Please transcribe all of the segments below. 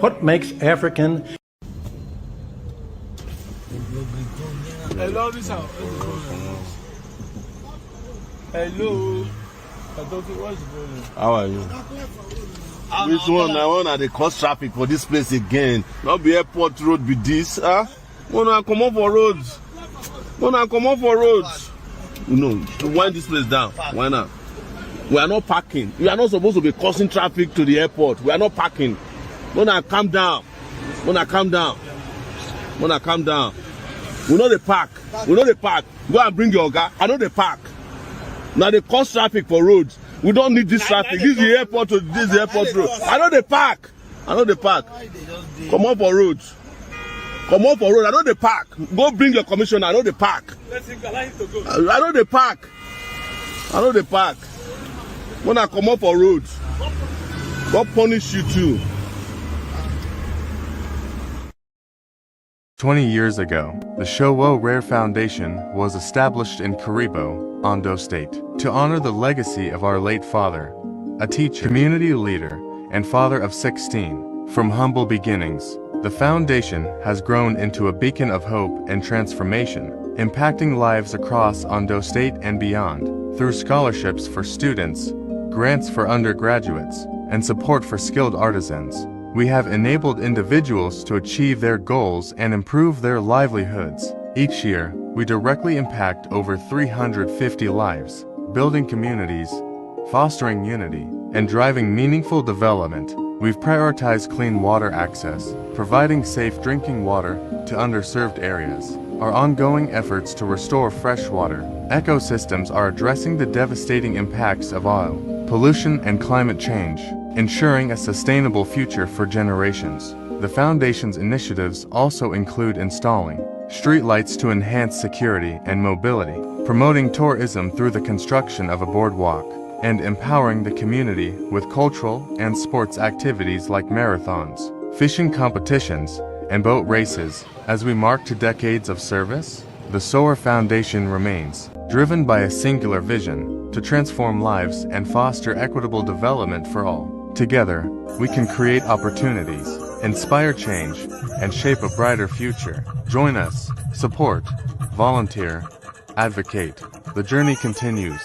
What makes African... Hello, this house. Hello. How are you? Which one? I want to cause traffic for this place again. Not be airport road be this, huh? Wanna come up for roads? Wanna come up for roads? No, wind this place down. Why not? We are not parking. We are not supposed to be causing traffic to the airport. We are not parking. Wanna calm down. Wanna calm down. Wanna calm down. We know the park. We know the park. Go and bring your car. I know the park. Now they cause traffic for roads. We don't need this traffic. This is the airport to this is the airport road. I know the park. I know the park. Come on for roads. Come on for road. I know the park. Go bring your commissioner. I know the park. I know the park. I know the park. When I come up for roads, God punish you too. 20 years ago, the Sowore Foundation was established in Karibo, Ondo State, to honor the legacy of our late father, a teacher, community leader, and father of 16. From humble beginnings, the foundation has grown into a beacon of hope and transformation, impacting lives across Ondo State and beyond, through scholarships for students, grants for undergraduates, and support for skilled artisans. We have enabled individuals to achieve their goals and improve their livelihoods. Each year, we directly impact over 350 lives, building communities, fostering unity, and driving meaningful development. We've prioritized clean water access, providing safe drinking water to underserved areas. Our ongoing efforts to restore freshwater ecosystems are addressing the devastating impacts of oil, pollution, and climate change, ensuring a sustainable future for generations. The Foundation's initiatives also include installing streetlights to enhance security and mobility, promoting tourism through the construction of a boardwalk, and empowering the community with cultural and sports activities like marathons, fishing competitions, and boat races. As we mark 2 decades of service, the Sowore Foundation remains driven by a singular vision to transform lives and foster equitable development for all. Together, we can create opportunities, inspire change, and shape a brighter future. Join us, support, volunteer, advocate. The journey continues.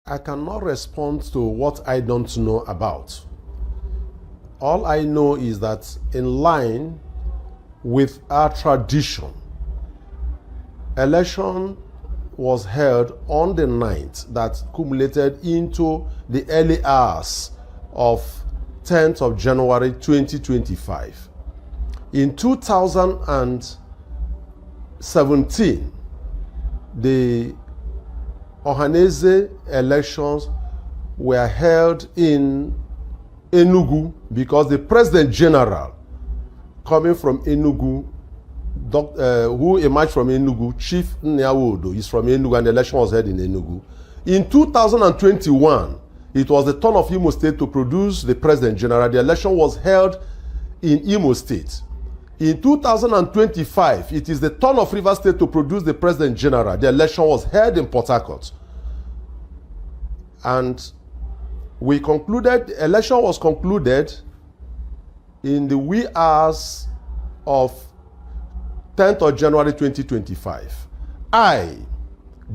I cannot respond to what I don't know about. All I know is that in line with our tradition, election was held on the 9th that cumulated into the early hours of 10th of January 2025. In 2017, the Ohanaeze elections were held in Enugu because the President General coming from Enugu, who emerged from Enugu, Chief Nyawodo, is from Enugu, and the election was held in Enugu. In 2021, it was the turn of Imo State to produce the President General. The election was held in Imo State. In 2025, it is the turn of Rivers State to produce the President General. The election was held in Port Harcourt. And we concluded, the election was concluded in the wee hours of 10th of January 2025. I,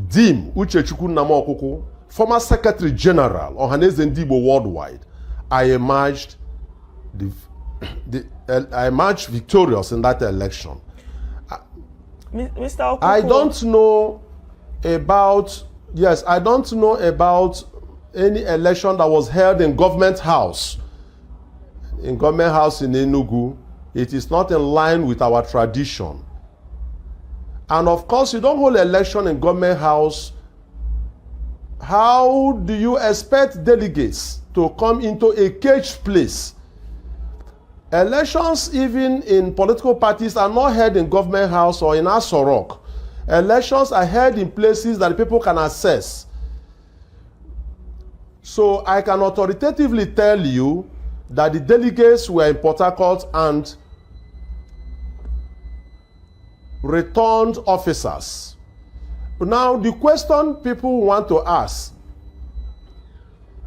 Dim Uchechukwu Namaokoko, former Secretary General, Ohanaeze Ndigbo Worldwide, I emerged victorious in that election. Mr. Okoko. I don't know about, yes, I don't know about any election that was held in Government House. In Government House in Enugu, it is not in line with our tradition. And of course, you don't hold election in Government House. How do you expect delegates to come into a caged place? Elections, even in political parties, are not held in Government House or in Aso Rock. Elections are held in places that people can access. So I can authoritatively tell you that the delegates were in Port Harcourt and returned officers. Now, the question people want to ask,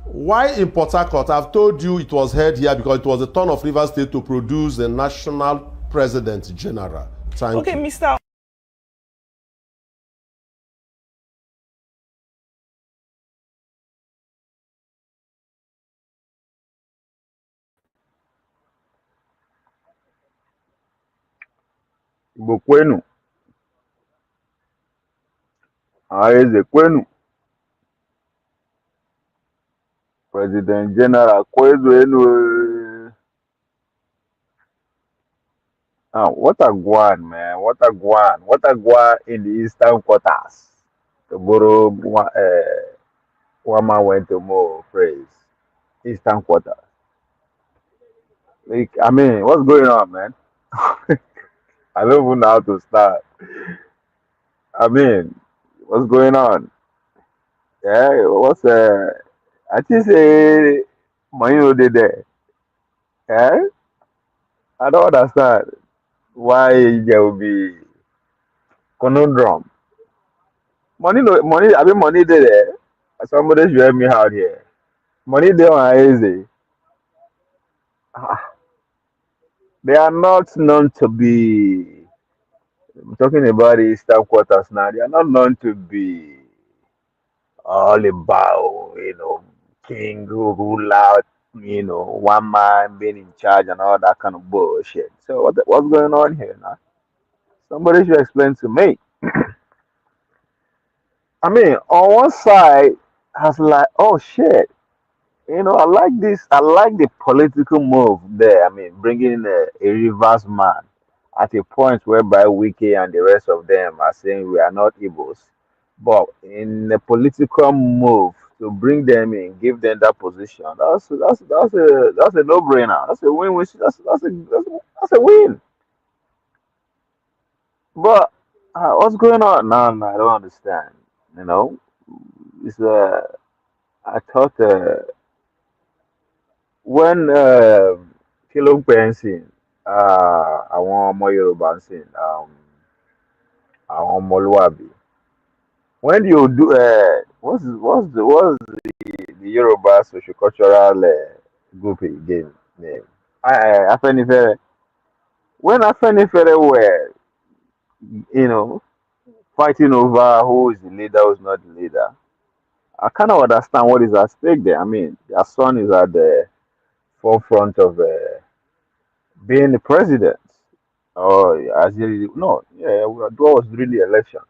why in Port Harcourt? I've told you it was held here because it was the turn of Rivers State to produce a national president general. Thank you. Mr. Igbo kwenu, Ohanaeze kwenu, President General kwenu. What a guan, man! What a guan! What a guan in the eastern quarters. To borrow one man went to more phrase. Eastern quarters. Like, I mean, what's going on, man? I don't even know how to start. I mean, what's going on? Yeah, I think say money no dey there. Yeah, I don't understand why there will be conundrum. Money. I mean, money dey there. Somebody should help me out here. Money there on easy. They are not known to be. I'm talking about the eastern quarters now. They are not known to be all about, king who rule out, one man being in charge and all that kind of bullshit. So what's going on here now? Somebody should explain to me. I mean, on one side, has like, oh shit, I like this. I like the political move there. I mean, bringing in a reverse man at a point whereby Wiki and the rest of them are saying we are not Igbos. But in a political move to bring them in, give them that position, that's a no-brainer. That's a win-win. That's a win. But what's going on now? I don't understand. It's I thought when kí ló ń pè ẹ́ ń sìn àwọn ọmọ Yorùbá ń sìn àwọn ọmọlúwàbí. When you do what's the Yoruba socio-cultural group again name? Afenifere. When Afenifere were, fighting over who is the leader, who's not the leader, I kind of understand what is at stake there. I mean, their son is at the forefront of being the president. Or as no, yeah, that was during the election.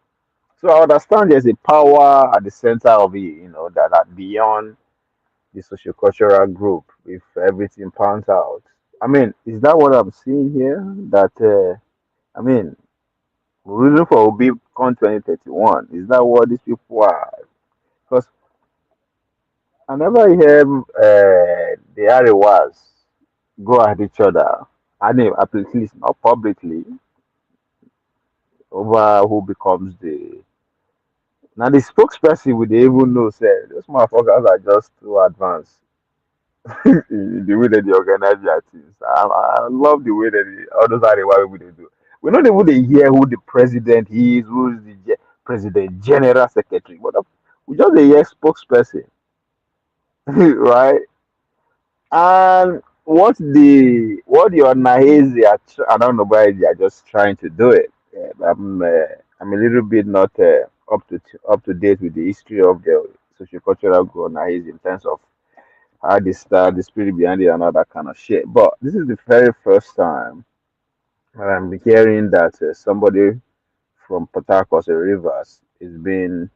So I understand there's a power at the center of it, that beyond the socio-cultural group, if everything pans out. I mean, is that what I'm seeing here? That I mean, reason for Obi con 2031. Is that what these people are? Because I never hear the Arewas go at each other. I mean, at least not publicly, over who becomes the. Now the spokesperson would even know, say, those motherfuckers are just too advanced. The way that they organize their things. I love the way that all those Arewa people they do. We don't even they hear who the president is, who is the president general secretary. But we just hear spokesperson, right? And what the Ohanaeze I don't know why they are just trying to do it. I'm a little bit not up to date with the history of the sociocultural Ohanaeze in terms of how they start, the spirit behind it, and all that kind of shit. But this is the very first time that I'm hearing that somebody from Port Harcourt Rivers is vying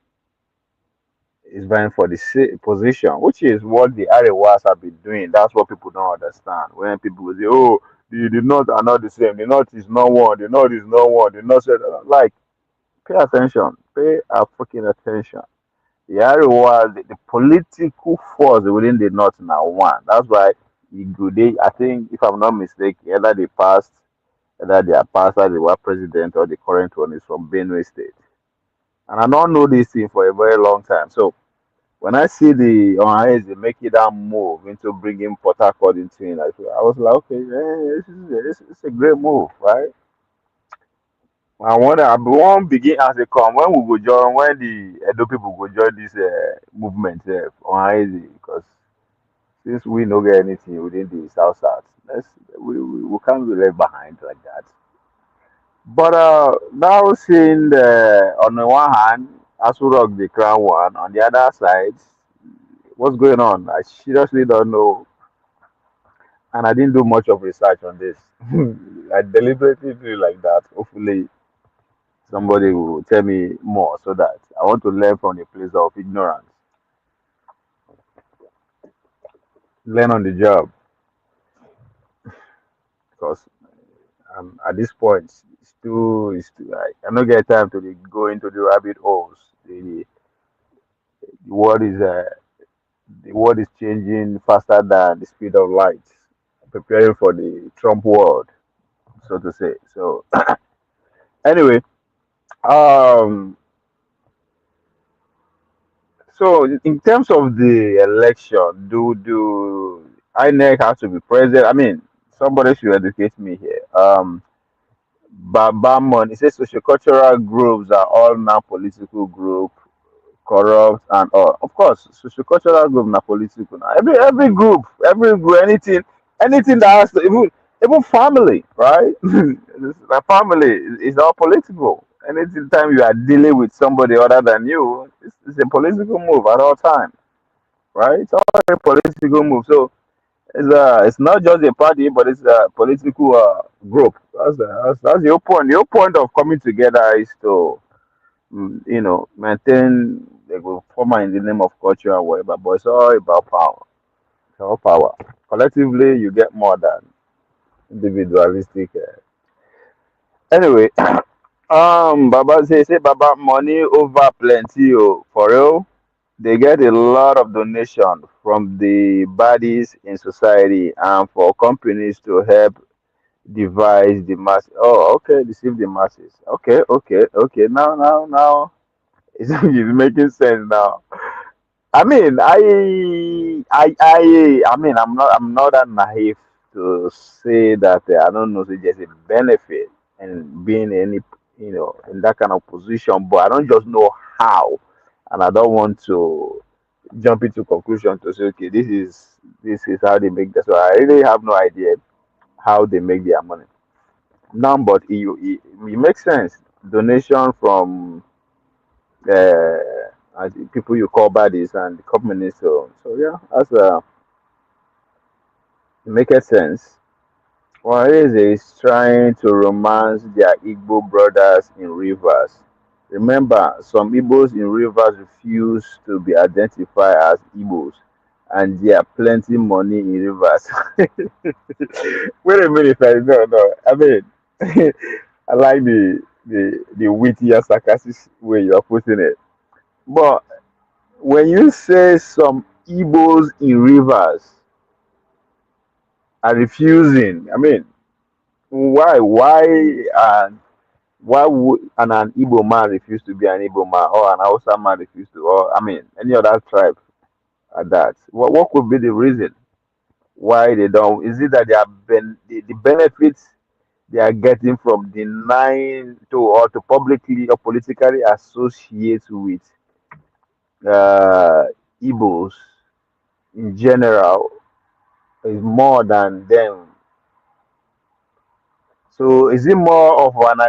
for the position, which is what the Arewas have been doing. That's what people don't understand. When people say, "Oh, the North are not the same. The North is not one. The North is not one. The North," like, pay attention. Pay a fucking attention. The Arewa, the political force within the North now one. That's why I think, if I'm not mistaken, either they are past, either they were president or the current one is from Benue State. and I don't know this thing for a very long time. So when I see the Ohanaeze making that move into bringing Port Harcourt into it, I was like, okay, this is a great move, right? I won't begin as they come when we go join when the Edo people go join this movement Ohanaeze, because since we no get anything within the South South, we can't be left behind like that. But now seeing on the one hand, Asurok the crown one, on the other side, what's going on? I seriously don't know, and I didn't do much of research on this. I deliberately do it like that. Hopefully, somebody will tell me more so that I want to learn from the place of ignorance, learn on the job, because at this point, I don't get time to go into the rabbit holes. The world is the world is changing faster than the speed of light, preparing for the Trump world, so to say. So anyway, um, so in terms of the election, do INEC have to be present? I mean, somebody should educate me here. Bamon, it says socio-cultural groups are all now political group, corrupt and all. Of course, socio-cultural group na political. Now. Every group, anything that has to, even family, right? The family is all political. Anytime time you are dealing with somebody other than you, it's a political move at all time, right? It's all a political move. So it's not just a party, but it's a political group. That's the whole point. The whole point of coming together is to maintain they go former in the name of culture or whatever, but it's all about power. It's all power. Collectively, you get more than individualistic. Anyway, Baba say Baba money over plenty. Oh, for real, they get a lot of donation from the bodies in society and for companies to help devise the mass. Oh, okay, deceive the masses. Okay. Now, it's making sense now. I mean, I'm not that naive to say that I don't know if there's a benefit in being in that kind of position, but I don't just know how, and I don't want to jump into conclusion to say, okay, this is how they make that. So I really have no idea how they make their money. Now, but it makes sense. Donation from people you call baddies and the companies. So yeah, it makes sense. Well, is trying to romance their Igbo brothers in rivers. Remember, some Igbos in rivers refuse to be identified as Igbos, and there are plenty money in rivers. Wait a minute, no. I mean, I like the witty and sarcastic way you are putting it. But when you say some Igbos in rivers are refusing, I mean, why? Why would an Igbo man refuse to be an Igbo man, or an Hausa man refuse to, or I mean, any other tribe at that? What could be the reason why they don't? Is it that the benefits they are getting from denying to or to publicly or politically associate with uh, Igbos in general is more than them. So is it more of an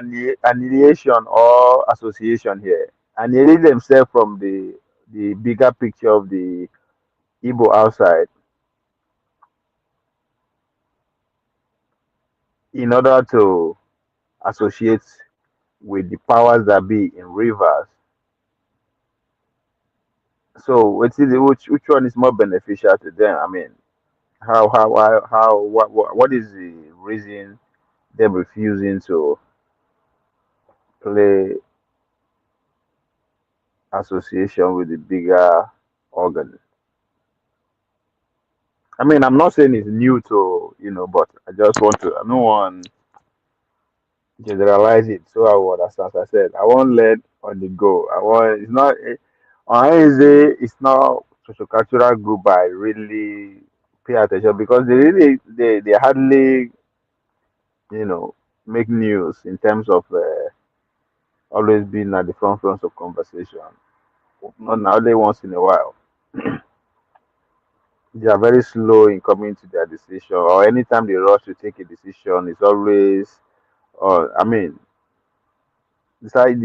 annihilation or association here? Annihilate themselves from the bigger picture of the Igbo outside in order to associate with the powers that be in rivers. So which one is more beneficial to them? I mean, what is the reason them refusing to play association with the bigger organ? I mean, I'm not saying it's new to but I just want to. I don't want generalize it so I will understand. As I said, I won't learn on the go. I want it's not on Wednesday. It's not socio-cultural group. I really pay attention because they hardly you know make news in terms of always being at the front of conversation. Not now, only once in a while. They are very slow in coming to their decision, or anytime they rush to take a decision, it's always, I mean, it's like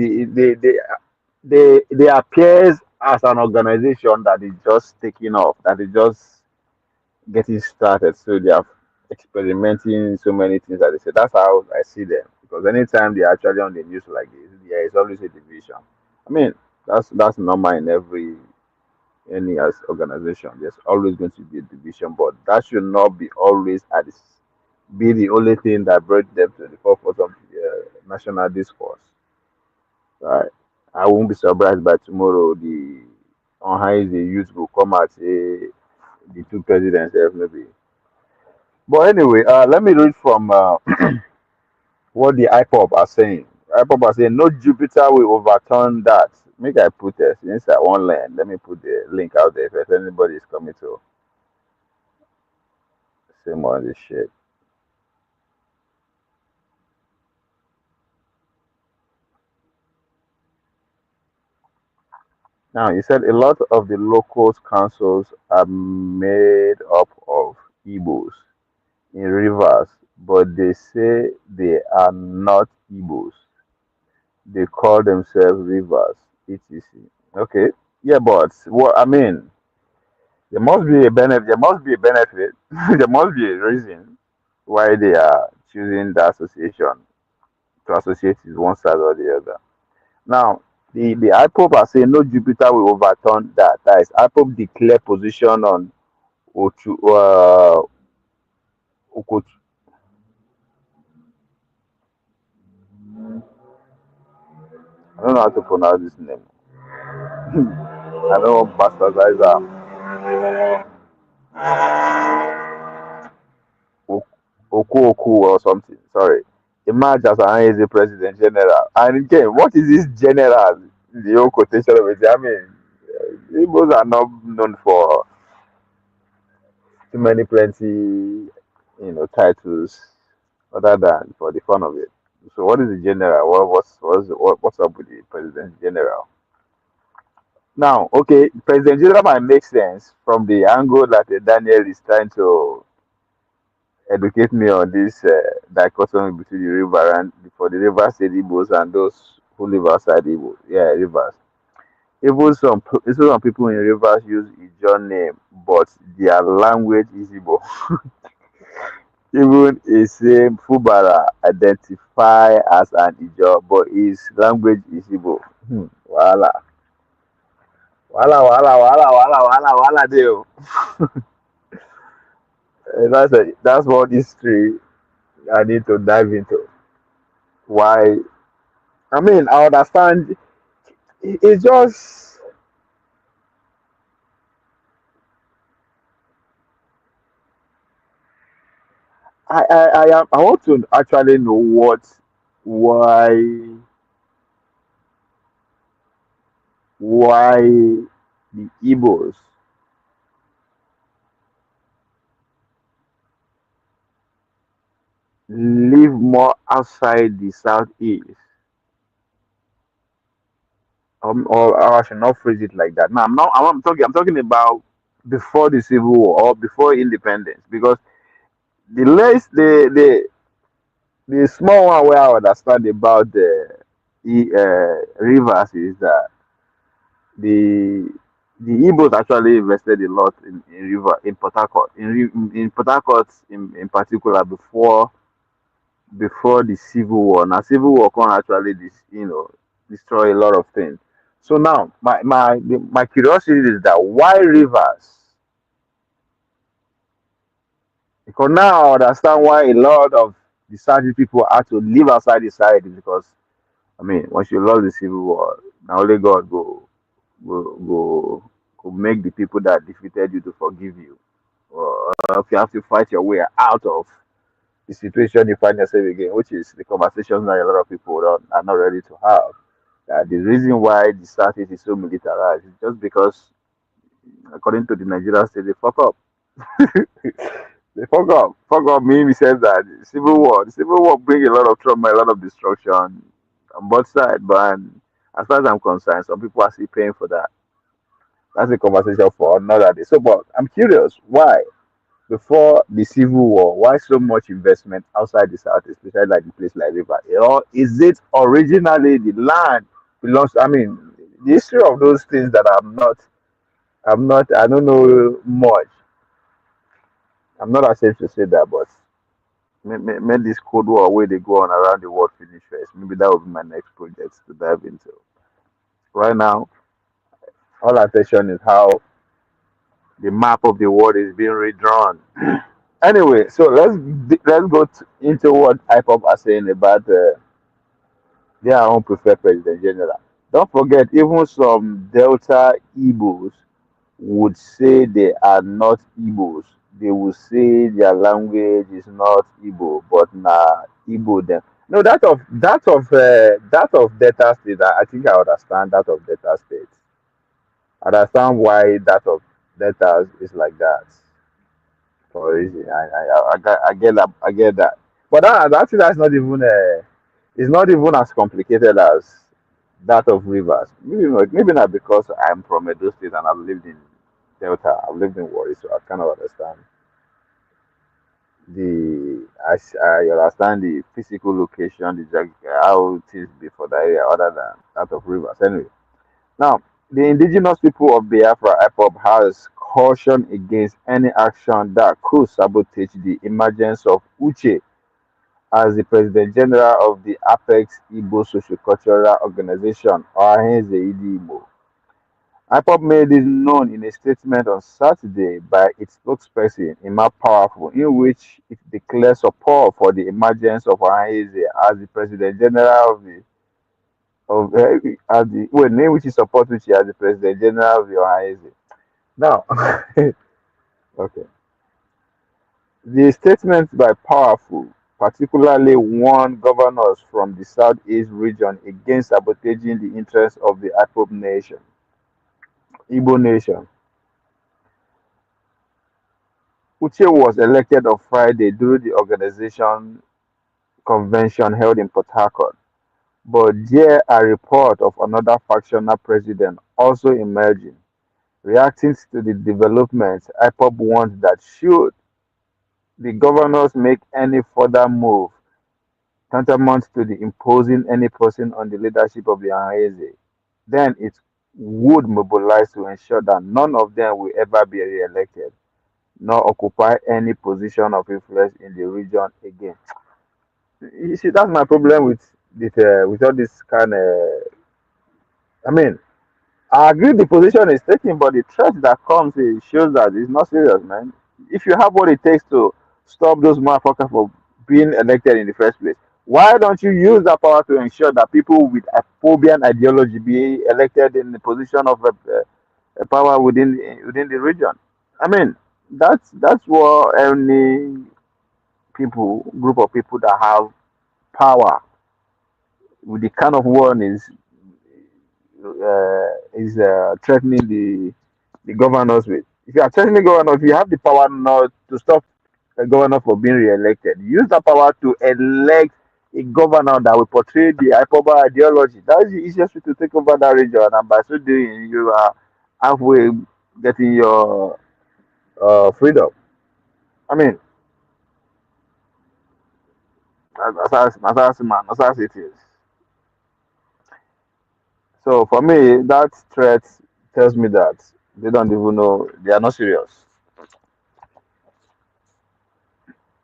they appears as an organization that is just taking off, that is just getting started. So they are experimenting so many things that they say. That's how I see them. Because anytime they're actually on the news like this, there is always a division. I mean, that's normal in every any as organization. There's always going to be a division, but that should not be always at this, be the only thing that brought them to the forefront of the national discourse. Right? I won't be surprised by tomorrow the on how the youth will come out say the two presidents maybe. But anyway, let me read from what the IPOB are saying. IPOB are saying no Jupiter will overturn that. Make I put this inside one line. Let me put the link out there if anybody is coming to say more on this shit. Now, you said a lot of the local councils are made up of Igbos in rivers, but they say they are not Igbos. They call themselves rivers, etc. Okay, yeah, but what I mean, there must be a benefit. There must be a benefit. There must be a reason why they are choosing the association to associate with one side or the other. Now, the IPOB are saying no Jupiter will overturn that. That is, IPOB declare position on Ochu, Okochu. I don't know how to pronounce this name. I don't know bastardize Oku or something. Sorry. Emerge as an president general. And again, what is this general? The whole quotation of it. I mean, Igbos are not known for too many plenty, titles other than for the fun of it. So what is the general? What's up with the president general? Now, okay, president general might make sense from the angle that Daniel is trying to educate me on this dichotomy between the river and for the river state Igbos and those who live outside Igbo. Yeah, rivers. Even some people in rivers use Ijaw name, but their language is Igbo. Even a same Fubara identify as an Ijaw, but his language is Igbo. Wahala. Wahala, deal. That's what history I need to dive into. Why? I mean, I understand. It's just I want to actually know why why the Igbos live more outside the southeast. Or I should not phrase it like that. Now I'm talking about before the Civil War or before independence because the less the small one where I understand about the rivers is that the the Igbos actually invested a lot in river in Port Harcourt in Port Harcourt in particular before the Civil War. Now Civil War can actually destroy a lot of things. So now my curiosity is that why rivers? Because now I understand why a lot of the Saudi people had to live outside the side because I mean once you lost the Civil War, now only God go make the people that defeated you to forgive you. Or if you have to fight your way out of the situation you find yourself again, which is the conversations that a lot of people are not ready to have. The reason why the Southeast is so militarized is just because, according to the Nigerian state, they fuck up. They fuck up. Fuck up means says that the civil war bring a lot of trauma, a lot of destruction on both sides. But as far as I'm concerned, some people are still paying for that. That's a conversation for another day. So, but I'm curious, why before the civil war, why so much investment outside the south, especially like the place like River? Or is it originally the land belongs? I mean, the history of those things that I don't know much. I'm not ashamed to say that, but make this Cold War where they go on around the world finish first. Maybe that will be my next project to dive into. Right now, all attention is how the map of the world is being redrawn. Anyway, so let's go into what IPOB are saying about their own preferred president general. Don't forget, even some Delta Igbos would say they are not Igbos. They would say their language is not Igbo, but na Igbo them. No, that of Delta State. I think I understand that of Delta State. I understand why that of Delta is like that. For a reason, I get that. I get that. But that's not even it's not even as complicated as that of Rivers. Maybe not because I'm from Edo State and I've lived in Delta. I've lived in Warri, so I kind of understand I understand the physical location, how it is before the area, other than that of Rivers. Anyway, now the indigenous people of Biafra IPOB has cautioned against any action that could sabotage the emergence of Uche as the President General of the Apex Igbo Socio-Cultural Organization, Ohanaeze Ndigbo. IPOB made this known in a statement on Saturday by its spokesperson, Emma Powerful, in which it declared support for the emergence of Ohanaeze as the President General as the name which is support which as the President General of the Ohanaeze. Now, okay, the statement by Powerful particularly warned governors from the Southeast region against sabotaging the interests of the IPOB nation. Igbo nation. Uche was elected on Friday during the organization convention held in Port Harcourt, but there a report of another factional president also emerging. Reacting to the developments, IPOB warned that should the governors make any further move tantamount to the imposing any person on the leadership of the Ohanaeze, then it would mobilize to ensure that none of them will ever be re-elected, nor occupy any position of influence in the region again. You see, that's my problem with all this kind of. I mean, I agree the position is taken, but the threat that comes it shows that it's not serious, man. If you have what it takes to stop those motherfuckers from being elected in the first place, why don't you use that power to ensure that people with a phobian ideology be elected in the position of power within the region? I mean, that's what any group of people that have power with the kind of one threatening the governors with. If you are threatening governors, if you have the power not to stop a governor from being re-elected, use that power to elect a governor that will portray the IPOB ideology. That is the easiest way to take over that region, and by so doing, you are halfway getting your freedom. I mean, as it is. So for me, that threat tells me that they don't even know they are not serious.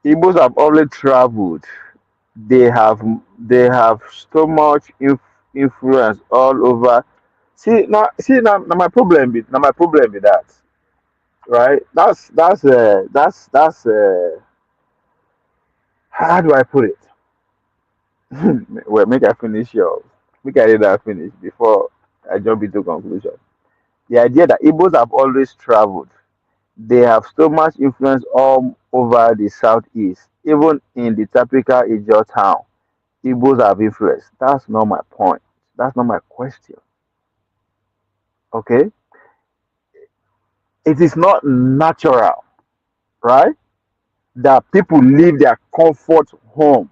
Igbos have always traveled. They have so much influence all over. Now my problem with that, right? That's how do I put it? Well, make I read that finish before I jump into conclusion. The idea that Igbos have always traveled, they have so much influence all over the southeast, even in the typical Ijaw town. Igbos have influence. That's not my point. That's not my question. Okay? It is not natural, right? That people leave their comfort home,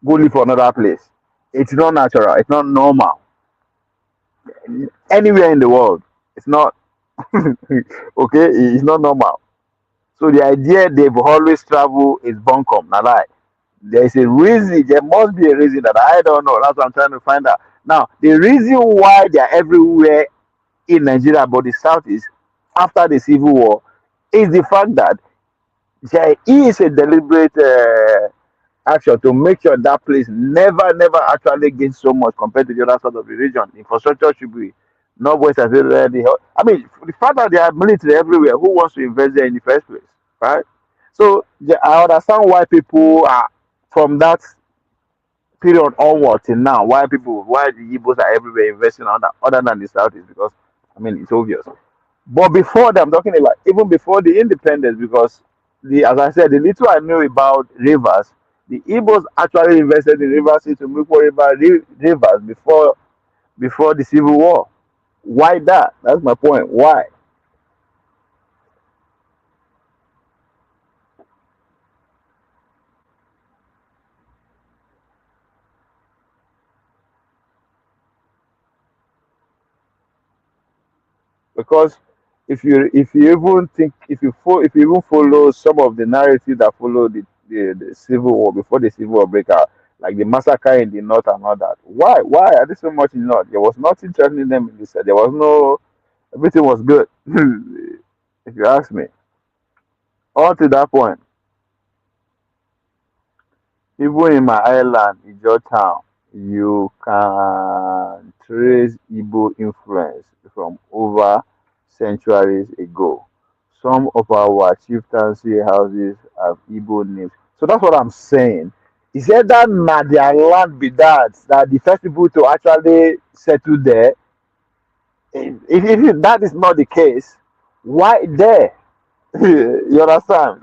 go live for another place. It's not natural. It's not normal. Anywhere in the world, it's not. Okay, it's not normal. So the idea they've always traveled is bunkum. Now, lie. There is a reason. There must be a reason that I don't know. That's what I'm trying to find out. Now, the reason why they're everywhere in Nigeria, but the South is after the Civil War, is the fact that there is a deliberate action to make sure that place never actually gains so much compared to the other side of the region. Infrastructure should be northwest as already. I mean, the fact that there are military everywhere, who wants to invest there in the first place, right? So I understand why people are from that period onward till now. Why the Igbos are everywhere investing on that, other than the South is because I mean it's obvious. But before that, I'm talking about even before the independence, because as I said, the little I know about rivers, the Igbos actually invested in rivers to move for rivers before the Civil War. Why that? That's my point. Why? Because if you even think if you even follow some of the narrative that followed the Civil War before the Civil War break out, like the massacre in the north and all that, why are they so much in the north? There was nothing threatening them in the south. There was no everything was good. If you ask me, all to that point, even in my island, in Georgetown, you can trace Igbo influence from over centuries ago. Some of our chieftaincy houses have Igbo names. So that's what I'm saying. Is that na their land be that the first people to actually settle there? If that is not the case, why there? You understand?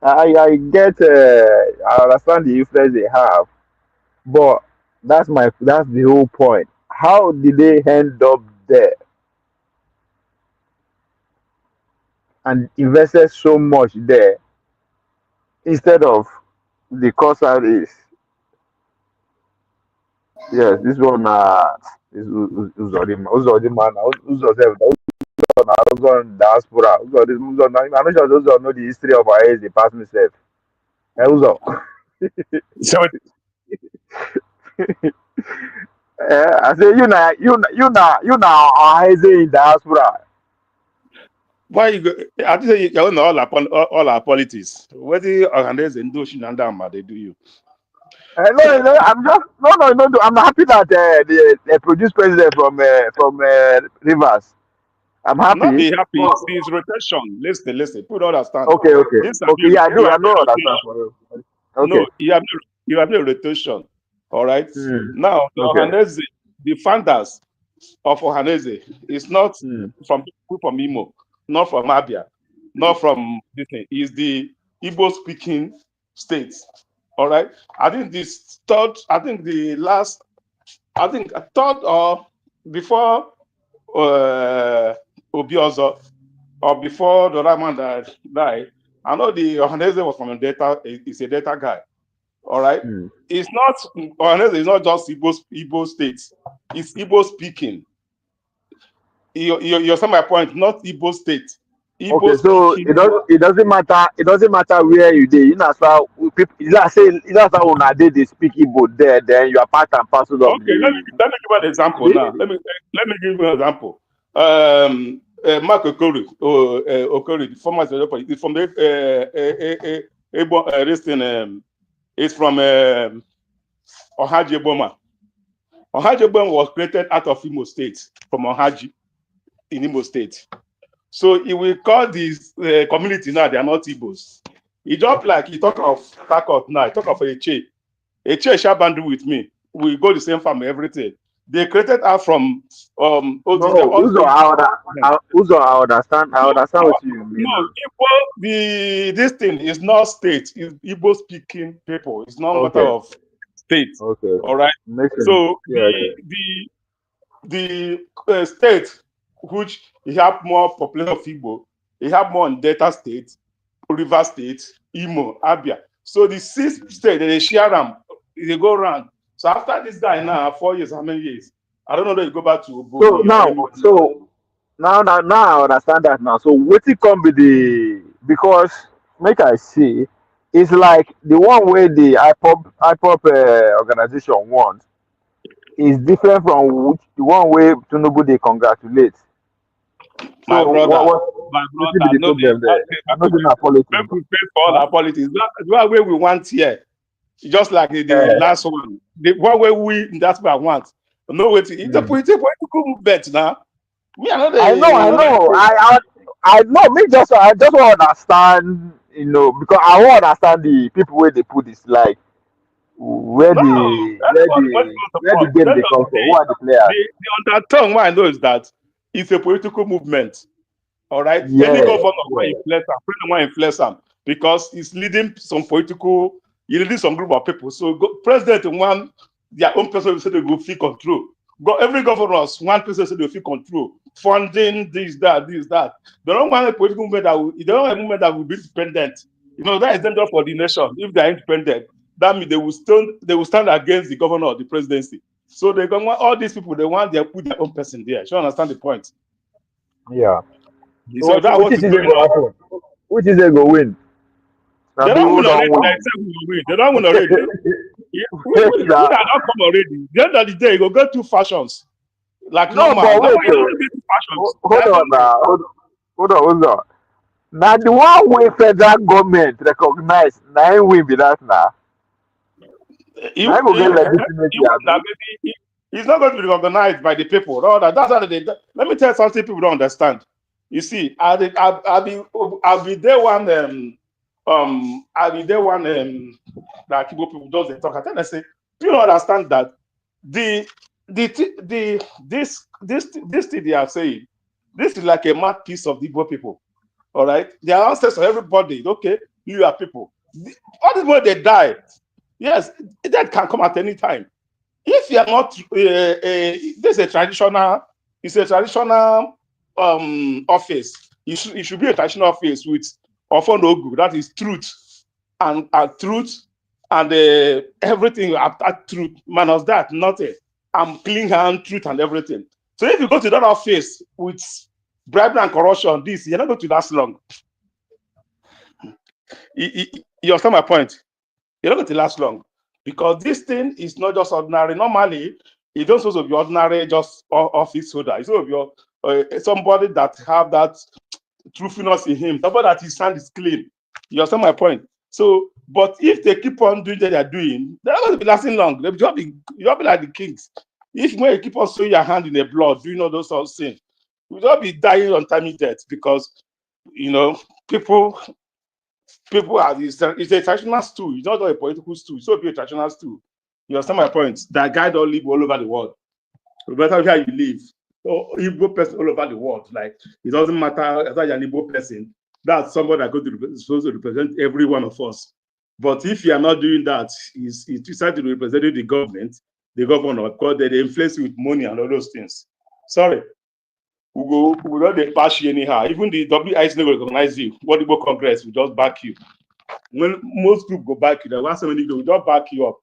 I get I understand the influence they have, but that's the whole point. How did they end up there and invested so much there instead of the cost out is yes, this one is Uzodima now. Uzod diaspora. Uzod I'm not sure those know the history of our age, the past myself. Uzod. So I say you now are in diaspora. why you go? I think say you know all our politics. What the Ohanaeze Ndigbo they do you? No, I'm just no. I'm happy that they produce president from Rivers. I'm Not happy. be happy. But, Since rotation. Listen. Put understand. okay. This have Okay, been yeah, you I have know been understand rotation. for you. Okay. No, you have no rotation. All right. Hmm. Now the Okay. Ohanaeze, the founders of Ohanaeze is not Hmm. from people from Imo, not from Abia, not from this thing. Is the Igbo speaking states. All right. I think this third. I think the last. I think third or before Obiozo or before the Rahman died. I know the Ohanaeze was from a data. Is a data guy. All right. Hmm. It's not Ohanaeze is not just Igbo states. It's Igbo speaking. You understand my point? Not Igbo state. Okay, Igbo so speaking. it doesn't matter where you dey. In as far people, that's how una they speak Igbo there. Then you are part and parcel of Okay, the. let me give you an example now. Let me give you an example. Mark Okori, Okori, the former Secretary, is from the this thing. It's from Ohaji Boma. Ohaji Boma was created out of Imo State from Ohaji in Imo State. So he will call these community now. They are not Igbos. He just like he talk of Takot now. He talk of Eche. Eche shall bundle with me. We go the same farm everything. They created her from all No, all Uzo, these. Uzo, I No, understand what you mean no, now. this thing is not state. It's Igbo speaking people. It's not a matter Okay, of state. okay. All right. Makes sense. So Yeah, the state which he have more population of Igbo, he have more in Delta State, River State, Imo, Abia. So the 6 state they share them, they go around. So after this guy now, 4 years, how many years? I don't know that you go back to So Ogboni or now, any. now I understand that now. So what it come be the because make I see, it's like the one way the IPOB organization wants is different from which the one way Tinubu they congratulate. My So brother, what will be the no, problem there? I know it's not politics. make we pay for all our politics. The one way we want here, just like the Uh, last one, the one way we that's what I want. No way it's a political movement now. Me, I know I know, the I you know know. I know. I just want to understand, because I want to understand the people where they put this, like no, everybody wants to where the support. But game then they come from. Who the are the players? the undertone what I know is that it's a political movement. All right. Any Yeah, governor want yeah. influence them, president want influence them because it's leading some political, you leading some group of people. So president want their own person say they go feel control. Every governor one person say they feel control. Funding this, that. They don't want a political movement they don't want a movement that will be independent. That is dangerous for the nation. If they are independent, that means they will stand against the governor of the presidency. So they don't want all these people, they want their put their own person there. You understand the point? Yeah. So So that's which what is is it going go on. happen? Which is it go win? Now They be don't who win already. don't Like win. I said, we will win. They don't win already. We Nah, are not come already. The end of the day, you go get two fashions. Like no, normal. but Now wait, you don't get two fashions. hold on now. Hold on. Now the one way federal government recognize now him win be that now. Now You, him go get legitimacy, you want that abi? maybe he's not going to be recognized by the people. No, that's how they. Let me tell you something people don't understand. You see, I'll be there one I'll be there one that people does they talk. I tell them, I say, do you not understand that the this thing they are saying, this is like a mad piece of the Igbo people. All right, they are ancestors, everybody. Okay, you are people. All these when they die, yes, that can come at any time. If you are not, this is a traditional, it's a traditional office. It should be a traditional office with ofonogu, that is truth and truth and everything at truth minus that nothing. I'm clean hand, truth and everything. So if you go to that office with bribery and corruption, you're not going to last long. You understand my point? You're not going to last long because this thing is not just ordinary. Normally, it don't supposed to be ordinary, just office holder. It's supposed to be somebody that have that truthfulness in him, somebody that his hand is clean. You understand my point? So, but if they keep on doing what they're doing, they're not going to be lasting long. They'll just be like the kings. If when you keep on showing your hand in the blood, doing all those sorts of things, you'll just be dying untimely death because people are it's a traditional stool. It's not a political stool. It's not a traditional stool. You understand my point? That guy don't live all over the world. No matter where you live, or Igbo person all over the world. Like it doesn't matter whether you're an Igbo person. That's somebody that is supposed to represent every one of us. But if you are not doing that, he's decided to represent the governor, because they influence you with money and all those things. Sorry. We don't they bash you anyhow. Even the WIC never recognize you. What Igbo Congress will just back you. When most group go back you, there was so many people don't back you up.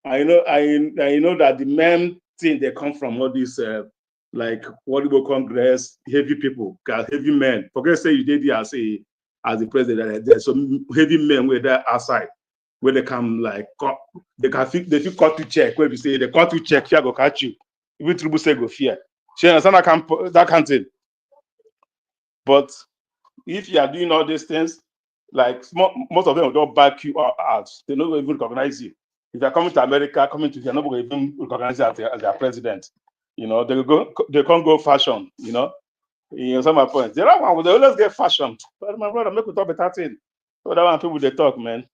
I know that the main thing they come from all these like what Igbo Congress, heavy people, heavy men. Forget say you did here as the president. There's some heavy men where they're outside, where they come like they feel cut to check. Where we say they cut to check, fear go catch you. Even Tribu say go fear. She understand that kind of thing. But if you are doing all these things, like most of them will don't back you out. They don't even recognize you. If you're coming to America, they're not going to even recognize you as their president. They can't go fashion. You know my point. The other one, they always get fashion. But my brother, make we talk better thing. So that one people they talk, man.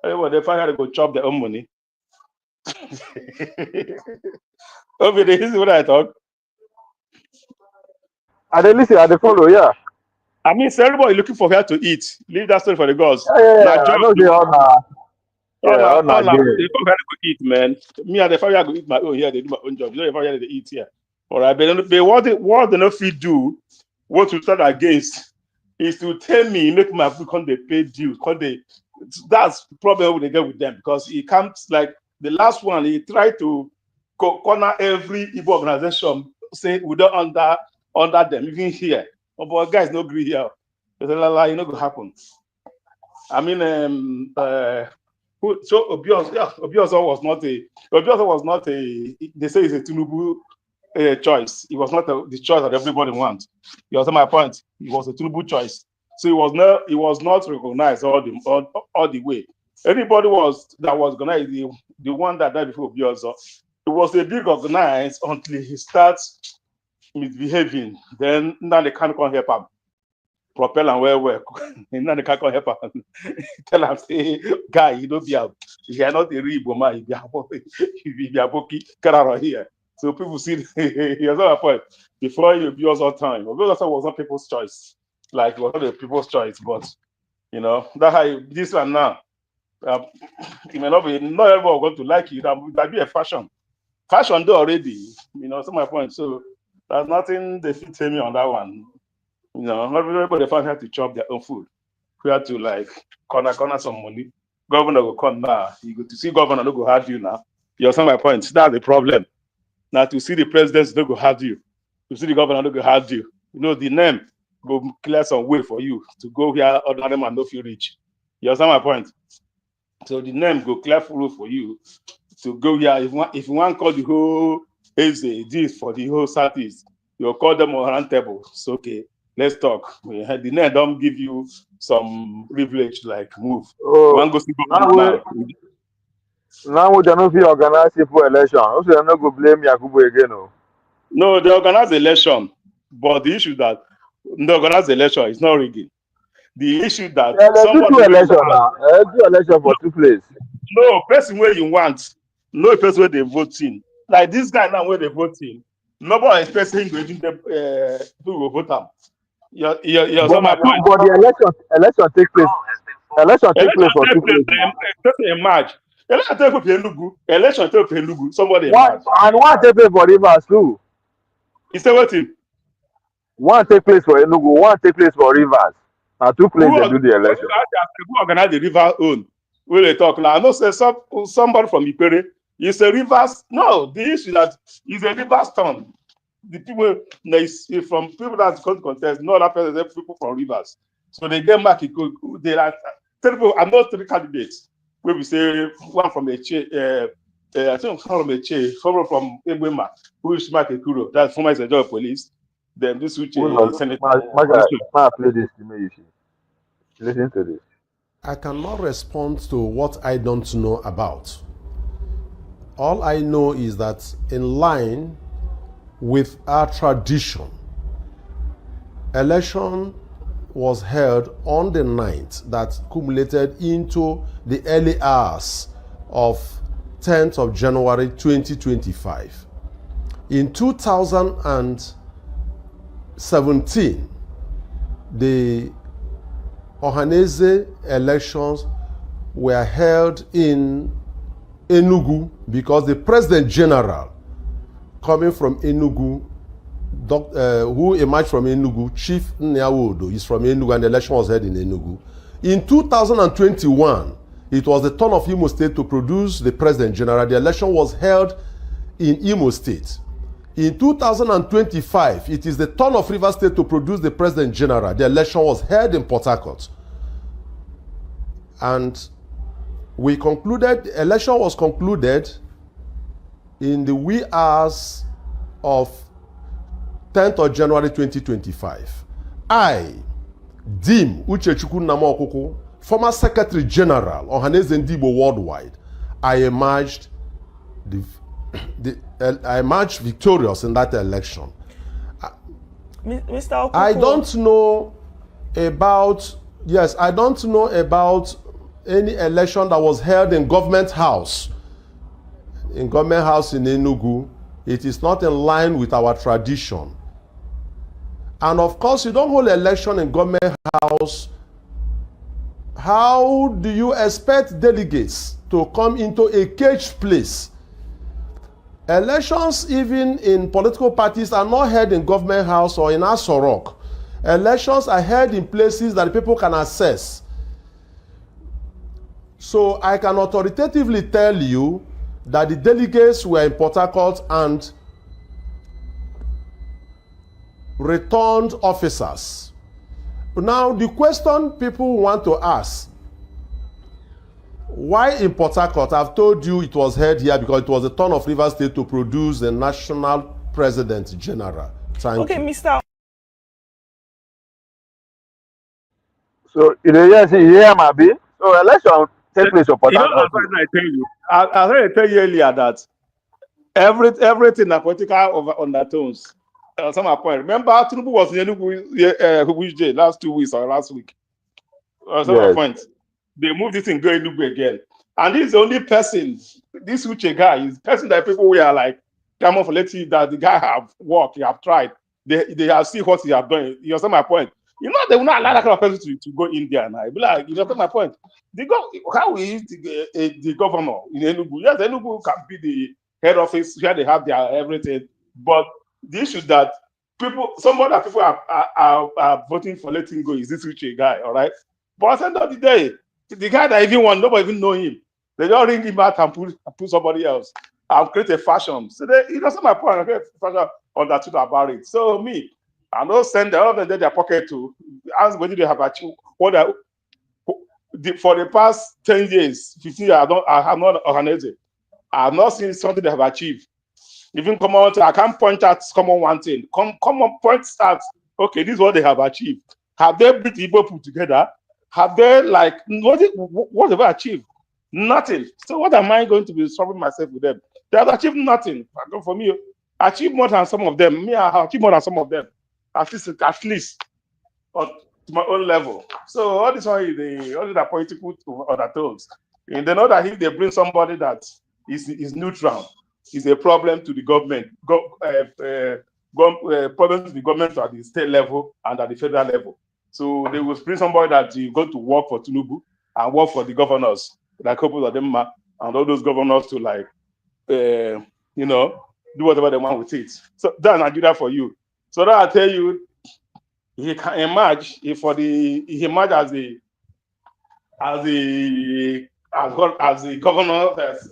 Everybody they find how to go chop their own money. Okay, this is what I talk. I dey listen, I dey follow, yeah. I mean, so everybody looking for where to eat. Leave that story for the gods. Now, I job, know they all na, all na all now, game. they come where to eat, man. Me and the family I go eat my own here. They do my own job. You know, the family they eat here. All right, but what they not fit do, what to start against, is to tell me make my food come they pay dues, come they. That's the problem they get with them because he comes like the last one. He tried to corner every Igbo organization, say we don't under them, even here. Oh, but guys, no agree here. They say, la, you know, go happen. I mean, so Obiozo was not a. They say it's a Tinubu choice. It was not the choice that everybody wants. You understand my point? It was a Tinubu choice. So it was not recognized all the way. Anybody that was organized, the one that died before Obiozo, it was a big organized until he starts misbehaving. Then now they can't come help him. Propel and well. And now they can't come help him. Tell him, say, guy, you don't be out. You are not a real woman. You be a bookie. Get out of here. So people see, here's my point. Before you abuse all time, Obiozo was not people's choice. Like it was not the people's choice, but you know that's how this one now. It may not everyone going to like it. That might be a fashion. Fashion do already. You know, that's my point. So there's nothing they fit tell me on that one. You know, not everybody have to chop their own food. We have to like corner some money. Governor will come now. You go to see governor, no go hard you now. You understand my point? That's the problem. Now to see the president, no go hard you. To see the governor, no go hard you. You know the name go clear some way for you to go here ordinary man no feel rich. You understand my point? So the name go clear road for you to go here. If you want to call the whole this for the whole Southeast, you'll call them on round table. So okay, let's talk. The name don't give you some privilege like move. You want to go see government Now we don't fit organize for election. Also, they no go blame Yakubu again. Oh. No, they organize the election, but the issue that they organize the election is not rigging. The issue that Yeah, they do two election now. Do election for two places. No person where you want, no person where they voting. Like this guy now where they voting, nobody expects him to even who will vote him. You're my point. But the election take place. Election take place for two places. In March. Election take place in Enugu. Election take place in Enugu. Somebody in March. And one take place for Rivers too. Is that what him? One take place for Enugu. One take place for Rivers. Now two places they do the election. Who organize the river own? Will they talk now? I know say somebody from Ipere. It's a Rivers. No, the issue that is a Rivers town. The people from people that come to contest, no other person except people from Rivers. So they get back. They are people. I'm not three candidates. Where we say one from Eche, I think from Eche, someone from Ebema, who is Mark Ekuro, that's former Secretary of Police. Then this which Senator. My play this to me. Listen to this. I cannot respond to what I don't know about. All I know is that in line with our tradition, election was held on the 9th that cumulated into the early hours of 10th of January 2025. In 2017, the Ohanaeze elections were held in Enugu because the President General coming from Enugu, who emerged from Enugu, Chief Nyawodo, is from Enugu, and the election was held in Enugu. In 2021, it was the turn of Imo State to produce the President General. The election was held in Imo State. In 2025, it is the turn of Rivers State to produce the President General. The election was held in Port Harcourt. And we concluded, the election was concluded in the wee hours of 10th of January 2025. I, Dim Uchechukwu Namo, former Secretary General, Ohanaeze Ndigbo Worldwide, I emerged victorious in that election. Mr. Okuko. I don't know about any election that was held in Government House. in government house in Enugu, it is not in line with our tradition. And of course, you don't hold election in government house. How do you expect delegates to come into a caged place? Elections, even in political parties, are not held in government house or in Aso Rock. Elections are held in places that people can access. So I can authoritatively tell you that the delegates were in Port Harcourt and returned officers. Now, the question people want to ask, why in Port Harcourt? I've told you it was held here because it was the turn of Rivers State to produce a national president general. Thank you. Okay, Mr. So you hear my bill. So election take place for Port You know, Harcourt. I tell you, I already tell you earlier that everything are political undertones. Some point. Remember, Tinubu was in Enugu which day? Last 2 weeks or last week? Some point. They moved this thing going Enugu again, and this is the only person. This Uche guy is the person that people were like, come on, for let's see that the guy have worked, he have tried. They have seen what he have done. You understand my point? You know, they will not allow that kind of person to go India now. Be like, you understand my point? How is the governor in Enugu? Yes, Enugu can be the head office where they have their everything, but the issue that somebody that people are voting for letting go is this Uche guy, all right? But at the end of the day, the guy that even won, nobody even know him. They don't ring him out and put somebody else and create a fashion. So you know, my point. I create a fashion on that about it. So me, I don't send all of them in their pocket to ask whether they have achieved for the past 10 years, 15 years. I have not Ohanaeze. I have not seen something they have achieved. Even come out, I can't point out common one thing. Come on, point out. Okay, this is what they have achieved. Have they been able to put together? Have they what have they achieved? Nothing. So what am I going to be solving myself with them? They have achieved nothing. For me, achieve more than some of them. Me, I have achieved more than some of them. At least to my own level. So all this one is all the political undertones. And they know that if they bring somebody that is neutral, is a problem to the government. Problem to the government at the state level and at the federal level. So they will bring somebody that is going to work for Tinubu and work for the governors, like couple of them, and all those governors to do whatever they want with it. So that's Nigeria for you. So that I tell you, he can emerge he emerge as the governor's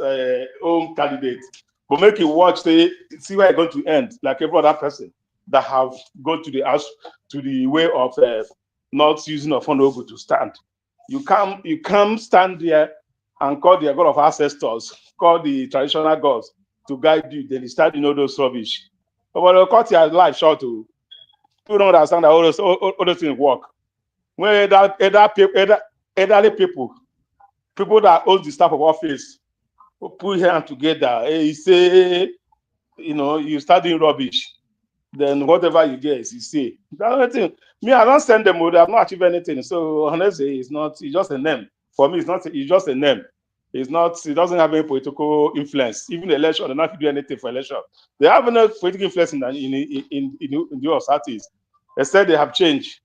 own candidate, but make it watch, see where it's going to end, like every other person that have gone to the house to the way of not using of Onogo to stand. You come stand there and call the God of ancestors, call the traditional gods to guide you. Then you start those rubbish. But they'll cut your life short too. You don't understand that all those things work. When elderly people that hold the staff of office put hands together, you say, you start doing rubbish. Then whatever you get, you say. That's the thing. Me, I don't send them. They have not achieved anything. So honestly, it's just a name. For me, it's just a name. It doesn't have any political influence. Even election, they're not do anything for election. They have no political influence in the societies. They said they have changed.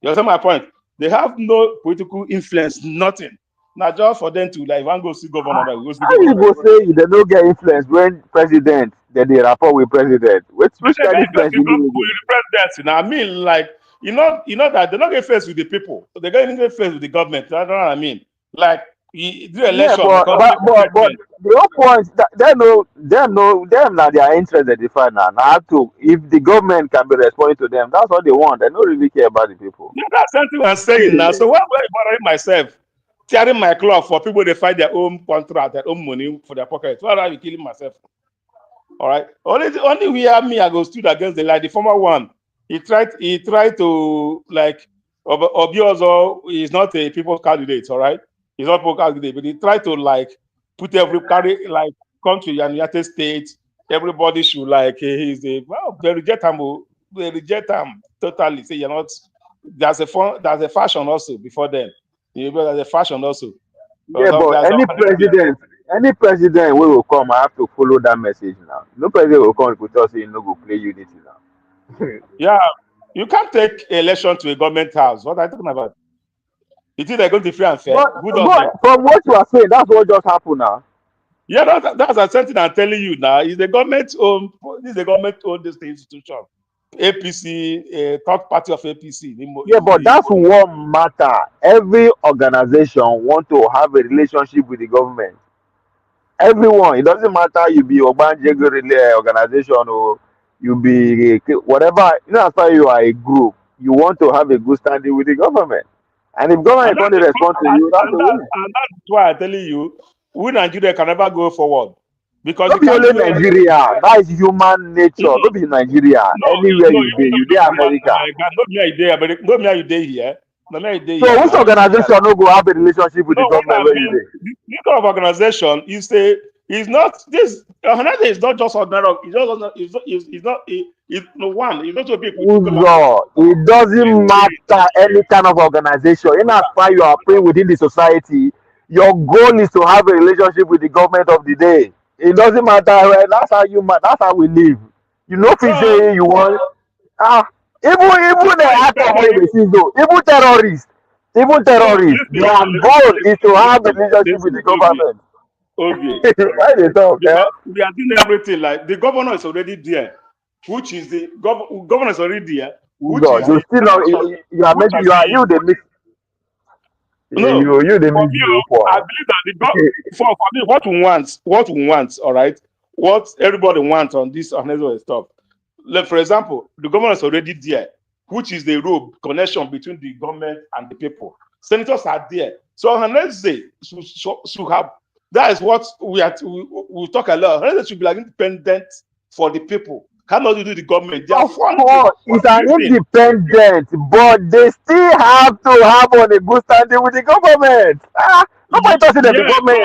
You understand my point? They have no political influence, nothing. Not just for them to go see governor. How you go say they don't get influence when president they rapport with president? Which kind of influence you need? President, I mean, like you know that they're not get influence with the people. So they're getting influence with the government. That's what I mean. Like you do election. Yeah, but the whole point them now their interest they define now. Now if the government can be responding to them, that's what they want. They don't really care about the people. Yeah, that's something I'm saying now. So why am I bothering myself? Tearing my cloth for people they find their own contract, their own money for their pocket. Why are you killing myself? All right. Only we have me. I go stood against the former one. He tried to Obiozo is not a people's candidate. All right. He's not a people's candidate, but he tried to put country and United States. Everybody should they reject him. They reject him totally. Say you're not. There's a fashion also before then. There's a fashion also. Yeah, but any president wey will come, I have to follow that message now. No president will come to tell say you no go play unity now. Yeah, you can't take election to a government house. What are you talking about? You think they're going to be free and fair? Good of them. But from what you are saying, that's what just happened now. Yeah, that's the same thing I'm telling you now. It's the government owned. This is the government owned this institution. APC, third party of APC. Yeah, but that's what matter. Every organization want to have a relationship with the government. Everyone, it doesn't matter you be Obanjego organization or you be whatever. You know, as far as you are a group, you want to have a good standing with the government. And if government And is not respond to you, that's the way. and that's why I'm telling you, we Nigeria can never go forward because Not you be can't only do anything. Nigeria. That is human nature. No, Not be Nigeria. no, Anywhere no, you dey America. no me I dey America, no me I dey here, no me I dey So here. which Now. organization no go have a relationship with the No, what government I where you mean, dey? this kind of organization is not this. Ohanaeze is not just ordinary. It's not. It's no one. It's not so big. Uzo, it doesn't matter any kind of organization. In as far you are praying within the society, your goal is to have a relationship with the government of the day. It doesn't matter. Right? That's how we live. You know, if you say you want, even the atom wey dey see so, even terrorists, their goal is to have a relationship with the government. Okay. Why they talk? Eh? We are doing everything like the governor is already there, which is the governor is already there, which Uzo, is you the still not. You are making. You the mix. no. You the For mix me, the I point. believe that for me, what we want, all right, what everybody wants on this Ohanaeze stuff. Like for example, the government is already there, which is the road connection between the government and the people. Senators are there, so Ohanaeze should have. That is what we talk a lot. Ohanaeze should be like independent for the people. Cannot do the government. They are Of funding. course, it's an independent, but they still have to have on a good standing with the government. Nobody talking to the government.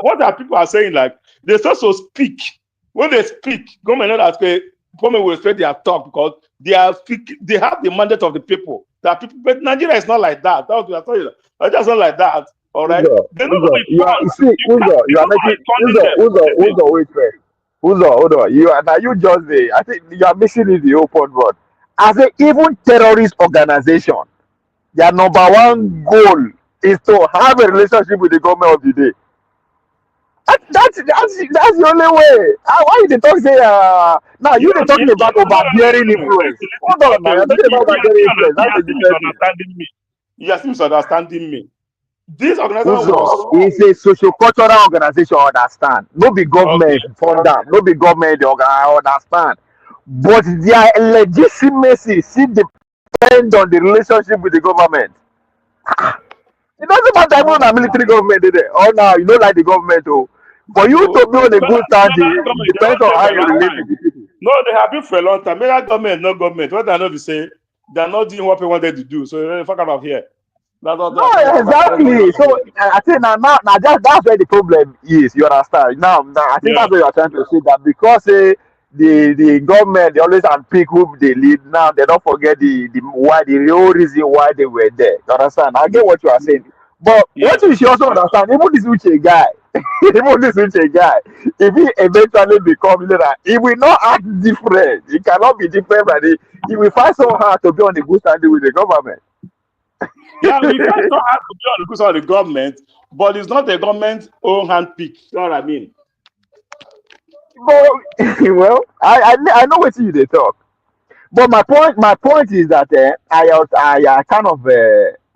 What are people are saying? Like they also speak. When they speak, government know that government will respect their talk because they are speak. They have the mandate of the people. That people, but Nigeria is not like that. That's what I tell you. It's not like that. All right. You are wait first. Hold on. You just say, I think you are missing it the open word. I say even terrorist organization, their number one goal is to have a relationship with the government of the day. That's the only way. Why you talk say now you dey talking about overbearing influence. Hold on now, you're talking about overbearing influence. That's a different thing. You are still misunderstanding me. This organization is a socio-cultural organization, understand. No be government fund am, no be government I understand. But their legitimacy still depend on the relationship with the government. It doesn't matter even na military government dey there. Oh now you don't like the government oh. For you to be on a good standing, it depends on how you relate with the people. No, they have been for a long time. Whether government, no government. What I know to say, they are not doing what we wanted to do. So fuck out of here. No, exactly. So I think now that's where the problem is. You understand? Now I think that's what you are trying to say, that because the government they always unpick who they lead. Now they don't forget the real reason why they were there. You understand? I get what you are saying. But what you should also understand, even this Uche guy, if he eventually become leader, he will not act different. He cannot be different, but he will find so hard to be on the good standing with the government. Yeah, we can't so hard to be on the good side of the government, but it's not the government's own handpick. You know what I mean? But well, I know what you they talk. But my point is that I kind of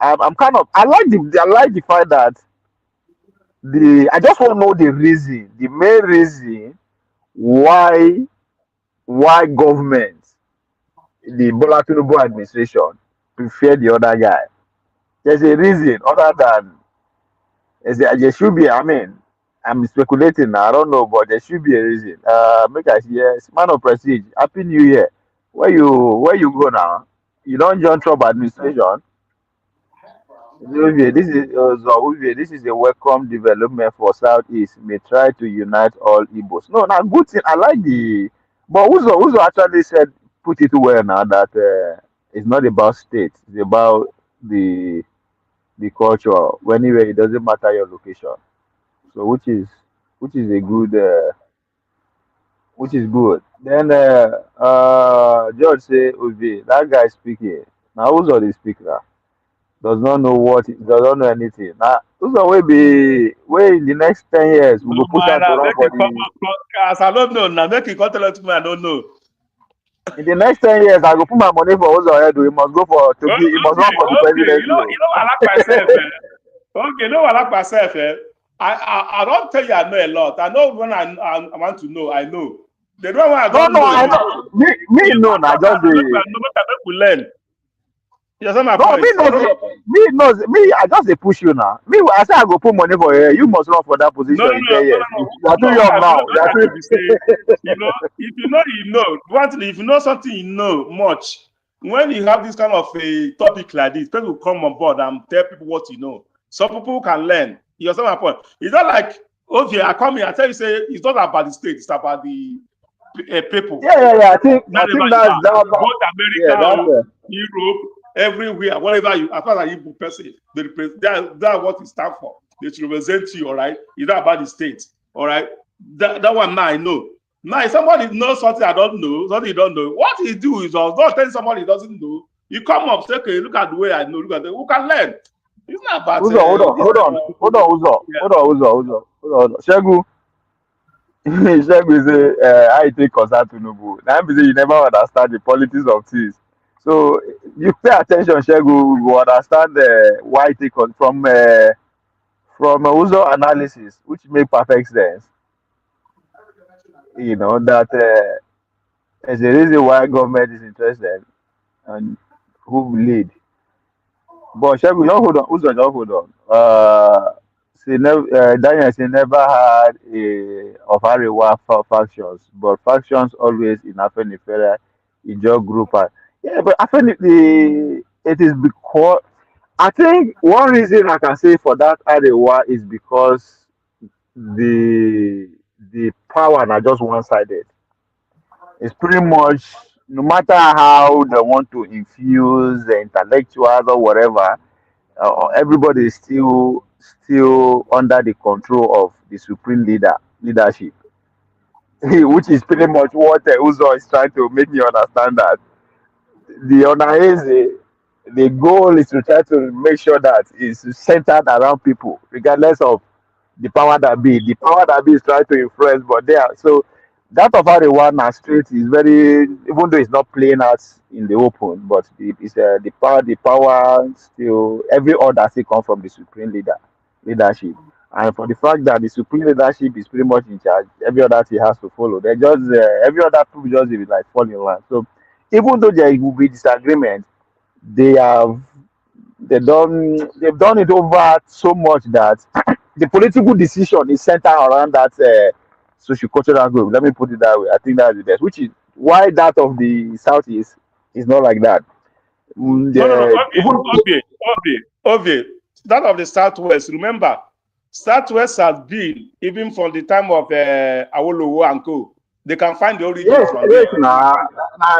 I'm kind of I like the fact that I just want to know the main reason why government, the Bola Tinubu administration prefer the other guy. There's a reason other than there should be. I mean, I'm speculating now. I don't know, but there should be a reason. Make I see. Yes, man of prestige. Happy New Year. Where you go now? You don't join Trump administration. This is a welcome development for Southeast. May try to unite all Igbos. No, now good thing. I like but Uzo actually said put it well now that it's not about state. It's about the the culture anywhere. It doesn't matter your location. So which is a good which is good. Then George say Obi, that guy speaking. Now who's on the speaker? Does not know does not know anything. Now who's will be where in the next 10 years we No go push man, out to I run make for it come the up podcast. I don't know. Now make it come tell it to me. I don't know. in the next 10 years I go put my money for Uzo Edu. He must go for to be he must run Okay, for the okay. presidency. Oh. I like myself. Okay, I like myself. I don't tell you I know a lot. I know when I want to know, I know. The one I No, don't no, know, I you know me you no, talk na about just to make the we learn. You understand my no, point? me. I just dey push you now. Me, I say I go put money for you. You must run for that No, position no, in no, no, 10 years. no, no. You are too No, young I now. know You are that too. to be say, if you know, you know. One thing, if you know something, you know much. When you have this kind of a topic like this, people come on board and tell people what you know. Some people can learn. You understand my point? It's not like, okay, I come here, I tell you, say, it's not about the state, it's about the people. Yeah. I think Wherever you that's are, that. both Yeah, America that's or Europe, everywhere, wherever you, as far as you person, they represent that's what it stands for. They should represent you, all right? It's not about the state, all right? That one now I know. Now, if somebody knows something I don't know, something you don't know, what he do is not tell somebody he doesn't know. You come up, say, okay, look at the way I know, look at the who can learn. It's not about Uzo. Hold on, this. Uzo. Yeah. Hold on. Shegu, Shegu say, how you take concern to Nubu. Now, be say you never understand the politics of things. So you pay attention, Shegu, you will understand why you take from Uzo analysis, which make perfect sense. You know that there's a reason why government is interested and who lead. But Shegun, just hold on. Uzo, just hold on. Daniel say never had a of Arewa factions, but factions always in Afenifere, Ijo group. Yeah, but Afenifere, it is because I think one reason I can say for that Arewa is because the the power are just one sided. It's pretty much no matter how they want to infuse the intellectuals or whatever, everybody is still under the control of the supreme leadership, which is pretty much what Uzo is trying to make me understand that the Onaeze, the goal is to try to make sure that it's centered around people, regardless of the power that be. The power that be is trying to influence, but they are so that of how they want now straight is very even though it's not playing out in the open, but the power still every order still come from the supreme leadership. And for the fact that the supreme leadership is pretty much in charge, every other thing has to follow. They just every other people just be like fall in line. So even though there will be disagreement, they have they've done it over so much that the political decision is centered around that socio-cultural group. Let me put it that way. I think that's the best. Which is why that of the southeast is not like that. No, no, no. Even Obvious. That of the Southwest. Remember, Southwest has been even from the time of Awolowo and Co. They can find the origins yes, from there. yes. Nah,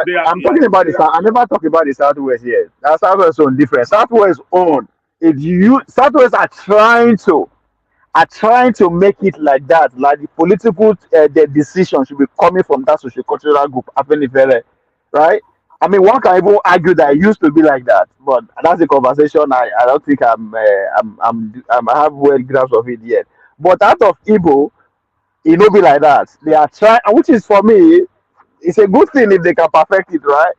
They are, I'm talking about the south. I never talk about the southwest yet. That southwest own different. Southwest own. If you southwest are trying to make it like that, like the political the decision should be coming from that social cultural group, Afenifere, right? I mean, one can even argue that it used to be like that, but that's a conversation. I don't think I have well grasp of it yet. But out of Igbo, it no be like that. They are trying, which is for me, it's a good thing if they can perfect it, right?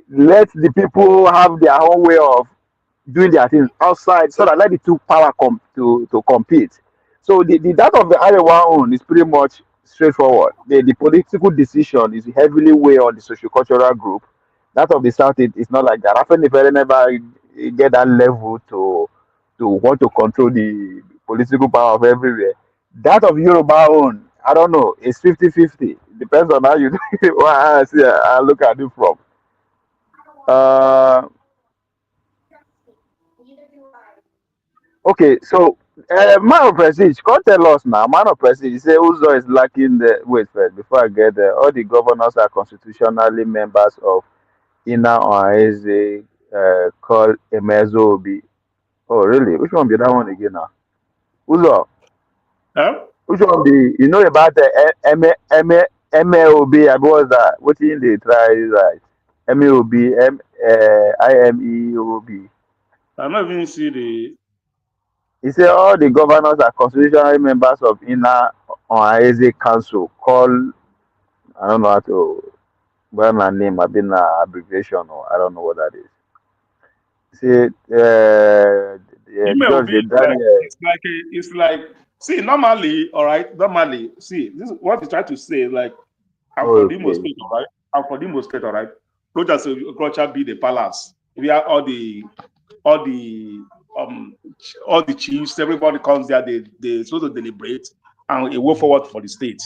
Let the people have their own way of doing their things outside so that let the two power come to compete. So the that of the Arewa own is pretty much straightforward. The political decision is heavily weighed on the sociocultural group. That of the South is not like that. Often if they never get that level to want to control the political power of everywhere. That of Yoruba own, I don't know, it's 50-50. Depends on how you I look at it from. Uh Okay, so man of prestige, come tell us now. Man of prestige, you say Uzo is lacking the wait first before I get there. All the governors are constitutionally members of Ina Ohaeze called Emezo Obi. Oh, really? Which one be that one again now? Uzo, Huh? which one be, you know about the MLB, I was that, what in they try, right? MLB, IMEOB. I'm not even see the. He said all the governors are constitutional members of inner Ohanaeze Council. Call, I don't know how to, well, my name, I've been abbreviation, or I don't know what that is. Say, Email will George be like Daniel. it's like see normally, all right. Normally, see this is what he tried to say. Like I'm for the Imo Okay. State, all right. I'm for the Imo State, all right. Roger culture be the palace. We are all the um all the chiefs. Everybody comes there. They supposed to deliberate and a way forward for the state.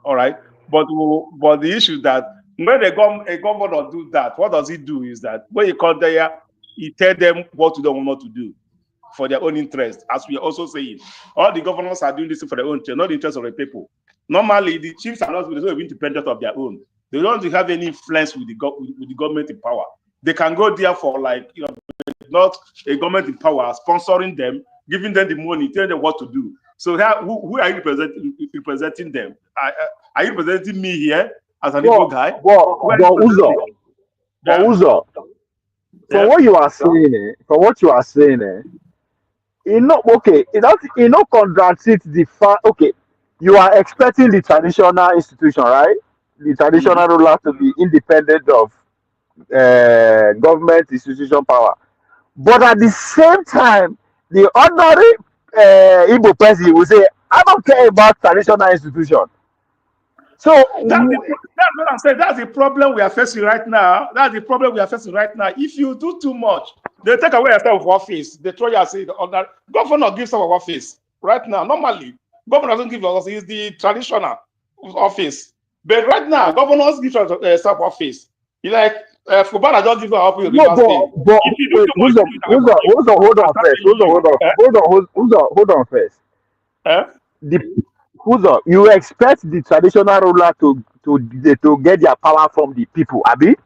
All right. But the issue is that when a governor do that, what does he do is that when he come there, he tell them what to do and what not to do for their own interest. As we are also saying, all the governors are doing this for their own interest, not the interest of the people. Normally, the chiefs are not independent of their own. They don't have any influence with the government in power. They can go there for not a government in power sponsoring them, giving them the money, telling them what to do. So who are you representing them? Are you representing me here as an Igbo guy? Uzo, from Yeah. what you are saying, it not contradict the fact. Okay, you are expecting the traditional institution, right? The Mm-hmm. traditional ruler to be independent of government institution power. But at the same time, the ordinary Igbo person will say, I don't care about traditional institution. So, That's what I'm saying. That's the problem we are facing right now. That's the problem we are facing right now. If you do too much, they take away yourself of office. They throw you aside. Governor gives some of office right now. Normally, governor doesn't give office. It's the traditional office. But right now, governors give some office. You like Fubara just give office in no, River State. but If you do wait, too much, you hold on first. Hold on first. Eh? The you expect the traditional ruler to get their power from the people, Abi?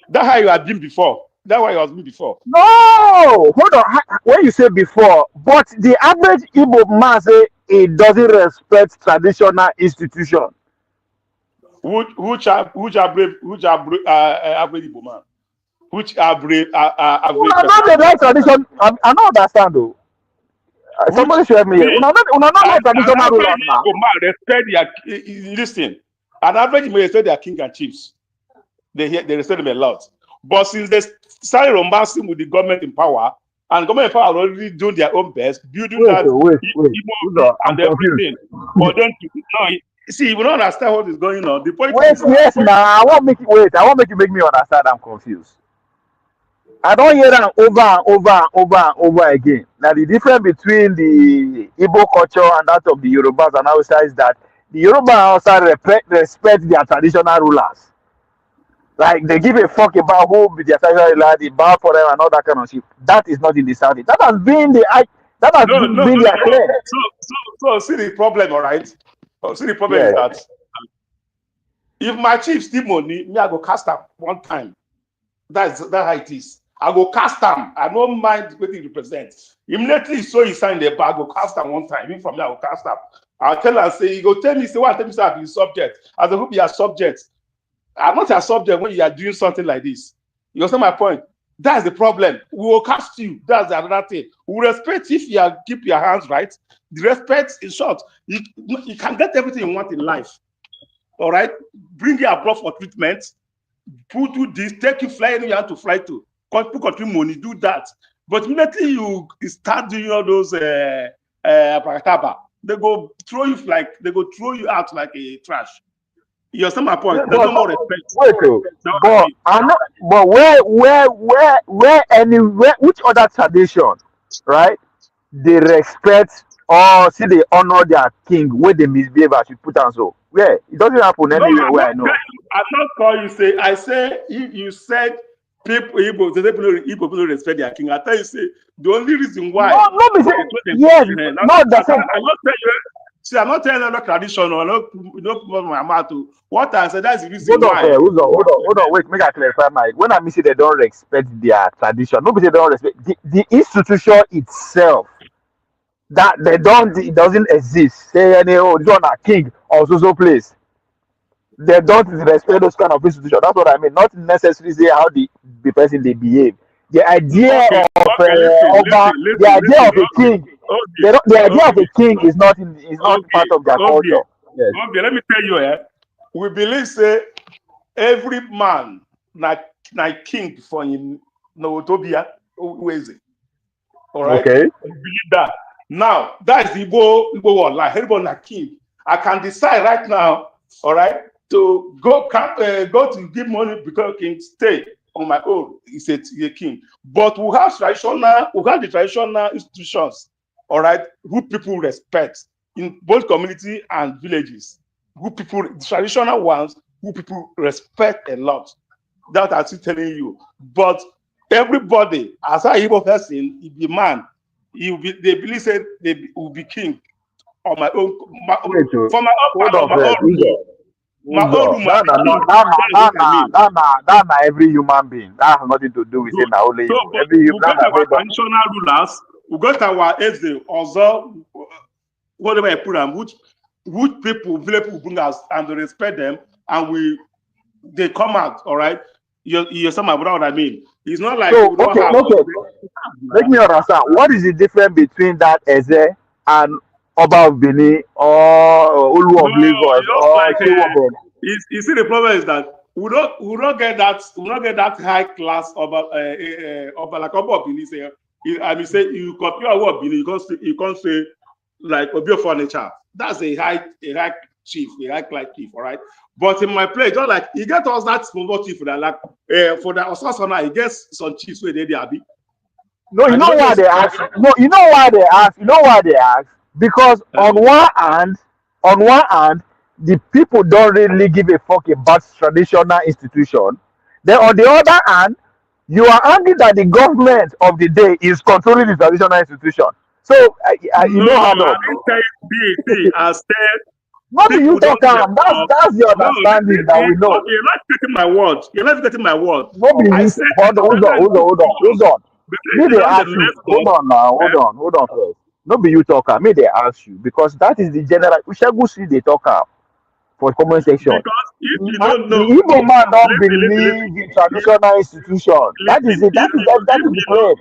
That's how you have been before. That's why you have been before. No, hold on. When you say before, but the average Igbo man say he doesn't respect traditional institution. Average Igbo man? Which are brave, average Una person? not the right tradition. I don't understand though. Which Somebody should help me here. see, Una not like an traditional average rulers now. Igbo man respect listen. An average may respect their king and chiefs. They respect them a lot. But since they started romancing with the government in power, and government in power already doing their own best, building that Wait. Igbo I'm and confused. everything, for them to no, see, you don't understand what is going on. The point Wait, is that yes, now I won't make it wait. I won't make you make me understand. I'm confused. I don't hear that over and over and over and over again. Now the difference between the Igbo culture and that of the Yorubas and Hausa is that the Yoruba and Hausa respect their traditional rulers. Like they give a fuck about who be their traditional ruler, they bow for them and all that kind of shit. That is not in the South. That has been their claim. So see the problem, all right? See the problem is Yeah. that if my chief steal money, me I go cast am one time. That's how it is. I go cast am. I don't mind what he represents. Immediately, so he signed the bag, I go cast am one time. Even from there, I go cast am. I'll tell her, say, he go tell me, say, what? Tell me, say, I'm his subject. As a hope you are subject. I'm not a subject when you are doing something like this. You understand my point? That's the problem. We will cast you. That's another thing. We will respect if you keep your hands right. The respect is short. You can get everything you want in life. All right? Bring you abroad for treatment. Do this, take you fly anywhere you want to fly to. Put country money, do that. But immediately you start doing all those parataba, they go throw you out like a trash. You understand my point? There's no more respect. Wait, but which other tradition, right? They respect or see they honor their king when they misbehave as you put on so. Where it doesn't happen No, anywhere where I know. I'm not calling you say. I say if you said people don't respect their king. I tell you say the only reason why. No, be say, yes, not the same. I not tell you. See, I'm not telling another tradition or no my mouth to what I said. That's the reason Hold on, why. hold on. Wait, make I clarify my. When I mean say they don't respect their tradition, nobody say they don't respect the institution itself. That they don't, it doesn't exist. Say any this one a king or so place. They don't respect those kind of institutions. That's what I mean. Not necessarily say how the person they behave. The idea Okay, of the idea listen. of a king. Okay, The idea of okay, a king is not okay, part of their okay, culture. Yes. okay. Let me tell you, we believe say every man na king for him no Utopia. Who is it? All right. Okay. We believe that. Now that's the Igbo one. Like everybody na king. I can decide right now. All right. To go to give money because king stay on my own. He's a king. But we have the traditional institutions. All right, who people respect in both community and villages. Who people, the traditional ones, who people respect a lot. That I'm still telling you. But everybody, as a Igbo person, if the man, they believe say they will be king on my own, for my own Hold part, on on my first. own room. My own room, That I be king. that na every human being. That has nothing to do with saying na only So, Igbo. but Every we that got na our everybody. traditional rulers, we got our Eze, also, whatever I put them, which people, village people bring us and they respect them, and they come out, all right? You some about what I mean. It's not like So we don't okay, have. okay. Make me understand. What is the difference between that Eze and Oba of Benin or Olu No, of Lagos just or like Shehu of Benin? you see the problem is that we don't get that high class of like Oba Benin say. I mean say you compare Oba Benin, you can't say like Obi of Furniture. That's a high chief, a high class chief, all right. But in my place, just like you get us that small chief that like for the Osasana, he gets some chiefs where they be. No, you And they know don't why get they ask? No, you know why they ask? You know why they ask? Because on one hand, the people don't really give a fuck about traditional institution. Then on the other hand, you are angry that the government of the day is controlling the traditional institution. So you no, know how I to. didn't tell you see, I said Not be you people talk don't am. develop. That's the No, understanding that we know. okay, you're not getting my word. You're not getting my word. No be I you. said Hold on. Me they they don't the ask you. left up. Hold on first. No be you talk am. Me they ask you because that is the general. Ushagu they talk am for comment section. Because if you The don't know, Igbo man don't listen. believe in traditional institution. That is Listen, it. That is the claim.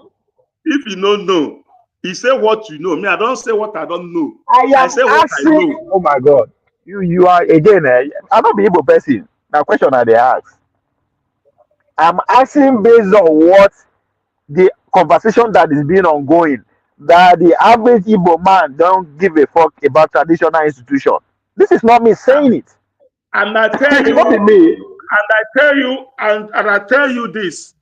if you don't know, he say what you know. Me, I don't say what I don't know. I I am say what I know. asking. Oh my God. You are again. I don't be Igbo person. Now question I they ask. I'm asking based on what the conversation that is being ongoing, that the average Igbo man don't give a fuck about traditional institution. This is not me saying it. And I tell It's you, not be me. and I tell you this.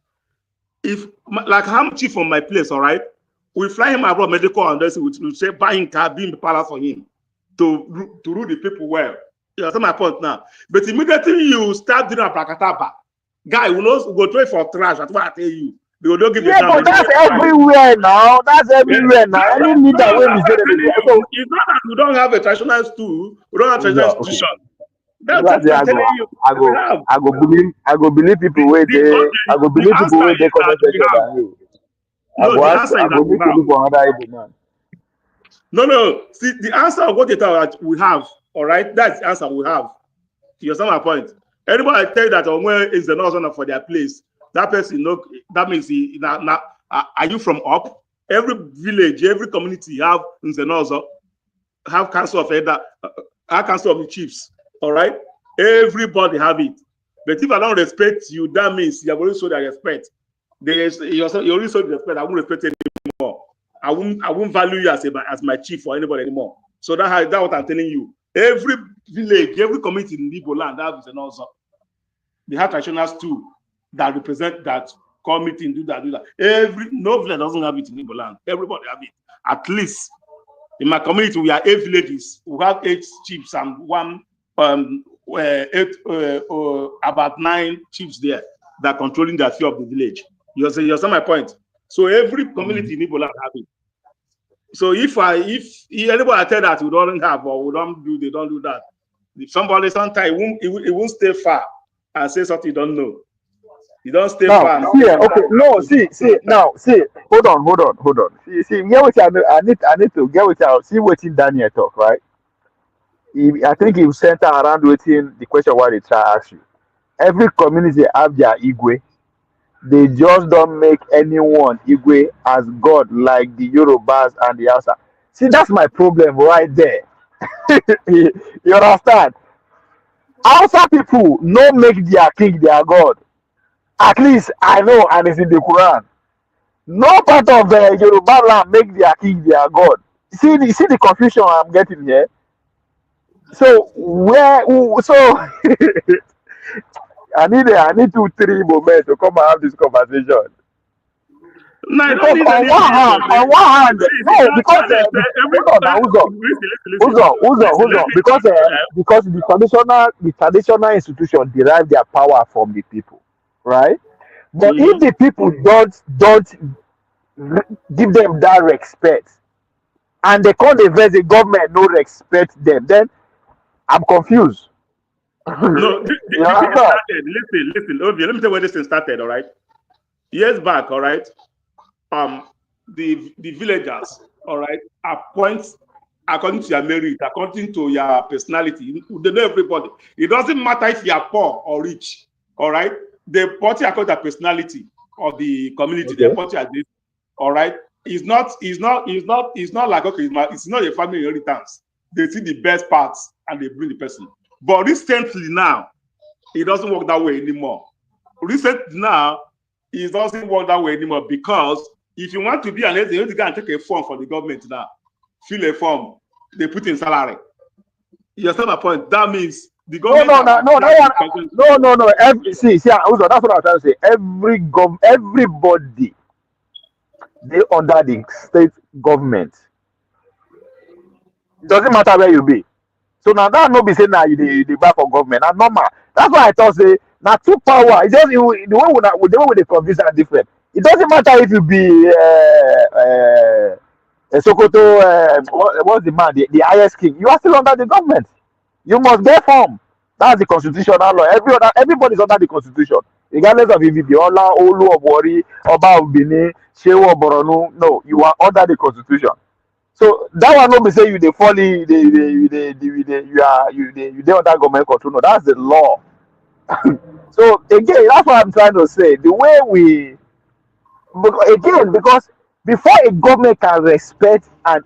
If like I'm chief from my place, all right, we fly him abroad medical and this we say buying car, being the palace for him to rule the people well. You understand my point now? But immediately you start doing a prakataba, guy will not go try for trash. That's what I tell you. They will not give the Yeah, damn but medical that's advice. everywhere now. That's Yeah, everywhere now. Any leader no, when that's we what say I'm them telling is you. so. It's not that we don't have a traditional school, we don't have Hold traditional on, okay. institution. That's what I'm telling you. We have. I go believe people where they I go The believe people answer where they is that comment we section have. than you. No, the answer I is that go we make you have. look for another Igbo man. No. See, the answer of what they tell that we have, all right? That's the answer we have. You understand my point? Anybody tell you that Onwe is the northern for their place, that person, no, that means are you from up? Every village, every community have in the northern, have council of elder, council of the chiefs, all right? Everybody have it. But if I don't respect you, that means you have already showed that respect. You already showed respect. I won't respect you anymore. I won't value you as my chief or anybody anymore. So that's what I'm telling you. Every village, every community in Igbo land has an also. They have traditionals too that represent that committee and do that. No village doesn't have it in Igbo land. Everybody have it. At least in my community, we are 8 villages. We have 8 chiefs and about 9 chiefs there that are controlling the affair of the village. You understand my point? So every community in Igbo land have it. So if anybody tell that we don't have or we don't do, they don't do that. If somebody sometimes it won't stay far and say something you don't know. You don't stay Now, far and see, say okay, no, see, hold on. See, get what I need to get what you see what Daniel talk, right? I think he center around waiting the question what they try to ask you. Every community have their igwe. They just don't make anyone igwe as God like the Yorubas and the Hausa. See, that's my problem right there. You understand? Hausa people no make their king their God. At least I know, and it's in the Quran. No part of the Yoruba land make their king their God. See the confusion I'm getting here. So I need 2-3 moments to come and have this conversation. no, I don't Because need any reason. on one hand, no, because hold on now, hold on, because the traditional institution derive their power from the people, right? But if the people don't give them that respect, and they call the government no respect them, then I'm confused. No, this You thing understand? started. Listen, Obi, let me tell you where this thing started, all right? Years back, all right, the villagers, all right, appoint according to your merit, according to your personality. They know everybody. It doesn't matter if you are poor or rich, all right? They put you according to the personality of the community. Okay. They put you as this, all right? It's not like, okay, it's not a family inheritance. They see the best parts and they bring the person. But recently now, it doesn't work that way anymore. Recently now, it doesn't work that way anymore because if you want to be an agent, you have to go and take a form for the government now. Fill a form, they put in salary. You understand my point? That means the government. See, also, that's what I'm trying to say. Everybody, they under the state government. It doesn't matter where you be. So now that no be saying now you the back for government. That's normal. That's why I thought say now two power. It's just the way we convince are different. It doesn't matter if you be Sokoto, what's the man, the highest king. You are still under the government. You must get form. That's the constitutional law. Everybody's under the constitution, regardless of if you be Ola, Olu of Wari, Oba of Benin, Shehu of Boronu. No, you are under the constitution. So that one not be say you dey fall in you dey under government control. No, that's the law. So again, that's what I'm trying to say. The way because before a government can respect a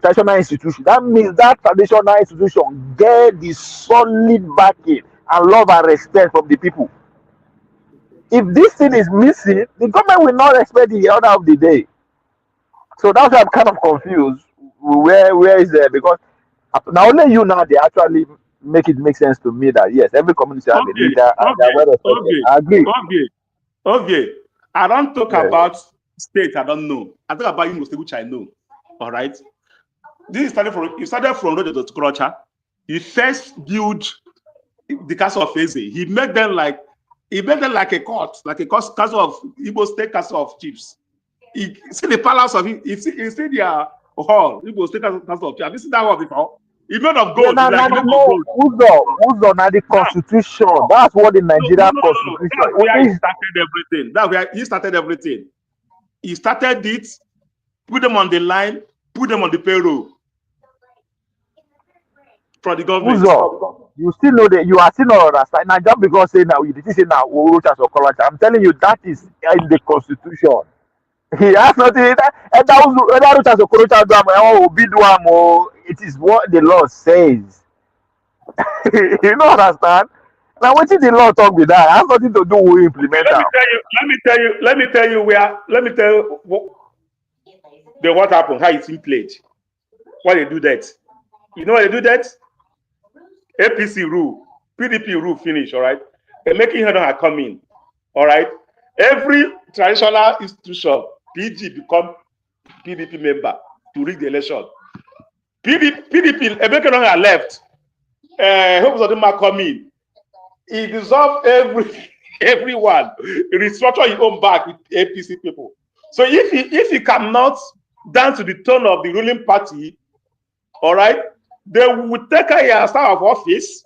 traditional institution, that means that traditional institution get the solid backing and love and respect from the people. If this thing is missing, the government will not respect the order of the day. So that's why I'm kind of confused. Where is there? Because now only you now they actually make it make sense to me that yes, every community has a leader and they're well respected. I agree. Okay. I don't talk Yes. about state I don't know. I talk about Imo State, which I know. All right. This started from Roger to Krocha. He first built the castle of Eze. He made them like a court, castle of Igbo State castle of chiefs. You see the palace of it. You see their hall. Igbo State castle of chiefs. Have you seen that hall before? It's made of gold. Who's not the constitution? That's what the Nigerian constitution. That's where he started everything. That's where he started everything. He started it, put them on the line, put them on the payroll for the government. You still know that you are still not understanding. Now just because say now you did say now I'm telling you that is in the constitution. He has nothing. It is what the law says. You don't understand? Now, what did the law talk with that? It has nothing to do with implement. Let me tell you what happened, how it's been played. Why they do that? You know why they do that? APC rule, PDP rule finish, all right? They're making her come in, all right? Every traditional institution, PG become PDP member to rig the election. PDP, Emeka left. Hope Zodima come in. He dissolved everyone. He restructured his own back with APC people. So if he cannot down to the tone of the ruling party, all right, they will take a star of office,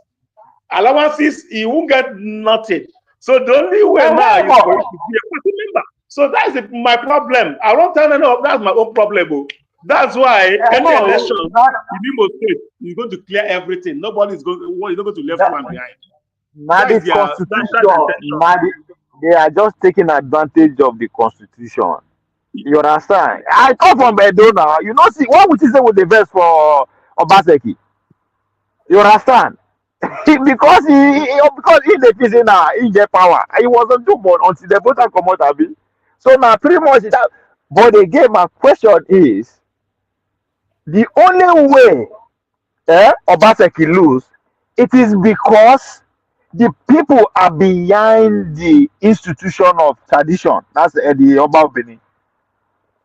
allowances, he won't get nothing. So the only way now is for you to be a party member. So that's my problem. I don't tell anyone that's my own problem. Oh. That's why any election in Imo State is going to clear everything. Nobody is going to leave one behind. Now this constitution, they are just taking advantage of the constitution. You understand? I come from Edo now. You know, see, what would you say with the verse for Obaseki? You understand? because he the prisoner, he get power. He wasn't too much until the voter come out of it. So now pretty much that. But again, my question is the only way Obaseki lose, it is because the people are behind the institution of tradition. That's the Oba Benin.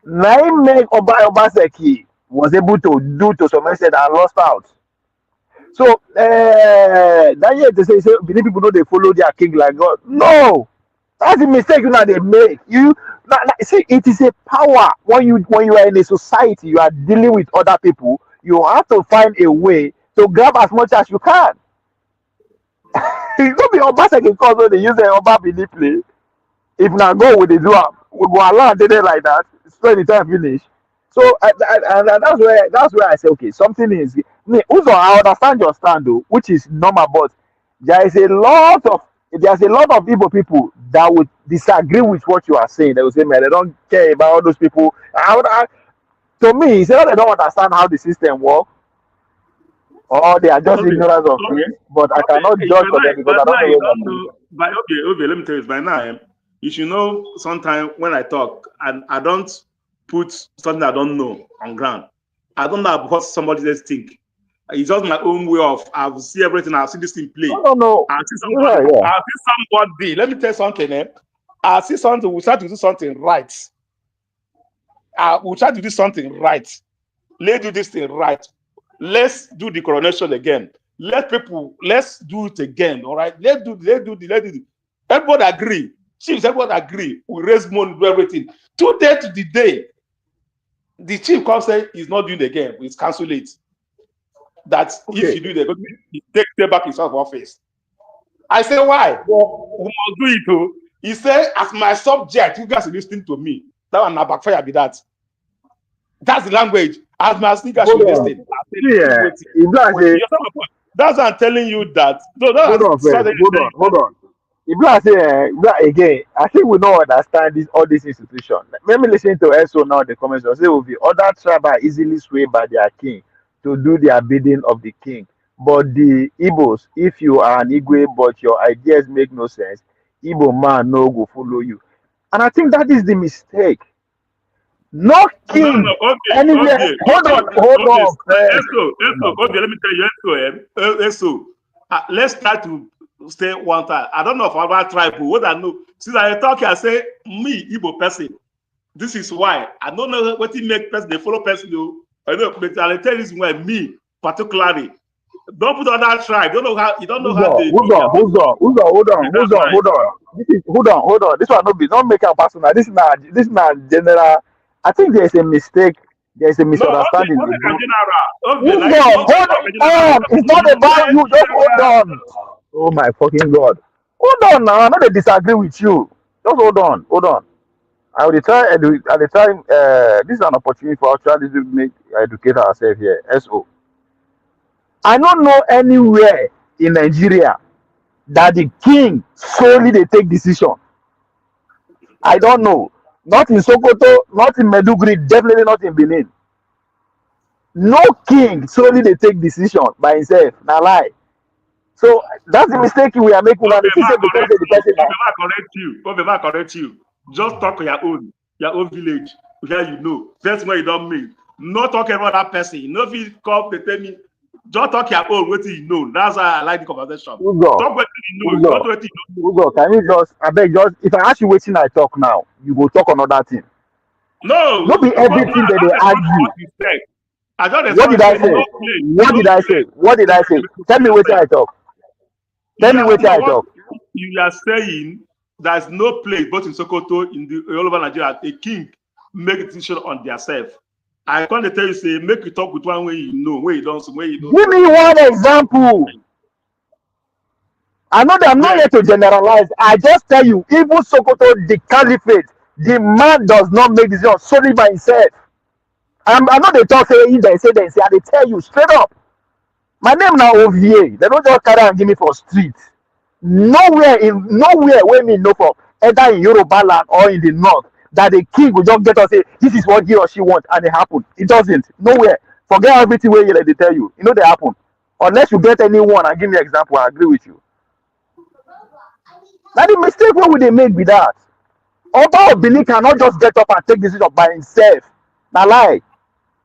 Now make Obaseki was able to do to some extent and lost out. So that year they say Benin people know they follow their king like God. No, that's the mistake you know they make. See, it is a power when you are in a society, you are dealing with other people. You have to find a way to grab as much as you can. It don't be Obaseki cause when they use the Oba Benin play. If now go with the do we go along did it like that. So the time finish. So and that's where I say okay, something is. Also, I understand your stand though, which is normal, but there's a lot of Igbo people that would disagree with what you are saying. They will say, man, they don't care about all those people. To me, it's not they don't understand how the system works, or they are just ignorant of things. But I cannot judge for them because I don't know. But okay, let me tell you, by now, you should know sometimes when I talk, and I don't put something I don't know on ground. I don't know what somebody else think. It's just my own way of I see everything. I see this thing play. No. I see somebody. I see somebody. Let me tell you something. I see something. We try to do something right. We try to do something right. Let's do this thing right. Let's do the coronation again. Let's do it again. All right. Let's do it. Everybody agree. Chiefs, everybody agree. We raise money, do everything. Today to the day, the chief comes say he's not doing it again. We cancel it. That if you do it, he take back his office. I say why? We must do it too. He said, as my subject, you guys are listening to me. That one backfire be that. That's the language. As my speaker should listen. That's why I'm telling you that. No, hold on. Again, I think we don't understand all these institutions. Let me listen to ESO now. The comments will say will be other tribes are easily swayed by their king to do their bidding of the king. But the Igbos, if you are an Igwe but your ideas make no sense, Igbo man no go follow you. And I think that is the mistake. No king. Anywhere. Hold on. Okay, let me tell you, ESO. Let's try to stay one time. I don't know if our tribe, what I know. Since I talk, I say, me, Igbo person. This is why. I don't know what it make person, they follow person. I know, but I'll tell you why me, particularly. Don't put on that tribe. You don't know how they hold on. Hold on. This one don't make a personal. This is not general. I think there's a mistake. There's a misunderstanding. Hold on. It's not about you. Just hold on. Oh my fucking God. Hold on now. I know they disagree with you. Just hold on. I will try at the time. This is an opportunity for us to make educate ourselves here. SO. I don't know anywhere in Nigeria that the king solely they take decision. I don't know. Not in Sokoto, not in Meduguri, definitely not in Benin. No king solely they take decision by himself. Now lie. So that's the mistake we are making. Correct you. Just talk your own village where you know. First where you don't mean. Not talk about that person. No, if you come, they tell me. Just talk your own, what you know. That's why I like the conversation. Talk what you know, not what you know. Can you if I ask you what I talk now, you go talk another thing. No. Not be everything that they argue. What did I say? Tell me what I talk. You are saying there's no place both in Sokoto, in all over Nigeria, a king make a decision on themselves. I can't tell you, say, make you talk with one way you know, where you don't, where you don't. Give me one example. I know that I'm not here to generalize. I just tell you, even Sokoto, the caliphate, the man does not make decision solely by himself. I know they talk, say, if they say, I they tell you straight up. My name now OVA. They don't just carry and give me for street. Nowhere where me know for, either in Yoruba land or in the north, that the king will just get us say, this is what he or she wants, and it happen. It doesn't. Nowhere. Forget everything where they tell you. You know they happen. Unless you get anyone and give me an example, I agree with you. Now the mistake what would they make with that? Oba of Benin cannot just get up and take decision by himself. Now lie.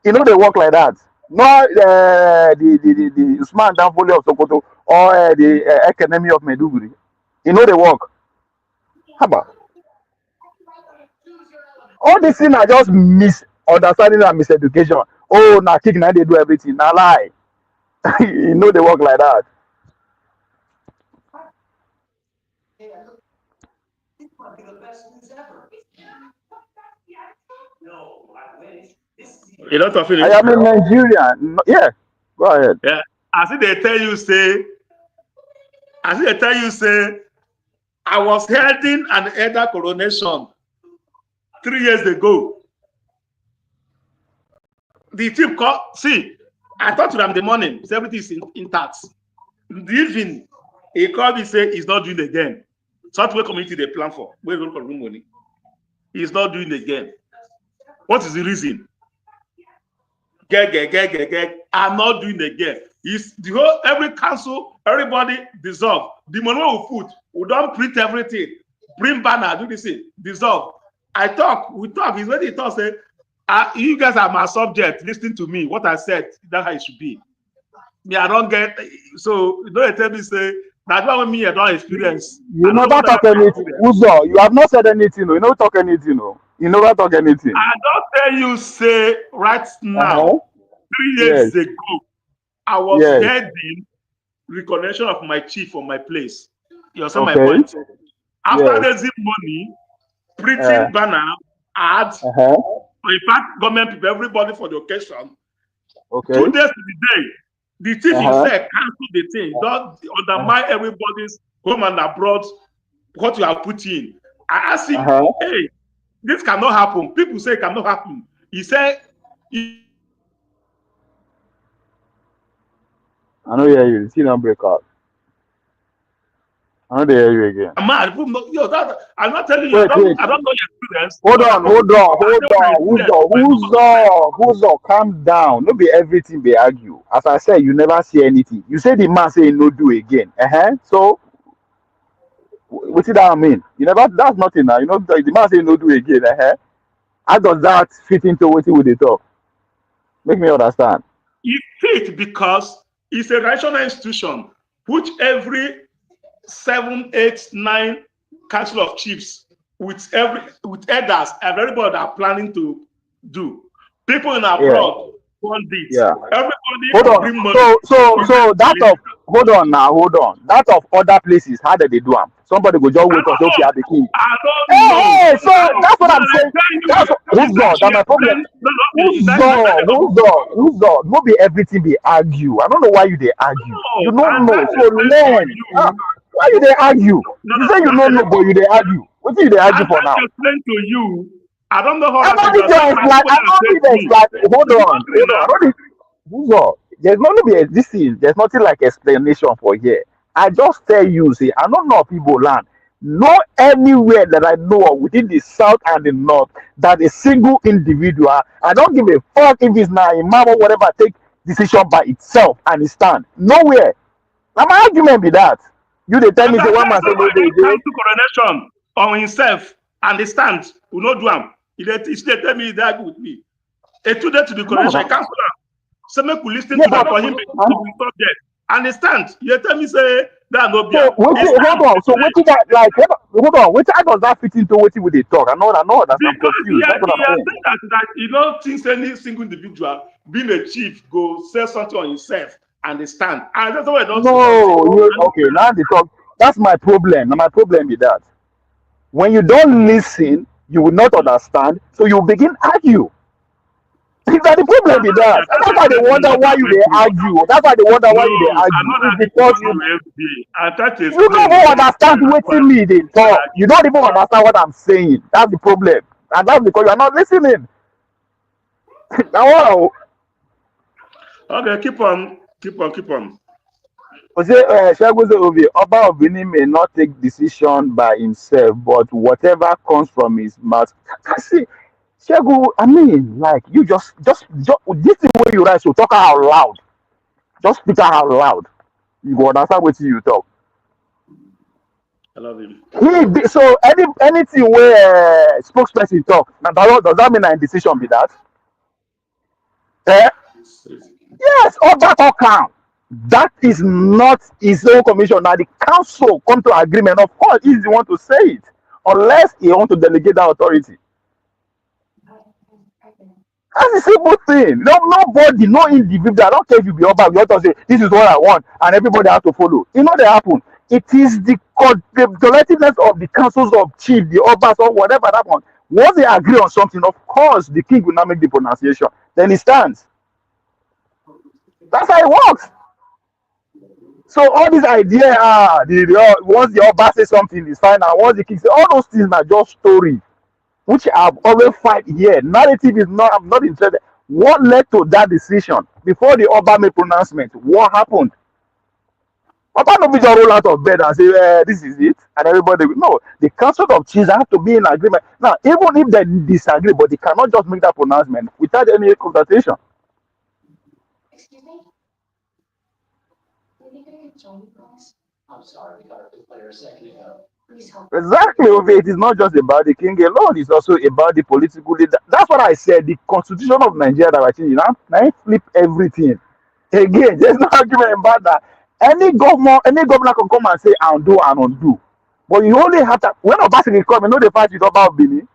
You know they work like that. Not the Usman Danfole of Sokoto or the Academy of Meduguri. You know they work. How about? All these things are just misunderstanding and miseducation. Oh, now kick now they do everything. Now lie. You know they work like that. You don't finish. I am in Nigeria. Yeah, go ahead. Yeah, I see they tell you say, I was heading an elder coronation 3 years ago. The team called, see, I talked to them in the morning, everything is intact. In the evening, he called me, say he's not doing it again. Southwest community they plan for, where we for room money. He's not doing it again. What is the reason? I'm not doing it again. It's the whole, every council, everybody dissolve. The money we put, we don't print everything. Bring banner, do this thing, dissolve. We talk, he's ready to talk, say, you guys are my subject, listen to me. What I said, that's how it should be. Me, I don't get, so you don't tell me, say, that's why me, I don't experience. You never talk anything. Uzo, you have not said anything, you never talk anything, you never talk anything. I don't tell you, say, right now, 3 years ago, I was heading reconnection of my chief on my place. You understand my point? After raising money, printing banner, ads, in fact, government people, everybody for the occasion. 2 days to the day, the chief himself canceled the thing. Don't undermine everybody's home and abroad what you have put in. I asked him, hey, this cannot happen. People say it cannot happen. He said, I know hear you. See don't break up. I know they hear you again. Man, I'm not telling you. I don't know your experience. Hold on. Who's on? Calm down. No be everything be argue. As I said, you never see anything. You say the man say no do again. So what did that mean? You never. That's nothing now. You know the man say no do again. How does that fit into what we they talk? Make me understand. It fit because it's a rational institution which every 7, 8, 9 council of chiefs with elders and everybody that are planning to do. People in abroad want this. Yeah. Everybody hold on. bring money. So that of hold on. That of other places, how did they do them? Somebody go just wake up, okay, at the king. I don't know. Hey, so that's what I'm saying. Who's God? That's my problem. Who's God? No be everything be argue. I don't know why you they argue. You don't know. So learn. Why you they argue? You say you don't know, but you they argue. What do you they argue for now? I explain to you. I don't know how. I don't think hold on. Who's God? There's not this thing. There's nothing like explanation for here. I just tell you, see, I don't know people land. No anywhere that I know of within the south and the north that a single individual, I don't give a fuck if it's now a man or whatever, take decision by itself and it stand. Nowhere. Now my argument be that. You they tell me say one man say no they coronation on himself and they stand. We not do him. He tell me they argue with me. A 2 days to the coronation councillor. So make we listen to that for him to be subject. Understand? You tell me say that no be. Hold on. So what you got like? Hold on. How does that fit into what we they talk? I know that I'm confused. That's what I'm saying. That you don't think any single individual being a chief go say something on himself and they stand. And that's why I don't. No. Okay. Now they talk. That's my problem. Now my problem is that when you don't listen, you will not understand. So you begin argue. That the problem with that. That's why they wonder why you they argue. That's why they wonder why you they I'm argue. not It's asking because you every day. I try to you explain. don't even understand what me they talk. You don't even understand what I'm saying. That's the problem. And that's because you're not listening. Now, Okay, keep on. Shegun Obi, Oba of Benin may not take decision by himself, but whatever comes from his mouth. See, Shegun, I mean, like you just this is where you write. So talk out loud. Just speak out loud. You go understand what you talk. I love him. So anything where spokesperson talk, now does that mean a decision be that? Eh? Yes, Oba talk am. That is not his own commission. Now the council come to agreement. Of course, he's the one to say it, unless he want to delegate that authority. That's a simple thing. No, nobody, no individual. I don't care if you be Oba, you have to say this is what I want, and everybody has to follow. You know what happen. It is the collectiveness of the councils of chief, the Obas, or whatever that one. Once they agree on something, of course, the king will not make the pronunciation. Then he stands. That's how it works. So all this idea, once the Oba say something is fine, and once the king say, all those things are just story, which I've always fight here. Narrative is not. I'm not interested. What led to that decision before the Oba made pronouncement? What happened? Oba no be just roll out of bed and say, "This is it," and everybody. No, the council of chiefs have to be in agreement. Now, even if they disagree, but they cannot just make that pronouncement without any consultation. Exactly. It is not just about the king alone, it's also about the political leader. That's what I said. The constitution of Nigeria that I changing now flip everything. Again, there's no argument about that. Any governor can come and say undo and undo. But you only have to when Obasanjo come, you know the fight with Oba of Benin,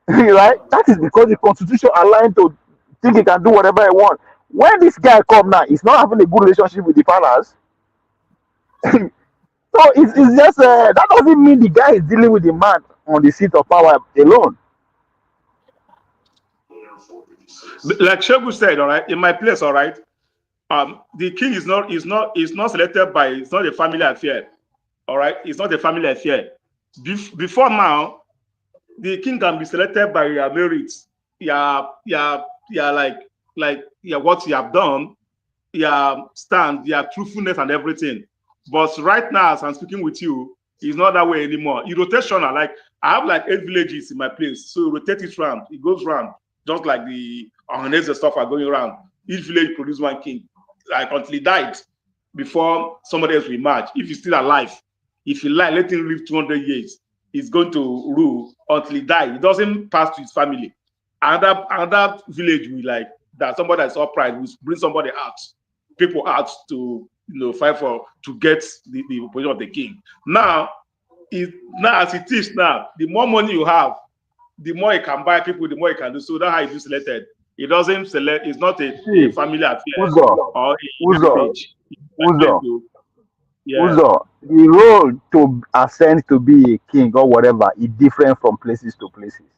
right? That is because the constitution aligned to think he can do whatever he wants. When this guy come now, he's not having a good relationship with the palace. So it's just that doesn't mean the guy is dealing with the man on the seat of power alone. Like Shogu said, all right, in my place, all right. The king is not selected by. It's not a family affair, all right. It's not a family affair. Before now, the king can be selected by your merits, like what you have done, your stand, your truthfulness, and everything. But right now, as I'm speaking with you, it's not that way anymore. It's rotational. Like I have like 8 villages in my place, so rotate it round. It goes round, just like the Ohanaeze stuff are going around. Each village produce one king, like until he died, before somebody else will emerge. If he's still alive, if he like, let him live 200 years. He's going to rule until he dies. He doesn't pass to his family. Another village will like that. Somebody that's upright will bring somebody out, people out to fight to get the position of the king. Now as it is now, the more money you have, the more you can buy people, the more you can do. So that's how it is selected. It doesn't select. It's not a family affair or a village. Uzo, the road to ascend to be a king or whatever is different from places to places.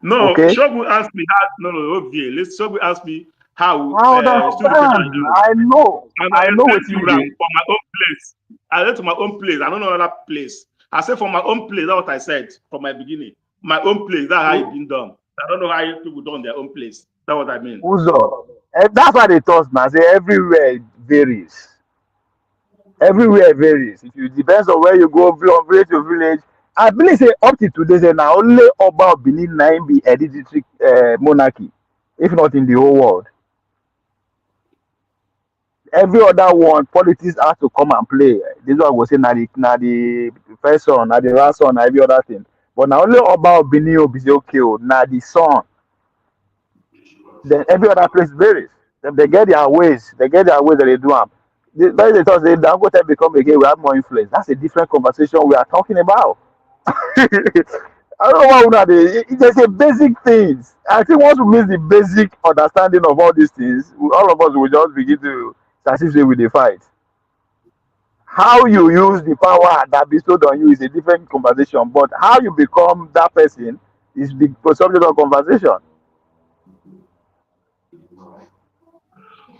No, okay? Shogu asked me how. Okay. Shogu asked me how. I understand. I know what you mean. For my own place. I went to my own place. I don't know another place. I said for my own place. That's what I said from my beginning. My own place. That's how it's been done. I don't know how people do on their own place. That's what I mean. Uzo, that's why they toss now. Say everywhere it varies. Everywhere varies. It depends on where you go from village to village. I believe say up to today, say now only Oba of Benin nine be hereditary monarchy, if not in the whole world. Every other one, politics has to come and play. This one was say na the first son, na the last son, na every other thing. But now only Oba of Benin will be okay. Na the son. Then every other place varies. They get their ways. They get their ways that they do them. They thought they don't go to become again. We have more influence. That's a different conversation we are talking about. I don't know what there's a basic things. I think once we miss the basic understanding of all these things, all of us will just begin to satisfy with the fight. How you use the power that bestowed on you is a different conversation, but how you become that person is the subject of conversation.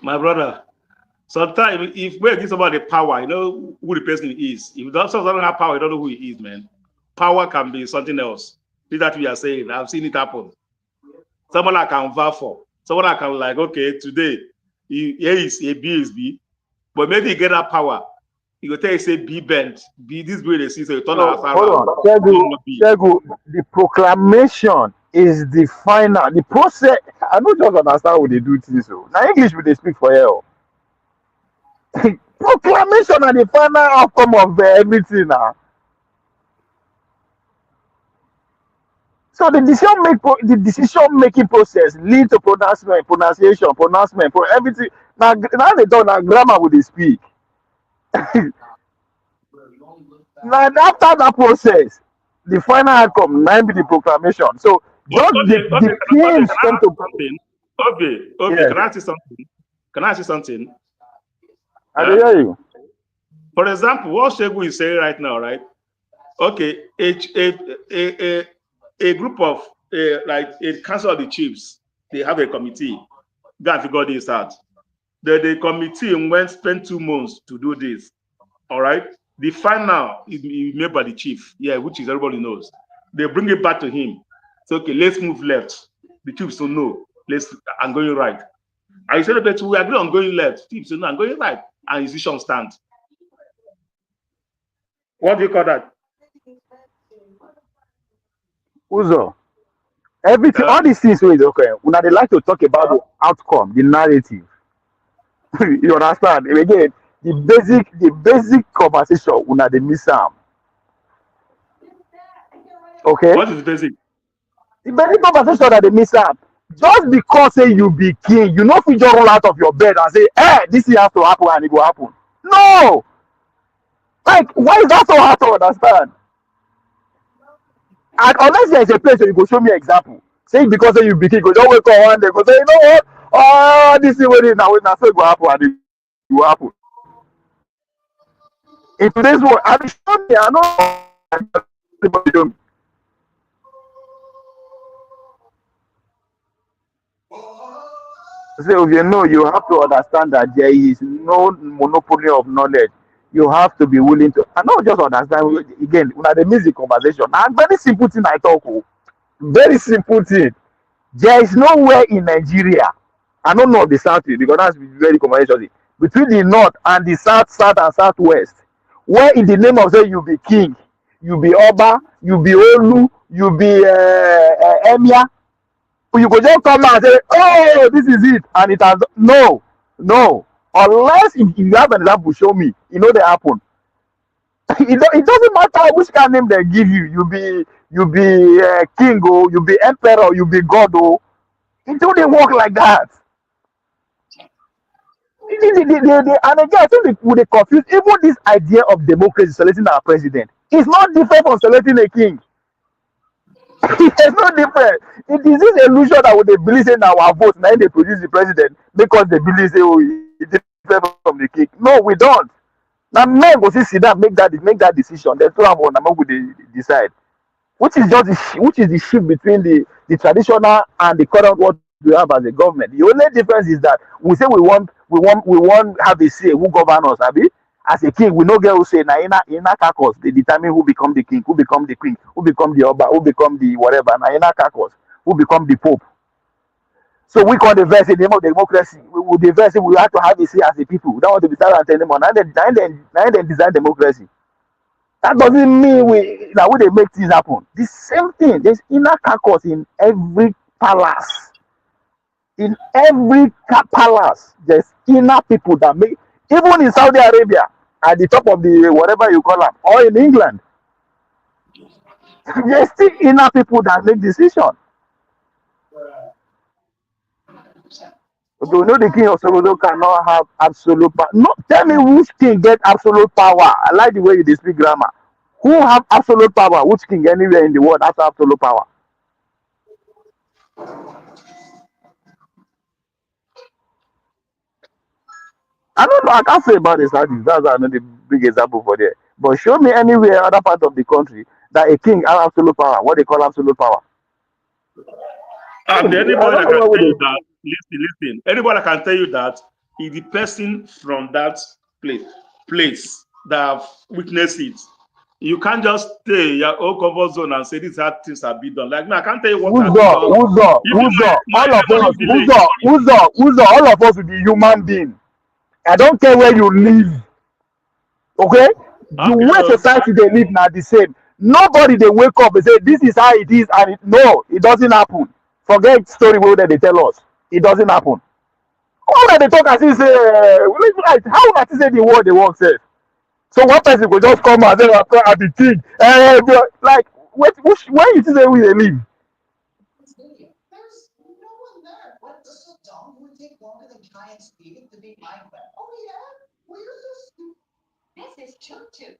My brother, sometimes if we give somebody power, you know who the person is. If someone doesn't have power, you don't know who he is, man. Power can be something else. This that we are saying. I've seen it happen. Someone I can vow for. Someone I can like, okay, today, A is A, B is B. But maybe you get that power. You go tell you say B bent. B this way they see, so you turn So around. hold on, Shegu, the proclamation is the final. The process. I don't just understand what they do to this. So now English will they speak for you. Proclamation are the final outcome of everything now. So the decision making process lead to pronunciation, everything. Now they don't now grammar will they speak. Now after that process, the final outcome might be the proclamation. So just the kings came to something. Okay, yes. can I ask you something? Can I ask you something? I hear you. For example, what Shegu is saying right now, right? Okay, a group of like a council of the chiefs, they have a committee. Go and figure this out. The committee went spend 2 months to do this. All right. The final is made by the chief, yeah, which is everybody knows. They bring it back to him. So okay, let's move left. The chief so no, I'm going right. I said, but we agree on going left. Chief so no, I'm going right, and his decision stands. What do you call that? Uzo. Everything, all these things is okay. When they like to talk about the outcome, the narrative. You understand? Again, the basic conversation when they miss out. Okay? What is basic? The basic conversation that they miss out. Just because say you be king, you know if you just roll out of your bed and say, hey, this thing has to happen and it will happen. No! Like, why is that so hard to understand? And unless there is a place where you go show me an example. Say because say you be king, go just wake up one day, go say, you know what? Oh, this is what it now so it will happen and it will happen. In today's world, I show me, I know anybody do. So if you know, you have to understand that there is no monopoly of knowledge. You have to be willing to. I don't just understand again. When they miss the conversation, and very simple thing I talk. Very simple thing. There is nowhere in Nigeria. I don't know of the south because that's very conventional. Between the north and the south and southwest, where in the name of say you be king, you be Oba, you be Olu, you be Emir, you go just come out and say, oh, this is it, and it has no. Unless if you have an example, show me. You know they happen. It doesn't matter which kind of name they give you. You be king, or you be emperor, you be god, or it don't work like that. And again, I think they confuse even this idea of democracy selecting our president. It's not different from selecting a king. It's not different. It is this illusion that when they believe in our vote, now they produce the president because they believe say, oh, it's different from the king. No, we don't. Now men go sit down, make that decision. Then two of them go decide. Which is the shift between the traditional and the current what we have as a government. The only difference is that we say we want have a say who govern us, abi? As a king, we no get who say na ina caucus they determine who become the king, who become the queen, who become the oba, who become the whatever. Na ina caucus, who become the pope. So we call the verse in the name of democracy. We the verse we have to have a say as a people. We don't want to be silent anymore. Now then design democracy. That doesn't mean we they make things happen. The same thing. There's inner caucus in every palace. In every palace, there's inner people that make. Even in Saudi Arabia, at the top of the whatever you call them, or in England, there's still inner people that make decisions. Okay, we know the king of Sowore cannot have absolute power. No, tell me which king get absolute power. I like the way you speak grammar. Who have absolute power? Which king anywhere in the world has absolute power? I don't know. I can't say about the Saudis. That's another big example for there. But show me anywhere other part of the country that a king has absolute power. What they call absolute power. Anybody that can tell you that, listen. Anybody that can tell you that is the person from that place that have witnessed it. You can't just stay in your own comfort zone and say these are things have been done. Like me, I can't tell you what has been done. All of us, all of us will be human beings. I don't care where you live. Okay? The way society they live now the same. Nobody they wake up and say this is how it is, and no, it doesn't happen. Forget story where they tell us. It doesn't happen. All that they talk as if say, how that is the word they work say. So one person will just come and say, at the thing. Like, where you say we they live? There's no one there. What, this is dumb? It would take longer than Kai and Steven to beat Minecraft. Oh yeah? Well, you're so stupid. This is Choo-Choo.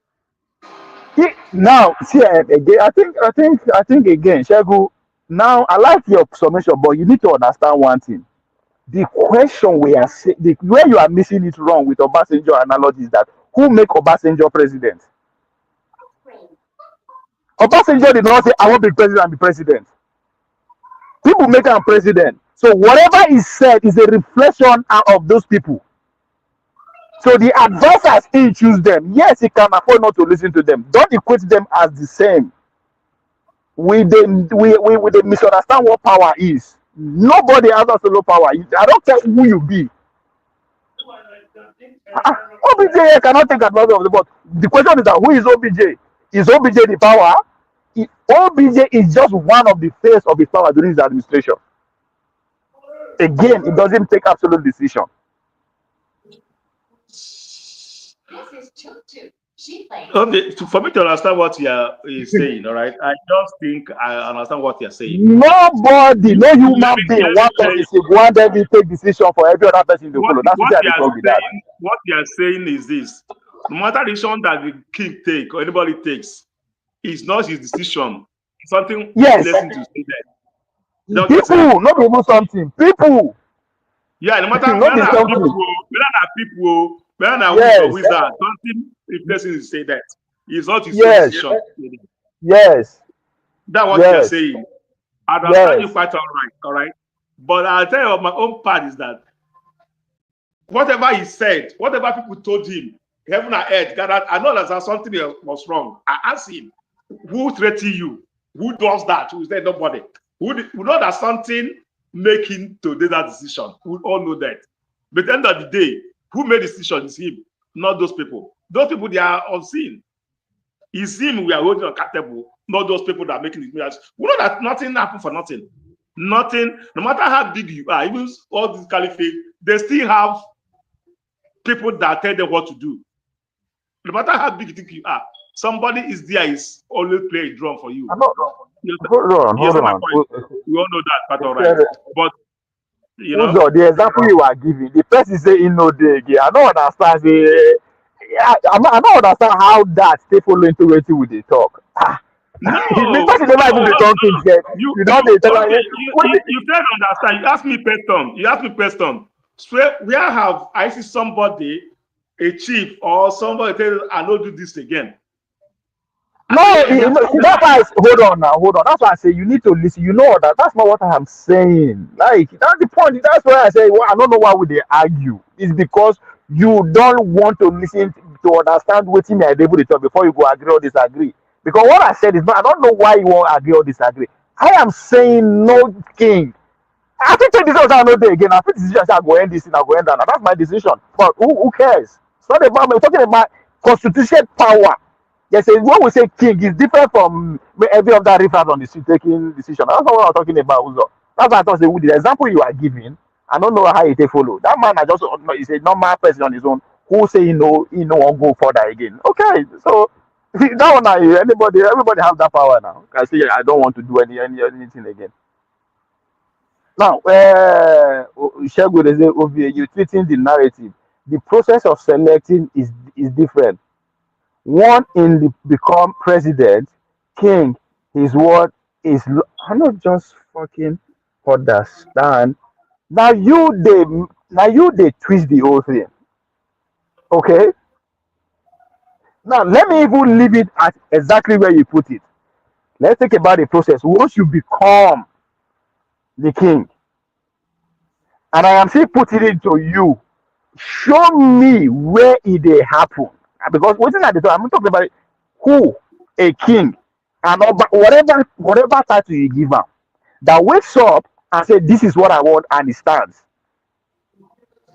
Now, see again. I think again, Shegu. Now, I like your summation, but you need to understand one thing. The question we are where you are missing it wrong with Obasanjo analogy is that who make Obasanjo president? Obasanjo did not say I want to be president and be president. People make him president. So whatever is said is a reflection of those people. So the advisors he choose them. Yes, he can afford not to listen to them. Don't equate them as the same. We misunderstand what power is. Nobody has absolute power. I don't care who you be. OBJ cannot take advantage of the but the question is that who is OBJ? Is OBJ the power? OBJ is just one of the face of his power during his administration. Again, it doesn't take absolute decision. This is Choo-Choo. She plays. Okay, for me to understand what you're saying, all right, I just think I understand what you're saying. Nobody, no human being, one person should one day take decision for every other person to follow. That's what What you're saying is this: no matter the decision that the king take or anybody takes, it's not his decision. It's something lesson to say that. People, not even something. People. Yeah, no matter whether wizard, something the person is saying that it's not his decision. Yes. That's what you're saying. I understand you quite all right. But I'll tell you my own part is that whatever he said, whatever people told him, heaven and earth gathered, I know that something was wrong. I asked him, who threatened you? Who does that? Who said nobody? Who know that something make him to do that decision? We all know that. But at the end of the day, who made the decision is him, not those people. Those people, they are unseen. It's him we are holding accountable, not those people that are making it. We know that nothing happened for nothing. Nothing, no matter how big you are, even all these caliphate, they still have people that tell them what to do. No matter how big you think you are, somebody is there is always play a drum for you. Hold on. We all know that, but all right. But you know, the example you are giving, the person say in no day again. I don't understand. I don't understand how that they follow into what they talk. No, the person never even be talking yet. You don't tell me. You can't understand. You ask me question. So where have I see somebody, a chief or somebody tell I don't do this again? No, that's why hold on. That's why I say you need to listen. You know that's not what I am saying. Like that's the point. That's why I say I don't know why would they argue. It's because you don't want to listen to understand what me are able to talk before you go agree or disagree. Because what I said is not. I don't know why you won't agree or disagree. I am saying no king. I think take this out another again. I think this decision shall go end this and I go end that. Now, that's my decision. But who cares? It's not about me. We're talking about constitutional power. Yes, what we say king is different from every other reference on the street taking decision. That's not what I'm talking about. Also. That's why I thought the example you are giving, I don't know how it follow. That man I just is a normal person on his own who say he won't go further again. Okay, so that one everybody have that power now. I say I don't want to do anything again. Now, Shegu, they say you treating the narrative. The process of selecting is different. One in the become president, king, his word is. I not just fucking understand. Now you they twist the whole thing. Okay. Now let me even leave it at exactly where you put it. Let's think about the process. Once you become the king, and I am still putting it to you. Show me where it dey happen. Because wetin I dey talk, I'm talking about who a king and whatever title you give am that wakes up and say this is what I want and he stands.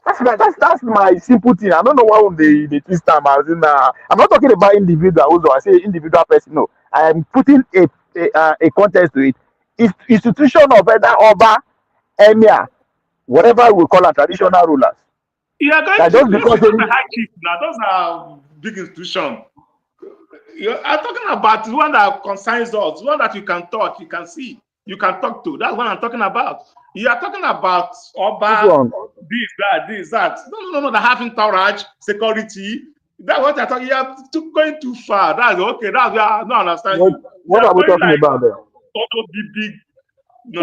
That's my simple thing. I don't know why when they twist am as in I'm not talking about individual also. I say individual person. No, I am putting a context to it. Institution of either Oba, Emir, whatever we call them, traditional rulers. You are going That to just those because are high chiefs now. Those are big institutions. You are talking about the one that concerns us, the one that you can touch, you can see, you can talk to. That's what I'm talking about. You are talking about this Oba, one, this, that. No, that having entourage, security. That's what you're talking. You are going too far. That's okay. That's where I don't understand what you. You what are are we going talking like about then? total big.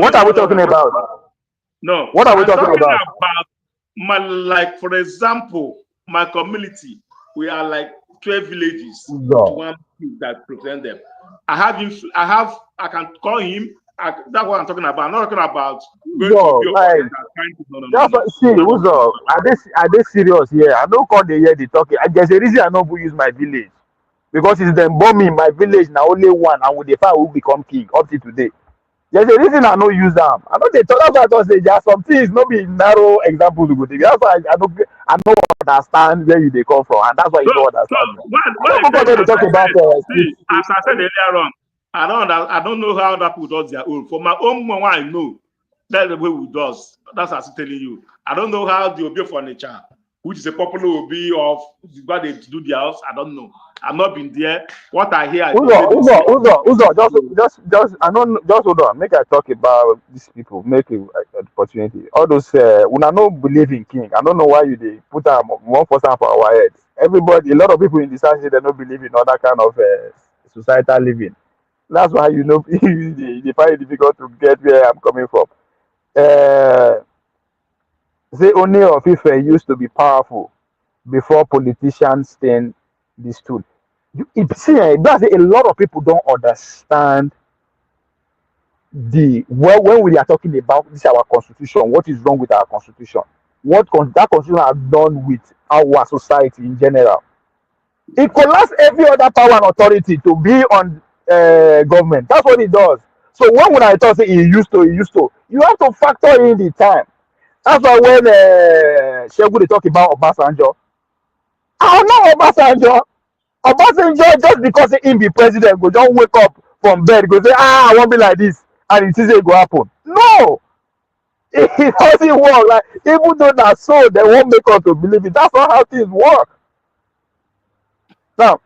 What are we talking No. about? No, What are we I'm talking talking about? about my, like, for example, my community. We are like 12 villages with No. one king that represent them. I can call him. That's what I'm talking about. I'm not talking about going to No, Obio like and trying to. No. that's what see, That's who's what up? Are they serious here? I don't call the year they talking. There's a reason I don't use my village. Because it's them bombing my village now only one and with the fight who become king up to today. There's a reason I don't use them. I know they talk about us say there are some things, not be narrow examples to go take. That's why I don't understand where you they come from, and that's why you don't So understand me. I when don't go again, there to as talk I about said, see, as I said street. earlier on, I don't know how that people does their own. For my own one, I know that's the way we does. That's what I'm telling you. I don't know how the Obio furniture, which is a popular Obi of what they do their house. I don't know. I've not been there. What I hear is the way they say. Just, I don't, just hold on. Make I talk about these people. Make an opportunity. All those, when I don't believe in king, I don't know why you they put one person for our heads. Everybody, a lot of people in this country, they don't believe in other kind of societal living. That's why they find it difficult to get where I'm coming from. Uh, say only of Ife used to be powerful before politicians stand this stool. That's a lot of people don't understand when we are talking about this our constitution. What is wrong with our constitution? That constitution has done with our society in general. It collapses every other power and authority to be on government. That's what it does. So when I talk say he used to, you have to factor in the time. That's why when Shegun they talk about Obasanjo, I know Obasanjo just because him be president go just wake up from bed go say I wan be like this and it say e go happen. No, it doesn't work. Like even though na so dem wan make us to believe it, that's not how things work. Now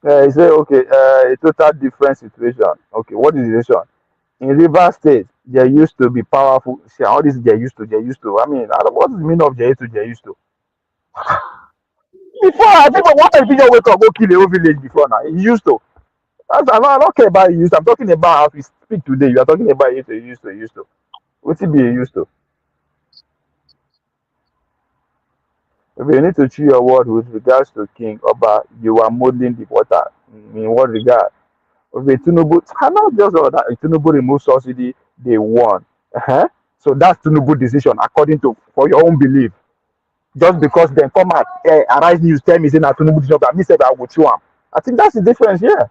he say okay, a total different situation. Okay, what is the situation? In Rivers State, they used to be powerful. See all this they used to. I mean, what is the meaning of they used to? Before I think what if you just wake up go kill a whole village before now? He used to. I don't care about use. I'm talking about how we speak today. You are talking about used to. What it be used to? If you need to choose your word with regards to King Oba, you are modeling the water. In what regard? If Tinubu, not just all that. If Tinubu remove subsidy, they won. So that's Tinubu decision according to for your own belief. Just because they come at Arise News tell me say na Tinubu decision, but me say I go chew am. I think that's the difference here.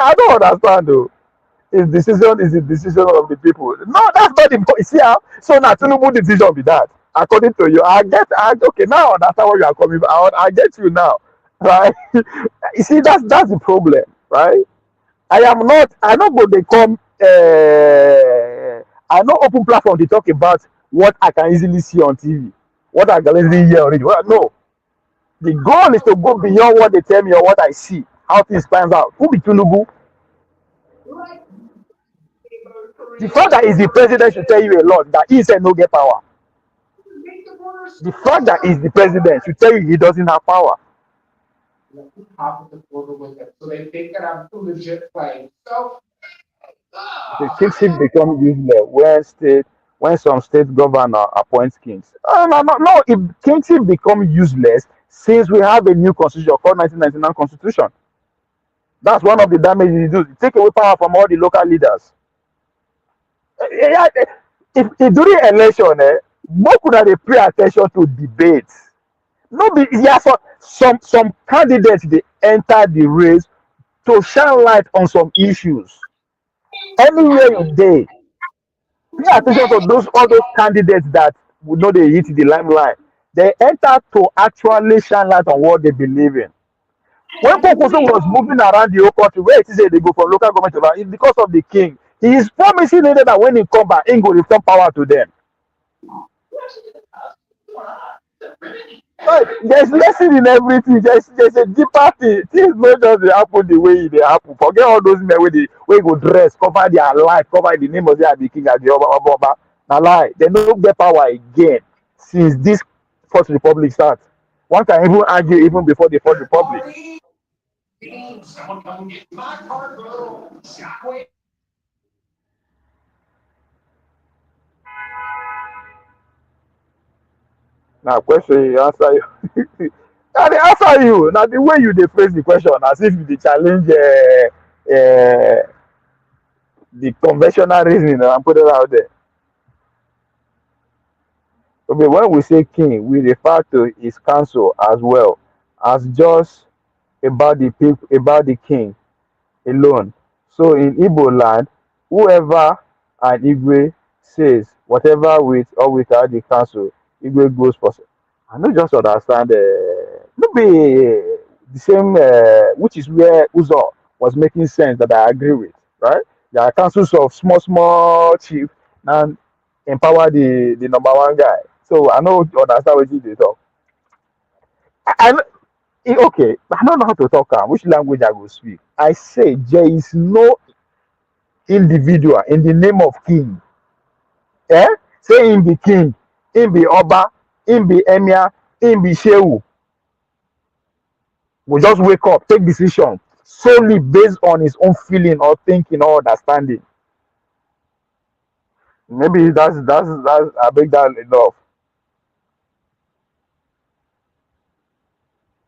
I don't understand though. His decision is the decision of the people. No, that's not the point. See how? So now Tinubu decision be that. According to you, okay, now I understand where you are coming from. I get you now. Right? You see, that's the problem, right? I not go they come I no open platform to talk about what I can easily see on TV. What I can easily hear already. Well, no. The goal is to go beyond what they tell me or what I see. How things pans out. Who be Tinubu? The fact that he's the president should tell you a lot that he said no get power. The fact that he's the president should tell you he doesn't have power. So they think that I'm too legit playing. So The kingship become useless when some state governor appoints kings. No. If kingship become useless since we have a new constitution called 1999 constitution. That's one of the damages you do. You take away power from all the local leaders. Yeah, if during election, more could they pay attention to debates. No be yeah, some candidates they enter the race to shine light on some issues. Anywhere you dey, pay attention to those all those candidates that would know they hit the limelight. They enter to actually shine light on what they believe in. When Pokoso was moving around the whole country, where it is they go from local government to that, it's because of the king. He is promising them that when he come back, he will return power to them. But there's lesson in everything. There's a deeper thing. Things not just dey happen the way they happen. Forget all those men wey go dress, cover their life, cover the name of their the king and the Oba. Na lie. They no get power again since this First Republic start. One can even argue even before the Fourth Republic. Now question you answer you. I dey answer you. Na the way you dey phrase the question as if you dey challenge the conventional reasoning and put it out there. Okay, when we say king, we refer to his council as well as just about the people, about the king alone. So in Igbo land, whoever an Igwe says whatever with or without the council, Igwe goes for. I no just understand. No be the same, which is where Uzo was making sense that I agree with, right? There are councils of small chief and empower the number one guy. So I know understand what you talk. I okay, I don't know how to talk. Which language I will speak? I say there is no individual in the name of king. Eh? Say him be king, him be Oba, him be Emir, him be Shehu. We just wake up, take decision solely based on his own feeling or thinking or understanding. Maybe that's I break down enough.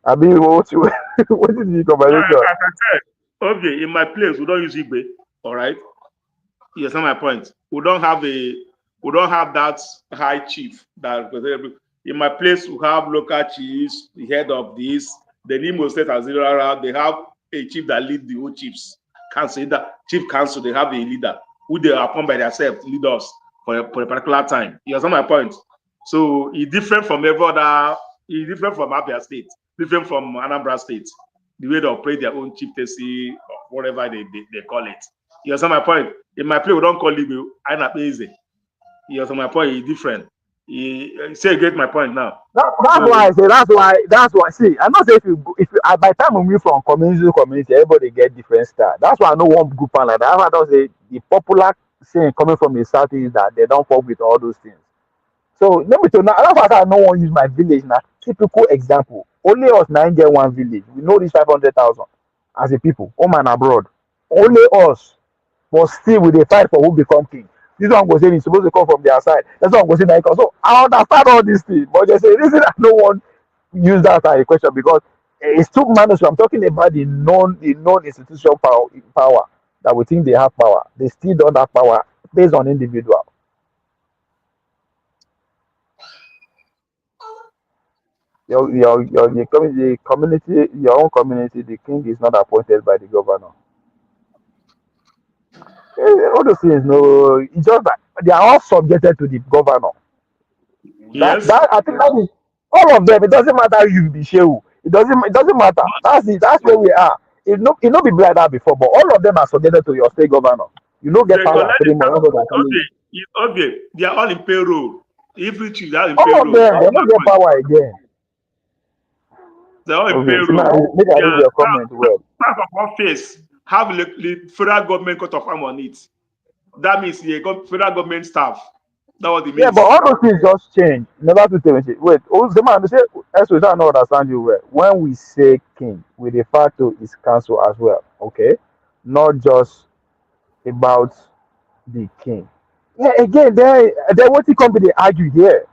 I mean, what you what is the As conversation? I said, okay, in my place, we don't use Igbe, all right? You understand my point? We don't have that high chief that in my place we have local chiefs, the head of this, the Imo State as they have a chief that lead the whole chiefs council, that chief council, they have a leader who they appoint by themselves to lead us for a particular time. You understand my point? So it's different from every other, it's different from Abia State, different from Anambra State, the way they operate their own chieftaincy or whatever they call it. You understand my point? In my place, we don't call it I not easy. You understand my point? It's different. You say, get my point now. That's So, why I say that's why. See, I know say if you by the time we move from community to community, everybody get different style. That's why I know one group and like that. That's why I don't say the popular saying coming from the south is that they don't fuck with all those things. So let me tell you now. That's why I no one use my village now. Typical example. Only us nine get one village. We know this 500,000 as a people, home and abroad. Only us, but still we dey fight for who become king. This one go say he's supposed to come from their side. That's one go say na. So I understand all these things, but they say reason I no one use that as a question because it's too managed. I'm talking about the non institutional power that we think they have power. They still don't have power based on individual. The community, your own community, the king is not appointed by the governor. All those things, no, it's just that they are all subjected to the governor. yes. That I think that is all of them. It doesn't matter if you be Shehu. It doesn't matter. That's it. That's where we are. It no be like that before, but all of them are subjected to your state governor. You no get They power collect the 3 months. That's what I'm telling you. okay. They are all in payroll. Every chief they are in All of payroll. them, That's they my don't get point. power again. They're all in Okay, see, now, payroll. make I read Yeah, your comment well. staff of office have the federal government coat of arm on it. That means the federal government staff. That's what it Yeah, but means. all those things just change. Never to tell me. Wait, oh, the man, say, so I don't understand you well. When we say king, we refer to his council as well, okay? Not just about the king. Yeah, again, they what the company argue here.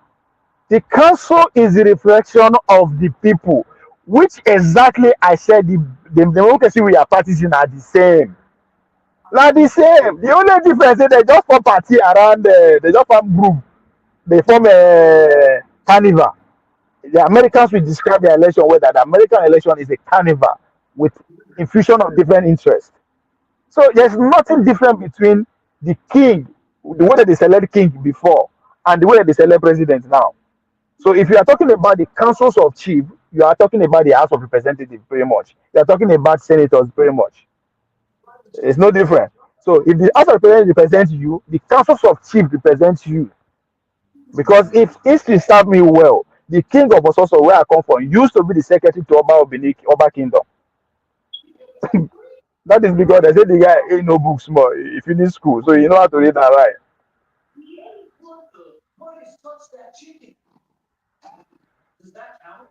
The council is the reflection of the people, which exactly I said the democracy we are practicing are the same. Like the same. The only difference is they just form party around. They just form group. They form a carnival. The Americans will describe the election where that the American election is a carnival with infusion of different interests. So there's nothing different between the king, the way that they select king before, and the way that they select president now. So if you are talking about the councils of chief, you are talking about the House of Representatives pretty much. You are talking about senators pretty much. It's no different. So if the House of Representatives represents you, the councils of chief represents you. Because if history serve me well, the king of Ososo, where I come from, used to be the secretary to Oba Kingdom. That is because they say the guy ain't no books more. He finished school, so you know how to read and write.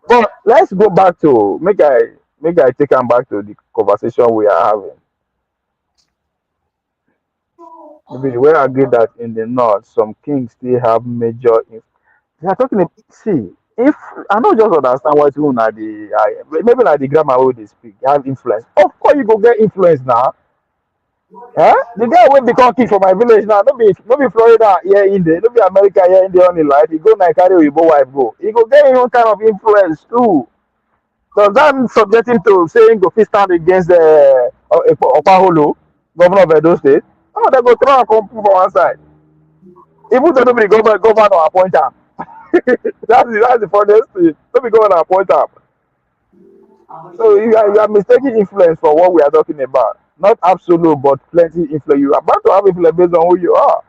But let's go back to make I take them back to the conversation we are having. Maybe we agree that in the north, some kings still have major. They are talking. See, if I don't just understand what you na the maybe like the grammar wey they speak have influence. Of course, you go get influence now. Eh? The guy wey become king for my village now, no be Florida here in there, no be America here in there only life. He go na carry Oyibo wife go. He go get his own kind of influence too. Does that subject him to saying go fit stand against Opaholo, governor of Edo State? Oh, they go throw and come put for one side. Even though nobody governor appoint am. That's the funniest thing. Nobody governor appoint am. So you are mistaking influence for what we are talking about. Not absolute, but plenty influence. You are about to have influence based on who you are.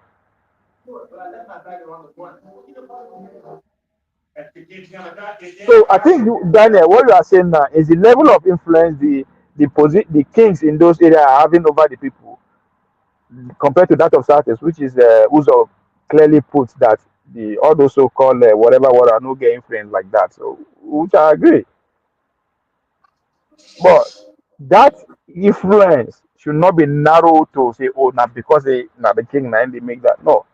So I think Daniel, what you are saying now is the level of influence the kings in those areas are having over the people compared to that of Southeast, which is Uzo clearly puts that the all those so-called whatever are no get influence like that. So which I agree, but that influence should not be narrowed to say, oh, now because they now the king now they make that. No,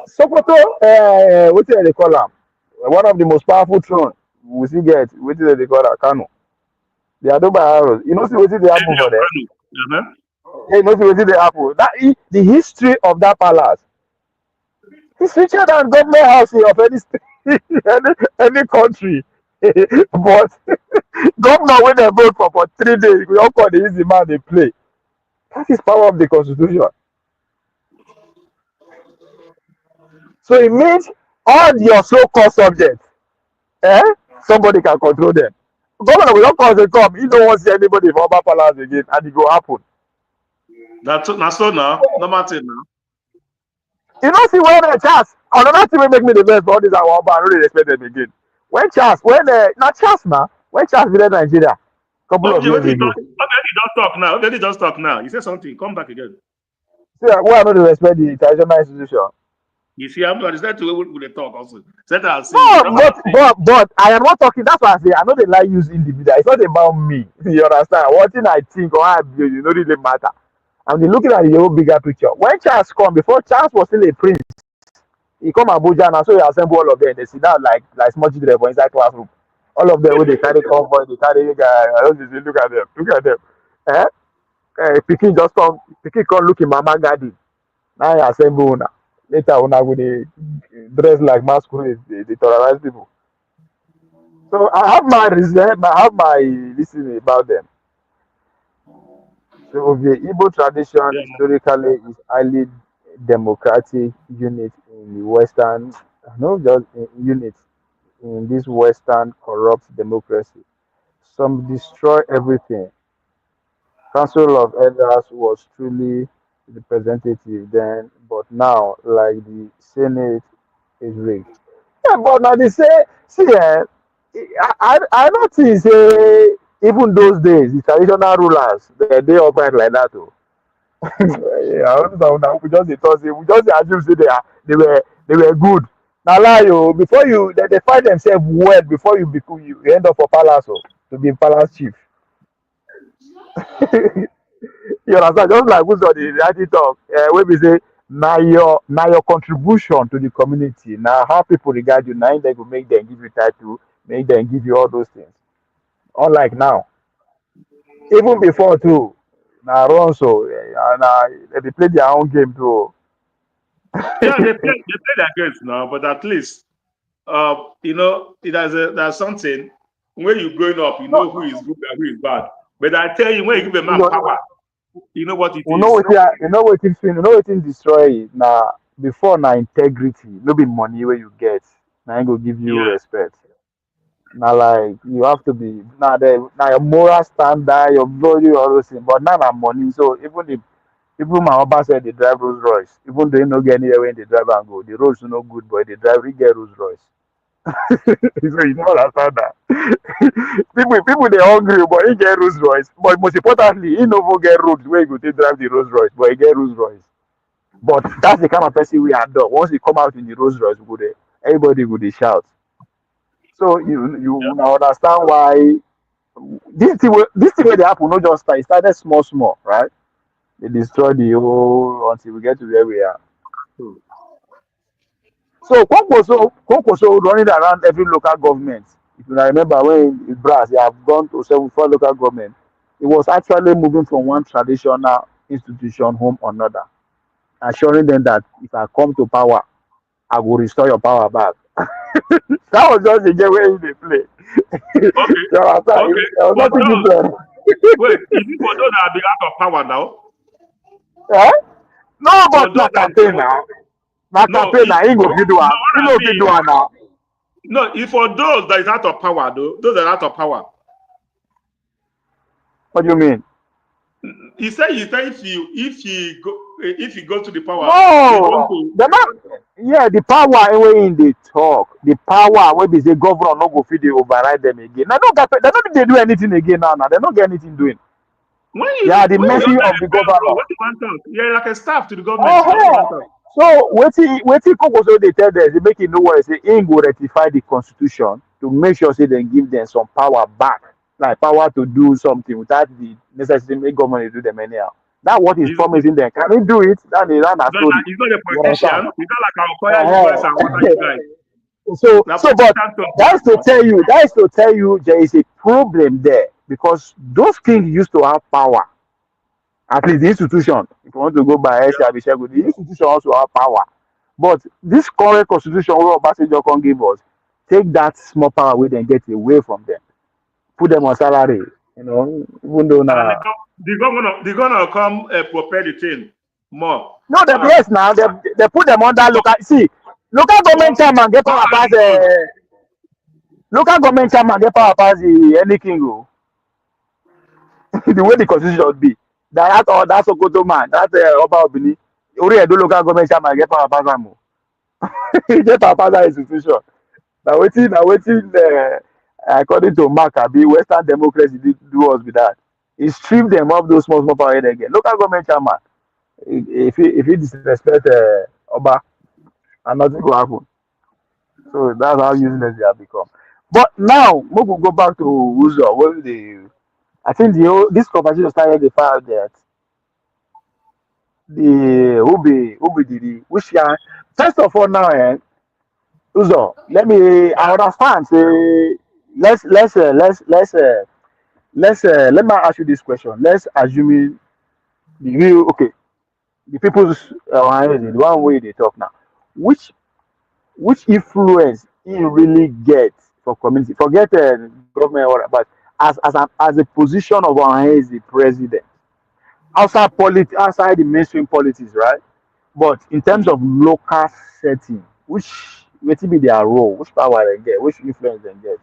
Sokoto, what do they call them? One of the most powerful throne we still get. What do they call that? Kano. They are done by arrows. You know, see what they happen Any for of them. Kano. Uh-huh. Yeah, you know, see what they happen. The history of that palace is richer than government house of any state, any country. But governor when they vote for 3 days, we all call the easy man they play. That is power of the constitution. So it means all your so-called subjects, eh? Somebody can control them. Governor will not cause a come. He don't want to see anybody from Oba Palace again, and it go happen. That's so now. No matter now. You know, see when Charles, another thing will make me the best for all this, I want, but I don't really respect them again. Not Charles now, when Charles visited Nigeria a couple of Okay, years what did ago. he just talk now? Let it just talk now. He said something. Come back again. See, why I don't respect the traditional institution. You see, I'm not that to with the talk also. Set I'll say you. No, That's what but I am not talking. That's why I say I know they like use individual. It's not about me. You understand? What thing I think or I build, you know, really matter. I'm looking at the whole bigger picture. When Charles come, before Charles was still a prince, he come Abuja and so he assemble all of them. They sit down like small children for inside classroom. All of them when they carry convoy, they carry guy. I don't see, look at them, look at them. Eh? Pikin come look in mama garden. Now he assemble una. Later una go dey dress like masquerade, they terrorize people. So I have my reason, I have my listening about them. So the Igbo tradition yeah. historically is highly democratic unit in the Western, not just unit in this Western corrupt democracy. Some destroy everything. Council of Elders was truly representative then, but now, like the Senate, is rigged. Yeah, but now they say, see, I don't think say even those days the traditional rulers they operate like that too. Yeah, I don't know. Now we just dey talk say we just dey assume say they were good. Now lie you before they find themselves well before you end up for palace to be palace chief. You understand? Just like who's on the reality talk, when we say now your contribution to the community, now how people regard you, now they go make them give you title, make them give you all those things. Unlike now, even before too, Now run so and they play their own game too. Yeah, they play their games now, but at least there's something when you're growing up, you No, know who is good and who is bad. But I tell you, when you give a you man know, power, you know what it you know is. what you know what it destroy it. Now before na integrity, no be money where you get. Now I go give you Yeah. respect. Now like you have to be now your moral standard, your value, all those things. But now na money. So even my husband said they drive Rolls Royce. Even though they no get anywhere when they drive and go, the roads no good, but they drive we get Rolls Royce. So you don't understand that. People they hungry, but he get Rolls Royce. But most importantly, he no go get roads where he go take drive the Rolls Royce, but he get Rolls Royce. But that's the kind of person we are done. Once you come out in the Rolls Royce, go there, everybody go they shout. So you now understand why this thing where they happen not just start. It started small small, right? They destroy the whole until we get to where we are. Hmm. So Kwankwaso running around every local government. If you remember when in Brass, they have gone to 74 local government. It was actually moving from one traditional institution home another, assuring them that if I come to power, I will restore your power back. That was just the game where they play. Okay. You understand? Okay. There was For nothing those, different. wait, is it for those that are big out of power now? Eh? No, For but those na that campaign now. Na no, campaign now. He go fit do no, am. what He I no fit mean, do am now. no, if for those that is out of power though, those that are out of power. What do you mean? He said if you go to the power, he's going No, to they're not. Yeah, the power wey in dey talk, the power wey be say governor no go fit dey override them again. They no get, they no need dey do anything again now. Now they no get anything doing. They are the when you mercy under of the the same role, governor. what you want to talk? You're like a staff to the government. What you Uh-huh. want to talk? So wetin Koko dey tell them, they make it no worry say im go rectify the constitution to make sure say dem give them some power back, like power to do something without the necessary make government dey do them anyhow. That's what he's He's, promising them. Can he do it? That's a story. he's not a You understand? politician. He's not like I'll fire you guys and water you Uh-huh. guys. Now But politician talk be that is that to now. tell you, there is a problem there because those kings used to have power. At least the institution, if you want to go by Yeah. Abishegu, the institution also have power. But this current constitution where Obasanjo can give us, take that small power away and get away from them. Put them on salary, even though And now. the governor come prepare the thing more. No, the Uh, place now, they put them under local. See, local government for chairman get power pass local government chairman get power pass any king. Oh. The way the constitution be. That Sokoto man, that Oba Obini, Ori Edo local government chairman get power pass am. He get power pass that institution. Now waiting. According to Mark Abi, Western democracy did do us with that. He stripped them of those small power they get. Local government chairman, if he disrespect Oba, and nothing will happen. So that's how useless they have become. But now, we will go back to Uzo. I think this conversation started the fire that the who be the which can first of all now Uzo, I yeah. understand say let me ask you this question. Let's assume the real okay, the people's the one way they talk now. Which which influence he really gets for community? Forget government or but as a position of as the president outside the mainstream politics, right? But in terms Mhm. of local setting, which will be their role, which power they get, which influence they get.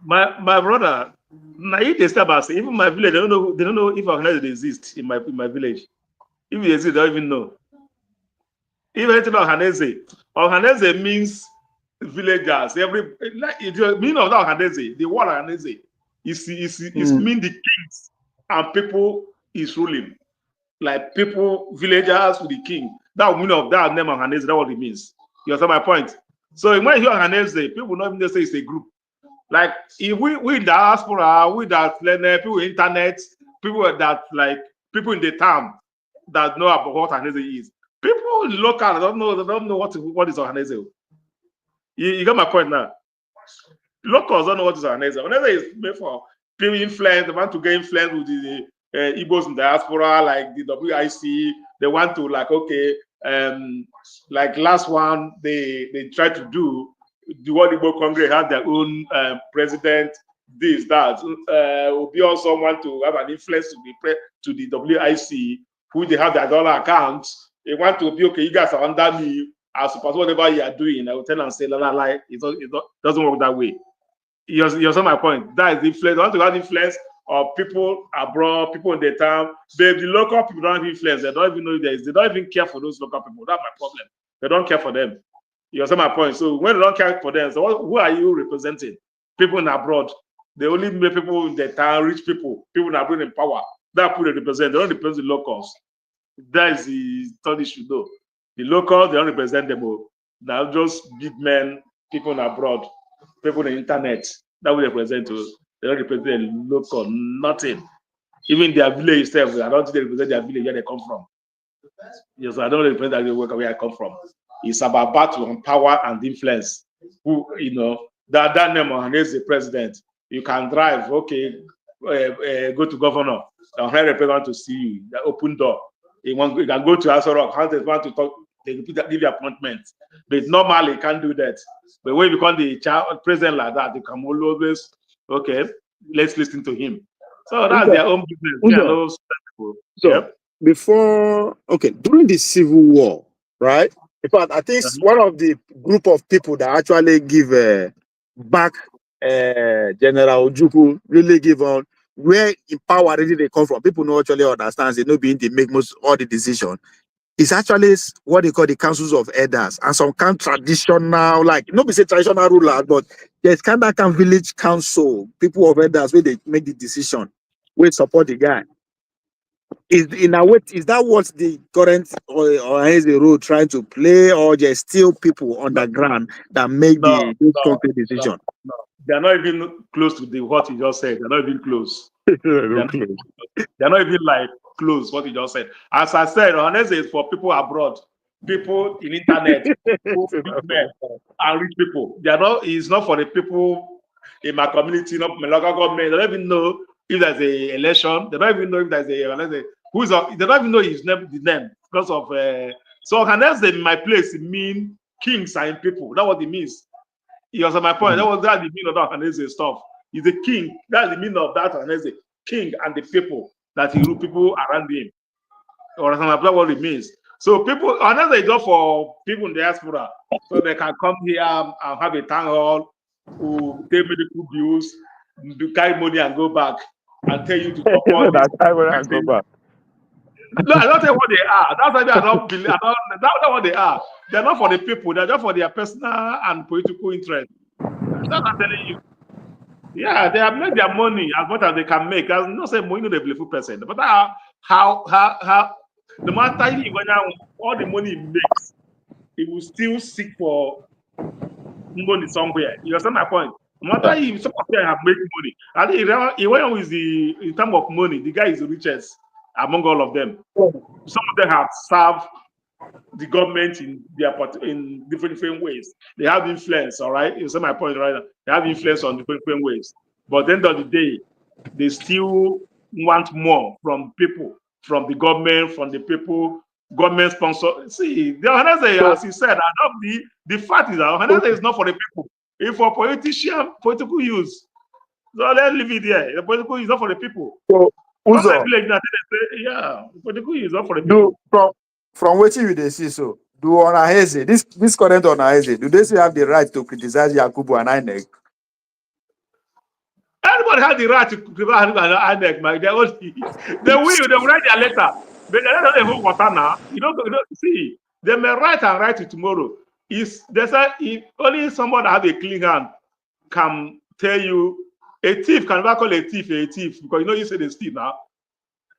My brother, now if they start by say, even my village, they don't know if organization exists in my village. If it exists, they don't even know. Even anything Ohanaeze means villagers. Like the meaning of that Ohanaeze, the word Ohanaeze is Mm. mean the kings and people is ruling. Like people, villagers with the king. That meaning of that name Ohanaeze, that's what it means. You understand my point? So when you hear Ohanaeze, people not even say it's a group. Like if we in diaspora, we that learn people internet, people that like people in the town that know about what Ohanaeze is. People local they don't know what is Ohanaeze. You got my point now. Locals don't know what is Ohanaeze. Ohanaeze is made for people influence, they want to get influence with Igbos in diaspora, like the WIC, they want to like, okay, like last one, they try to do the World Igbo Congress have their own president, this, that. We also want to have an influence to the WIC, who they have their dollar accounts. They want to be, okay, you guys are under me. I suppose whatever you are doing, I will tell and say, it doesn't work that way. You understand my point? That is influence. I want to have influence of people abroad, people in the town. The local people don't have influence. They don't even know there is. They don't even care for those local people. That's my problem. They don't care for them. You understand my point? So when they don't care for them, so who are you representing? People in abroad. They only make people in the town, rich people, people that bring in power. That's who they represent. They don't represent the locals. That is the study should know. The locals, they don't represent them all. They're just big men, people in abroad, people on the internet. That will represent to. They don't represent local, nothing. Even their village itself, I don't think they represent their village where they come from. Yes, I don't represent where I come from. It's about battle on power and influence. Who, you know, that name Ohanaeze the president. You can drive, okay, go to governor. I'll hire a representative to see you. The open door. You can go to Aso Rock. How they want to talk, they give you appointment. But normally you can't do that. But when you become the president like that, you can always, okay, let's listen to him. So that's their own business. So before, okay, during the Civil War, right? In fact, I think one of the group of people that actually give back General Ojukwu really give on where in power really they come from. People know actually understands they know being they make most all the decision. It's actually what they call the councils of elders and some kind of traditional, like not be say traditional rulers, but there's kind of village council, people of elders where they make the decision, where support the guy. Is in a way, is that what the current or is the role trying to play, or there's still people on the ground that make the concrete decision? No. They're not even close to what you just said. They're not even close. They're not even like close what you just said. As I said, Ohanaeze is for people abroad, people in internet, people, men, and rich people. They are not. It's not for the people in my community, not my local government. They don't even know if there's a election. They don't even know if there's a who's. They don't even know his name. The name because of. So Ohanaeze in my place it mean kings and people. That's what it means. You understand my point? That's the meaning of that Ohanaeze stuff. He's a king. That's the meaning of that Ohanaeze. King and the people that he rule people around him. Or that's what it means. So people, Ohanaeze is just for people in the diaspora, so they can come here and have a town hall, who pay medical bills, carry money and go back, and tell you to talk all this. No, I don't tell what they are. That's why they are not. That's not what they are. They're not for the people. They're just for their personal and political interest. That's what I'm telling you. Yeah, they have made their money as much as they can make. I'm not saying money the beautiful person, but how no matter if all the money he makes, he will still seek for money somewhere. You understand my point? No matter if some of them have made money, I think he went on with in terms of money, the guy is the richest among all of them. Some of them have served the government in different ways. They have influence, all right? You see my point right now. They have influence on different ways. But at the end of the day, they still want more from people, from the government, from the people, government sponsor. See, the Ohanaeze, as you said, the fact is that Ohanaeze is not for the people. It's for political use. So let's leave it there. The political use is not for the people. So, yeah, political use is not for the people. From what you they see, so do Ohanaeze, this current Ohanaeze, do they still have the right to criticize Yakubu and INEC? Everybody has the right to criticize INEC, man. They will write their letter. But they don't hold water now. You don't see. They may write and write it tomorrow. They say if only somebody that have a clean hand can tell you a thief can never call a thief because you say they steal now.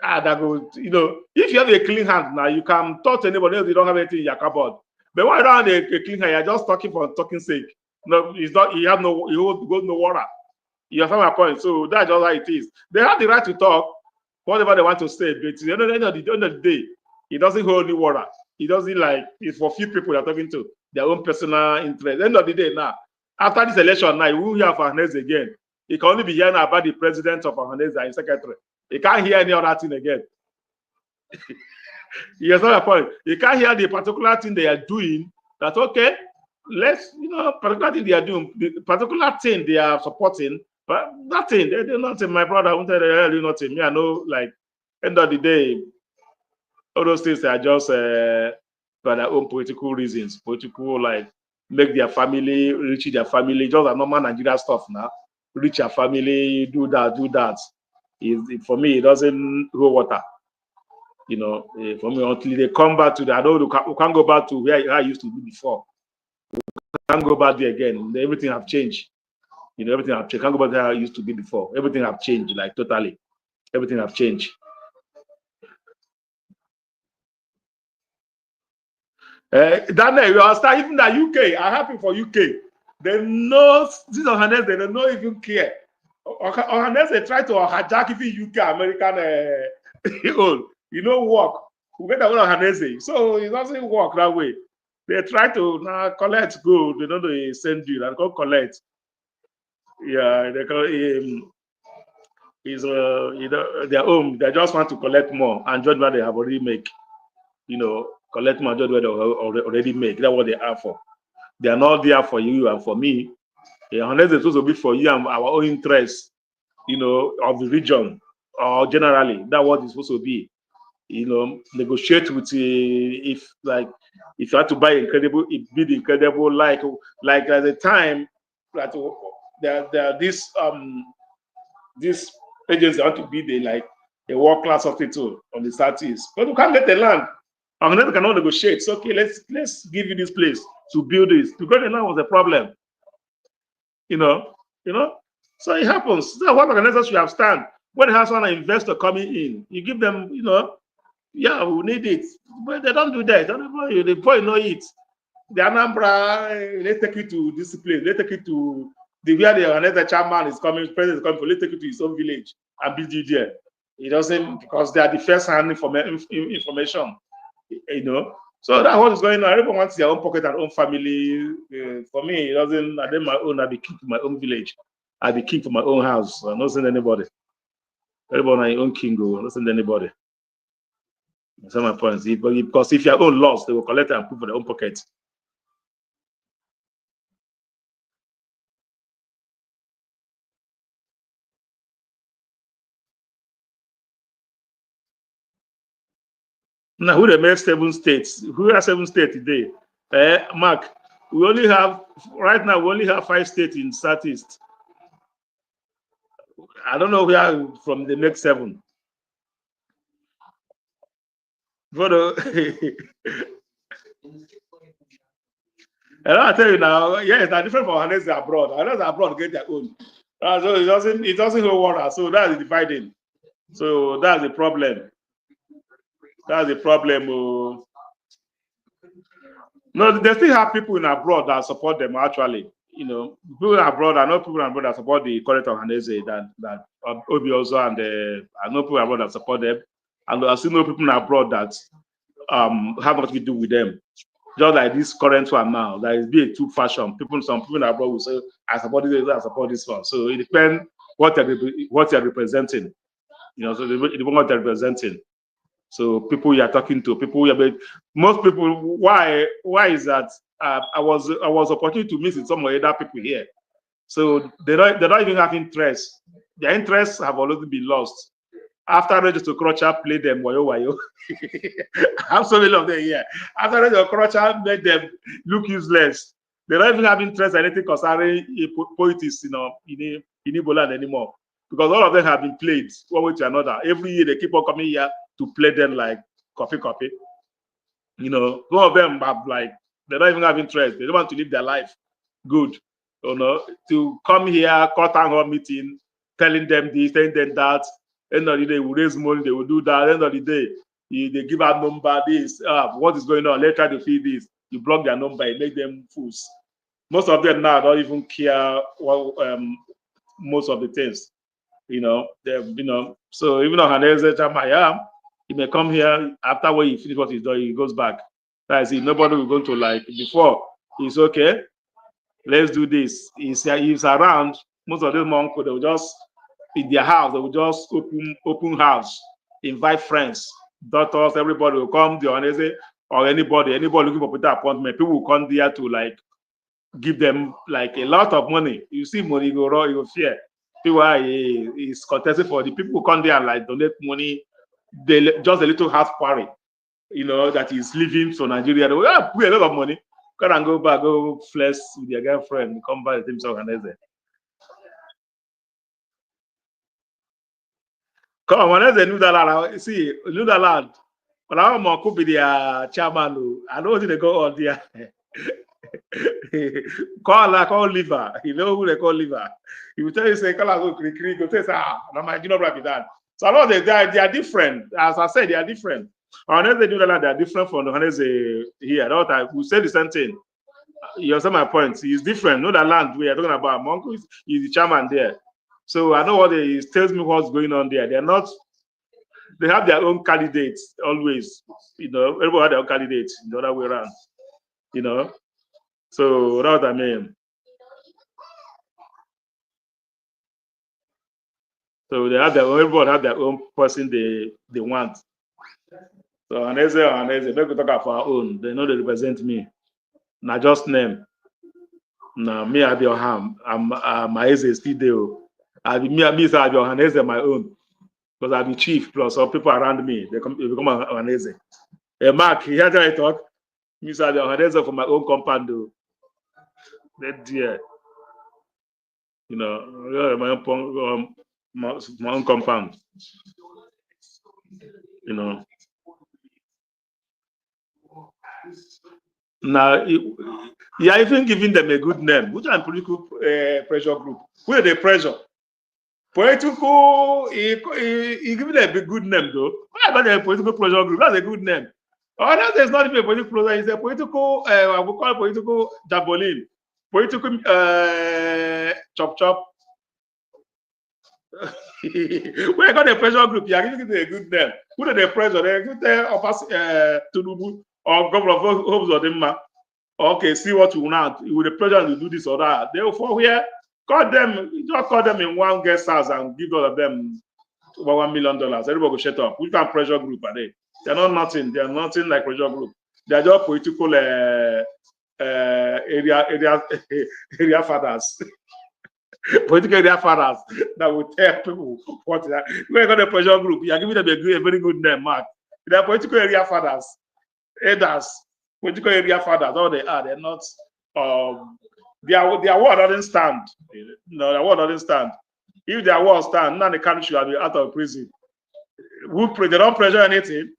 If you have a clean hand now, you can talk to anybody else. You don't have anything in your cupboard. But when you don't have a clean hand, you're just talking for talking sake. No, it's not. You have no. You got no water. You understand my point? So that's just how it is. They have the right to talk whatever they want to say, but at the end of the day, it doesn't hold any water. It doesn't it's for few people they're talking to their own personal interest. At the end of the day, now after this election, now we will hear of Ohanaeze again. It can only be hearing about the president of Ohanaeze and secretary. You can't hear any other thing again. You understand my point? You can't hear the particular thing they are doing. That's okay. Let's, particular thing they are doing, the particular thing they are supporting, but nothing. They do nothing. My brother won't tell you nothing. Me, I know, like, end of the day, all those things are just for their own political reasons, political, like, make their family, reach their family, just a normal Nigeria stuff now. Reach your family, do that, do that. For me, it doesn't hold water. For me, until they come back to that, I know we can't go back to where I used to be before. We can't go back there again. Everything have changed. Everything have changed. Can't go back to how I used to be before. Everything have changed, like totally. Everything have changed. Daniel, you understand? Even the UK, I'm happy for UK. They know this Ohanaeze, they don't even care. Ohanaeze try to hijack even UK American work. We get that Ohanaeze, so it doesn't work that way. They try to collect gold. They don't send you and go collect. Yeah, they call is their own. They just want to collect more and judge what they have already make. Collect more, judge what they already make. That's what they are for. They are not there for you and for me. Unless it's supposed to be for you and our own interests, of the region or generally. That's what it's supposed to be. Negotiate with if you have to buy bid incredible, like at the time that there this agency want to bid a world class hospital on the southeast, but you can't get the land. And then they cannot negotiate. So okay, let's give you this place to build this. Because the land was a problem. So it happens. So what organizers should have stand when it has an investor coming in, you give them, yeah, we need it, but they don't do that. The boy know it. The Anambra, let's take it to this place. Let's take it to where the organizer chairman is coming, president is coming for. Let's take it to his own village and build it there. It doesn't, because they are the first hand information. So that's what is going on. Everyone wants their own pocket and own family. For me, it doesn't. I did my own. I be king for my own village. I be king for my own house. I don't send anybody. Everybody on your own king. I don't send anybody. That's my point. Because if your own lost, they will collect and put for their own pocket. Now, who they make 7 states? Who are 7 states today? Mark, we only have, right now, we only have 5 states in Southeast. I don't know where from the next 7. But I tell you now, yes, they're different from Ohanaeze abroad. Ohanaeze abroad get their own. So it doesn't hold water. So that's dividing. So that's the problem. That's the problem. No, they still have people in abroad that support them. Actually, people abroad. I know people abroad that support the current Ohanaeze that Obi also, and I know people abroad that support them, and I still know people abroad that have nothing to do with them. Just like this current one now, that is be a two fashion. Some people abroad will say, "I support this, I support this one." So it depends what you're representing. So the what they're representing. So people you are talking to, most people. Why is that? I was opportunity to meet with some other people here. So they don't even have interest. Their interests have already been lost. After Register Okorocha played them wayo. I have so many of them here. After Register Okorocha made them look useless. They don't even have interest in anything concerning politics, in Igbo anymore. Because all of them have been played one way to another. Every year they keep on coming here to play them like copy. Some of them have they don't even have interest. They don't want to live their life good. To come here, cut town hall meeting, telling them this, telling them that. End of the day, will raise money, they will do that. End of the day, they give out number, this, what is going on? Let's try to feed this. You block their number, you make them fools. Most of them now don't even care most of the things. So even on Ohanaeze, he may come here after when he finish what he's doing, he goes back. That's it. Nobody will go to before. He's okay. Let's do this. He's around. Most of them uncle, they will just in their house. They will just open house, invite friends, daughters, everybody will come. The Ohanaeze or anybody looking for better appointment, people will come there to like give them like a lot of money. You see money, you go raw, you go fear. People is contesting for the people who come there and like donate money. They just a little house party, you know, that is leaving to Nigeria. They will pay a lot of money. Go and go back, go flex with their girlfriend, come back to themselves Ohanaeze. Come on, Ohanaeze knew that land. See, knew that land. But I could be their chairman. I know they go on there. call liver. You know who they call liver. He will tell you, say, call go click, go say, no, my junior brother that. So I know they are different. As I said, they are different. Unless they do that, they are different from the Ohanaeze here. We say the same thing. You understand my point? He's different. Know that land we are talking about. My uncle is the chairman there. So I know what he tells me what's going on there. They're not. They have their own candidates always. You know, everybody have their own candidates the other way around. You know. So that's what I mean. So they have everybody have their own person they want. So Ohanaeze, they could talk about our own. They know they represent me. Not just name. Now me I be Oham. My Eze still there. I be Ohanaeze my own. Because I be chief plus all people around me. They become Ohanaeze. Hey Mark, you hear that I talk? Me say I be Ohanaeze for my own compound though. That dear. You know, my own compound. You know. Now, you are even giving them a good name. Which are political pressure group? Who are they pressure? Political, you give them a good name though. Why about a political pressure group? That's a good name. Oh, that's not even a political pressure. It's a political, I will call it political jabolin. Political chop. When I got a pressure group, you are giving them a good name. Who are they pressure? They give them Tinubu or governor of Homes or them. Okay, see what you want. With the pressure to do this or that. Therefore, here, just call them in one guest house and give all of them over $1 million. Everybody will shut up. Which kind of pressure group are they? They're not nothing. They're nothing like pressure group. They're just political area fathers. Political area fathers that will tell people what they are. When you got a pressure group, you are giving them a very good name, Mark. They are political area fathers, elders, political area fathers. All they are, they're not. Their word doesn't stand. No, their word doesn't stand. If their word stand, none of the country will be out of prison. They don't pressure anything.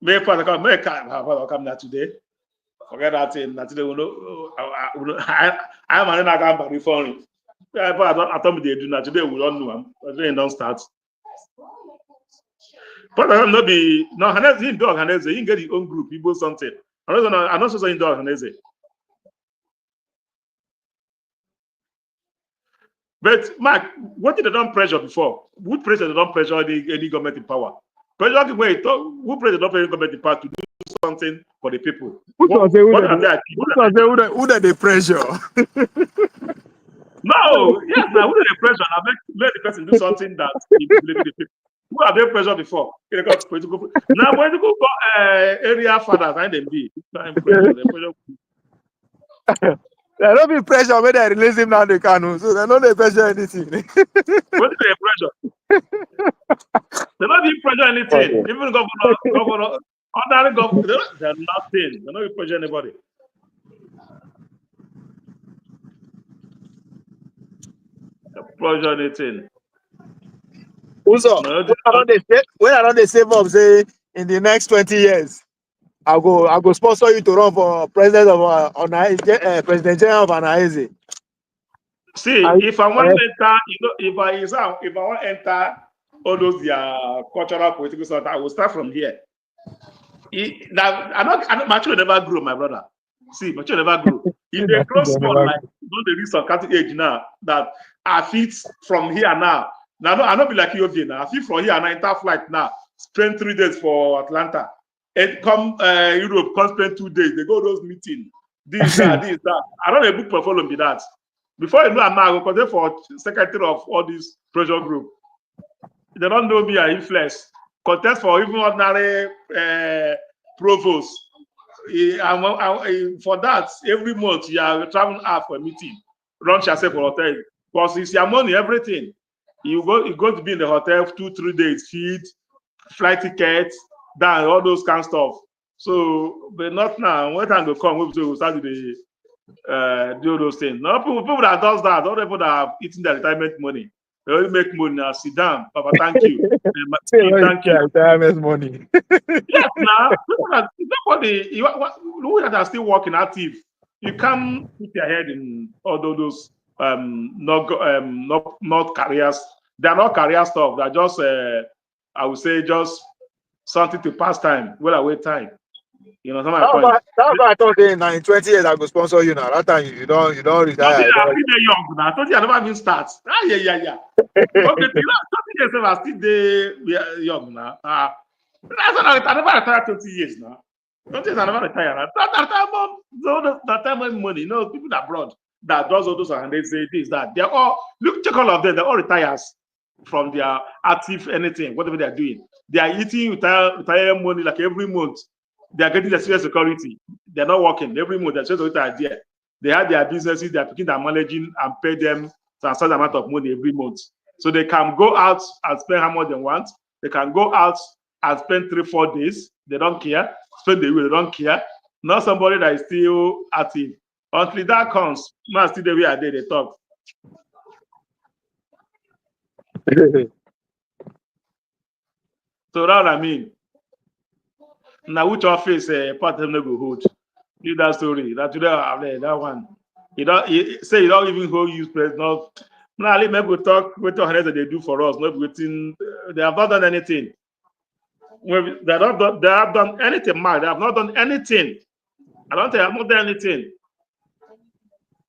May Father come now today. Forget that thing. Today we know. I am an agamba reform. I told me they do not today. We don't know. Today don't start. But I'm not be no. Ohanaeze him do Ohanaeze. He get his own group. He build something. I'm not sure he do Ohanaeze. But Mark, what did they don't pressure before? Who pressure they don't pressure any government in power? Pressure who pressure don't pressure government in power to do something for the people? Who they pressure? No, yes, now who they pressure? Now let the person do something that he believe the people. Who have they pressure before? Political. Now political area fathers and them be pressure. They don't be pressure when they release him now they can, so they don't pressure anything. What do they pressure? They don't be pressure anything. Even governor, ordinary governor, they're nothing. They don't pressure anybody. They pressure anything. Also, when I don't save up, say in the next 20 years, I go sponsor you to run for president of President General of Ohanaeze. See, if I want to enter, if I want to enter all those cultural political stuff, I will start from here. My children never grow, my brother. See, my children never grow. If they grow small, like don't they reach some cutting age now that I fit from here now. Now I don't be like you again. I fit from here now, enter flight now, spend 3 days for Atlanta. And come Europe, come spend 2 days. They go to those meetings. this, that, this, that. I don't have a book portfolio be that. Before you know, I'm now because for secretary of all this pressure group. They don't know me, I influence. Contest for even ordinary provost. For that, every month you are traveling out for a meeting. Run yourself for hotel. Because it's your money, everything. You're going to be in the hotel 2-3 days, feed, flight tickets, down, all those kind of stuff. So, but not now. When time will come, we'll start to do those things. No, people that does that, all people that are eating their retirement money, they only make money now. Sit down, Papa. Thank you. Thank you. Retirement money. Yes, now nobody. Who that are still working active, you can't put your head in all those not careers. They are not career stuff. They're just I would say just something to pass time, well away time. You know, my point. That's why I thought in 20 years I go sponsor you now. That time you don't retire. I'm still young now. I told you I never even start. Yeah. Okay, you know, 20 years I still there young now. That's why I never retired 20 years now. 20 years I never retired. That time of money, you know, people that abroad that does all those and they say this, that. They're all, check all of them, they're all retires from their active anything, whatever they're doing. They are eating retire money like every month. They are getting the social security. They're not working. Every month, their social security are there. They have their businesses, they're picking, they're managing and pay them a certain amount of money every month. So they can go out and spend how much they want. They can go out and spend 3-4 days. They don't care. Spend the week, they don't care. Not somebody that is still active. Until that comes, man, still the way I did, they talk. So that's what I mean. Now, which office part of them go hold? Leave that story. That today that one. You don't say you don't even hold use press. No, let me talk what they do for us. Not waiting. They have not done anything. They have done anything, Mark. They have not done anything. I don't think they have not done anything.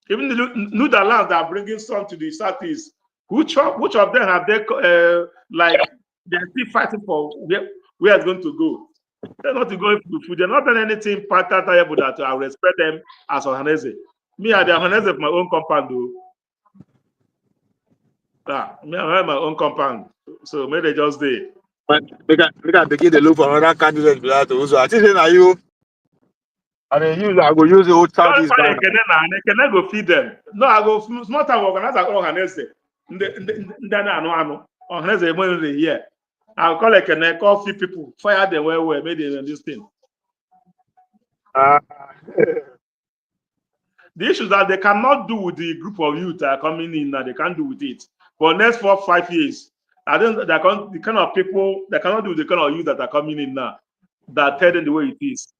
Even the Netherlands that are bringing some to the southeast. Which of them have they like they're still fighting for where it's going to go? They're not going to food. They're not done anything particularly that I respect them as Ohanaeze. Me, I have Ohanaeze of my own compound, though. Me, I have my own compound. So maybe they just there. But we can begin to look for another candidate for that also. I think now you I go use the old Southeast guy. Can I go feed them? No, I go small time organize Ohanaeze. Ohanaeze when they here. I'll call like a call few people, fire them well, maybe they this thing. The issue is that they cannot do with the group of youth that are coming in now. They can't do with it. For next 4-5 years, I don't the kind of people that cannot do with the kind of youth that are coming in now that tell them the way it is.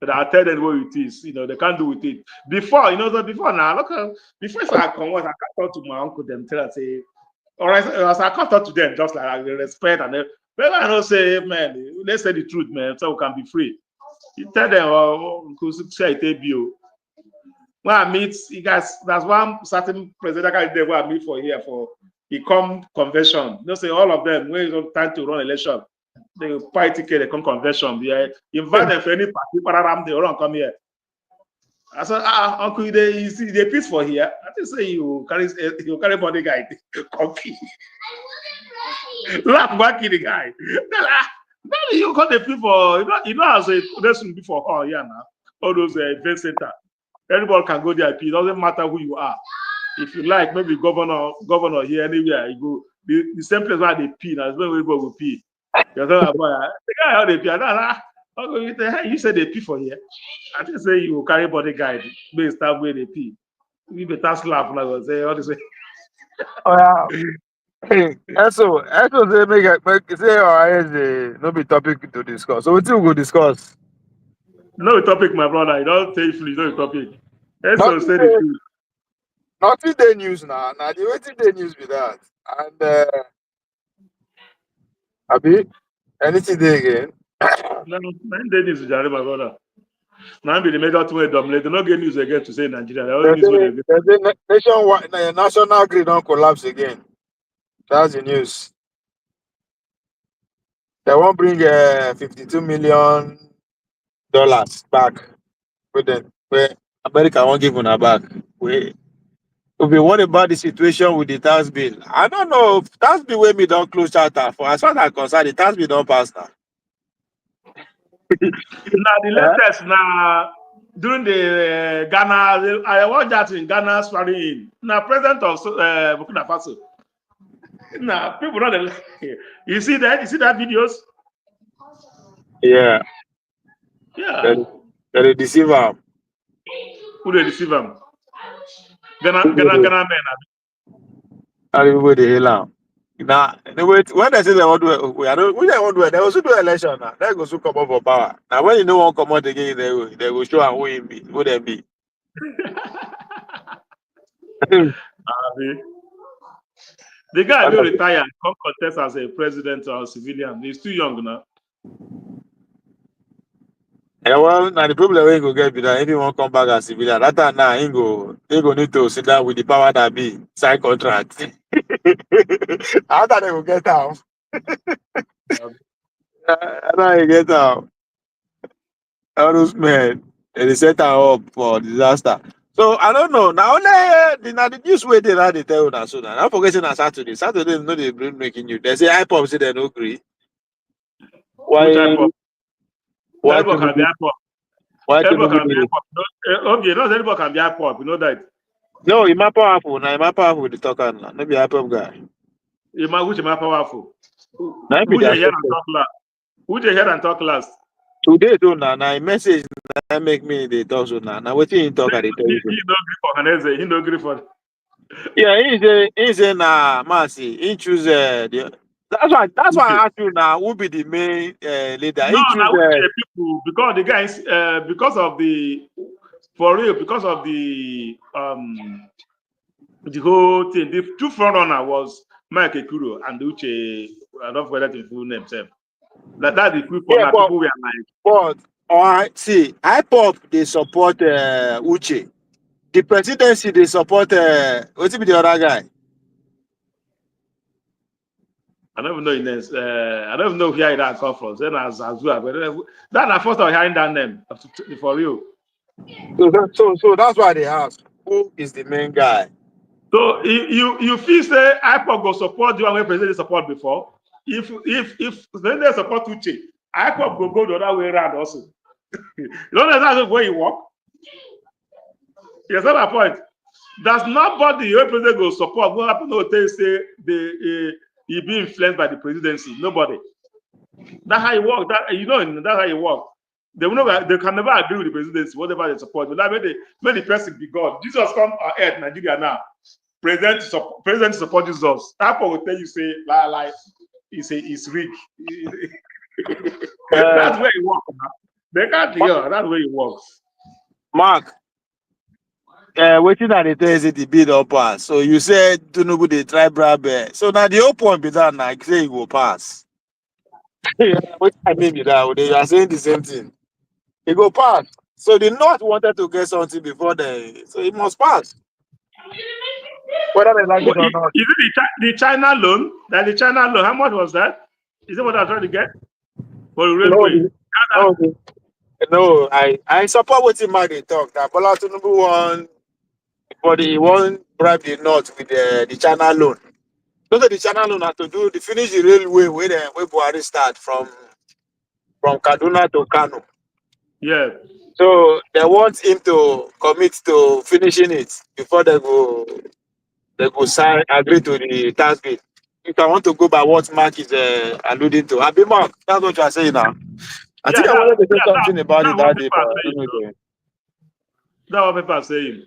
That I tell them the way it is. You know, they can't do with it. Before, you know, so before now, look, before I come, I can't talk to my uncle, them tell us, say, or as I can't talk to them, just like respect and but I don't say, man, let's say the truth, man, so we can be free. You tell them, say it when I meet you guys, that's one certain president candidate where I meet for here for the convention. They say all of them when it's time to run election, they buy ticket, they come convention. They invite them for any party, they don't come here. I said, uncle, they peaceful here. I just say you carry body guy, coffee. Laugh back in the guy. Then you got the people, you know, as a lesson before all yeah now. All those event center. Anybody can go there. It doesn't matter who you are. If you like, maybe governor here, anywhere you go, the same place where they pee. Now, where people will pee. You're talking about the guy how they pee. You said they pee for here. I just say you will carry body guide. May start where they pee. We better slap like I say all this way. Oh yeah. Hey, so say make say or no be topic to discuss. So what we go discuss? No topic, my brother. You don't take free. No topic. So say the truth. Nothing day news now. Now the waiting day news be that. And Abi, anything day again. No, 9 days news, my brother. Now be the major two dominate. They don't get news again to say Nigeria. The nationwide national grid don't collapse again. That's the news. They won't bring $52 million back with them. where America won't give on back. We what about the situation with the tax bill? I don't know. Tax bill when me don't close charter. For as far as I'm concerned, the tax bill don't pass now. Now the latest now during the Ghana, I watched that in Ghana swearing. Now president of Burkina Faso. Now people don't. You see that? You see that videos? Yeah. Yeah. They deceive them. Who they deceive them? Ghana men. Everybody the hell out. Now, when they say they want to, we don't want to. They also do election now. They go to come up for power. Now, when you don't want to come out again, they will show who him be, who they be. The guy will retire and come contest as a president or a civilian. He's too young now. Yeah, well, now the problem we go get be that if you want to come back as civilian, that time now he go need to sit down with the power that be sign contract. After they will get out. After they get out, all those men they set her up for disaster. So I don't know. Now only the news way they now they tell you now. So now I'm forgetting on Saturday. Saturday no they bring making you. They say IPOB say they no agree. Why? Which IPOB? Why? Everybody can be IPOB. Why? Everybody can be IPOB. Okay, not everybody can be IPOB. You know that. No, he my powerful. Now he my powerful with the talker now. Maybe IPOB guy. Which am I powerful? Maybe Who you hear and talk last? Who you hear and talk last? Today too now. Now message that make me the talk so now. Now what you talk at the tell you. He no agree for Ohanaeze. He no agree for. Yeah, he say nah, Mercy. He choose the. That's why I ask you now. Who be the main leader? No, He choose now people because the guys because of the for real because of the whole thing. The two front runner was Mike Ekuro and Uche. I don't forget the full name. That's the people. Yeah, but, people were like. But see, IPOB they support Uche. The presidency they support what's be the other guy? I don't even know I don't even know where that come from. Then as well, but that's the first time hearing that name for real. So that's why they ask who is the main guy. So you feel say IPOB go support the one way president support before. If when they support Uche, IPOB go the other way around also. You know that's the way you work. Yes, that's my point. Does nobody your president go support? What happen? No, they say he be influenced by the presidency. Nobody. That's how you work. That's how you work. They can never agree with the presidency, whatever they support. But that when the person be God. Jesus come earth Nigeria now. President support Jesus. Apple will tell you say like it's rigged. That's where it works. They can't hear. That's where it works. Mark. Waiting at the test the bid up pass. So you said Tinubu they try grab. So now the whole point be that now say it will pass. What I mean be that they are saying the same thing. It go pass. So the North wanted to get something before so it must pass. Whether they like it or not. Is it the China loan? That the China loan, how much was that? Is it what I'm trying to get? For the railway? No, I support what Mark they talk that Bola Tinubu won, but he won't bribe the North with the China loan. So the China loan had to finish the railway where Buhari start from Kaduna to Kano. Yeah. So they want him to commit to finishing it before they go agree to the tax bill. If I want to go by what Mark is alluding to, I'll be Mark. That's what you are saying now. I think I wanted to say something about it that day, but I don't know. That's what people are saying.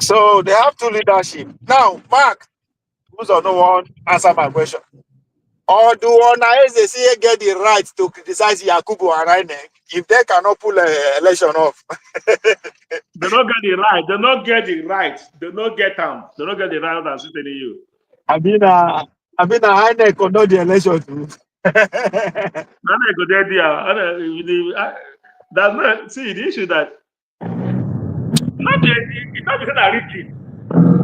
So they have two leadership. Now, Mark, who's on no one answer my question. Or do Ohanaeze get the right to criticize Yakubu and INEC if they cannot pull an election off? They don't get the right. They don't get the right. They don't get them. They don't get the right than sitting in you. I mean, INEC conduct the election too. That's not see the issue that not because I read it.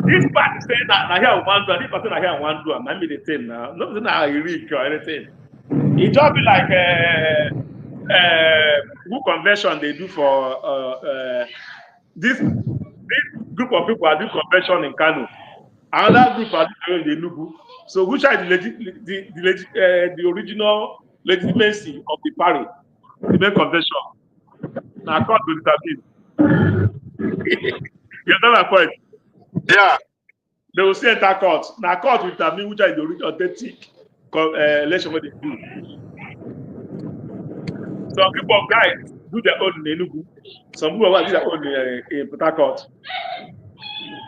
This part is saying that I hear one do, and this person I hear one do, and I mean the thing now. Not that I read or anything. It just be like who convention they do for this group of people are doing convention in Kano. Another group are doing the Nugu. So which are the original legitimacy of the party, the main convention? Now court will determine. You know my point? Yeah. They will say enter court. Now court will determine which are the original authentic election what they do. Some people of guys do their own in Enugu. Some people do their own in Port Harcourt.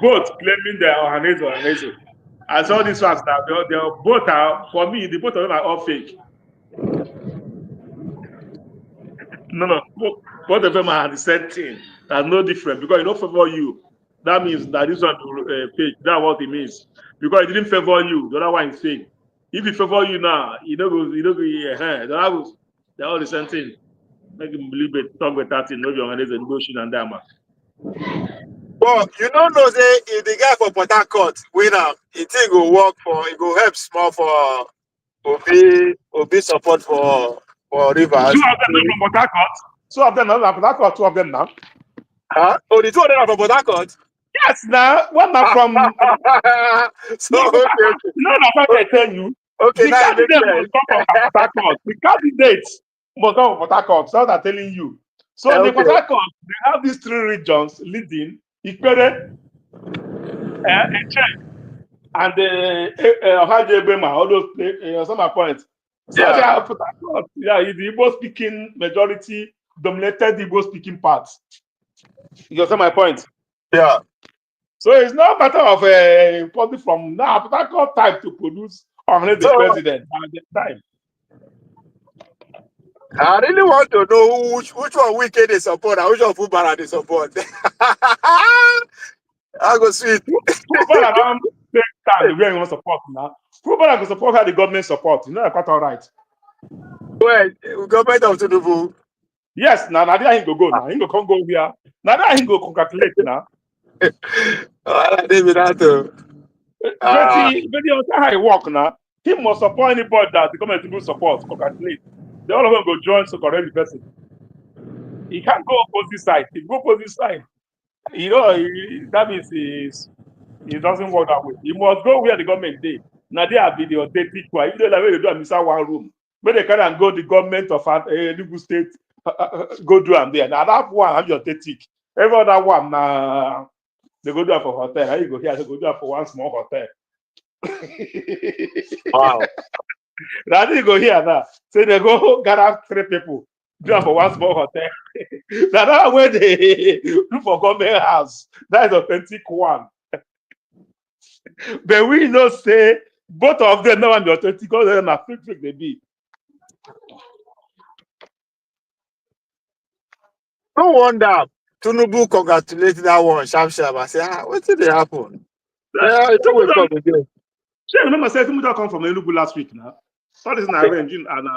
Both claiming they are Ohanaeze. I saw these facts now. They both are, for me, the both of them are all fake. No. Both of them are the same thing. That's no different because it don't favor you. That means that this one fake. That's what it means. Because it didn't favor you. The other one is fake. If it favor you now, you don't go. They're all the same thing. Make him believe it. Talk with that thing. No, you're Ohanaeze and bullshit and that man. But you don't know say if the guy for Port Harcourt winner, it will work for it will help small for Obi support for Rivers. 2 of them are from Port Harcourt. 2 of them are from Port Harcourt. 2 of them now. Huh? Oh, the 2 of them are from Port Harcourt? Yes, now. One are from. So okay. No, that's what I tell you. Okay, the now it candidate makes must come from Port Harcourt. The candidates must come from Port Harcourt. So I'm telling you. So okay. the Port Harcourt, they have these 3 regions leading. Ikpere, Eche, and Ohanaeze, all those some points. So they are Port Harcourt. Yeah, the Igbo speaking majority dominated the Igbo speaking parts. You understand my point? Yeah. So it's not a matter of something from now. Port Harcourt type to produce Ohanaeze the president at the time. I really want to know which one Wike they support and which one Fubara they support. I go sweet. Fubara don't take time where you want support now. Fubara can support how the government support. You know, quite all right. Well, government of Tinubu. Yes, now he go now. He go come go here. Now he go congratulate now. I didn't that too. But how he work now. He must support anybody that the government will support. Congratulate. They all of them go join to correct the person. He can't go opposite side. If go opposite side, you know, that means it doesn't work that way. He must go where the government did. Now they have the authentic one. If they like they do a missile one room, but they can go the government of Enugu State go do them there. Now that one have your authentic. Every other one they go do it for hotel. Now you go here, they go do it for one small hotel. Wow. Now they go here now. So they go gather 3 people. Do it for one small hotel. Now that way they do for government house. That is authentic one. But we know say both of them now and the authentic because they're not fake they be. No wonder Tinubu congratulated that one sharp. I say, what did they happen? Yeah, it's always come again. Sure, remember say Tinubu come from Enugu last week now. All this now arranging and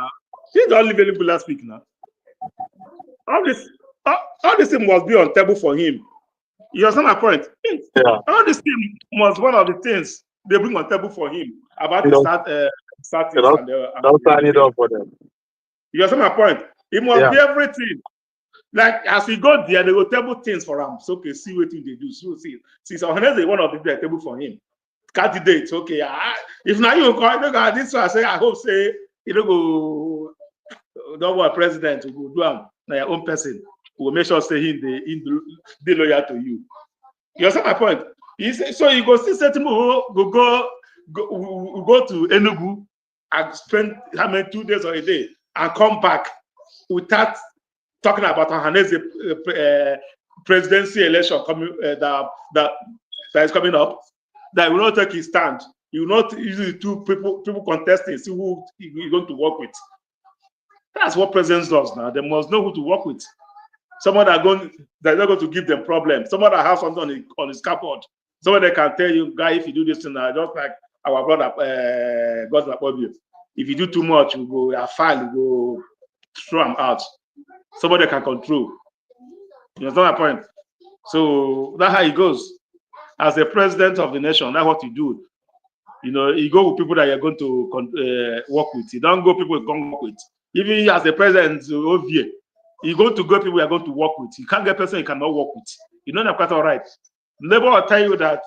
he don't leave Enugu last week now. All this thing must be on table for him. You understand my point? Yeah. All this thing must one of the things they bring on table for him about the start don't sign it up for them. You understand my point? It must be everything. Like as we go there, they will table things for him. So okay, see what they do. So see, Ohanaeze one of the table for him. Candidates, okay. If now you go this one, I say I hope say you don't go don't want president to go do them na your own person who will make sure say he loyal to you. You understand my point? So you go see certain people go to Enugu and spend how many 2 days or a day and come back without talking about Ohanaeze presidency election coming that is coming up. That will not take his stand. You will not usually 2 people contesting, see who you're going to work with. That's what presidents does now. They must know who to work with. Someone that's not going to give them problems. Someone that has something on his cupboard. Someone that can tell you, guy, if you do this thing, just like our brother God's IPOB. If you do too much, you go file, you go throw him out. Somebody can control. You understand my point? So that's how it goes. As a president of the nation, that's what you do. You know, you go with people that you're going to work with. You don't go people you can't work with. Even as the president, Ovie, you go to people you are going to work with. You can't get person you cannot work with. You know that quite all right. Never will tell you that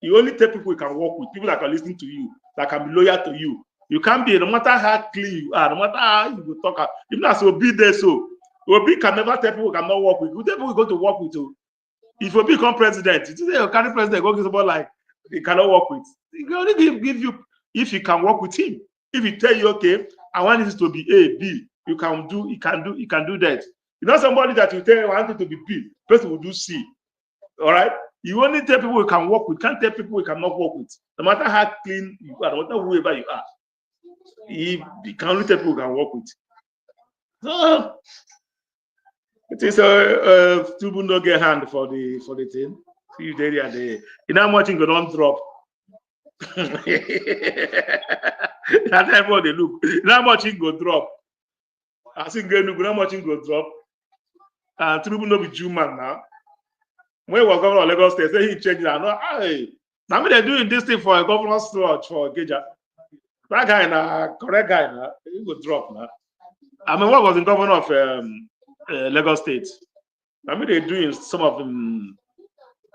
you only take people you can work with, people that can listen to you, that can be loyal to you. You can't be, no matter how clean you are, no matter how you will talk, even as Obi there, so Obi can never tell people you cannot work with. You tell people you go to work with you. If Obi become president, you say you carry president, go get somebody like you cannot work with. He can only give you if you can work with him. If he tell you, okay, I want this to be A, B, you can do that. You know somebody that you tell I want it to be B, person will do C. All right. You only tell people you can work with, can't tell people you cannot work with. No matter how clean you are, no matter whoever you are, you can only tell people you can work with. So it is a two no get hand for the thing. You know how much you don't drop. That's how they look. You know how much you go drop. I think you know how much you go drop. And two no be Jew-man now. When he was governor of Lagos State, say he changed that. No, hey, now they're doing this thing for a governor's lodge for Geja. That guy now, correct guy now, he go drop now. I mean, what was the governor of Lagos State? I mean, they're doing some of them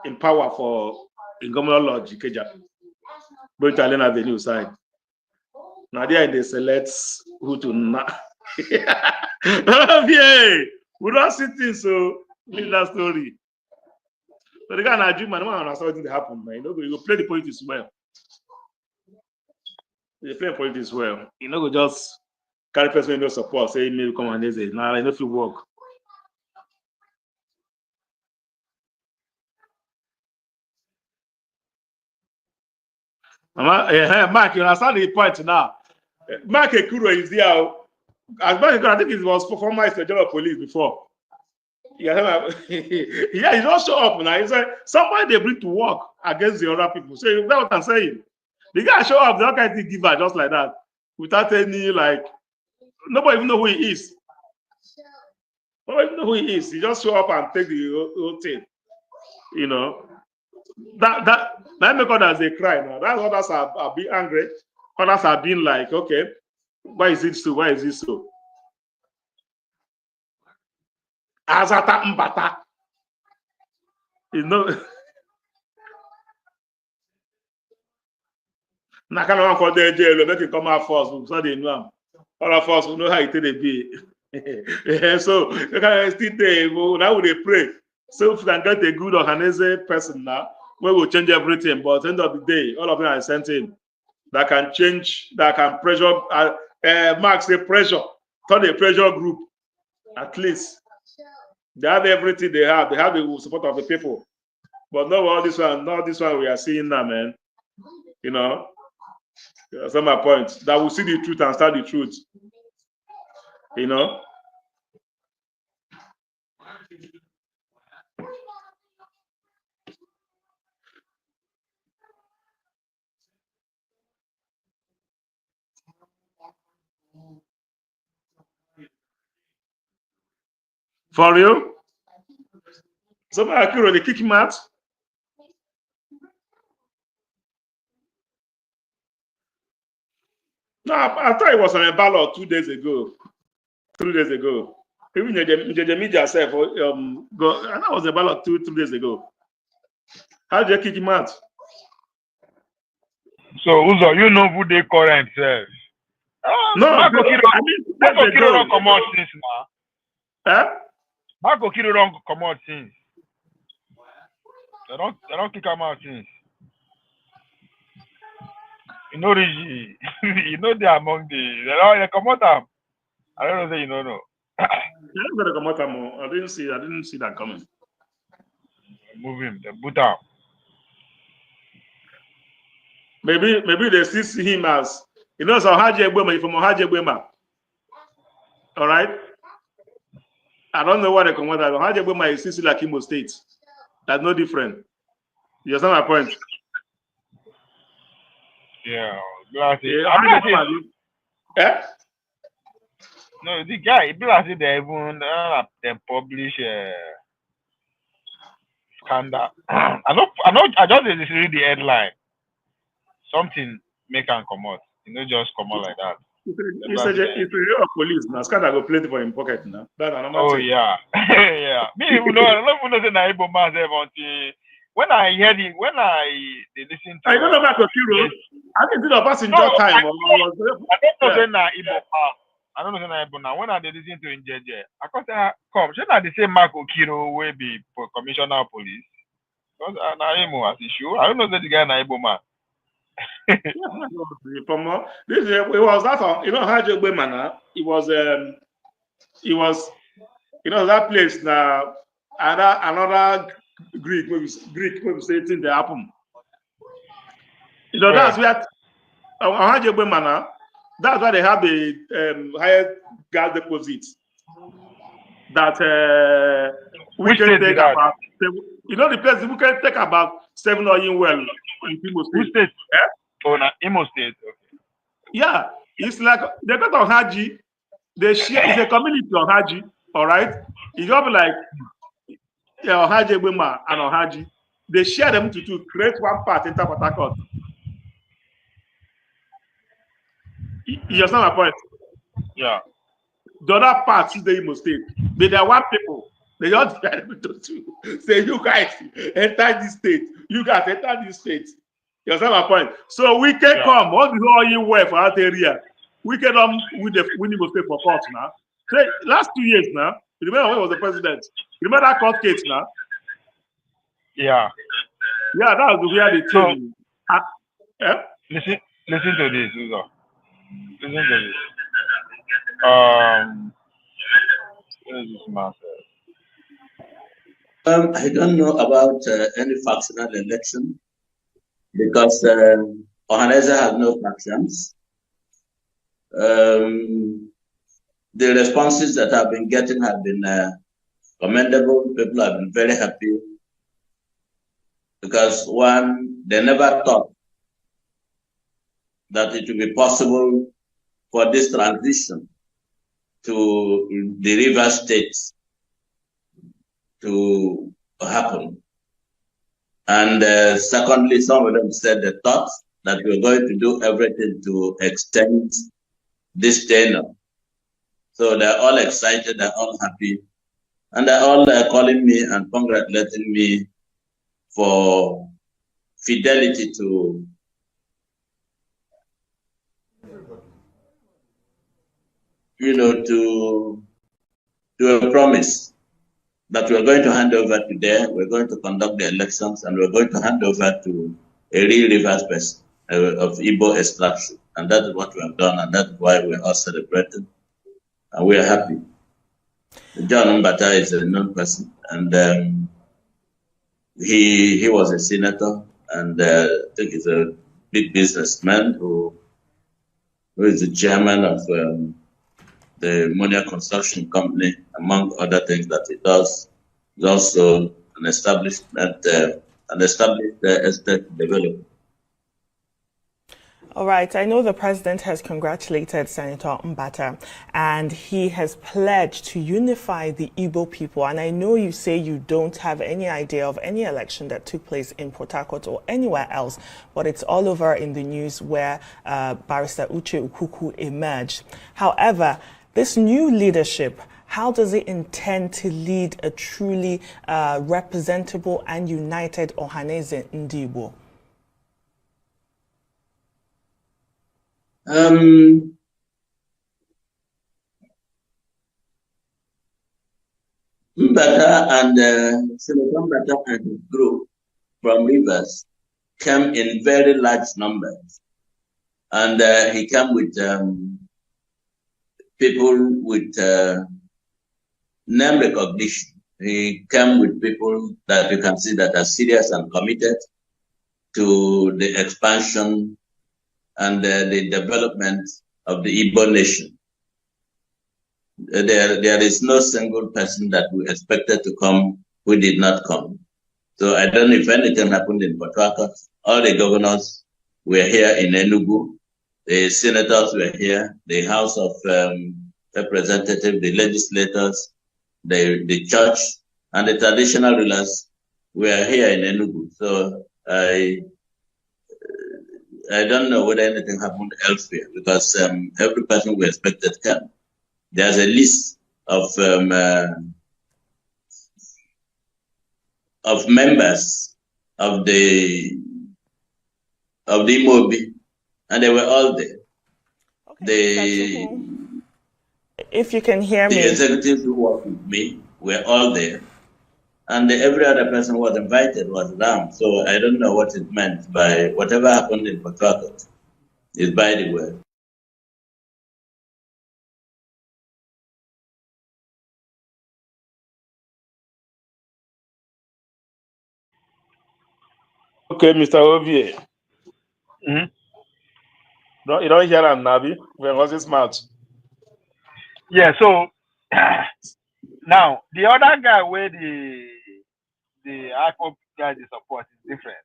in power for in governor lodge Geja, going to Allen Avenue side. Now they select who to not. Yeah, we don't see things so in that story. But the guy na Jew man, no one understand what happen, man. You go play the politics well. You play politics well. You know, go just carry person in your support, say maybe come and say, nah, I know if you work. Mark, you understand the point now. Mark Ekuro is there. As Mark Ekuro, I think it was former Inspector General of Police before. Yeah, he don't show up now. He said somebody they bring to work against the other people. So that's what I'm saying. The guy show up, the other guy give her just like that, without any nobody even know who he is. Nobody even know who he is. He just show up and take the whole thing. You know, that make others they cry now. That's others are being angry. Others are being like, okay, why is it so? Why is it so? Azata Mbata. You know, na kind of one called the jail, make it come out first, so they know. All of us will know how it will be. So you can still there. Now we pray. So if we can get a good Ohanaeze person now, we will change everything. But at the end of the day, all of them are sent in that can change, that can pressure. Mark say pressure, turn a pressure group. At least they have everything they have. They have the support of the people. But not all this one. Not this one we are seeing now, man. You know. That's not my point. That will see the truth and start the truth. You know. For real? Somebody Akiro, they kick him out. No, I thought it was on a ballot 2 days ago. 3 days ago. Even the media said, I know it was a ballot 2 days ago. How did they kick him out? So, Uzo, you know who they current says. No, Marco Kiro don't come out since now. Eh? Marco Kiro don't come out since. They don't kick him out since. You know you know they among they come out them. I don't know say you don't know. Yeah, gonna come out more. I didn't see that coming. Move him, they boot him. Maybe they still see him as so Ohanaeze Ndigbo from Ohanaeze Ndigbo. All right. I don't know what they come out. Ohanaeze Ndigbo is still like Imo State. That's no different. You understand my point? Yeah. No, the guy, people are saying they even they publish scandal. I just read the headline. Something make him come out. Just come out like that. It's a police now. Scatter go play for him pocket now. That's another thing. yeah. Yeah. Me, you know, I don't know the Igbo man until when I heard it, when they listen to I don't know about Kokiro. I think it's a passenger time. I don't know the Igbo. I don't know the Igbo now. When I listen to Njeje, I can't say come. Should I say Mark Okiro will be for commissioner of police? Because as issue. I don't know the guy na Igbo man. It was that you know Hajo Bemana. It was you know that place now. Another Greek maybe say thing that happen. You know that's where Hajo Bemana. That's why they have the higher gas deposits that we can take about. You know the place we can take about 7 oil well in Imo State. Oh, Imo State. Okay. Yeah, it's like they got on Haji. They share. It's a community on Haji. All right, it's just like Haji Bema and Haji. They share them to create one part in Port Harcourt. You understand my point? Yeah. The other part is the Imo State. But there are one people. They just say, you guys enter this state. You guys enter this state. You understand my point? So we can come. All the whole year way for that area. We can come with the Imo State for court now. Say, last 2 years now. You remember when was the president? You remember that court case now? Yeah. Yeah, that was where they told me. Listen to this, Uzo. Listen to this. What is this matter? I don't know about any factional election because Ohanaeze has no factions. The responses that I've been getting have been commendable. People have been very happy because one, they never thought that it would be possible for this transition to the river states to happen. And secondly, some of them said they thought that we were going to do everything to extend this tenure. So they're all excited, they're all happy, and they're all calling me and congratulating me for fidelity to a promise that we're going to hand over today. We're going to conduct the elections, and we're going to hand over to a real reverse person of Igbo extraction. And that is what we have done, and that's why we're all celebrating, and we are happy. John Mbata is a known person, and he was a senator, and I think he's a big businessman who is the chairman of the Monia Construction Company, among other things that he does. He's also an established estate developer. All right, I know the president has congratulated Senator Mbata, and he has pledged to unify the Igbo people. And I know you say you don't have any idea of any election that took place in Port Harcourt or anywhere else, but it's all over in the news where Barrister Uche Ukuku emerged. However, this new leadership, how does it intend to lead a truly representable and united Ohanaeze Ndigbo? Mbata and Senator Mbata and his group from Rivers came in very large numbers, and he came with people with name recognition. He came with people that you can see that are serious and committed to the expansion and the development of the Igbo nation. There is no single person that we expected to come who did not come. So I don't know if anything happened in Port Harcourt. All the governors were here in Enugu. The senators were here. The House of Representatives, the legislators, the church, and the traditional rulers were here in Enugu. So I don't know whether anything happened elsewhere because every person we expected came. There's a list of members of the IPOB, and they were all there. Okay, if you can hear the me. The executives who worked with me were all there. And every other person who was invited was around. So I don't know what it meant by whatever happened in Port Harcourt is by the way. Okay, Mr. Ovie. No, you don't hear him, Nabi? When was his mouth? Yeah, so now the other guy where the IPOB guys support is different.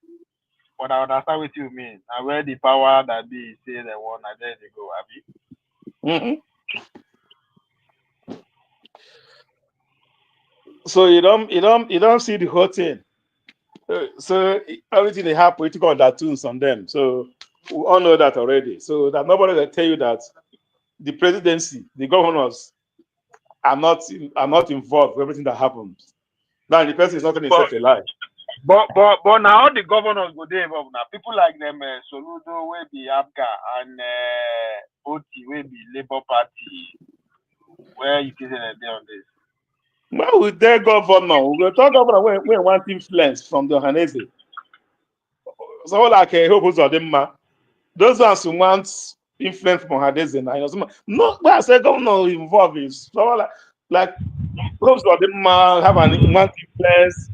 But I understand what you mean. And where the power that they say they want, and then they go, Abi. So you don't see the whole thing. So everything they have political undertones on them. So we all know that already. So that nobody will tell you that the presidency, the governors are not involved with everything that happens. Now the person is not going to set a lie. But now all the governors go there involved now. People like them, Soludo will be APGA and OT will be Labour Party. Where you can say that on this? Well, with their governor, we will talk about when we want influence from the Ohanaeze. So like a hope of them, those ones who want influence from Ohanaeze now. No, but I say governor involved is so like those of them have an want influence.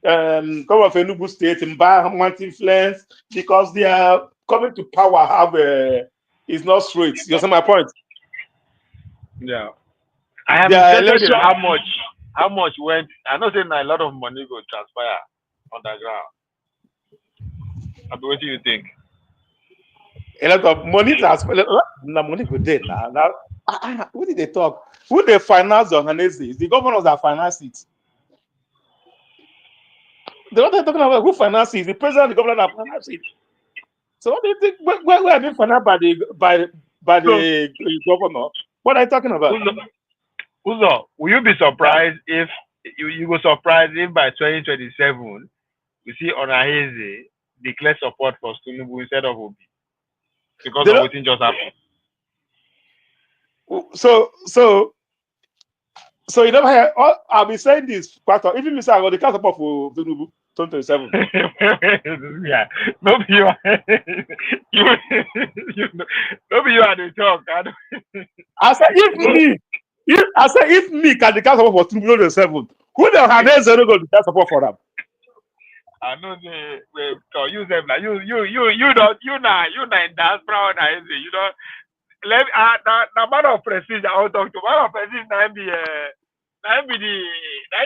Come of Enugu State and want influence because they are coming to power. Is not straight. You see my point? Yeah. I am interested in how much went. I know saying a lot of money go transpire underground. What do you think? A lot of money transpire. No money go there now. What did they talk? Who they finance the Ohanaeze? It's the governors that finance it. They're not talking about who finances it. The president, the governor that finance it. So what do you think? Where are being financed by the governor? What are you talking about? Uzo, will you be surprised if you go surprised if by 2027 you see Ohanaeze declare support for Tinubu instead of Obi because of what just happened? So you never hear. I'll be saying this part of even Mr. I got the cast support for Tinubu 2027. Yeah, maybe you are maybe you are the talk. I said if me can the cast support for Tinubu 2027, who the Ohanaeze no go the cast support for them? I know you them like you don't you in diaspora Ohanaeze you don't let the matter of prestige I will talk to matter of prestige now be I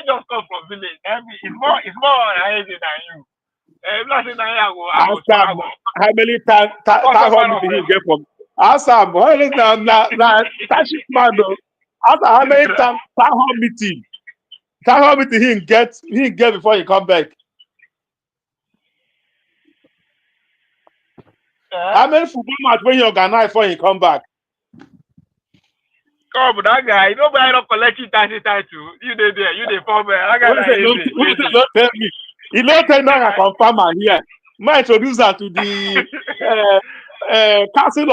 just come from village. It's more Ohanaeze than you. How many times meeting he get from? Ask him. Township man though. Ask how many times town hall meeting he get before he come back. How many football match when you organize before he come back? Come, that guy, nobody don't collect it title. You there, you the former. That guy don't tell me. He don't tell me I confirm here. My introduce her to the Council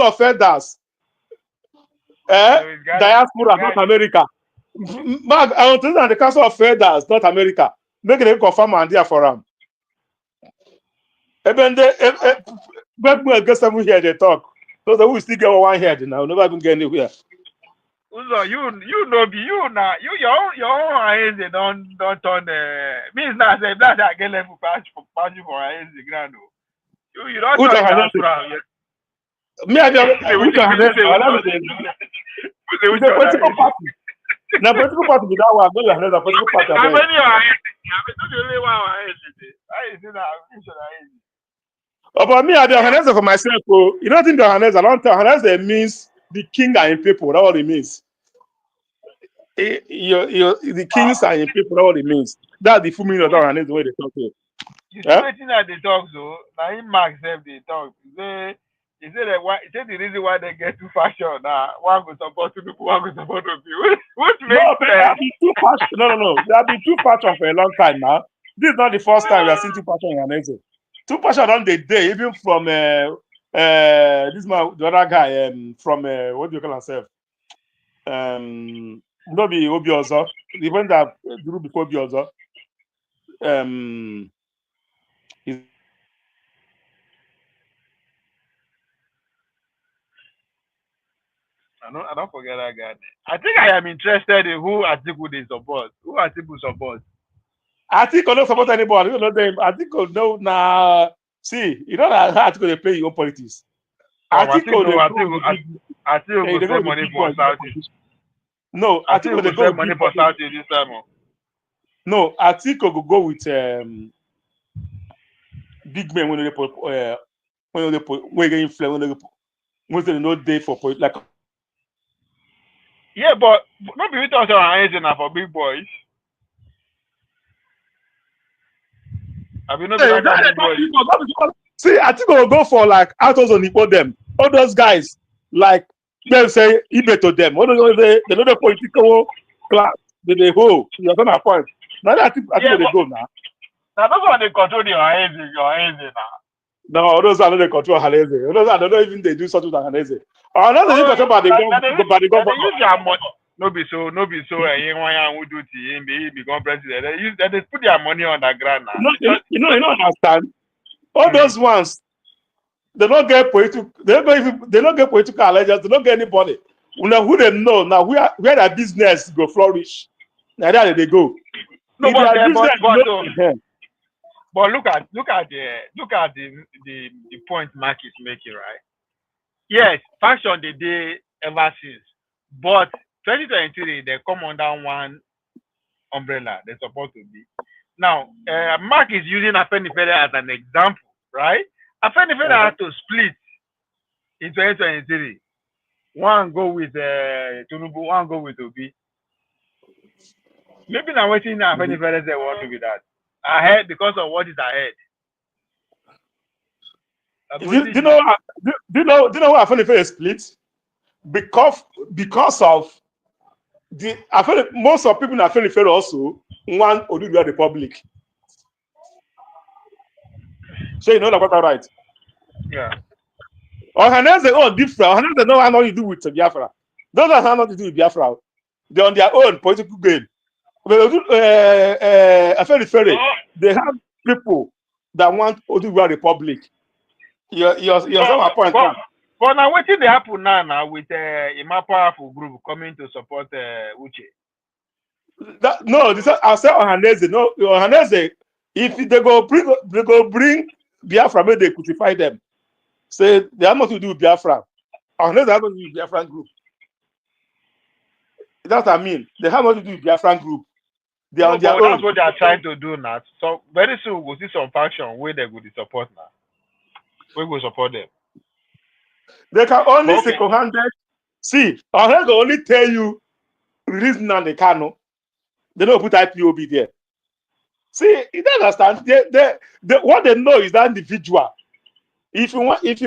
of Elders, Diaspora, North America. Mark, I introduce her the Council of Elders, North America. Make them confirm and there for him. Even they get someone here they talk. So that we still get one head now. Never even get anywhere. Uzo, you know be you now. Your own Ohanaeze don't turn means not say that I get level pass for Ohanaeze grand. You don't turn diaspora. Me I don't political party. Now political party be that one. No Ohanaeze political party. How many Ohanaeze? I'm the only one Ohanaeze. I see that Ohanaeze. Oh, but me, I do Ohanaeze for myself. Oh, you don't think the Ohanaeze? I don't tell Ohanaeze means the king and people. That's what it means. The kings and people. That's what it means. That's the full meaning of the Ohanaeze way they talk to. You see waiting at the talk, so now in Mark said the talk. He said that why? He said the reason why they get too fashion. One go support two people, one go support two people. Which No, makes but there sense. have been two fashion. No. There have been two fashion for a long time now. This is not the first time we are seeing two fashion in Ohanaeze. Two fashion on the day, even from this man, the other guy from what do you call himself? Not be Obiozo. The one that grew before Obiozo. I don't forget that guy. I think I am interested in who Atiku they support. Who Atiku support? Atiku don't support anybody. You know them. Atiku no now. See, you know that Atiku they play your own politics. Atiku Atiku they go save money for Southeast. No, Atiku they go save money for Southeast this time. No, Atiku go with big men when they get influence when they no day for like. Yeah, but not be with us on anything for big boys. I mean, not be like big boys. See, Atiku will go for like autos on Igbo them. All those guys like they say Ibe to them. All those they know the political class. They hold. You're gonna point. Now that Atiku they go now. Now those one they control the Ohanaeze now. No, those are not the control Ohanaeze. Those are not even they do something like Ohanaeze. Ohanaeze is controlled by the government. They use their money. No be so. Who do he become president? They put their money on the ground now. You don't understand. All those ones, they don't get political. They don't get political allegiance. They don't get anybody. Now who they know now where their business go flourish. Now there they go. No, but look at the point Mark is making, right? Yes, faction the day ever since, but 2023 they come under one umbrella. They're supposed to be. Now, Mark is using Afenifere as an example, right? Afenifere has to split in 2023. One go with Tinubu, one go with Obi. Maybe now waiting Afenifere they want to be that ahead because of what is ahead. Do you know why Afenifere split? Because of the most of people in Afenifere also want Oduduwa Republic. So you know that right? Yeah. Ohanaeze different. Ohanaeze know how nothing to do with Biafra. Those are how nothing to do with Biafra. They're on their own political game. Afenifere, they have people that want Oduduwa Republic. You're my point. But now what did they happen now with a more powerful group coming to support Uche? I'll say Ohanaeze. No, Ohanaeze. If they go bring Biafra, maybe they crucify them. Say they have nothing to do with Biafra. Ohanaeze have nothing to do with Biafran group. That's what I mean. They have nothing to do with Biafran group. They are on their own. That's what they are trying to do now. So very soon we'll see some faction where they will support now. We will support them. They can only single-handed. See, Ohanaeze will only tell you release Nnamdi Kanu. They don't put IPOB there. See, you don't understand. What they know is that individual. If you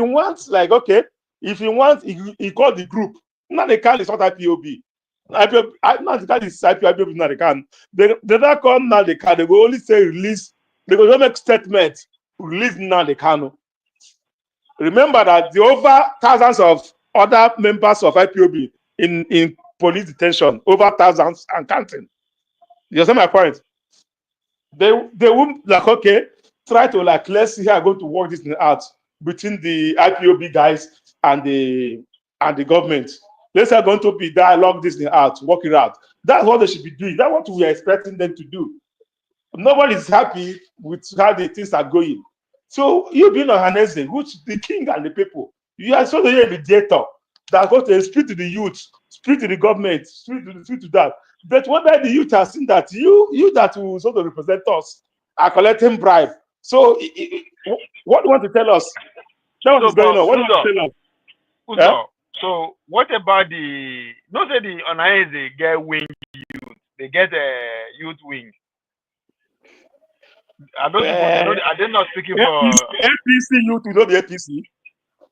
want, like, okay, if you want, you call the group. Nnamdi Kanu is not IPOB. Nnamdi Kanu is IPOB, Nnamdi Kanu. They don't call Nnamdi Kanu. They will only say release. They will make statement, release Nnamdi Kanu. Remember that the over thousands of other members of IPOB in police detention, over thousands and counting. You understand my point? They won't like, okay, try to like, let's see how I'm going to work this thing out between the IPOB guys and the government. Let's say going to be dialogue this thing out, work it out. That's what they should be doing. That's what we are expecting them to do. Nobody is happy with how the things are going. So you being Ohanaeze, which the king and the people, you are sort of a mediator that got to speak to the youth, speak to the government, speak to that. But whether the youth has seen that you that will sort of represent us are collecting bribe. So what do you want to tell us? Tell us what's going on. What do you want to tell us? Yeah? So what about the not say the Ohanaeze get wing youth, they get a youth wing. Are those people? Are they not speaking for? APC youth, you know the APC.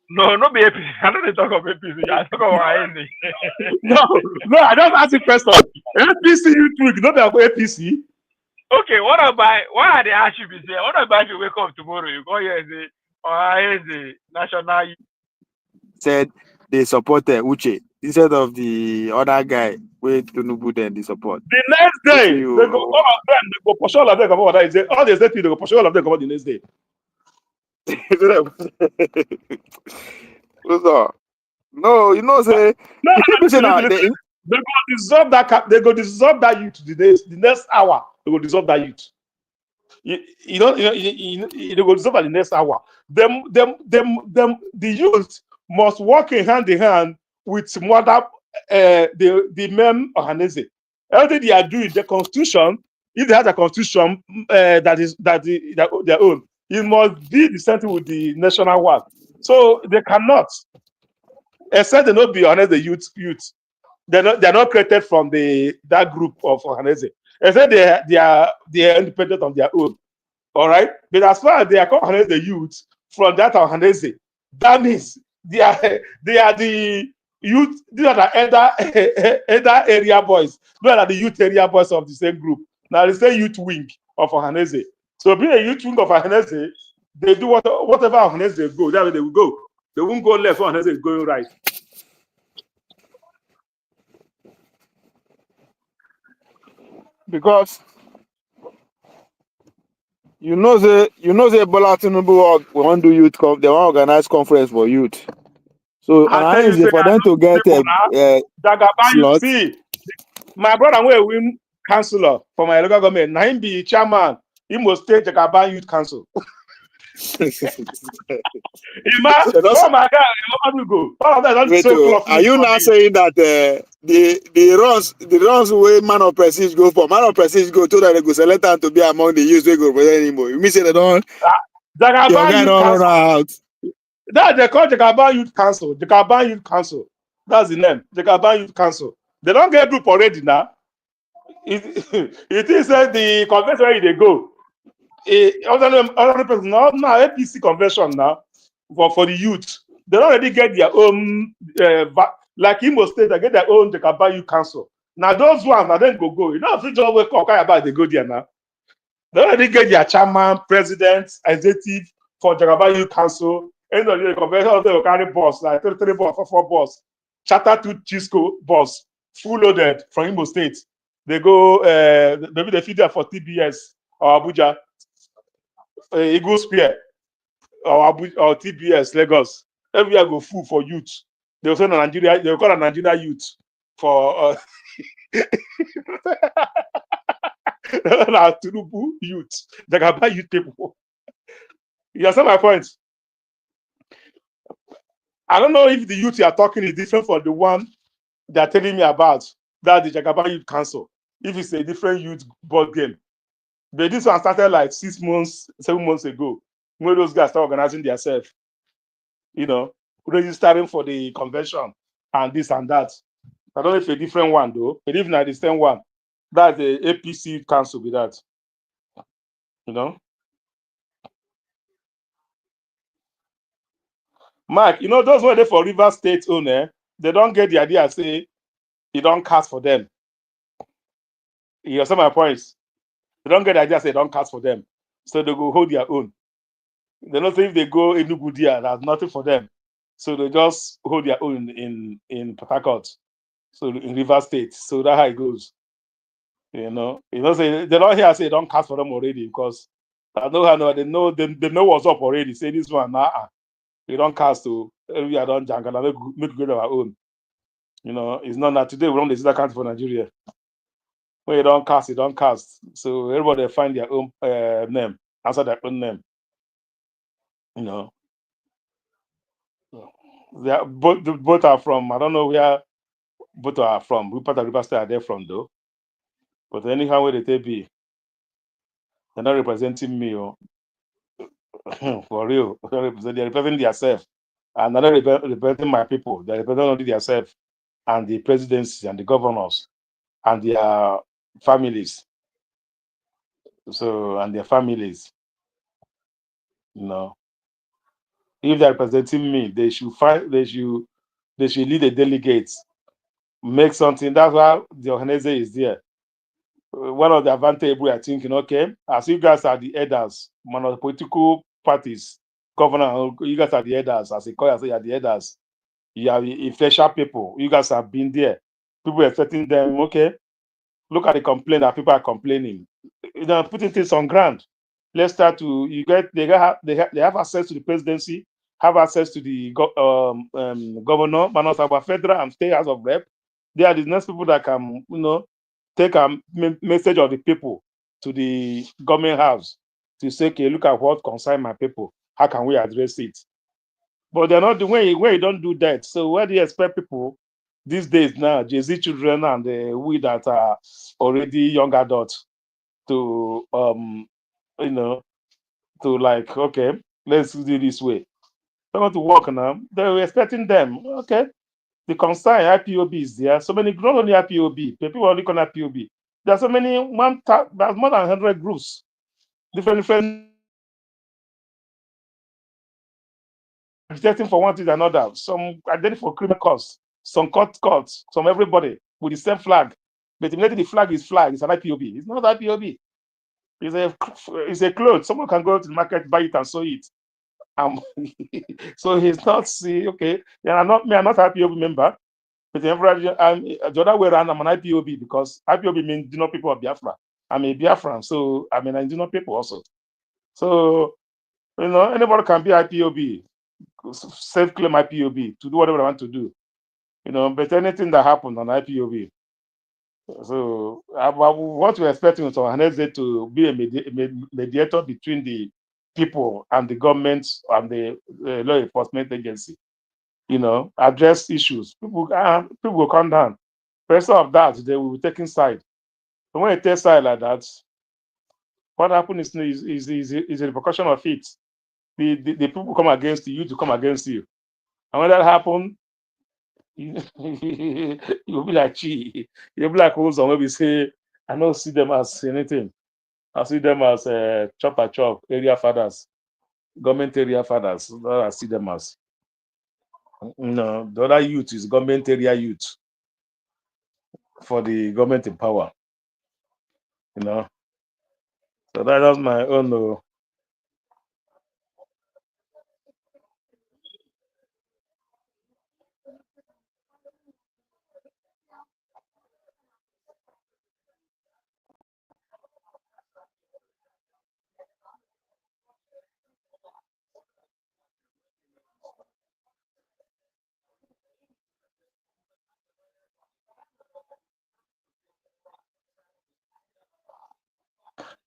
No, not be APC. I don't talk of APC. I talk of INEC. No, I just ask you question. APC youth, you know about APC. Okay, what about why are they asking me say? What about you wake up tomorrow? You go here and say, INEC national. Said they supported Uche instead of the other guy with Tinubu then they support. The next day, they go all of them. They go push all of them. Come on, that is it. All the state people, they go push all of them. Come on the next day. No, you know, say No, people say now they go dissolve that. They go dissolve that youth the next hour. They go dissolve that youth. They go dissolve at the next hour. The youth must work in hand with mother, the men Ohanaeze. Everything they are doing, the constitution, if they have a constitution that is their own, it must be the same thing with the national one. So they cannot, except they not be Ohanaeze the youth. They're not created from that group of Ohanaeze. Except they are independent on their own. All right, but as far as they are called Ohanaeze the youth from that Ohanaeze, that means they are the youth. These are the elder area boys. These are the youth area boys of the same group. Now they say youth wing of Ohanaeze. So being a youth wing of Ohanaeze, they do whatever Ohanaeze they go. That way they will go. They won't go left. Ohanaeze is going right. because you know say Bola Tinubu we want to do youth they want organize conference for youth. So I tell you, for them to get Jagaban, see, my brother will win councillor for my local government. Now him be chairman. He must state Jagaban Youth Council. Oh my God, how do you go? All of that is so close. Are you now saying that the runs where man of prestige go for man of prestige go to that they go select them to be among the youth they go present anymore? You mean say they don't? Jagaban Youth Council. Out. That they call Jagaban Youth Council. Jagaban Youth Council. That's the name. Jagaban Youth Council. They don't get group already now. It is the convention where they go. Other person now APC convention now for the youth. They already get their own like Imo State, they get their own Jagaban Youth Council. Now those ones now then go. You know, if you just wake up about they go there now. They already get their chairman, president, executive for Jagaban Youth Council. End of the convention, they will carry bus, like 3 bus, 4 bus, charter to Chisco bus, full loaded from Imo State. They go, maybe they feed there for TBS or Abuja, Eagle Spear or TBS, Lagos. Everywhere go full for youth. They will send a Nigeria, they will call a Nigeria youth for Tinubu youth. They can buy youth people. You understand my point? I don't know if the youth you are talking is different from the one they are telling me about, that the Jagaban Youth Council. If it's a different youth board game. But this one started like 6 months, 7 months ago, when those guys start organizing themselves, you know, registering for the convention and this and that. I don't know if it's a different one though, but even at the same one, that's the APC council with that. You know? Mike, you know, those were there for River State owner, they don't get the idea, say, you don't cast for them. You understand my points? They don't get the idea, say, don't cast for them. So they go hold their own. They don't think if they go in Nugudia, there's nothing for them. So they just hold their own in Port Harcourt, so in River State. So that's how it goes. You know, say they don't hear say don't cast for them already because I know how they know what's up already. Say this one, we don't cast to we are done jungle, make good of our own. You know, it's not that today we run the Zeta country for Nigeria. When you don't cast, you don't cast. So everybody find their own name, answer their own name. You know. They are, both are from, I don't know where both are from. We part of River State are there from though. But anyhow where they be, they're not representing me for real. They're representing themselves. And they're not representing my people. They're representing only themselves and the presidency and the governors and their families. So, and their families, you know, if they're representing me, they should lead the delegates, make something. That's why the Ohanaeze is there. One of the advantage we are thinking, okay, as you guys are the elders, one of the political parties, governor, you guys are the elders, as a call, you are the elders. You are the influential people. You guys have been there. People are expecting them, okay, look at the complaint that people are complaining. You know, putting things on ground. Let's start to they have access to the presidency, have access to the governor, but also our federal and state house of rep. They are the next people that can, you know, take a message of the people to the government house to say, okay, look at what concern my people. How can we address it? But they're not the way you don't do that. So where do you expect people these days now, Jay-Z children and we that are already young adults to you know, to like, okay, let's do it this way. They want to work now. They were expecting them. Okay. The concern IPOB is there. So many, not only IPOB, people only on IPOB. There are so many, there's more than 100 groups, different agitating for one thing or another. Some identify for criminal cause, some courts, some everybody with the same flag. But immediately the flag, it's an IPOB. It's not IPOB. It's a cloth. Someone can go to the market, buy it, and sew it. So he's not okay. Yeah, I'm not IPOB member, but the other way around, I'm an IPOB because IPOB means people of Biafra. I'm a Biafran, so I'm an indigenous people also. So anybody can be IPOB, self-claim IPOB to do whatever they want to do. But anything that happens on IPOB. So what we're expecting is Ohanaeze to be a mediator between the people and the government and the law enforcement agency. Address issues. People will come down. First of that, they will be taking side. And when you take side like that, what happens is a repercussion of it. The people come against you to come against you. And when that happens, you'll be like, gee, you'll be like who's on maybe say, I don't see them as anything. I see them as chop area fathers, government area fathers. I see them as the other youth is government area youth for the government in power. So that's my own.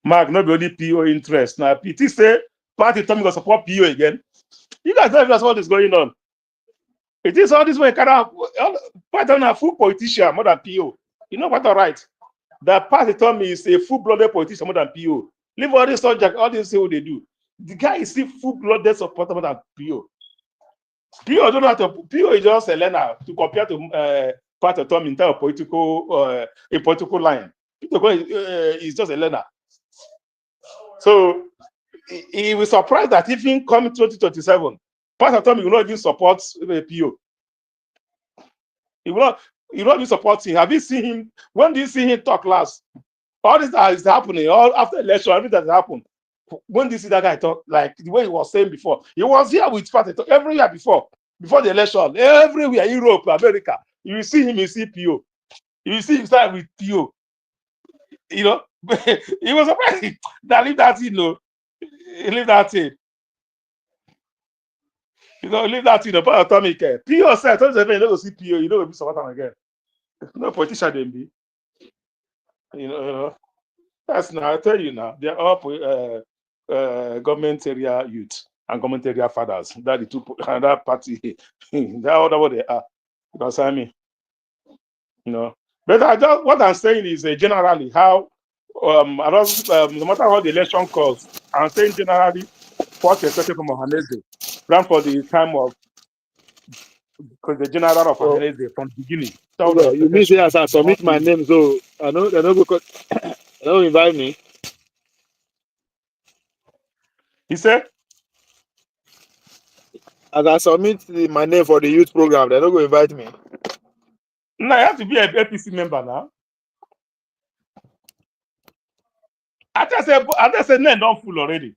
Mark, not only PO interest. Now, PT say party told me to support PO again. You guys don't know what is going on. It is all this way. Party on a full politician more than PO. You know what? All right. That party told me is a full-blooded politician more than PO. Leave all this subject, all this what they do. The guy is still full-blooded supporter more than PO. PO don't know how to. PO is just a learner to compare to party told me in terms of political line. PO is just a learner. So he was surprised that even coming 2027, Pastor Tommy will not even support PO. He will not even support him. Have you seen him? When do you see him talk last? All this is happening. All after election, everything that happened. When do you see that guy talk like the way he was saying before? He was here with Pastor every year before the election. Everywhere, Europe, America, you see him, you see PO. You see him start with PO. He was surprised that leave that leave that in. Leave that in the part atomic. PO said, don't go see PO, you know, we support them again. No politician, they be. That's now, I tell you now, they're all government area youth and government area fathers. That the two, that party, that other what they are. Because I mean, But what I'm saying is generally how, I don't, no matter how the election calls, I'm saying generally what expected from Ohanaeze, plan for the time of the general of Ohanaeze from the beginning. So you mean say as I submit my name, so I know they don't invite me. He said, as I submit my name for the youth program, they're not going to invite me. "No, you have to be a APC member now." I just said, "No, don't fool already."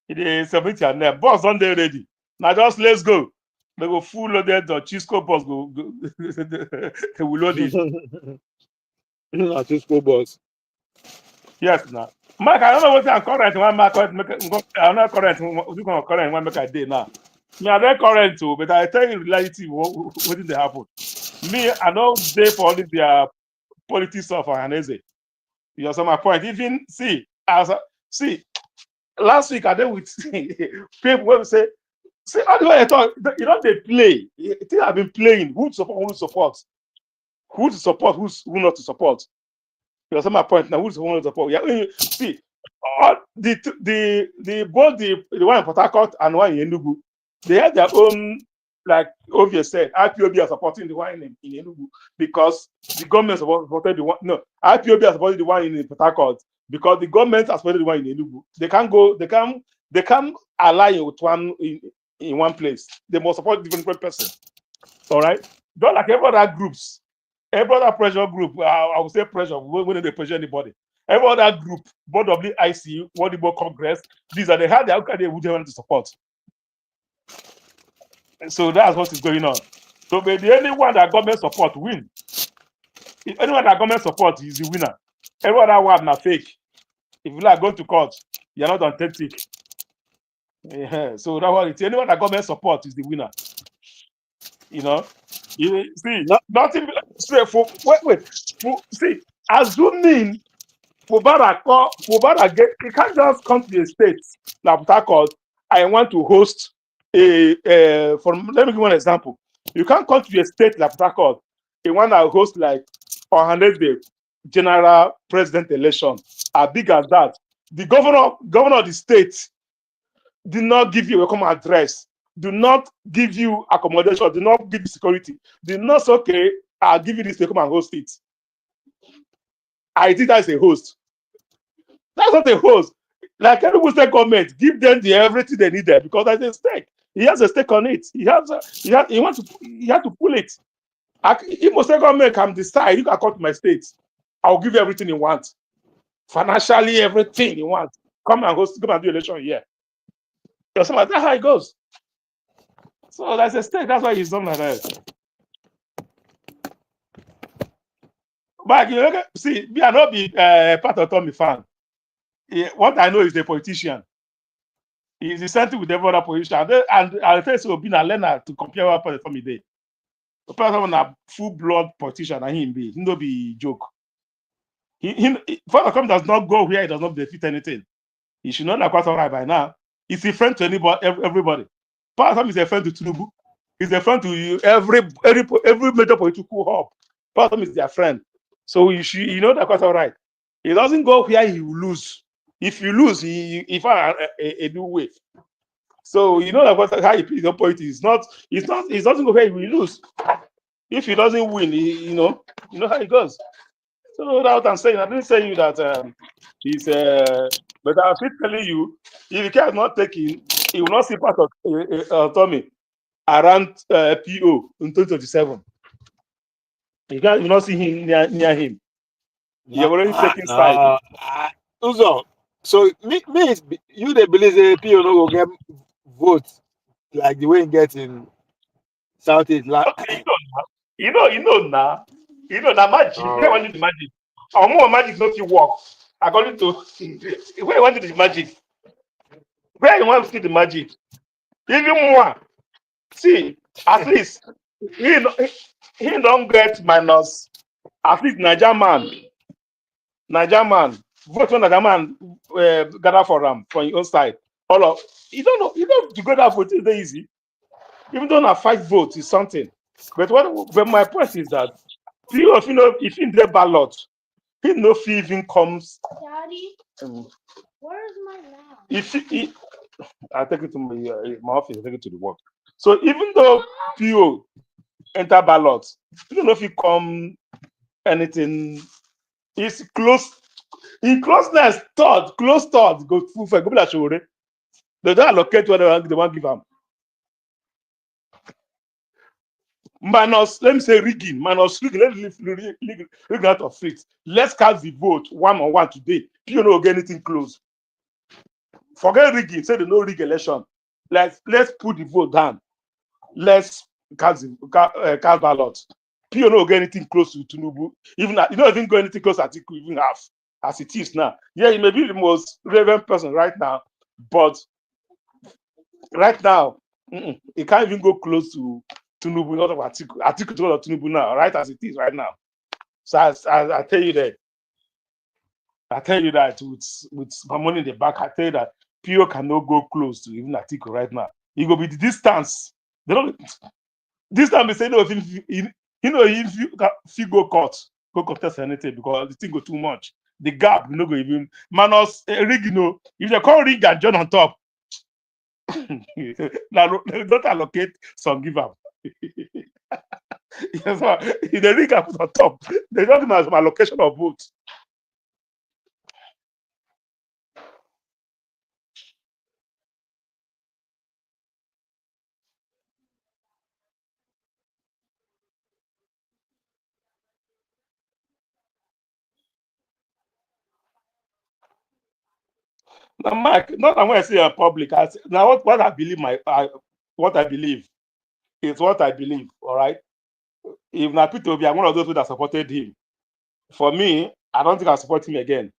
They submit your name. Boss on there ready. Now just let's go. They go full loaded. The Chisco boss go they will load it. Chisco boss. Yes, now. Mark, I don't know what I'm current. One Mark, I'm not current. You can current one make a day now. Me, I'm not current too, but I tell you reality what did they happen. Me, I know they for all their politics of Ohanaeze. You know, so my point. Even see, last week I did with people when say, see, how do I talk? You know, they play. Things have been playing. Who to support, who to support, who not to support. You know, so my point now. Who to support? Yeah, see, all both the one in Port Harcourt and one in Enugu, they have their own, like obvious said, IPOB are supporting the one in Enugu because the government supported the one. No, IPOB are supporting the one in Port Harcourt because the government has supported the one in Enugu. They can't align with one in one place. They must support different person. All right, don't like every other groups. Every other pressure group, I would say pressure, when they pressure anybody. Every other group, both WIC, World Igbo Congress, these are how they would want to support. And so that's what is going on. So but the only one that government support win. If anyone that government support is the winner. Every other one na fake. If you like go to court, you're not authentic. Yeah. So that one, it's anyone that government support is the winner. You know, you see, nothing straight for see, assuming Fubara you can't just come to the states like Port Harcourt. I want to host let me give you one example. You can't come to a state like Port Harcourt. You want to host like Ohanaeze general president election as big as that. The governor of the state did not give you a welcome address, do not give you accommodation, do not give you security, did not say, okay, I'll give you this to come and host it. I think that's a host. That's not a host. Like any state government, give them everything they need there because there's a stake. He has a stake on it. He has to pull it. If state government can decide, you can come to my state, I'll give you everything you want. Financially, everything you want. Come and do election here. That's how it goes. So that's a stake. That's why he's done like that. But you know, see, me I not be part of Tommy fan. What I know is the politician. He's the same with every other politician. And I'll tell you, being a learner to compare what part from me day. The person a full-blood politician, and him be no be joke. Father does not go where he does not defeat anything. He should not have quite all right by now. He's a friend to anybody, everybody. Pastor is a friend to Tinubu. He's a friend to every major political hub. Pastor is their friend. So you know that quite all right. He doesn't go where he will lose. If you lose, he find a new way. So you know that how he plays the point is he doesn't go where he will lose. If he doesn't win, you know how it goes. So that's what I'm saying. I didn't say you that he's but I'm still telling you, if the car is not taken, he will not see part of Tommy around PO in 2027. You will not see him near him. He already taken side. Uzo, so me you they believe the PO no go get votes like the way he gets in Southeast. Okay, you know now. Magic. Where you want the magic? Or more magic not to work. According to where you want the magic? Where you want to see the magic? Even more. See, at least he don't get minus. At least Niger man. Vote when Niger man gather for him from your own side. All of you don't know to go that vote is very easy. Even though not 5 votes is something. But my point is that if in the ballot, he no fee even comes. Daddy, where's my map? I take it to my office, I take it to the work. So even though PO enter ballot, you don't know if he come anything. It's close. In closeness, close thought, go full for go be like Sowore. They don't allocate what they want to give them. Minus, let me say rigging, minus rigging, let's leave rigging out of it. Let's cast the vote one-on-one today. You know, get anything close. Forget rigging, say the no rig election. Let's put the vote down. Let's cast ballots. You know, get anything close to Tinubu. Even you don't even go anything close at Atiku even half as it is now. Yeah, he may be the most relevant person right now, but right now, he can't even go close to Tinubu, not of Atiku to Tinubu now, right as it is right now. So I tell you that, with my money in the bank, I tell you that Pio cannot go close to even Atiku right now. He go be the distance. They don't. This time they say no, if you go contest anything because the thing go too much. The gap, you know, go even minus rig, you know, if they call rig and John on top. Now don't allocate some give up. Yes, if the rig put on top, they don't give some allocation of votes. Now, Mike, not when I say in public. Now, what I believe, what I believe is what I believe. All right. If Napito be one of those who that supported him, for me, I don't think I'll support him again.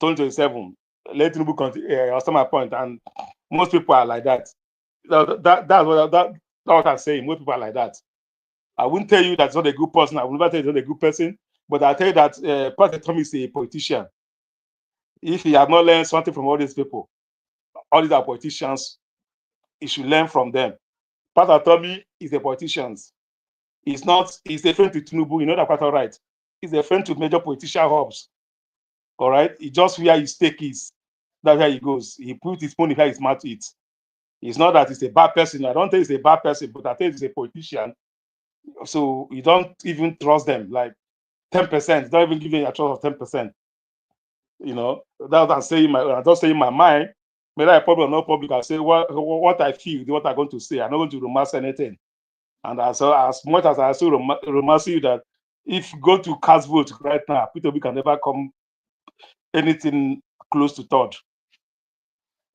2027. Let Tinubu continue. I'll my point, and most people are like that. That's what I'm saying. Most people are like that. I wouldn't tell you that's not a good person. I would never tell you he's not a good person. But I tell you that President Trump is a politician. If he has not learned something from all these people, all these are politicians, he should learn from them. Pastor Tommy is a politician. He's a friend to Tinubu, you know that quite all right. He's a friend to major politician hubs. All right. He just where his stake is. That's where he goes. He puts his money where his mouth is. It's not that he's a bad person. I don't think he's a bad person, but I think he's a politician. So you don't even trust them. Like 10%, don't even give you a trust of 10%. You know, that's what I'm saying. I'm just saying my mind. Whether I public or not public, I say what I feel, what I'm going to say. I'm not going to romance anything. And as much as I still romance you that if you go to cast vote right now, P2B can never come anything close to third.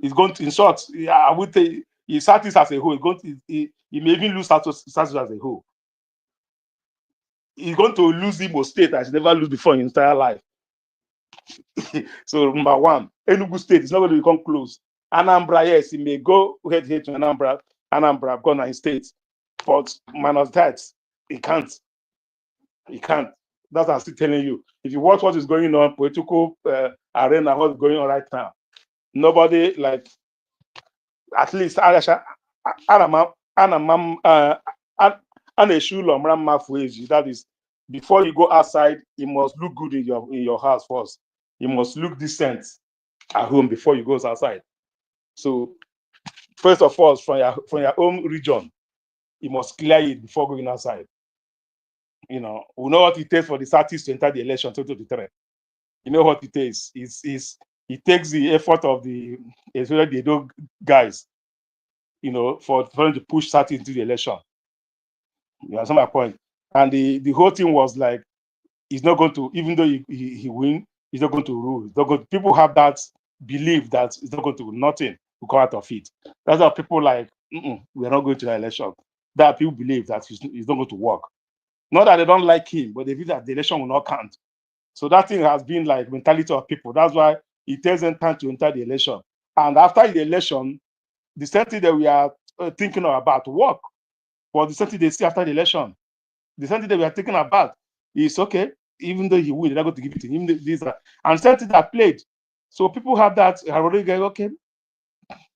It's going to, in short, I would say, he status as a whole. He may even lose status as a whole. He's going to lose Imo State as he never lose before in his entire life. So number one, Enugu State is not going to become close. Anambra, yes, he may go head to Anambra. Anambra, gone his state, but minus that, he can't. He can't. That's what I'm still telling you. If you watch what is going on, political arena, what's going on right now, nobody like, at least that is, before you go outside, you must look good in your house first. You must look decent at home before you go outside. So first of all, from your own region, you must clear it before going outside. You know, we know what it takes for the Southeast to enter the election 2023. You know what it takes. It takes the effort of especially the dog guys, you know, for them to push Southeast into the election. You understand my point? And the whole thing was like, he's not going to, even though he win, he's not going to rule. People have that belief that it's not going to, nothing will come out of it. That's why people like, we're not going to the election. That people believe that he's not going to work. Not that they don't like him, but they feel that the election will not count. So that thing has been like mentality of people. That's why it takes them time to enter the election. And after the election, the same thing that we are thinking about work, but the same thing they see after the election, the same thing that we are thinking about is okay, even though he will, they're not going to give it to him. And same thing that played. So people have that already going, okay,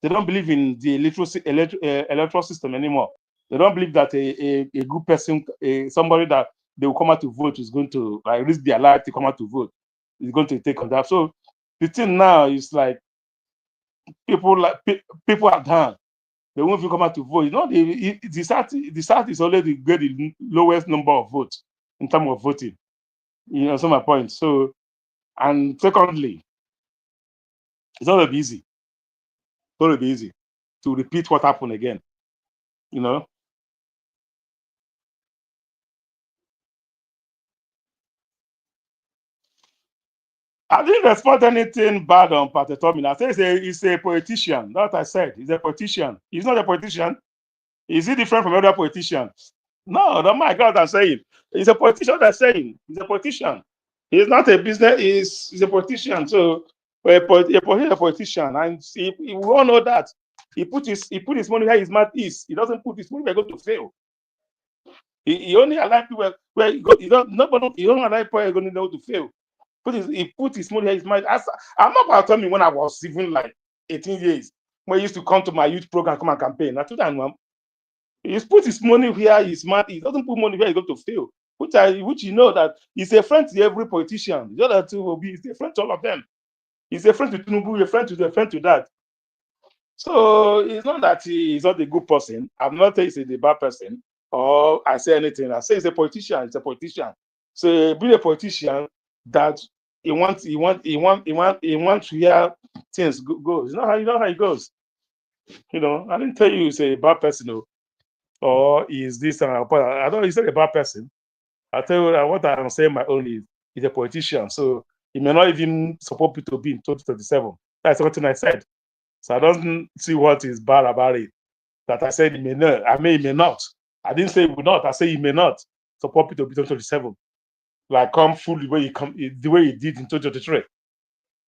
they don't believe in the electoral system anymore. They don't believe that a good person, somebody that they will come out to vote is going to risk their life to come out to vote, is going to take on that. So the thing now is like people are down. They won't even come out to vote. You know, the South is already get the lowest number of votes in terms of voting. You know, so my point. So, and secondly, it's not going to be easy. going to be easy to repeat what happened again. You know. I didn't respond anything bad on Patetomin. I said he's a politician. That's what I said. He's a politician. He's not a politician. Is he different from other politicians? No, don't mind what I'm saying. He's a politician. That's saying he's a politician. He's not a business. He's a politician. So a politician, and we all know that he put his money where his mouth is. He doesn't put his money where he's going to fail. He only allow people where he don't allow people where going to fail. He put his money where his mouth. I'm not about to tell me when I was even like 18 years when he used to come to my youth program, come and campaign. I told him, he's put his money where his mouth. He doesn't put money where he's going to fail. Which you know that he's a friend to every politician. The other two will be he's a friend to all of them. He's a friend to Tinubu, a friend to that. So it's not that he's not a good person. I'm not saying he's a bad person or I say anything. I say he's a politician. He's a politician. So being a politician that he wants to hear things go. You know how it goes. You know, I didn't tell you he's a bad person, or is this I don't. He's not a bad person. I tell you what I'm saying. My own is he's a politician, so he may not even support people to be in 2027. That's what I said. So I don't see what is bad about it. That I said he may not. I mean, he may not. I didn't say he will not. I say he may not support people to be 2027. Like come full the way he did in 2023.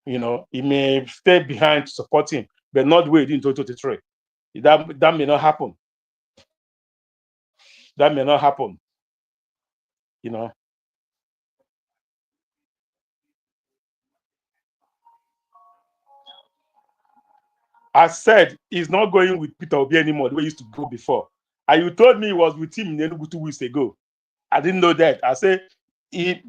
You know, he may stay behind to support him, but not the way he did in 2023. That may not happen. That may not happen. You know. I said he's not going with Peter Obi anymore the way he used to go before. And you told me he was with him in Enugu 2 weeks ago. I didn't know that. I said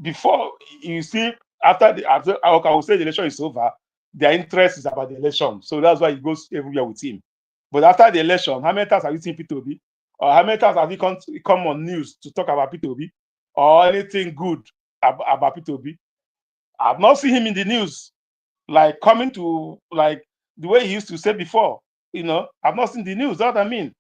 before you see after I will say the election is over, their interest is about the election. So that's why he goes everywhere with him. But after the election, how many times have you seen Peter Obi? Or how many times have you come on news to talk about Peter Obi? Or anything good about Peter Obi? I've not seen him in the news, like coming to like the way he used to say before. You know, I've not seen the news. That's what I mean.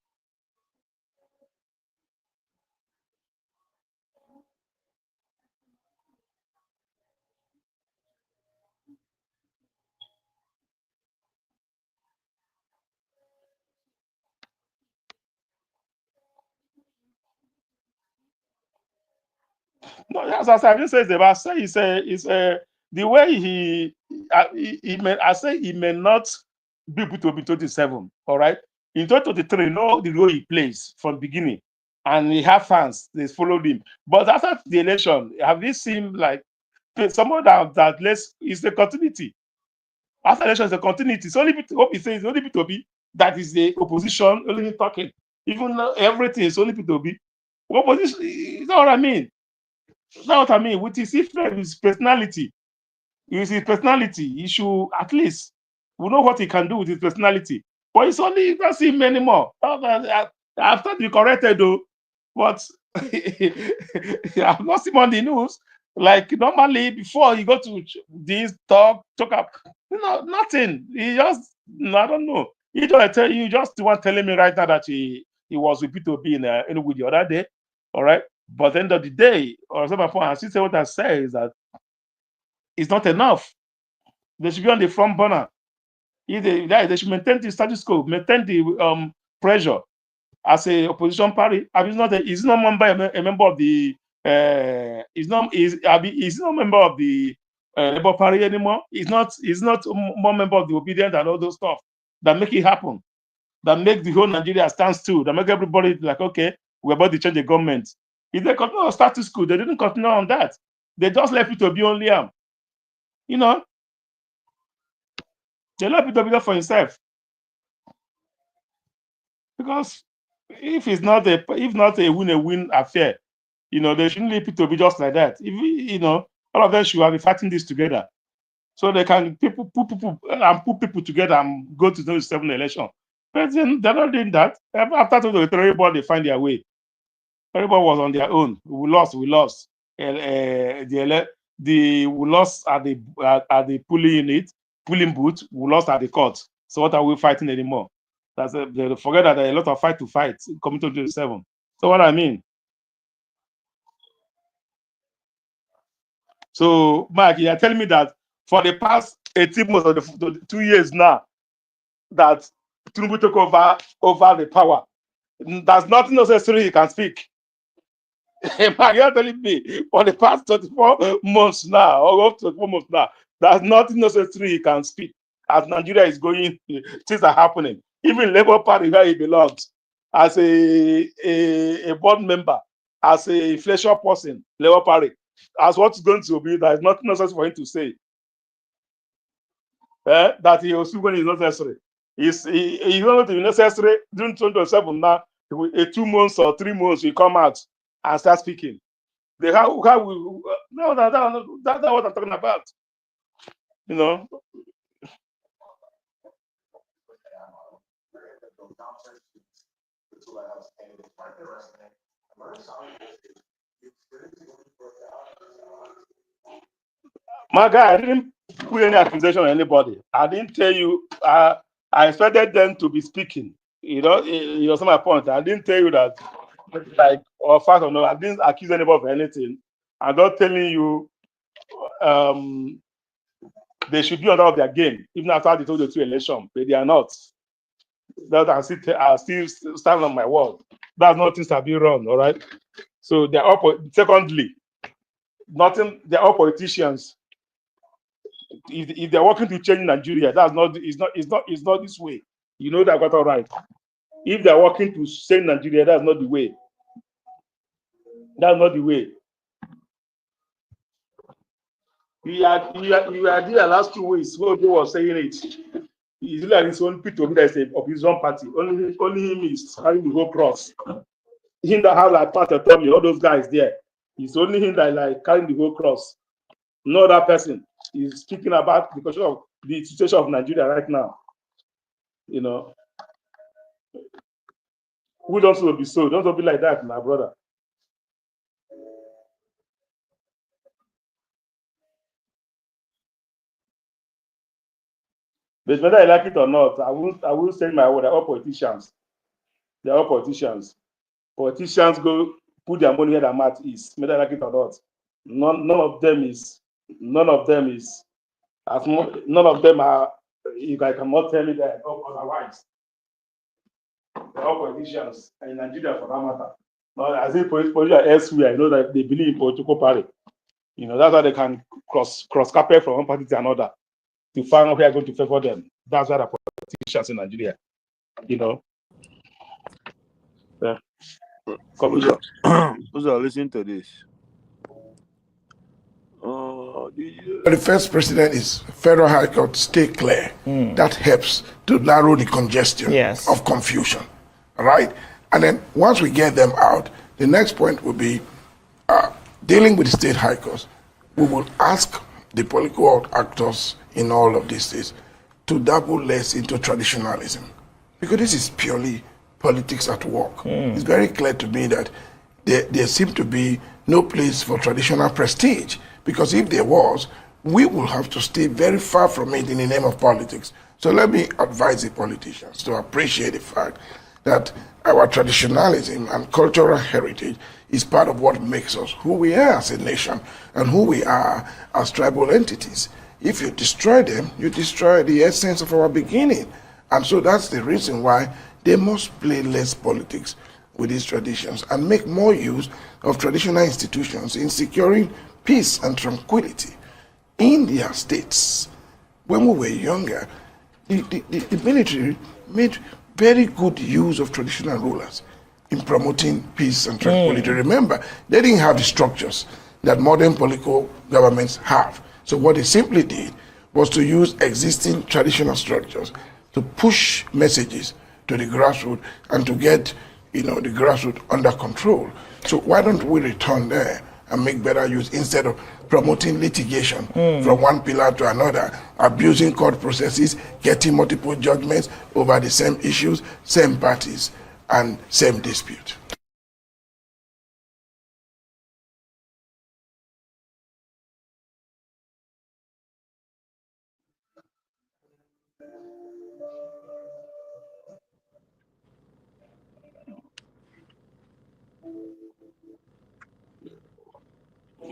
No, as I didn't say it's about. I say it's the way he may. I say he may not be able to be 27. All right, in 2023, you know the role he plays from beginning, and he have fans. They followed him. But after the election, have you seen like someone that less is the continuity? After election is a continuity. It's only what he says is only P2B that is the opposition, only him talking. Even though everything is only P2B. Opposition, you know what I mean? That's what I mean. With his personality, his personality, he should at least we know what he can do with his personality. But it's only you can't see him anymore. After the corrected though, but I've not seen him on the news. Like normally before you go to this talk up, nothing. He just I don't know. He just tell you just the one telling me right now that he was with P2B in Enugu the other day. All right. But at the end of the day, or some point, I still say what I say is that it's not enough. They should be on the front burner. They should maintain the status quo, maintain the pressure as a opposition party. I mean, he's not a member of the. He's not a member of the Labour Party anymore. He's not more member of the Obedient and all those stuff that make it happen. That make the whole Nigeria stand still. That make everybody like, okay, we're about to change the government. If they continue on status quo, they didn't continue on that. They just left it to be only you know, they left it to be there for himself. Because if it's not a win-win affair, they shouldn't leave it to be just like that. If all of them should have been fighting this together. So they can put people together and go to the 7 election. But then they're not doing that. After everybody find their way. Everybody was on their own. We lost. We lost at the polling booth. We lost at the court. So what are we fighting anymore? They forget that there are a lot of fight to fight coming to 2027. So what I mean. So Mike, you're telling me that for the past 18 months or the 2 years now, that Tinubu took over the power. There's nothing necessary he can speak. Mike, you're telling me for the past 24 months now, or up to 24 months now, there's nothing necessary he can speak. As Nigeria is going, things are happening. Even Labour Party where he belongs, as a board member, as a inflation person, Labour Party, as what's going to be, there's nothing necessary for him to say. That he was when it's not necessary. He's not going to be necessary during 2027 now. 2 months or 3 months, he come out and start speaking. That's what I'm talking about. You know. My guy, I didn't put any accusation on anybody. I didn't tell you. I expected them to be speaking. You know, some my point. I didn't tell you that, like, or fact or no. I didn't accuse anybody of anything. I'm not telling you they should be on top of their game, even after they told the two election, but they are not. That I still stand on my word. That's not things that be wrong, all right. So they're all. Secondly, nothing. They're all politicians. If they're working to change Nigeria, that's not. It's not this way. You know that got all right. If they're working to change Nigeria, that's not the way. That's not the way. You are there last 2 weeks. What they were saying it. He's like his own people that is of his own party. Only him is carrying the whole cross. Him that has like Pastor Tommy, all those guys there. It's only him that like carrying the whole cross. No other person is speaking about the question of the situation of Nigeria right now. You know, who don't be so? Don't be like that, my brother. But whether I like it or not, I will say my word. They're all politicians. They're all politicians. Politicians go put their money where their mouth is, whether I like it or not. None of them is. None of them is. None of them are. You guys cannot tell me that otherwise. They're all politicians, and in Nigeria for that matter. But as if politicians elsewhere, I know that they believe in political party. You know, that's why they can cross carpet from one party to another to find out who are going to favor them. That's why the politicians in Nigeria. You know. Yeah. Listen to this. The first president is Federal High Court, stay clear. That helps to narrow the congestion of confusion. All right? And then once we get them out, the next point will be dealing with the state high courts. We will ask the political actors in all of these states to dabble less into traditionalism, because this is purely politics at work. It's very clear to me that there seems to be no place for traditional prestige, because if there was, we will have to stay very far from it in the name of politics. So let me advise the politicians to appreciate the fact that our traditionalism and cultural heritage is part of what makes us who we are as a nation and who we are as tribal entities. If you destroy them, you destroy the essence of our beginning. And so that's the reason why they must play less politics with these traditions and make more use of traditional institutions in securing peace and tranquility in their states. When we were younger, the military made very good use of traditional rulers in promoting peace and tranquility. Remember, they didn't have the structures that modern political governments have. So what they simply did was to use existing traditional structures to push messages to the grassroots and to get, the grassroots under control. So why don't we return there and make better use, instead of promoting litigation from one pillar to another, abusing court processes, getting multiple judgments over the same issues, same parties, and same dispute.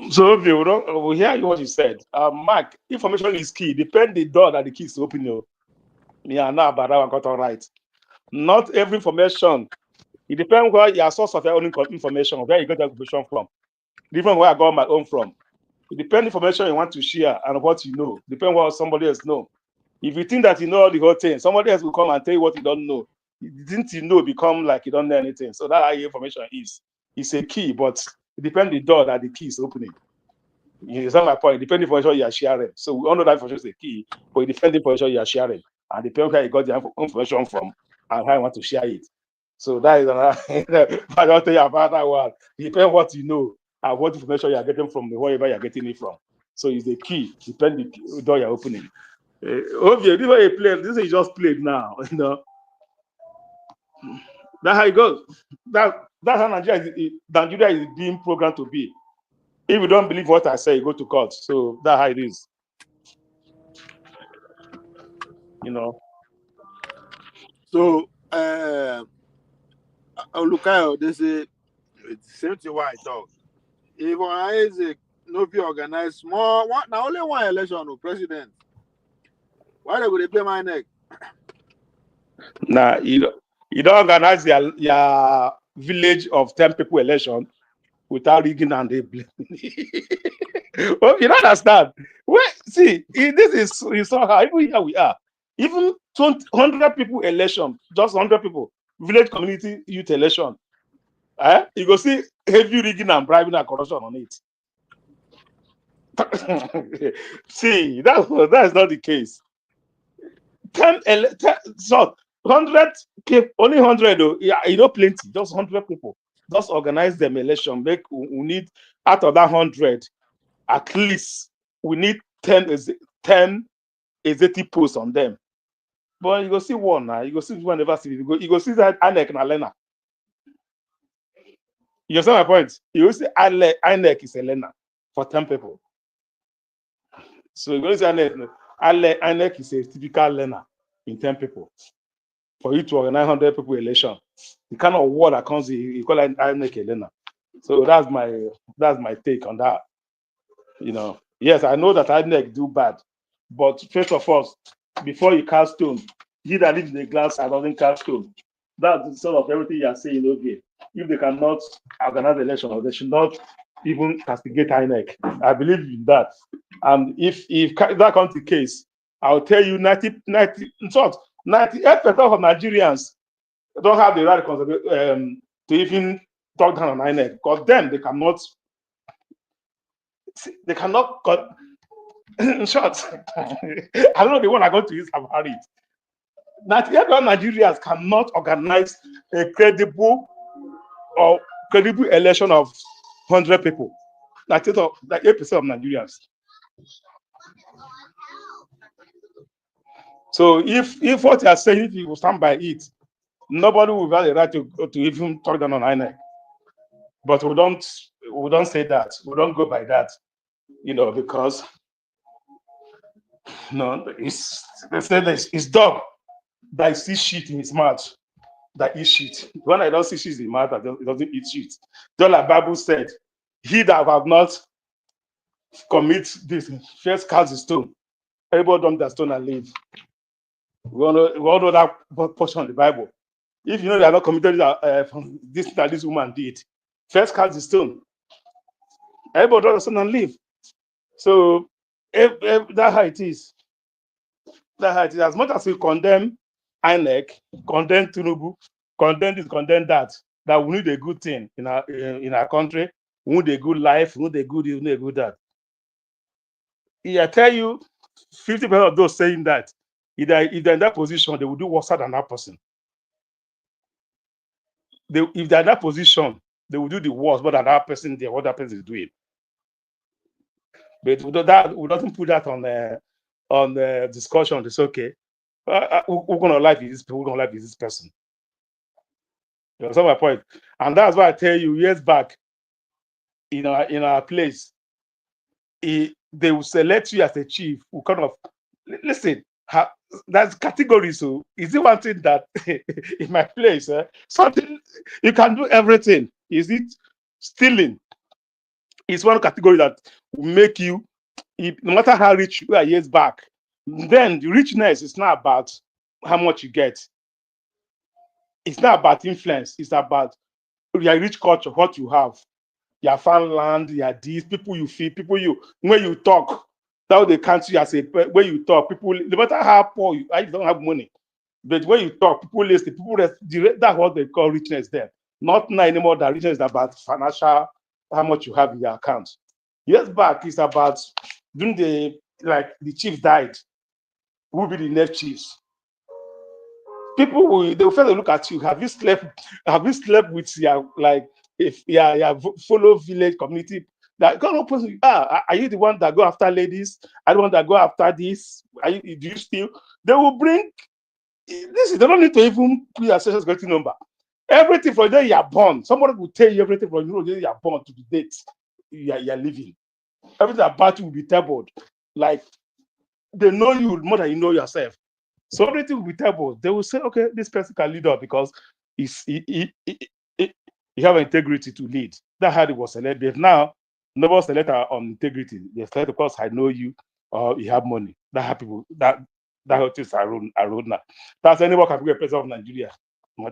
So if you don't, we hear what you said. Mark, information is key. Depend the door that the key is open. Yeah, now about that one got all right. Not every information. It depends where your source of your own information, where you get the information from. Different where I got my own from. It depends information you want to share and what you know. Depends what somebody else know. If you think that you know the whole thing, somebody else will come and tell you what you don't know. Didn't you know become like you don't know anything? So that's how your information is. It's a key, but it depends the door that the key is opening. You understand my point? Depending on information you are sharing. So we all know that information is the key, but it depends on the information you are sharing. And depends where you got the information from and how you want to share it. So that is another I don't tell you about that one. It depends what you know and what information you are getting from wherever you are getting it from. So it's the key, depend the door you're opening. Obviously, this way you play, this is just played now, you know. That's how it goes. That's how Nigeria is being programmed to be. If you don't believe what I say, you go to court. So that's how it is. You know. So, Lukayo, they say, same thing what I talk. If Ohanaeze no be organized small, now only one election of president. Why they go to play my neck? Now, you don't organize your village of 10 people election without rigging and they blame. Well, you don't understand. Well, see, this is so hard. Even here we are. Even 100 people election, just 100 people, village community youth election. You go see heavy rigging and bribing and corruption on it. See, that is not the case. 100, only 100 though. Yeah, you know, plenty, just 100 people. Just organize them election. We need out of that 100, at least we need 10 executive posts on them. But you go see one now. You go see one never see. You go see that INEC and Elena. You understand my point? You go see INEC is Elena for 10 people. So you go see INEC is a typical learner in 10 people. For you to organize 100 people election, the kind of word that comes, you call it INEC Elena. So that's my take on that. You know, yes, I know that INEC do bad, but first of all, before you cast stone, he that lives in the glass and doesn't cast stone. That's sort of everything you are saying. Okay, if they cannot organize the election, or they should not even castigate INEC. I believe in that. And if that comes the case, I'll tell you 98% of Nigerians don't have the right to even talk down on INEC, because them they cannot cut. In short, I don't know the one I got to use about it. 98% of Nigerians cannot organize a credible election of 100 people. 8% of Nigerians. So if what you are saying, if you will stand by it, nobody will have the right to even talk down on INEC. But we don't say that. We don't go by that, you know, because it's dog that sees shit in his mouth that eats shit. When I don't see shit in his mouth, it doesn't eat shit. Just like Bible said, he that have not commit this first cast the stone. Everybody dump that stone and leave. We all know that portion of the Bible. If you know they are not committed this that this woman did, first cast the stone. Everybody dump the stone and leave. So that's how it is. That's how it is. As much as we condemn INEC, condemn Tinubu, condemn this, condemn that we need a good thing in our country. We need a good life. We need a good that. I tell you, 50% of those saying that, if they're in that position, they will do worse than that person. If they're in that position, they will do the worst more than that person. What that person is doing. But we don't put that on the discussion. It's okay. We're gonna like this. We're gonna like this person. You understand my point? And that's why I tell you, years back, in our place, they will select you as a chief. Who kind of listen. There's categories. So is it one thing that in my place, something you can do everything? Is it stealing? It's one category that will make you, no matter how rich you are years back, then the richness is not about how much you get. It's not about influence. It's about your rich culture, what you have, your farmland, your deeds, people you feed, people you, when you talk, that they count you as a, when you talk, people, no matter how poor you are, you don't have money. But when you talk, people listen, people that's what they call richness there. Not now anymore that richness is about financial, how much you have in your account. Years back, it's about during the chief died, who will be the next chiefs. People will first look at you. Have you slept with your follow village community? That God oppose are you the one that go after ladies? Are you the one that go after this? Do you still? They will bring this. They don't need to even put your social security number. Everything from there you are born. Somebody will tell you everything from you are born to the date you are living. Everything about you will be tabled. Like they know you more than you know yourself. So everything will be tabled. They will say, okay, this person can lead up because he have integrity to lead. That's how it was selected. Now, nobody select on integrity. They select because I know you or you have money. That how people that things are ruled now. That's anybody can be a president of Nigeria, no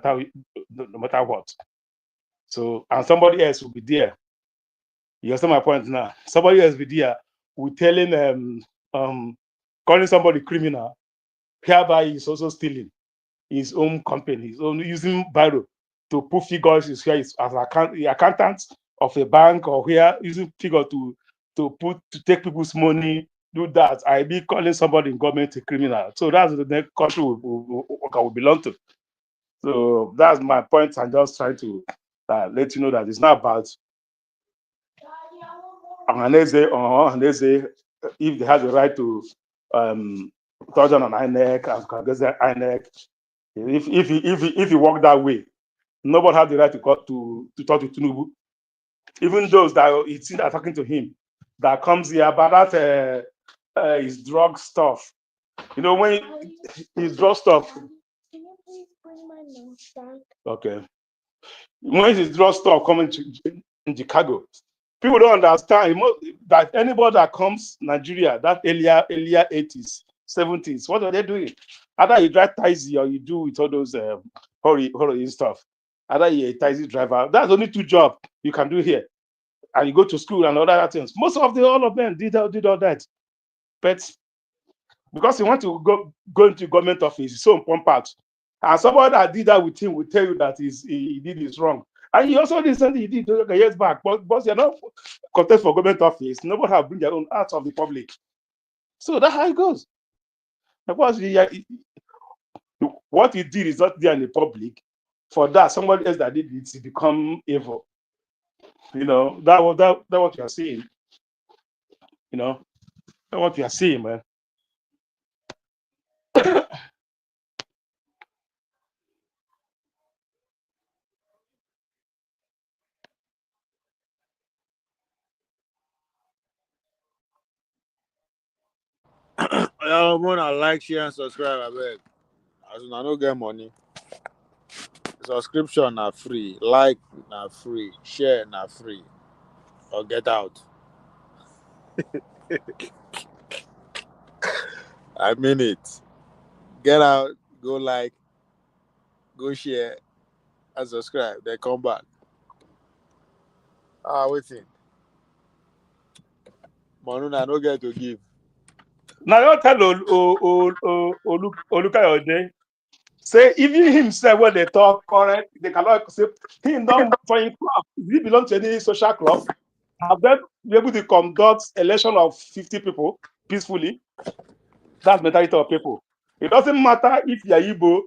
matter what. So and somebody else will be there. You understand my point now? Somebody else will be there will telling calling somebody criminal, hereby he's also stealing his own company, his own using Biro to put figures is here as accountant of a bank or here using figure to take people's money, do that. I be calling somebody in government a criminal. So that's the next country we belong to. So that's my point. I'm just trying to let you know that it's not about Ohanaeze if they have the right to touch on INEC and INEC. If you walk that way, nobody has the right to talk to Tinubu. Even those that it's are talking to him, that comes here about that his drug stuff. You know, when his drug stuff. Can you please bring my notes back? Okay. When his drug stuff coming in Chicago, people don't understand that anybody that comes Nigeria, that earlier 80s, 70s, what are they doing? Either you drive taxi or you do with all those hurry stuff. Either you're a taxi driver. That's only two jobs you can do here. And you go to school and other things. Most of all of them did all that. But because you want to go into government office, it's so important. And somebody that did that with him will tell you that he did this wrong. And he also recently he did years back, but you're not contest for government office. Nobody have bring their own out of the public. So that's how it goes. Because what he did is not there in the public. For that, somebody else that did it to become evil. You know, that what you are seeing. You know, that's what you are seeing, man. I want to like, share, and subscribe. I beg. As I don't get money. Subscription are free. Like na free. Share na free. Or get out. I mean it. Get out. Go like. Go share. And subscribe. Then come back. Waiting. Money I don't get to give. Now you tell Olukayode, say even himself when they talk correct, they cannot say he don't for him club. If he belong to any social club, have them be able to conduct election of 50 people peacefully. That's mentality of people. It doesn't matter if you're Igbo,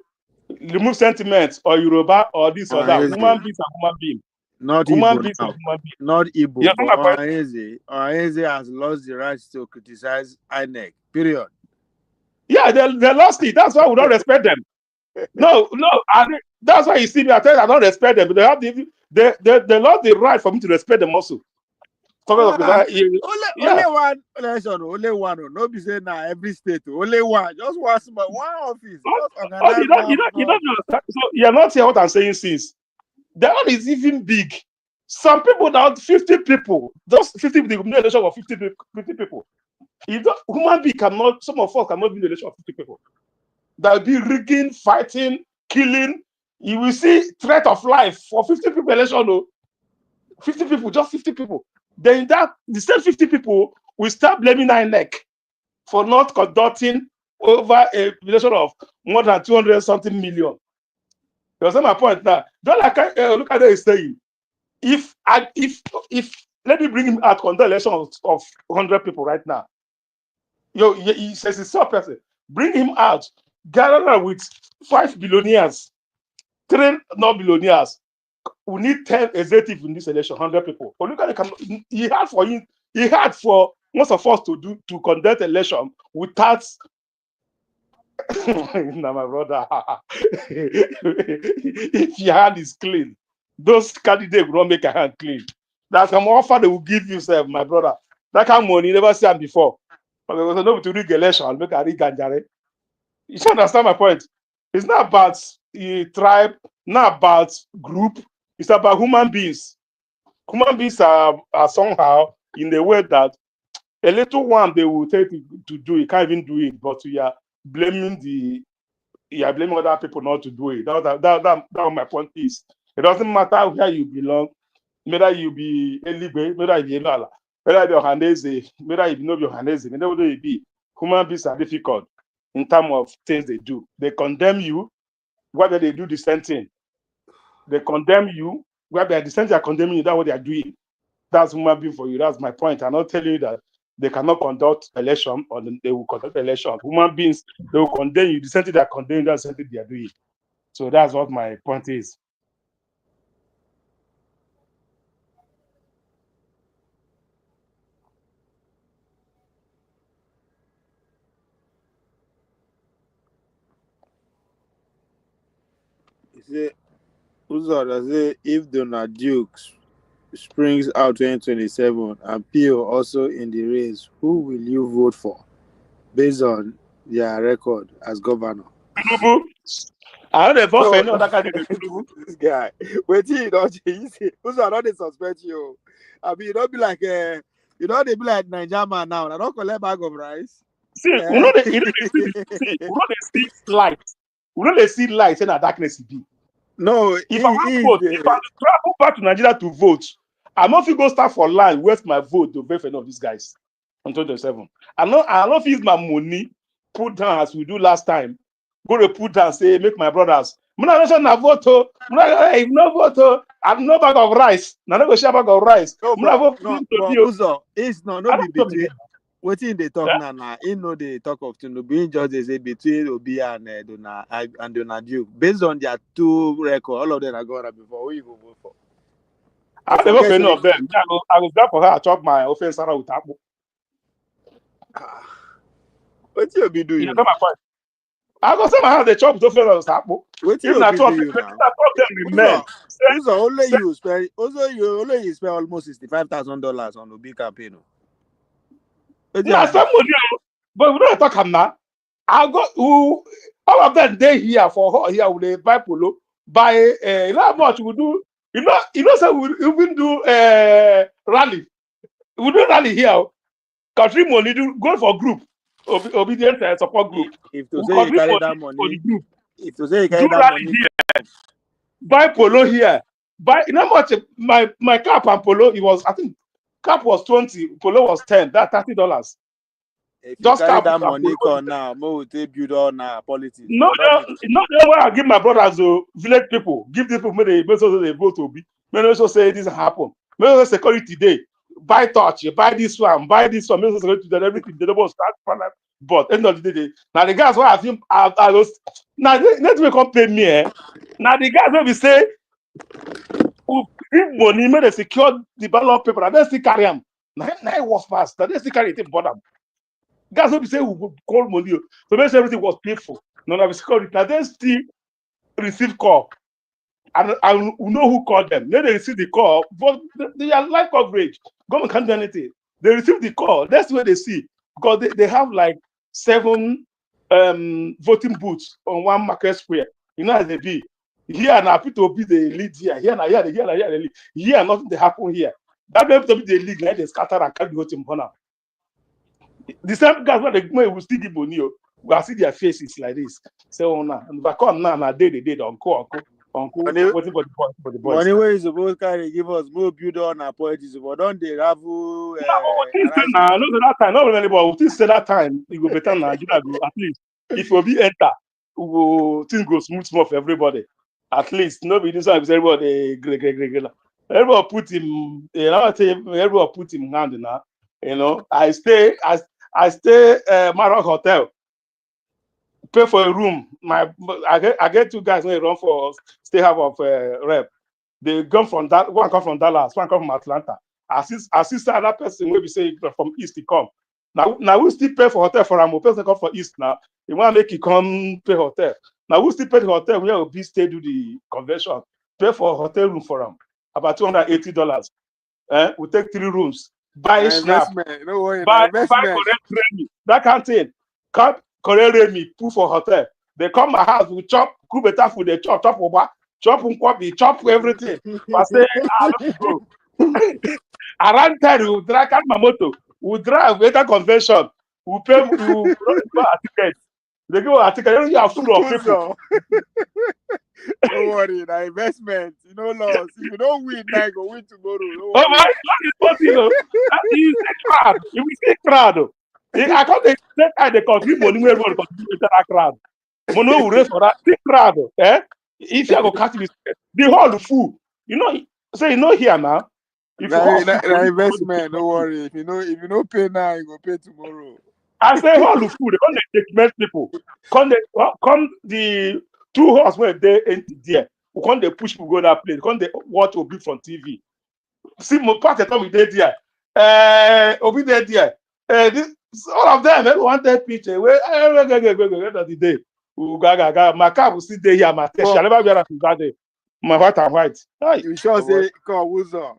remove sentiments or Yoruba or this or that. Human beings are human beings. Not human Igbo beings now. are human beings. Not Igbo. Yeah, But Ohanaeze has lost the right to criticize INEC. Period. Yeah, they lost it. That's why we don't respect them. No, that's why you see me. I tell you, I don't respect them. But they lost the right for me to respect them also. Only one election, only one. No be say now every state, only one. Just one small, one office. Just organize you don't understand. So you're not hearing what I'm saying since. That one is even big. Some people now 50 people, just 50 people, the election of 50 people. Human being cannot, some of us cannot be in the election of 50 people. There'll be rigging, fighting, killing. You will see threat of life for 50 people election. No, 50 people, just 50 people. Then the same 50 people will start blaming INEC for not conducting over a election of more than 200 something million. You understand my point now? Don't like look at what he's saying. If let me bring him out conduct election of 100 people right now. He says it's so person. Bring him out, gather with 5 billionaires, 3 non-billionaires. We need 10 executives in this election, 100 people. But look at the he had for most of us to conduct election without now my brother. If your hand is clean, those candidates will not make a hand clean. That's an offer they will give you, sir, my brother. That kind of money you never seen before. But there was no to rig election, make a rig ganjare. You should understand my point. It's not about tribe, not about group. It's about human beings. Human beings are somehow in the way that a little one they will take to do it, can't even do it, but you are blaming other people not to do it. That my point is. It doesn't matter where you belong, whether you be Eligwe, whether you be Elala, whether you be Ohanaeze, whether you be Ohanaeze, whether you be. Human beings are difficult in terms of things they do. They condemn you, whether they do the same thing. They condemn you, whether the same thing they are condemning you, that's what they are doing. That's human being for you. That's my point. I'm not telling you that they cannot conduct election or they will conduct election. Human beings, they will condemn you. The same thing they are condemning, that's the same thing they are doing. So that's what my point is. If Donald Duke springs out 2027 and Pio also in the race, who will you vote for based on their record as governor? I don't vote for any other candidate. This guy, wait till you don't see. Uzo, not they suspect you. I mean, you don't be like they be like Niger man now. I don't collect bag of rice. See, we know they see light. We know they see light in a darkness. No, if I travel back to Nigeria to vote, I'm not going to start for line, waste my vote to vote for any of these guys on 2027. I'm not use my money, put down as we do last time. Go to put down, say, make my brothers. I'm not vote. I'm no bag of rice. I'm not going to share bag of rice. Uzo, it's not be between. What in they talk now? In no they talk of Tinubu, just they say between Obi and Donald Duke. Based on their 2 records, all of them are going before. Who you go vote for? I don't vote for any of them. I was there for her. I chop my offense with Apple. What you be doing? You know my point. I go say my house. They chop the offense with Apple. What you be doing now? Only you spend almost $65,000 on Obi campaign. Nah, somebody, but we don't talk him now. I got who all of them they here for here with the buy polo, buy you know how much we do. You know, so we even do rally. We do rally here. Country money do go for group, obedient support group. If to say you carry that money, if to say you carry that money, here, buy polo here. Buy you know how much my cap and polo it was. I think cap was 20, polo was 10. That's $30. If you just carry that money con now, more will build on politics. No, why I give my brothers to village people, give these people maybe they vote to be. Maybe also say this happen. Maybe also security day. Buy touch, you buy this one, maybe security day, everything they don't start. But end of the day, now the guys why I was now let me come pay me. Now the guys will be say give money, may they secure the ballot paper, and then still carry them. Now it was fast. Now they still carry it bottom. Guys will be say we will call money. So make sure everything was paid for. No, security. Now they still receive call. and we know who called them. Then they receive the call, but they are live coverage. Government can't do anything. They receive the call. That's where they see, because they have like 7 voting booths on one market square. You know, as they be here now, people be the lead here. Here now, here the lead. Here nothing they happen here. That people be the lead, like they scatter and carry the voting corner. The same guys when they will still give money. We see their faces like this. So now, and back on now, they uncle, waiting for the boys. Money where is supposed to give us more build on our politics, but don't they have no, that time, not really, but we say that time it go better now. At least if we be enter, things go smooth for everybody. At least nobody this one everybody everybody put him, you know, everybody put him hand now. You know, I stay Maroc Hotel. Pay for a room. I get 2 guys when they run for stay half of rep. They come from that one come from Dallas, one come from Atlanta. Assist another person will be say from East to come. Now we still pay for hotel for him. Person come for East now. They want to make it come pay hotel. Now we still pay the hotel where will be stay do the convention. Pay for a hotel room for them. About $280. We take 3 rooms. Buy snap. No worry, buy correct training. That kind of thing. Correct me, put for hotel. They come my house, we chop, cook better food, they chop over, chop chop everything. I say, I don't go. Around 10, we drive my motor, we drive better convention, we pay, we run a ticket. They give a ticket, you have full of people. Don't worry, the investment, you know, loss. If you don't win, now go win tomorrow. Oh my, that is possible. That is a crowd. If we say crowd, I can't take the contribute money where we contribute to that crowd. Money will raise for that crowd. If you go catch this, the whole full. You know, say you know here now. If the investment, don't worry. If you know pay now, you go pay tomorrow. I say all the food. They come take mess people. Come the 2 horse where they empty there. We come they push people go that place. Come they watch Obi from TV. See my part of time they there. Obi there. All of them, everyone take picture. Where the day. My car will sit there here. My test. I never be able to that day. My white and white. You sure say, come, Uzo.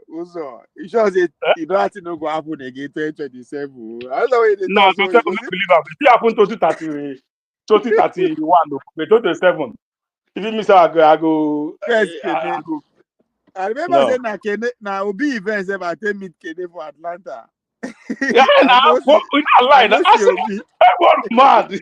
You sure say, you don't have to know what happen again 2027. I don't know what it is. No, so believe that. It happened 2031, 2027. If you miss out, I go. I remember saying that now will be events if I take meet Kene for Atlanta. Yeah, now we not lying. I said, everyone mad.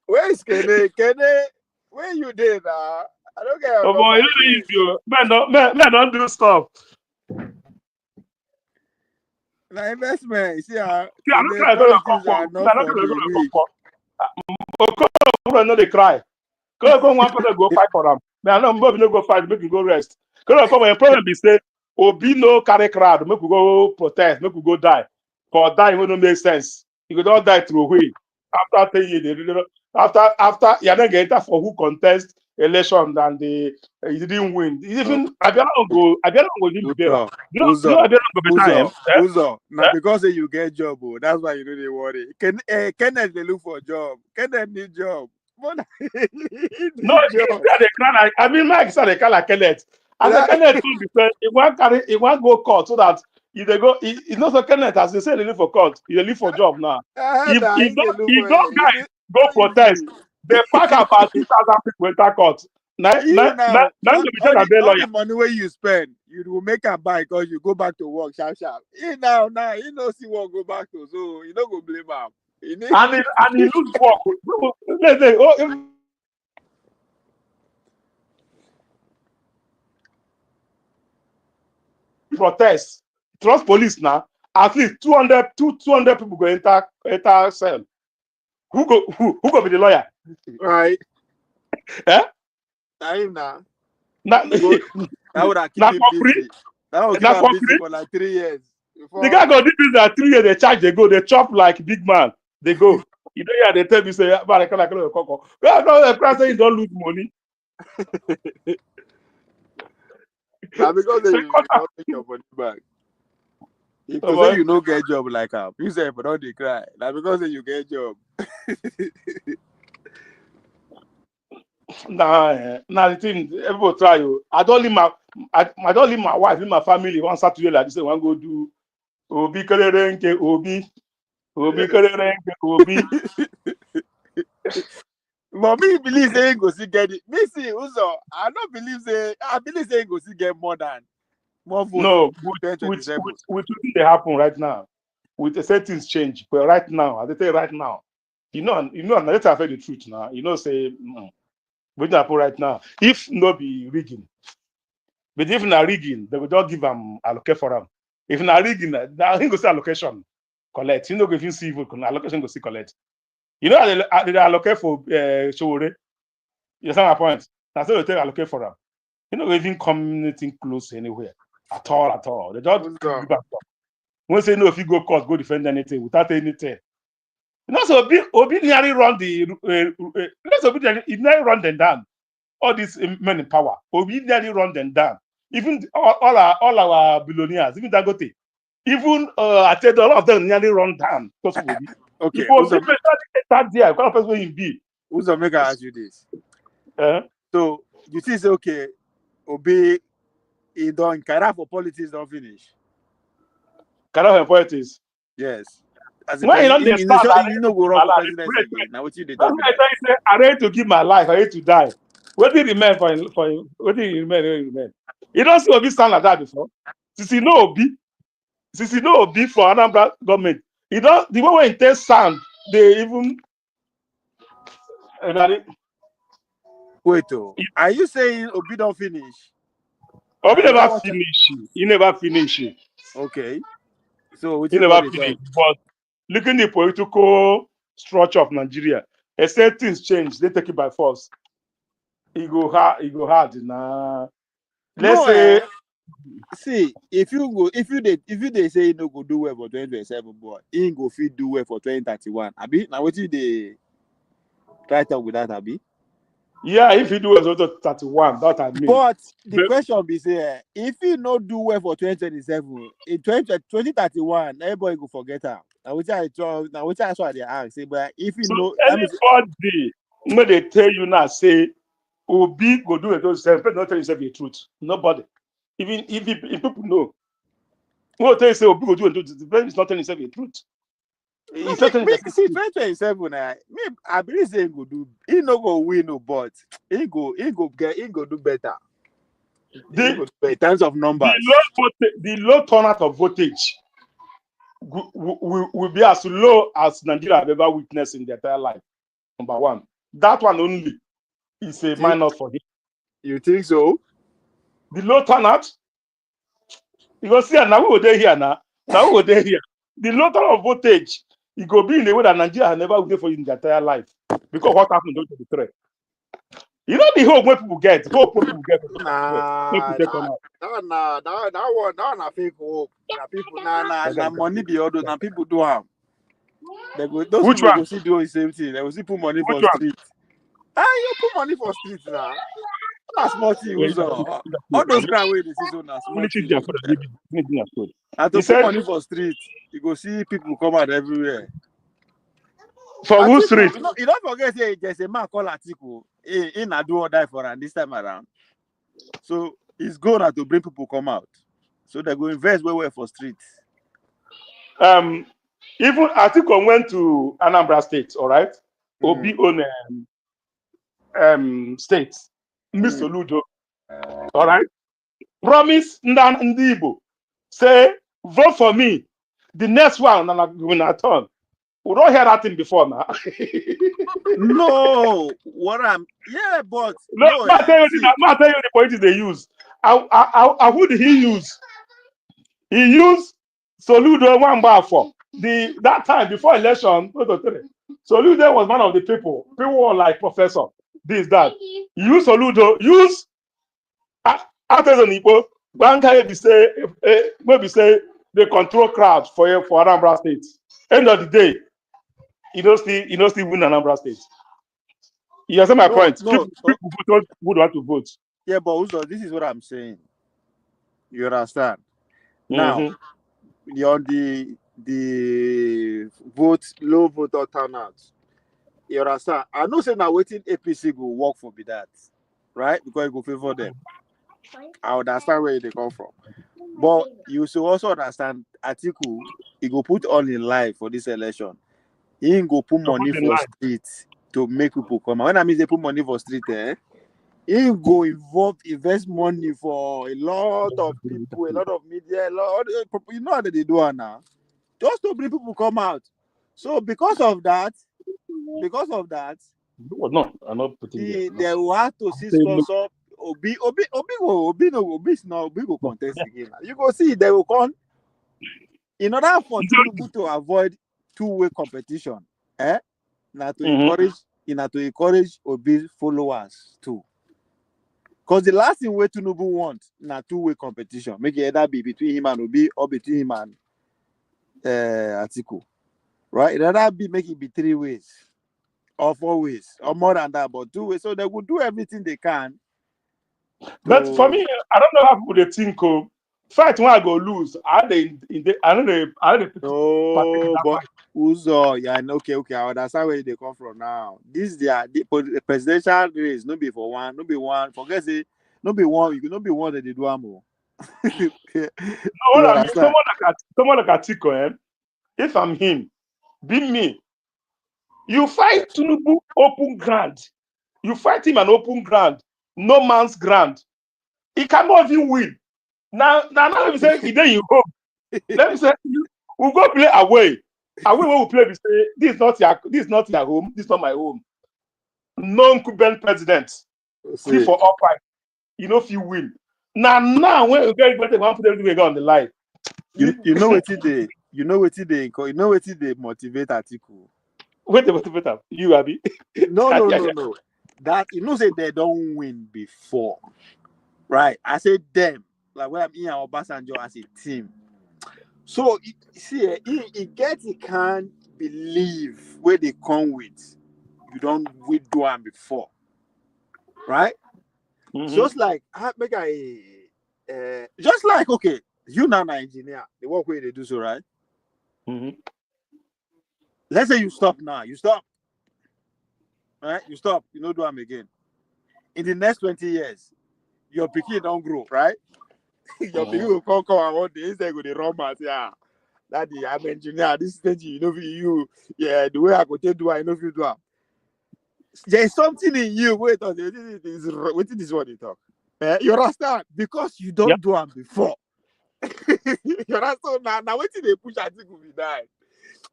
Where is Kene? Kene, where you there now? I don't get. Oh boy, you man, don't do stuff. The investment, see, I'm not trying to not they cry. Go one person go fight for them. Man, no, no go fight, make you go rest. Because when problem be say, Obi no carry crowd, make you go protest, make you go die. For dying will not make sense. You could not die through way. After 10 years, after you don't get for who contest election and he didn't win. Even Abiana go didn't be there. Uzo. Now because you get job, that's why you know they worry. Kenneth they look for a job. Kenneth need job. No, they cry. I mean, Mike said they call like Kenneth. And the Kenneth too because he won't go court so that if they go, it's not so Kenneth as they say they live for court. They live for job now. If those guys go protest, they pack about 2,000 people enter court. Now the money where you spend, you will make a buy because you go back to work sharp. Now you know see what go back to, so you don't go blame him. And he lose work. Let's say, protest. Trust police now. At least 200 people go enter cell. Who go be the lawyer? Right. Time now. That would have kept him busy. That would keep him busy for like 3 years. The guy go deep in that 3 years, they charge, they go, they chop like big man. They go. You know, yeah, they tell me, say, but I can't cocoa. Well, no, the price say you don't lose money. Now, because you don't take your money back. If you say you don't get job like him, you say, but don't they cry. Now, because you get job. Nah, the thing, everybody try you. I don't leave my wife, leave my family one Saturday like this. I want go do Obi Kerenke, Obi Kerenke, Obi. But me believe they ain't go see get it. Me see, also, I don't believe I believe they ain't go see get more votes. No, with what they happen right now, with the settings change. But right now, I tell you right now, let's affect the truth now. Say what happen right now. If no be rigging, but if not rigging, they will just give them allocate for them. If not rigging, I think go see allocation collect. Go if you see allocation go see collect. They allocate for Sowore. You understand my point? That's what they allocate for them. Even community close anywhere at all. They just give back. When say no, if you go court, go defend anything without anything. So Obi nearly run nearly run them down. All these men in power, Obi nearly run them down. Even all our billionaires, even Dangote, even I said a lot of them nearly run down because of Obi. Okay, if Obi start there, what person will be? Who's the make I ask you this? So you think it's okay, Obi he done career for politics don't finish. Career for politics? Yes. As when you know go run for presidency again. Now what you they talk about? I ready to give my life, I hate to die. What did remain for him? What did remain? You don't see Obi stand like that before. Since you know Obi for Anambra government, the way it takes sound, they even wait. Are you saying Obi don't finish? Obi never finish. He never finish. Okay. So he never finish. But looking at the political structure of Nigeria, except things change, they take it by force. It go hard. Nah. Let's say. See, if you they say you no go do well for 2027, boy, he go fit do well for 2031. Abi, now what you they try to talk with that, Abi? Yeah, if you do well for 31, that I mean. But the question be say, if you not do well for 2027, in 2031, everybody go forget her. Now which I saw they ask, say, but if you know, anybody when they tell you now, say Obi go do it, don't tell yourself the truth. Nobody. Even if people know. Who tell you say Obi go do it, it's not telling yourself the truth. It's not telling yourself. See, 2027, I believe say he go do. He no go win, no, but he go do better. In terms of numbers, the low turnout of voltage will be as low as Nigeria have ever witnessed in their entire life. Number one, that one only is a minus for him. You think so? The low turnout, you go see, now we go there here now. Now we go there here. The low turnout of voltage, it go be in a way that Nigeria has never witnessed for in their entire life. Because what happened in 2023? You know the hope when people get. Nah, that one a fake hope. People nah money be all those. Now people do them. Those Which people one? go see do the same thing. They will see put money for street. You put money for street now. That's small thing. All those crowd where they see so na small thing. And to put money for street, you go see people come out everywhere. For who street? You don't forget, say there's a man called Atiku. He not do or die for him this time around. So it's good to bring people come out. So they go invest where for street. Even Atiku went to Anambra State, all right? Obi own state. Mr. Ludo. All right? Promise Ndigbo. Say, vote for me. The next one, when I turn. We don't hear that thing before now. No, but no, I tell you the politics they use. Who did he use? He used Soludo one bar for that time before election. Soludo was one of the people. People were like professor. This, that. Use Soludo. Use after the Igbo. Maybe say they control crowd for Anambra State. End of the day. You don't still win Anambra State. You understand my point? People would want to vote. Yeah, but also this is what I'm saying. You understand? Now, on the low voter turnout, You understand? I know say now waiting APC go work for be that, right? Because it go favor them. I understand where they come from. But you should also understand Atiku, he go put all in life for this election. He ain't go put money for street to make people come. When I mean they put money for street, he go invest money for a lot of people, a lot of media, you know how they do it now. Just to bring people come out. So because of that, No, I'm not putting they will have to see sponsor Obi is not Obi go contest again. You go see they will come in order for Tinubu to avoid two-way competition. Now to encourage Obi followers too. Because the last thing where Tinubu want na two-way competition. Make it either be between him and Obi or between him and Atiku. Right? It either be make it be 3 ways or 4 ways or more than that, but 2 ways. So they will do everything they can. But for me, I don't know how people they think fight when I go lose. I don't No, but Uzo, yeah, okay, I understand where they come from now. This the presidential race, no be for one, no be one. Forget it, no be one. You can not be one that they do more. No, I mean someone like Atiku, if I'm him, be me. You fight Tinubu open ground. You fight him an open ground, no man's ground. He cannot even win. Now let me say, then you go. Let me say, we'll go play away. Away when we play, we say, this is not your home. This is not my home. Non-Cuban president. Free for all fight. You know if you win. Now when you get better, want to put everything on the line. You know what they motivate Atiku. Wait, they motivate them. You Abi? No. That you know say they don't win before. Right? I say them. Like when I'm in our Obasanjo as a team. So see, he can't believe where they come with. You don't we do them before, right? Mm-hmm. Just like just like okay, you now an engineer, the work where they do so, right? Mm-hmm. Let's say you stop now, right? You stop, you don't do them again. In the next 20 years, your pikin don't grow, right? Your pikin will come and one day instead go the run and say, Daddy, I'm an engineer. This stage, you know, the way I go take do, I know if you do. There's something in you. Wait, what is what they talk? You understand? Because you don't do them before. You understand? Now wait till they push Atiku be die.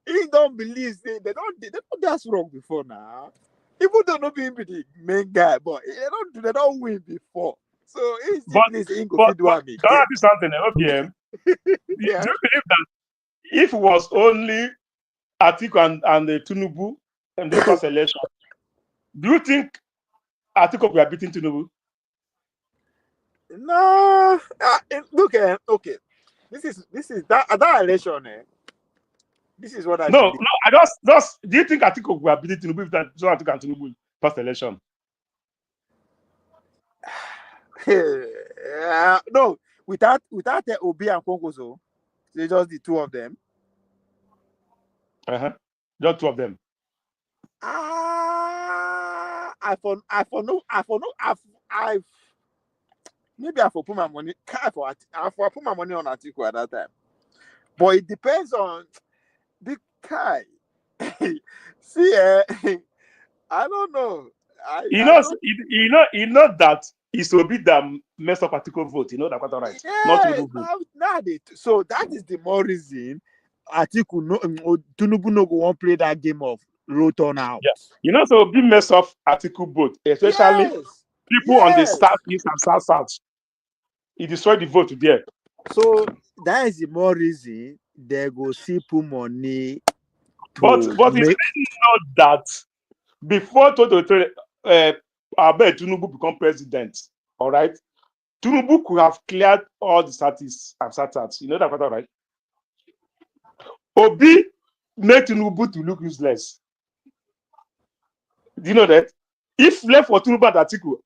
He don't believe they don't that's wrong before now. Even though not being the main guy, but they don't win before. So it's but God is something OBM. Do you believe that if it was only Atiku and the Tinubu in the first election, do you think Atiku were beating Tinubu? No, look, okay. This is that election. This is what I no. believe. I just do you think Atiku were beating Tinubu if that so Atiku and Tinubu first election? No, without the Obi and Kongoso, they just the two of them. Just two of them. Maybe I put my money. I put my money on Atiku at that time, but it depends on the guy. See, I don't know. You know that it's Obi that messed up Atiku vote. You know that quite all right. Yeah, not Tinubu. So that is the more reason Atiku Tinubu no go won't play that game of roll turn out. Yeah. You know, so Obi mess up Atiku vote, especially people on the south east and south. He destroyed the vote there. So that is the more reason they go see put money. But he didn't know that before 2023, Tinubu become president. All right, Tinubu could have cleared all the statistics and stats. You know that, all right? Obi made Tinubu to look useless. Do you know that? If left for Tinubu and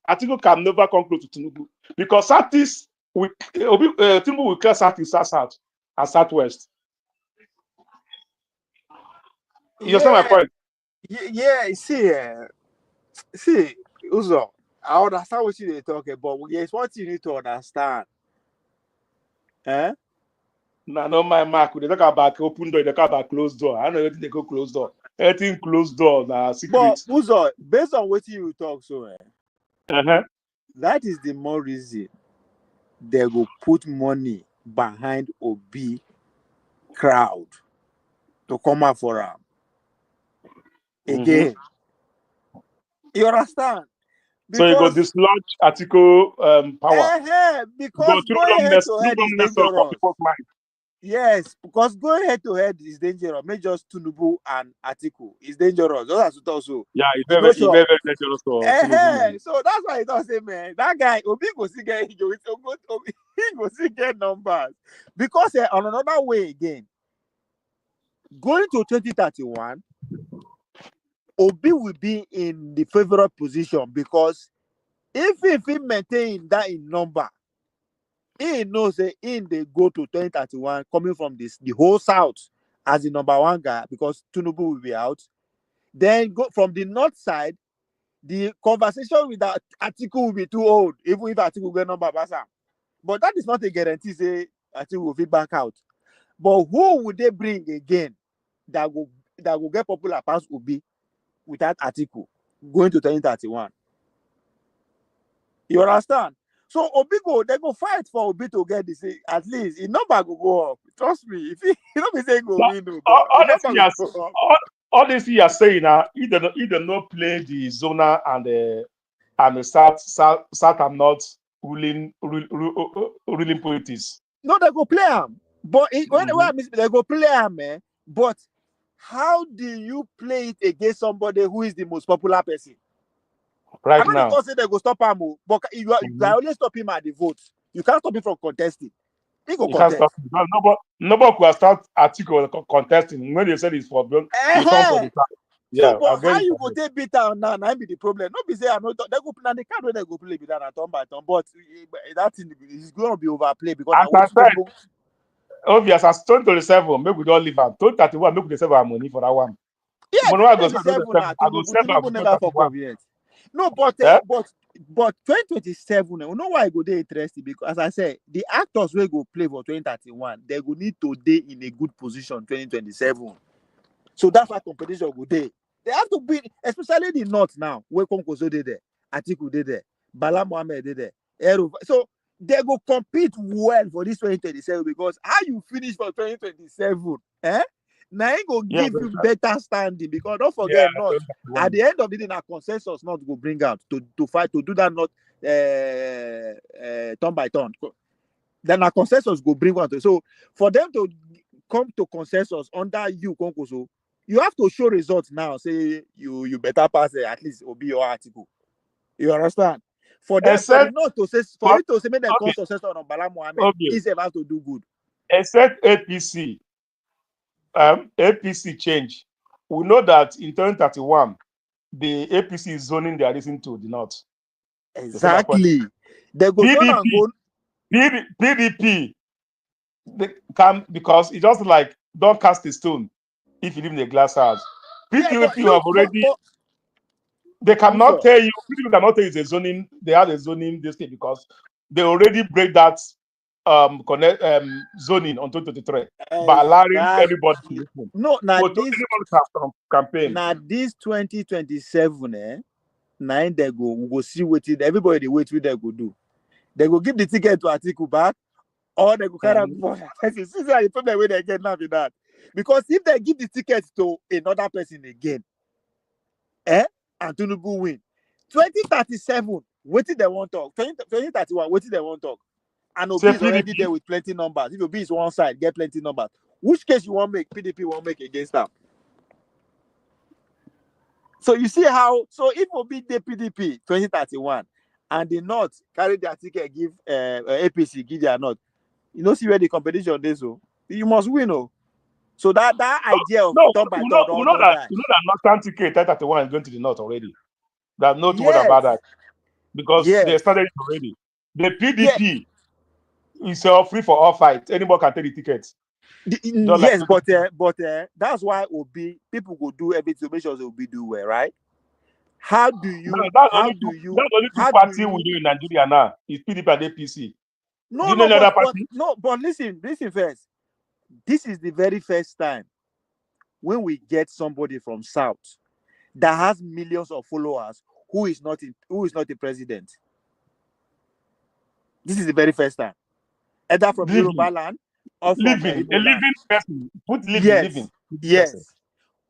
Atiku can never come close to Tinubu because Southeast, Tinubu will clear Southeast, South, and Southwest. You understand my point? Yeah, see, Uzo, I understand what you're talking about. Yes, what you need to understand. Nah, no, my mark. They talk about open door, they talk about closed door. I know everything they go closed door. Everything closed door, nah, But secret. Uzo, based on what you talk, so Uh-huh. that is the more reason they will put money behind Obi crowd to come out for him. Again, you understand? So you got dislodge article power. Because going head to head is dangerous. People's mind. Yes, because going head to head is dangerous. Not just Tinubu and Atiku is dangerous. Those are two also. Yeah, it's very dangerous for Tinubu. So that's why I don't say, man, that guy Obi go see get he go see get numbers. Because on another way again, going to 2031, Obi will be in the favorable position because if he maintain that in number, he knows that in they go to 2031 coming from the whole south as the number one guy because Tinubu will be out. Then go from the north side, the conversation with that article will be too old, even if article get number basa. But that is not a guarantee say article will be back out. But who would they bring again that will get popular past Obi with that article going to 2031? You understand? So Obi they go fight for Obi to get this. At least the number go up. Trust me. If he don't be saying go win, all this you are saying now, either not play the zona and the south and north ruling politics. No, they go play them. But when they go play them, but how do you play it against somebody who is the most popular person? Right I'm now. not say they go stop him, but you can only stop him at the votes. You can't stop him from contesting. He go contest. Can't stop. Nobody could start article contesting when they said it's for come for the time. Yeah, so, but how you go take beat down now? That be the problem. Not be say I know they go play the card when they go play with that turn by turn, but that thing is going to be overplayed because as I said, obvious as 2027, maybe we don't leave am. 2031, maybe we save our money for that one. Yeah, but I go 2027 never fuck up yet. No, but 2027, you know why I go there interesting? Because as I said, the actors will go play for 2031, they will need to be in a good position 2027. So that's why competition go there. They have to be, especially the north now, where Konkoso did there, Atiku did there, Bala Mohammed did there. So they go compete well for this 2027 because how you finish for 2027, now it go give you better standing because don't forget not at the end of the day, a consensus not go bring out to fight to do that not turn by turn. Then a consensus go bring out. So for them to come to consensus under you, Konkoso, you have to show results now. Say you better pass at least Obi or article. You understand? For them not to say for it to say make them come successful on Bala Mohammed, he have to do good. Except APC. APC change. We know that in 2031, the APC is zoning they are listening to the north. Exactly. They go PDP. They can because it's just like don't cast a stone if you live in a glass house. PDP have already. They cannot tell you. PDP cannot tell you it's a zoning. They have a zoning this thing because they already break that zoning on 2023 by allowing everybody to listen. No, now this campaign. Now this 2027, now they go. We go see what everybody wait what they go do. They go give the ticket to Atiku back, or they go carry on. See the problem where they get now with that. Because if they give the ticket to another person again, and Tinubu win, 2037, what did they want to talk? 2031, what did they want to talk? And Obi is already there with plenty numbers. If Obi is one side, get plenty numbers. Which case you want to make? PDP won't make against them. So you see how, so if Obi the PDP 2031 and the North carry their ticket, give APC, give their North, you know, see where the competition is, so you must win, oh. So that idea of top by top, you know that Northern ticket 2031 is going to the North already. There's no word about that. Because they started it already. The PDP is free for all fight. Anybody can take the tickets. Yes, but that's why Obi people go do everything to make sure Obi do well, right? How do you? That's only two parties we do in Nigeria now. It's PDP and APC. But listen first. This is the very first time when we get somebody from South that has millions of followers who is not the president. This is the very first time. Either from Yoruba land or from living person. Put living. Yes.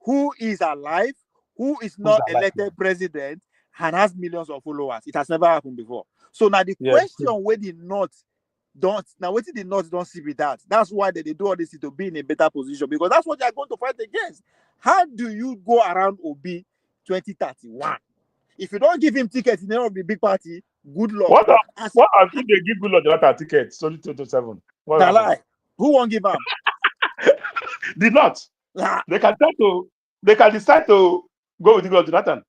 Who is alive, who is not elected president and has millions of followers. It has never happened before. So now the question where the North what the North don't see with that. That's why they do all this to be in a better position, because that's what they are going to fight against. How do you go around Obi 2031? If you don't give him tickets in any of the big party, good luck. What if they give good luck Jonathan tickets? Only 227. Who won't give him? The North. They can decide to go with the Jonathan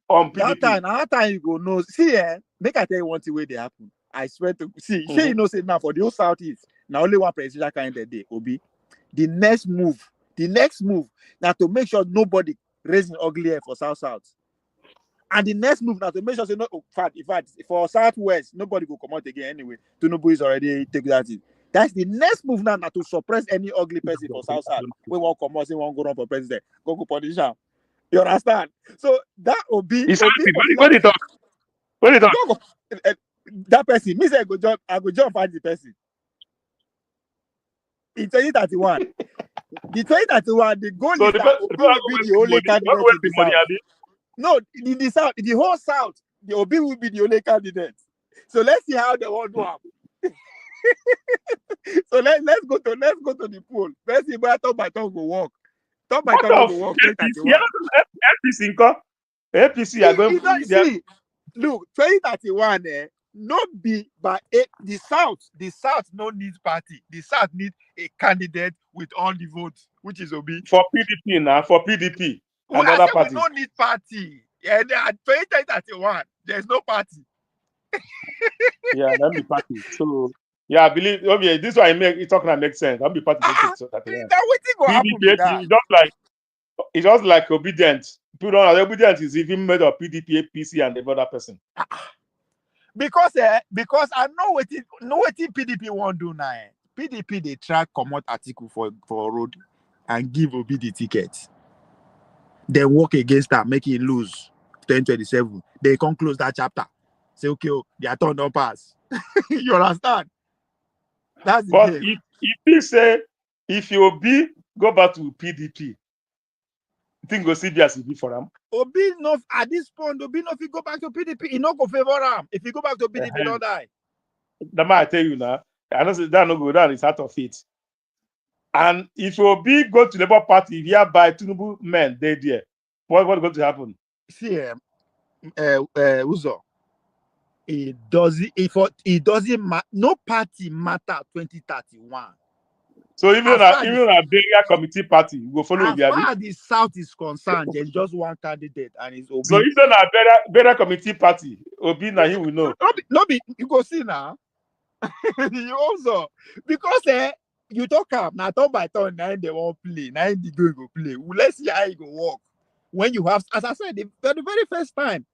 on PDP. That time you go no. See, make I tell you one thing where they happen. I swear to see. Mm-hmm. You know, say now for the whole Southeast, now only one presidential candidate day, Obi. The next move, now to make sure nobody raising ugly hair for South. And the next move now to make sure say no. In fact, for Southwest, nobody will come out again anyway. Tinubu is already take that in. That's the next move now to suppress any ugly person for South. We won't come out, say we won't go run for president. Go politician. You understand? So that will be. When it talk. That person, me say I go jump at the person. In 2031. The 2031, the goal is that Obi will be the only candidate in the South. No, in the South, the whole South, the Obi will be the only candidate. So let's see how they want to happen. So let's go to the poll. Let's see where top by top go work. Top by top go work. APC are going to see. Look, 2031, not be by the South no needs party. The South needs a candidate with all the votes, which is Obi. For PDP now, for PDP. Another party. We don't need party. And at 2031, there's no party. Yeah, that'll be party. So yeah, I believe this is why it's talking that makes sense. That'll be party. PDP, it's just like obedience. People don't know obedience is even made of PDP, APC, and the other person. Because I know what PDP won't do now. PDP they try come out article for road and give Obi the ticket. They work against that, make it lose 1027. They can't close that chapter. Say okay, they are turned on pass. You understand? That's the but game. if you say if you Obi go back to PDP, you think go see BSB for them? Obi no at this point, Obi no if you go back to PDP, he no go favor him. If you go back to PDP, don't die. The man I tell you now, I know that no go down, it's out of it. And if Obi go to Labour Party, hereby Tinubu men they there, what's going to happen? See, Uzo, it doesn't no party matter 2031. So even a burial committee party will follow. As far as the South is concerned, there's just one candidate, and it's Obi. So even a burial committee party, Obi now he will know. No, you go see now. You also because you talk up now turn by turn, now they won't play, now they go play. Well, let's see how it go work. When you have, as I said, for the very first time,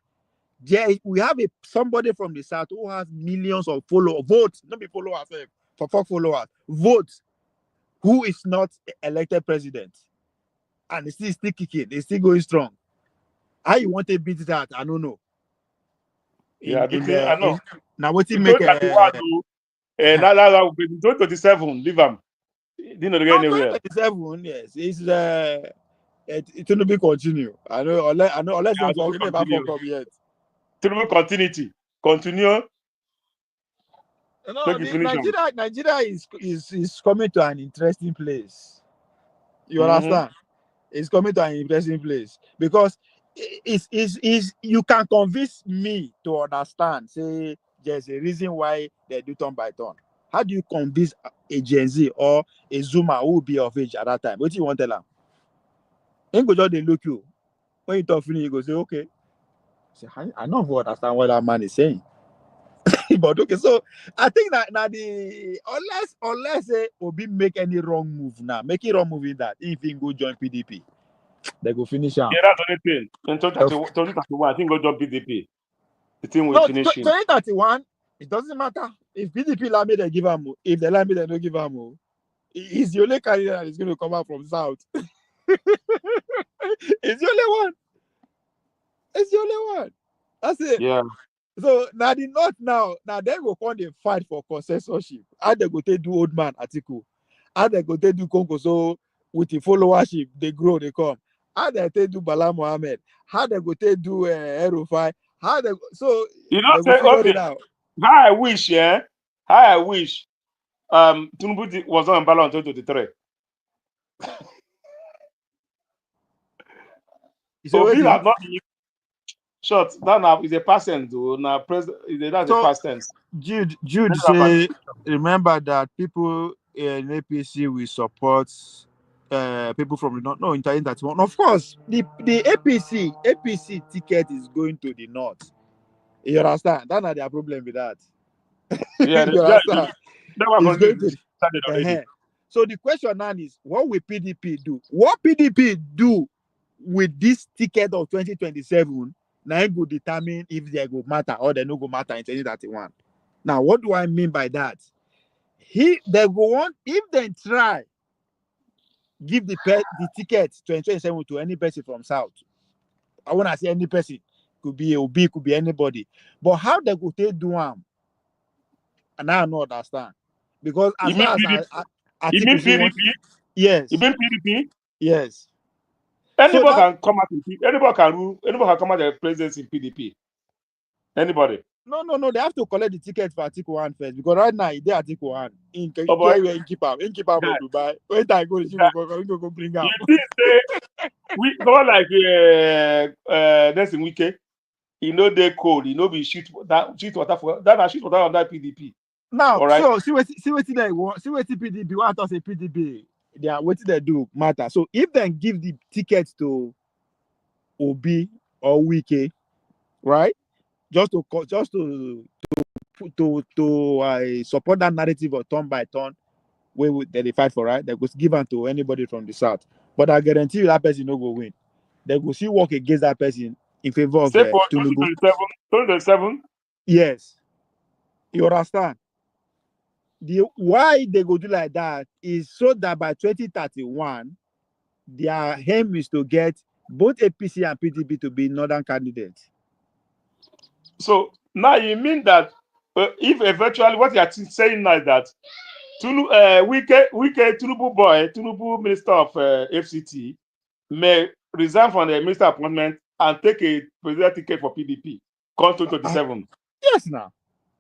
we have somebody from the South who has millions of votes, not be followers, for followers, votes, who is not elected president, and it's still kicking, it's still going strong. How you want to beat that? I don't know. I know. Now what you make? 2027, leave them. Didn't know get anywhere. 2027, yes, it's going to be continue. I know unless you never fuck up yet. Continue. No, Nigeria is coming to an interesting place. You understand? It's coming to an interesting place because it's you can convince me to understand. Say there's a reason why they do turn by turn. How do you convince a Gen Z or a Zoomer who will be of age at that time? What do you want to tell them? Then go just they look you. When you talk finish, you go say, okay. Say, I don't understand what that man is saying. But okay, so I think that now the unless Obi make any wrong move now, make it wrong move in that if he go join PDP, they go finish him. Yeah, that's the only thing. In 2031, I think go join PDP. The thing will No, finish him. 2031, it doesn't matter. If PDP allow me, they give him. If they allow me, they don't give him. He's the only candidate that is going to come out from South. It's the only one. It's the only one. That's it. Yeah. So now the North now they go on the fight for consensorship. How they go to do old man article? How they go to do Congo? So with the followership, they grow, they come. How they do Bala Mohammed? How they go to do Erufai? How they so you know they say go okay. it out. How I wish, yeah. How I wish Tinubu was on ballot in 2023. Obi have not been short. That now is a past tense, though. Now president that's a past tense. Jude say remember that people in APC will support people from the north. No, in 2031. Of course, the APC ticket is going to the north. You understand? That's not their problem with that. Yeah, you understand? It's going to So the question now is, what will PDP do? What PDP do with this ticket of 2027? Now it will determine if they go matter or they no go matter in 2031. Now, what do I mean by that? They go on if they try give the ticket 2027 to any person from South. I want to say any person, could be OB, could be anybody. But how they go take do them? And I don't understand. Because as far as you mean PDP? Yes. You mean PDP? Yes. Anybody can come out in PDP. Anybody can rule. Anybody can come out the presidency in PDP. Anybody. No. They have to collect the ticket for Article 1 first. Because right now, they Article 1. In keep up Dubai. Wait, I go to go bring out. You say we go like that's in weekend. You know they cold. You know we shoot water for that. I shoot water on that PDP. Now, all right. So see what they want. See what PDP. What I say PDP. They are what they do matter. So if they give the tickets to OB or Wike, right? Just to support that narrative of turn by turn, where they fight for, right? They go give them to anybody from the South. But I guarantee you that person no go win. They go see work against that person in favor of Tinubu. 2027. Yes, you understand. Why they go do like that is so that by 2031, their aim is to get both APC and PDP to be northern candidates. So now you mean that if eventually what you are saying now is that Wike Tinubu Minister of FCT may resign from the minister appointment and take a presidential ticket for PDP come 2027. Yes, now.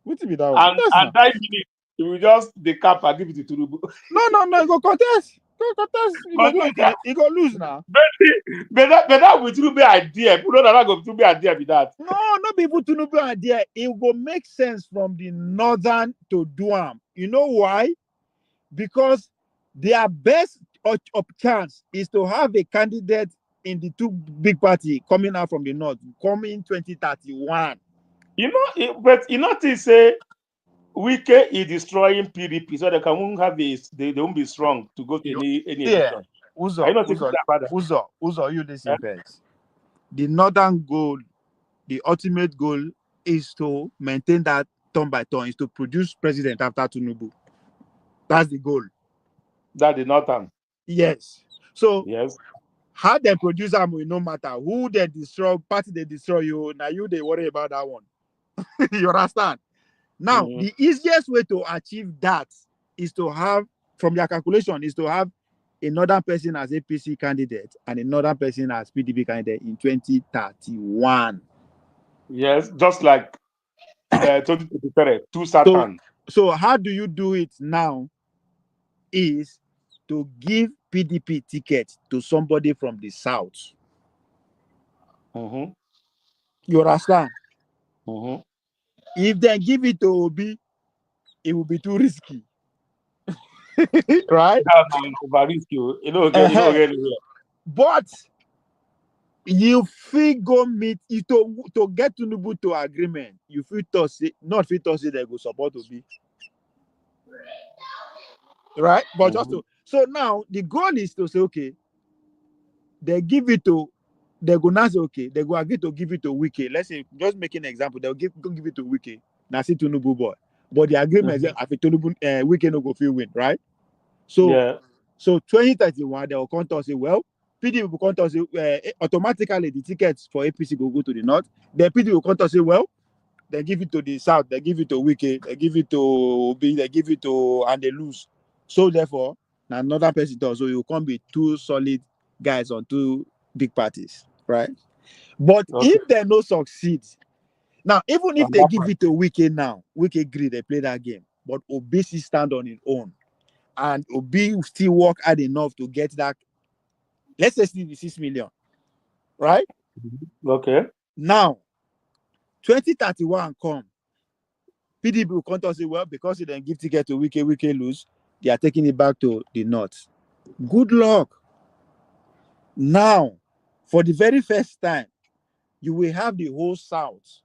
What be that one? And that minute, he will just the cap and give it to Tinubu. No, go contest. He go lose now. But that will Tinubu idea. People don't go to be idea with that. No, not people Tinubu idea. It will make sense from the northern to do am. You know why? Because their best of chance is to have a candidate in the two big party coming out from the north, coming 2031. You know, but you know to say Wike is destroying PDP, so they won't have this. They won't be strong to go to any election. Uzo, you listen first. The northern goal, the ultimate goal, is to maintain that turn by turn, is to produce president after Tinubu. That's the goal. That's the northern. Yes. So yes, how they produce them will no matter who they destroy, party they destroy you. Now you they worry about that one. You understand? Now the easiest way to achieve that is to have, from their calculation, is to have another person as APC candidate and another person as PDP candidate in 2031. Yes, just like 2023, two Satan. So how do you do it now? Is to give PDP ticket to somebody from the South. You understand? If they give it to Obi, it will be too risky. Right? That's over risky. You know, get anywhere. But you feel go meet you to get Tinubu to agreement. You feel to say not feel to say they go support Obi. Right? But just to so now the goal is to say, okay, they give it to they go now say, okay, they go agree to give it to Wike. Let's say, just making an example, they'll give it to Wike. Now see Tinubu boy. But the agreement is after Tinubu Wike no go feel win, right? So so 2031, they will come to say, well, PDP will come to say automatically the tickets for APC will go to the north. Then PDP will come to say, well, they give it to the south, they give it to Wike, they give it to Obi, they give it to and they lose. So therefore, now another person does. So you can't be two solid guys on two big parties, right? But if they no succeed, now even if they give it to Wike now, Wike agree they play that game, but Obi stand on his own, and Obi still work hard enough to get that. Let's say 6 million, right? Okay. Now 2031 come. PDP will come to say, well, because they then give ticket to Wike lose, they are taking it back to the north. Good luck. Now, for the very first time, you will have the whole South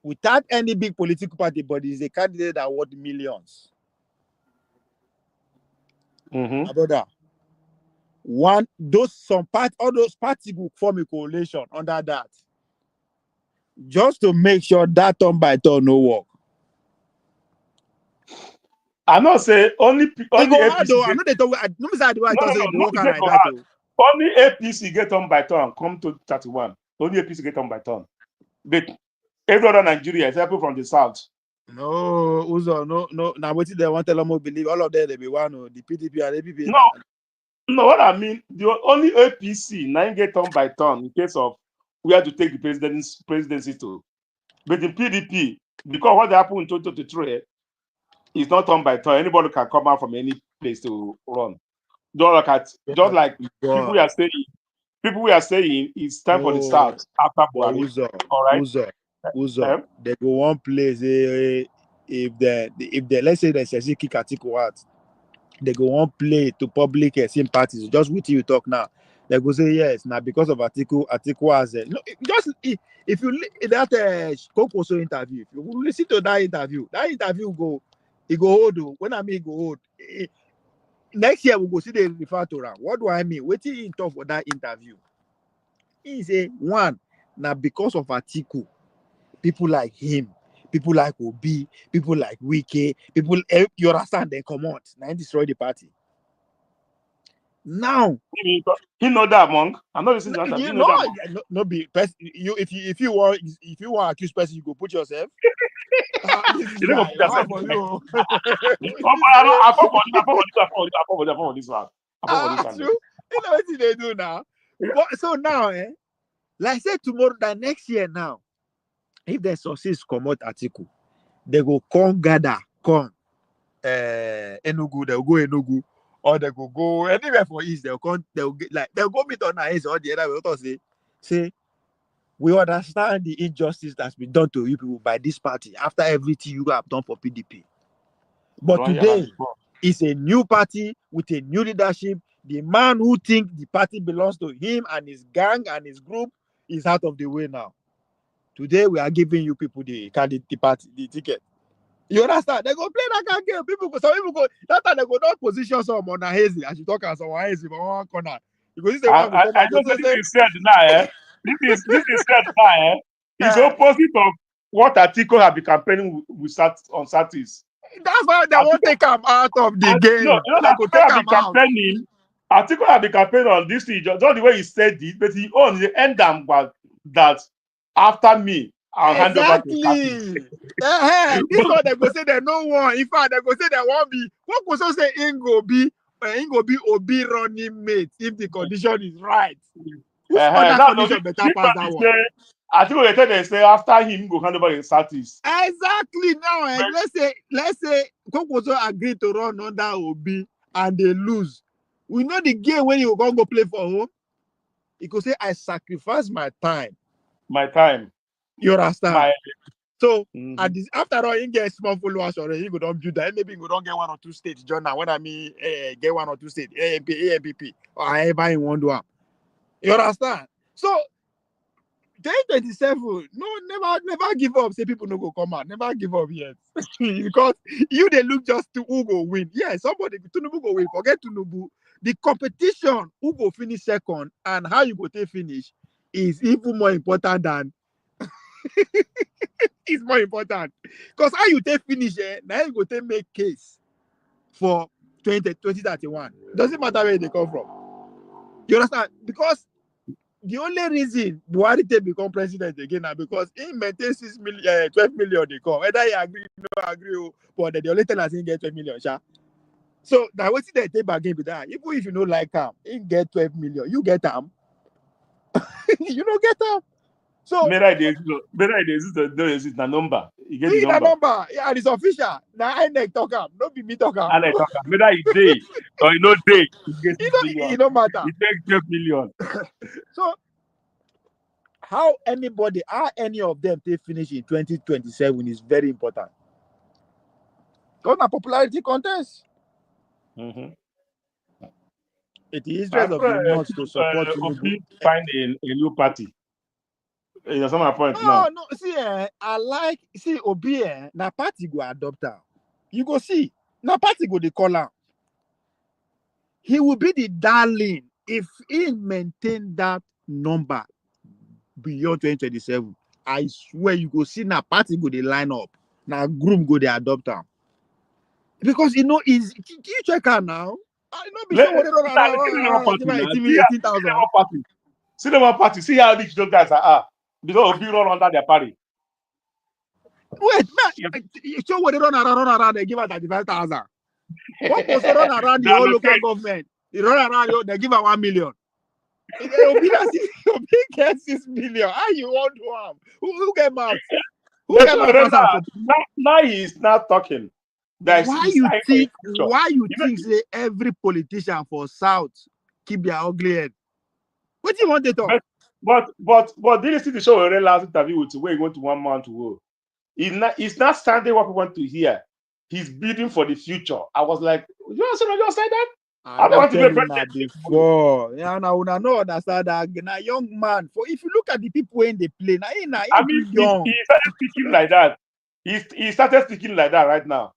without any big political party, but it's a candidate that worth millions. My brother, all those parties will form a coalition under that, just to make sure that turn by turn no work. I not say only APC. I know they talk. Only APC get on by turn. Come to 31. Only APC get on by turn. But every other Nigeria, except from the south. No, Uzo, no. Now what they want to tell them believe all of them they be one. The PDP and APP. No. What I mean, the only APC now get on by turn in case of we have to take the presidency to. But the PDP, because what happened in 2023. It's not on by turn. Anybody can come out from any place to run. Just like people we are saying it's time for the start after Buhari. All right. Uzo. They go one place. If they let's say they say kick Atiku out, they go one play to public sympathies. Just with you talk now. They go say yes. Now because of Atiku has no. Just if you that Kokoso interview, if you listen to that interview go. He go hold. When I mean go hold, next year we go see the refer to him. What do I mean? What he talk for that interview? He say one now because of Atiku, people like him, people like Obi, people like Wike, people you understand they come out now destroy the party. Now he know that monk. I'm not listening to that. If you want accuse person, you go put yourself. You don't put yourself. I for this one. True. You know what they do now. But, so now, like I said tomorrow, that next year now, if the sources come out Atiku, they go gather Enugu, they'll go Enugu. Or they go anywhere for East. They'll go meet on Ohanaeze or the other way. Say, we understand the injustice that's been done to you people by this party after everything you have done for PDP. But today, it's a new party with a new leadership. The man who thinks the party belongs to him and his gang and his group is out of the way now. Today, we are giving you people the ticket. You understand? They go play that kind of game. Some people go, that time they go not position some on Ohanaeze as you talk as Ohanaeze for one corner. Because I don't think this is said now, This is said now, It's opposite of what Atiku have been campaigning with on Satis. That's why they won't take him out of the game. No, Atiku have been campaigning on this thing, just the way he said it, but he owns the end that after me, I'll hand over to This one they go say they no one. In fact, they go say they won't be. What go so say Ingo be Obi running mate if the condition is right. Condition better pass that one. I think they say after him go hand over the Satis. Exactly now. Let's say Kokoso agree to run under Obi and they lose. We know the game when you go play for home. He could say I sacrifice my time. You understand? So after all, he get small followers already. He go don't do that. Maybe he go don't get 1 or 2 states. John, now when I mean get 1 or 2 states, AMPP or however he want to do. You understand? So 2027, no, never give up. Say people no go come out. Never give up yet. Because you they look just to who go win. Yeah, somebody Tinubu go win. Forget Tinubu. The competition, who go finish second and how you go to finish is even more important than it's more important. Because how you take finish, now you go to make case for 2031. Doesn't matter where they come from. You understand? Because the only reason Buhari take become president again now because he maintains 12 million they come. Whether he agree or no agree, but the only tell us he get 12 million. Sha. So now what's the take back again with that? Even if you don't like him, he get 12 million. You get him. You don't get him. So Better exist a number. You get the a number. number. Yeah, it's official. Now INEC talk him. Don't be me talk him. And I talk whether it's day or you know day, you get 6 million. It don't matter. It takes 12 million. So how any of them they finish in 2027 is very important. Because a popularity contest. Mm-hmm. It is interest of the North to support Obi find a new party. That's not my point now. No, see, I like Obi, na party go adopt her. You go see, na party go they call her. He will be the darling if he maintain that number beyond 2027. I swear you go see na party go they line up, na groom go they adopt her. Because you check her now. I know be sure what they run 18,000. Cinema party. See how rich those guys are. Because Obi run under their party. Wait, man, you show what they run around, they give her 35,000. What was run around the whole local government? They run around, they give her 1 million. Obi gets 6 million. How you want to have? Who get mad? Who get mad? Now he is not talking. Why you think say every politician for South keep their ugly head? What do you want to talk? But did you see the show last interview with where he went to 1 month to go? He's not standing what we want to hear. He's building for the future. I was like, you just said that? I don't want to be president before. Yeah, now I know understand that now young man. For if you look at the people in the play, now young. He started speaking like that. He started speaking like that right now.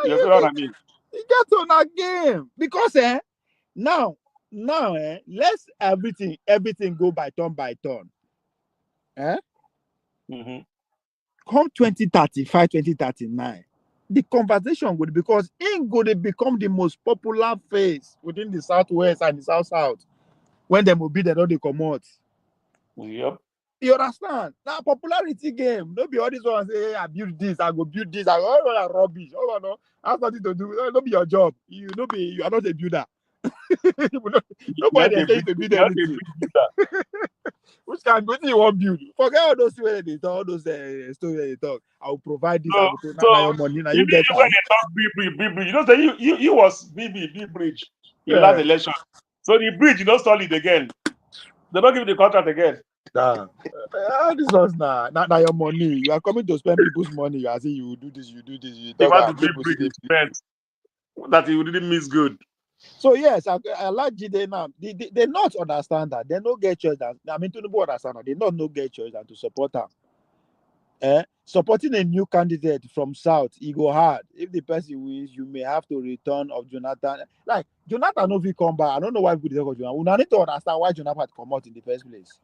You know what I mean? He gets on a game because now let's everything go by turn. Mm-hmm. Come 2035, 2039, the conversation would because it going to become the most popular face within the Southwest and the South when they will be the they come out. Yep. You understand? Now popularity game. Don't be all these ones say, hey, I build this, I go build this, I go rubbish. Oh no, that's nothing to do. Don't be your job. You are not a builder. Nobody tell you to build anything. Which can go you want build? Forget all those where they talk, all those stories they talk. I will provide this. I will provide your money. Now you get when they talk bridge. You know that you was BB bridge in last election. So the bridge you know solid again. They don't give you the contract again. This was now your money. You are coming to spend people's money. You are saying you will do this, you do this, you talk about the bridge that you didn't miss good. So yes, I like Jide now. They not understand that. They don't get choice. I mean, to understand that. They not no get choice than to support them. Supporting a new candidate from South, it go hard. If the person wins, you may have to return of Jonathan. Like Jonathan, no fit come back. I don't know why people talk about Jonathan. We need to understand why Jonathan come out in the first place.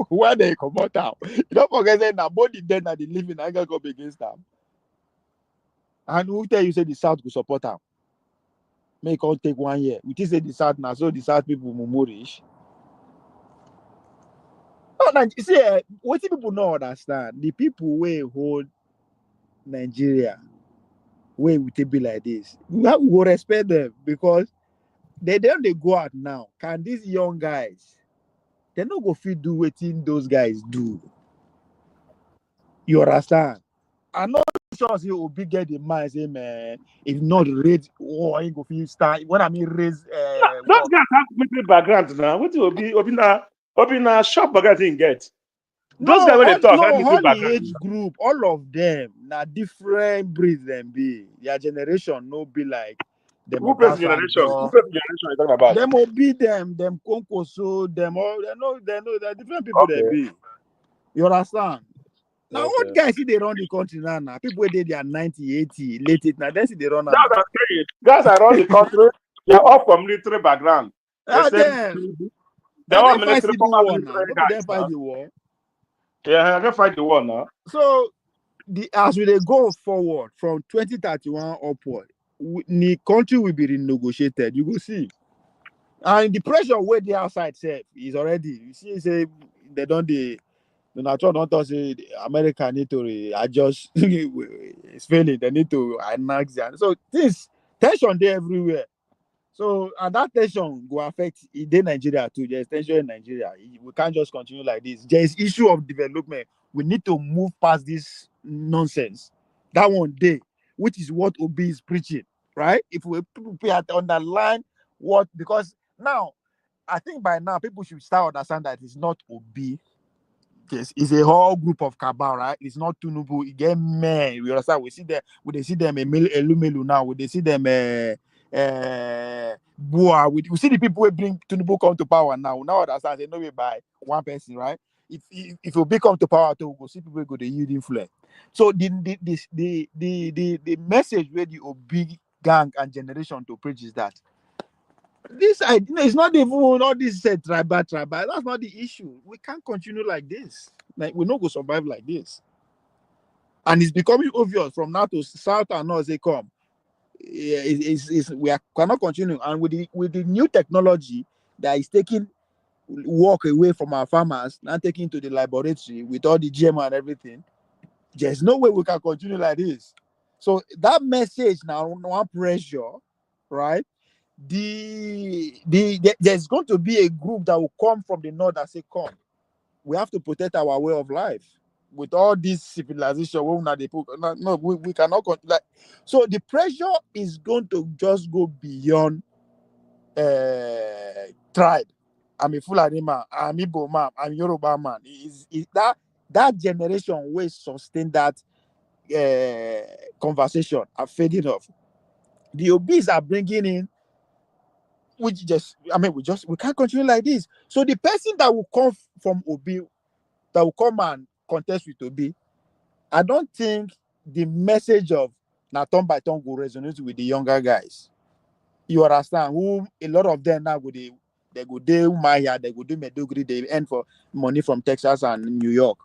Why they come out now? You don't forget that now both the dead and the living I can go against them. And who tell you say the South will support them? Make all take 1 year. We just say the South now, so the South people will rich. Oh, see, what people don't understand, the people who hold Nigeria, where we take be like this, we will respect them because they go out now. Can these young guys, they not go fit do what those guys do? You understand? I know sure he will be get the mind say, man, if not raise war, he go fit start. When I mean raise those guys have military background now. What will be now shop background thing get? Those guys when they talk, all the age group, all of them, now different breeds them be. Their generation no be like Them Who plays the Obasanjo. generation? Who plays the generation you're talking about? Them Obi, them Konkoso, them all. They know, they're different people. Okay. They be. You understand? Now, Okay. what guys see they run the country now? People where they are 90, 80, late 80. Now, they see they run now. That's what I'm saying. Guys around the country, they're all from military background. Ah, They're all military, former military guys. Fight the war. Yeah, they fight the war now. So, as we go forward from 2031 upward, the country will be renegotiated. You will see. And the pressure where the outside said is already, you see, say they don't Donald Trump don't talk say America need to adjust. It's failing. They need to annex it. So this tension there everywhere. So and that tension will affect Nigeria too. There's tension in Nigeria. We can't just continue like this. There is issue of development. We need to move past this nonsense. That one day, which is what Obi is preaching, right? If we underline what, because now I think by now people should start understand that it's not Obi. Yes, it's a whole group of cabal, right? It's not Tinubu. It get men. We understand. We see them. We see them Elumelu now. We see them Bua. We see the people who bring Tinubu come to power now. Now understand. They know it by one person, right? If Obi come to power, too, we go see people go to yield influence. So the message where the Obi gang and generation to preach is that this it's not even all this tribal. That's not the issue. We can't continue like this. Like we're not going to survive like this. And it's becoming obvious from now to south and north. They come. Cannot continue. And with the new technology that is taking work away from our farmers, now taking to the laboratory with all the GM and everything, there's no way we can continue like this. So that message now, one pressure, right? There's going to be a group that will come from the north and say, come, we have to protect our way of life with all this civilization. We cannot like. So the pressure is going to just go beyond tribe. I'm a Fulani man, I'm Igbo man, I'm Yoruba man. Is that generation will sustain that conversation are fading off. The Obis are bringing in, we can't continue like this. So the person that will come from Obi, that will come and contest with Obi, I don't think the message of na turn by turn will resonate with the younger guys. You understand? Who a lot of them now they go do Maya, they go do Medugri, they earn for money from Texas and New York,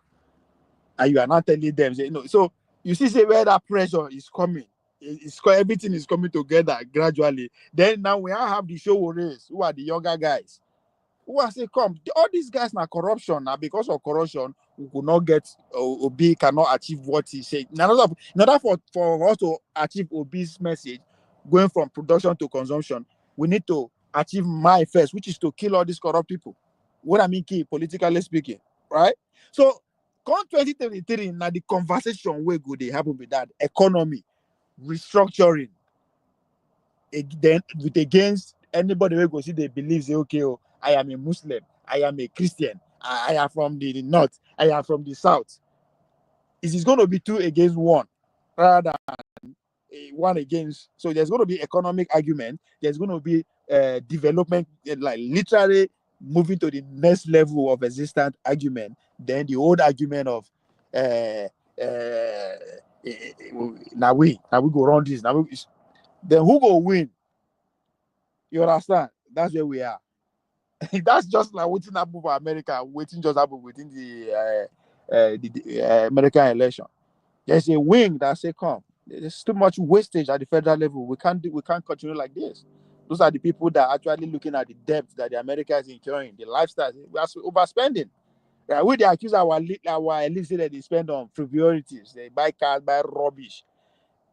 and you are not telling them, say, no. So you see, say where that pressure is coming. Everything is coming together gradually. Then now we have the Sowores, who are the younger guys, who are say, come, all these guys now corruption. Now because of corruption, we could not get Obi cannot achieve what he said. In order for us to achieve Obi's message, going from production to consumption, we need to achieve my first, which is to kill all these corrupt people. What I mean, kill, politically speaking, right? So, come 2023, now the conversation where go they happen with that economy. Restructuring then with against anybody who go see they believe say, okay, oh, I am a Muslim, I am a Christian, I am from the north, I am from the south. It is going to be 2 against 1 rather than 1 against. So there's going to be economic argument, there's going to be development, like literally moving to the next level of existent argument, then the old argument of now we go run this. Then who go win? You understand? That's where we are. That's just like waiting happen for America, waiting just happen within the American election. There's a wing that say, come, there's too much wastage at the federal level. We can't continue like this. Those are the people that are actually looking at the debt that the America is incurring, the lifestyle. We are overspending. Yeah, we they accuse our elites that they spend on frivolities. They buy cars, buy rubbish.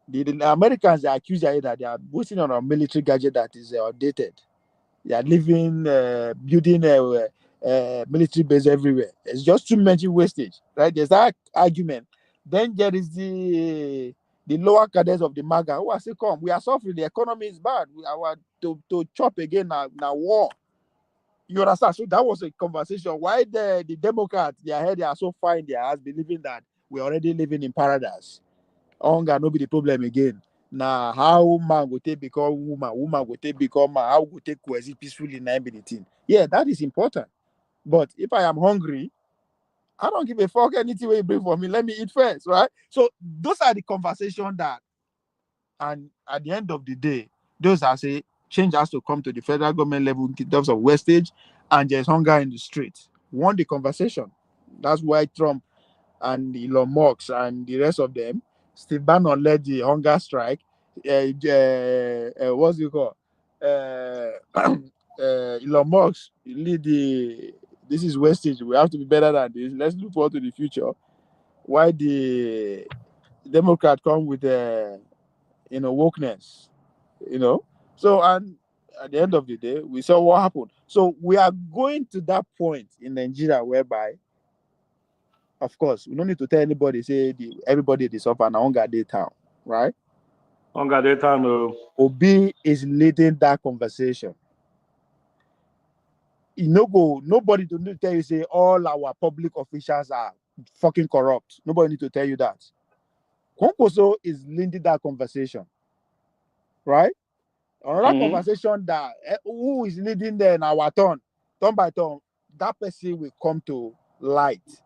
The Americans are accused that they are boosting on a military gadget that is outdated. They are living, building military base everywhere. It's just too much wastage, right? There's that argument. Then there is the lower cadres of the MAGA who are saying, come, we are suffering, the economy is bad. We are to chop again now war. You understand? So that was a conversation. Why the Democrats, their head, they are so fine, they are believing that we're already living in paradise. Hunger no be the problem again. Now, how man will take become woman will take become man, how will take coexist peacefully in the thing. Yeah, that is important. But if I am hungry, I don't give a fuck anything you bring for me. Let me eat first, right? So those are the conversations that, and at the end of the day, those are say change has to come to the federal government level in terms of wastage, and there's hunger in the streets. Won the conversation. That's why Trump and Elon Musk and the rest of them, Steve Bannon led the hunger strike. What's it called? Elon Musk lead the this is wastage. We have to be better than this. Let's look forward to the future. Why the Democrat come with wokeness, So, and at the end of the day, we saw what happened. So we are going to that point in Nigeria whereby, of course, we don't need to tell anybody, say everybody is suffer now hunger day town, right? Hunger day town. Obi is leading that conversation. Nobody to need to tell you, say all our public officials are fucking corrupt. Nobody need to tell you that. Kwankwaso is leading that conversation, right? Another conversation that who is leading there in our turn by turn, that person will come to light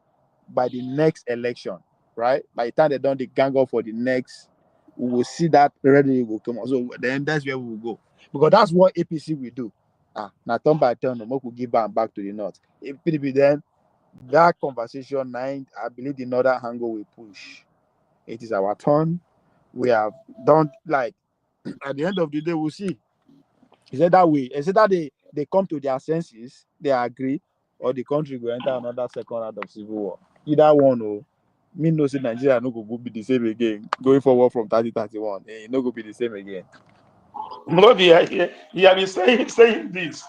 by the next election, right? By the time they done the gang up for the next, we will see that ready will come on. So then that's where we will go, because that's what APC will do. Now turn by turn, no more will give back to the north. If PDP then that conversation, I believe the northern angle will push. It is our turn. We have done, like, at the end of the day, we'll see. Is it that way? Is it that they come to their senses, they agree, or the country will enter another second round of civil war? Either one, me no say Nigeria no go be the same again. Going forward from 2031, no go be the same again. Maybe he have been saying this.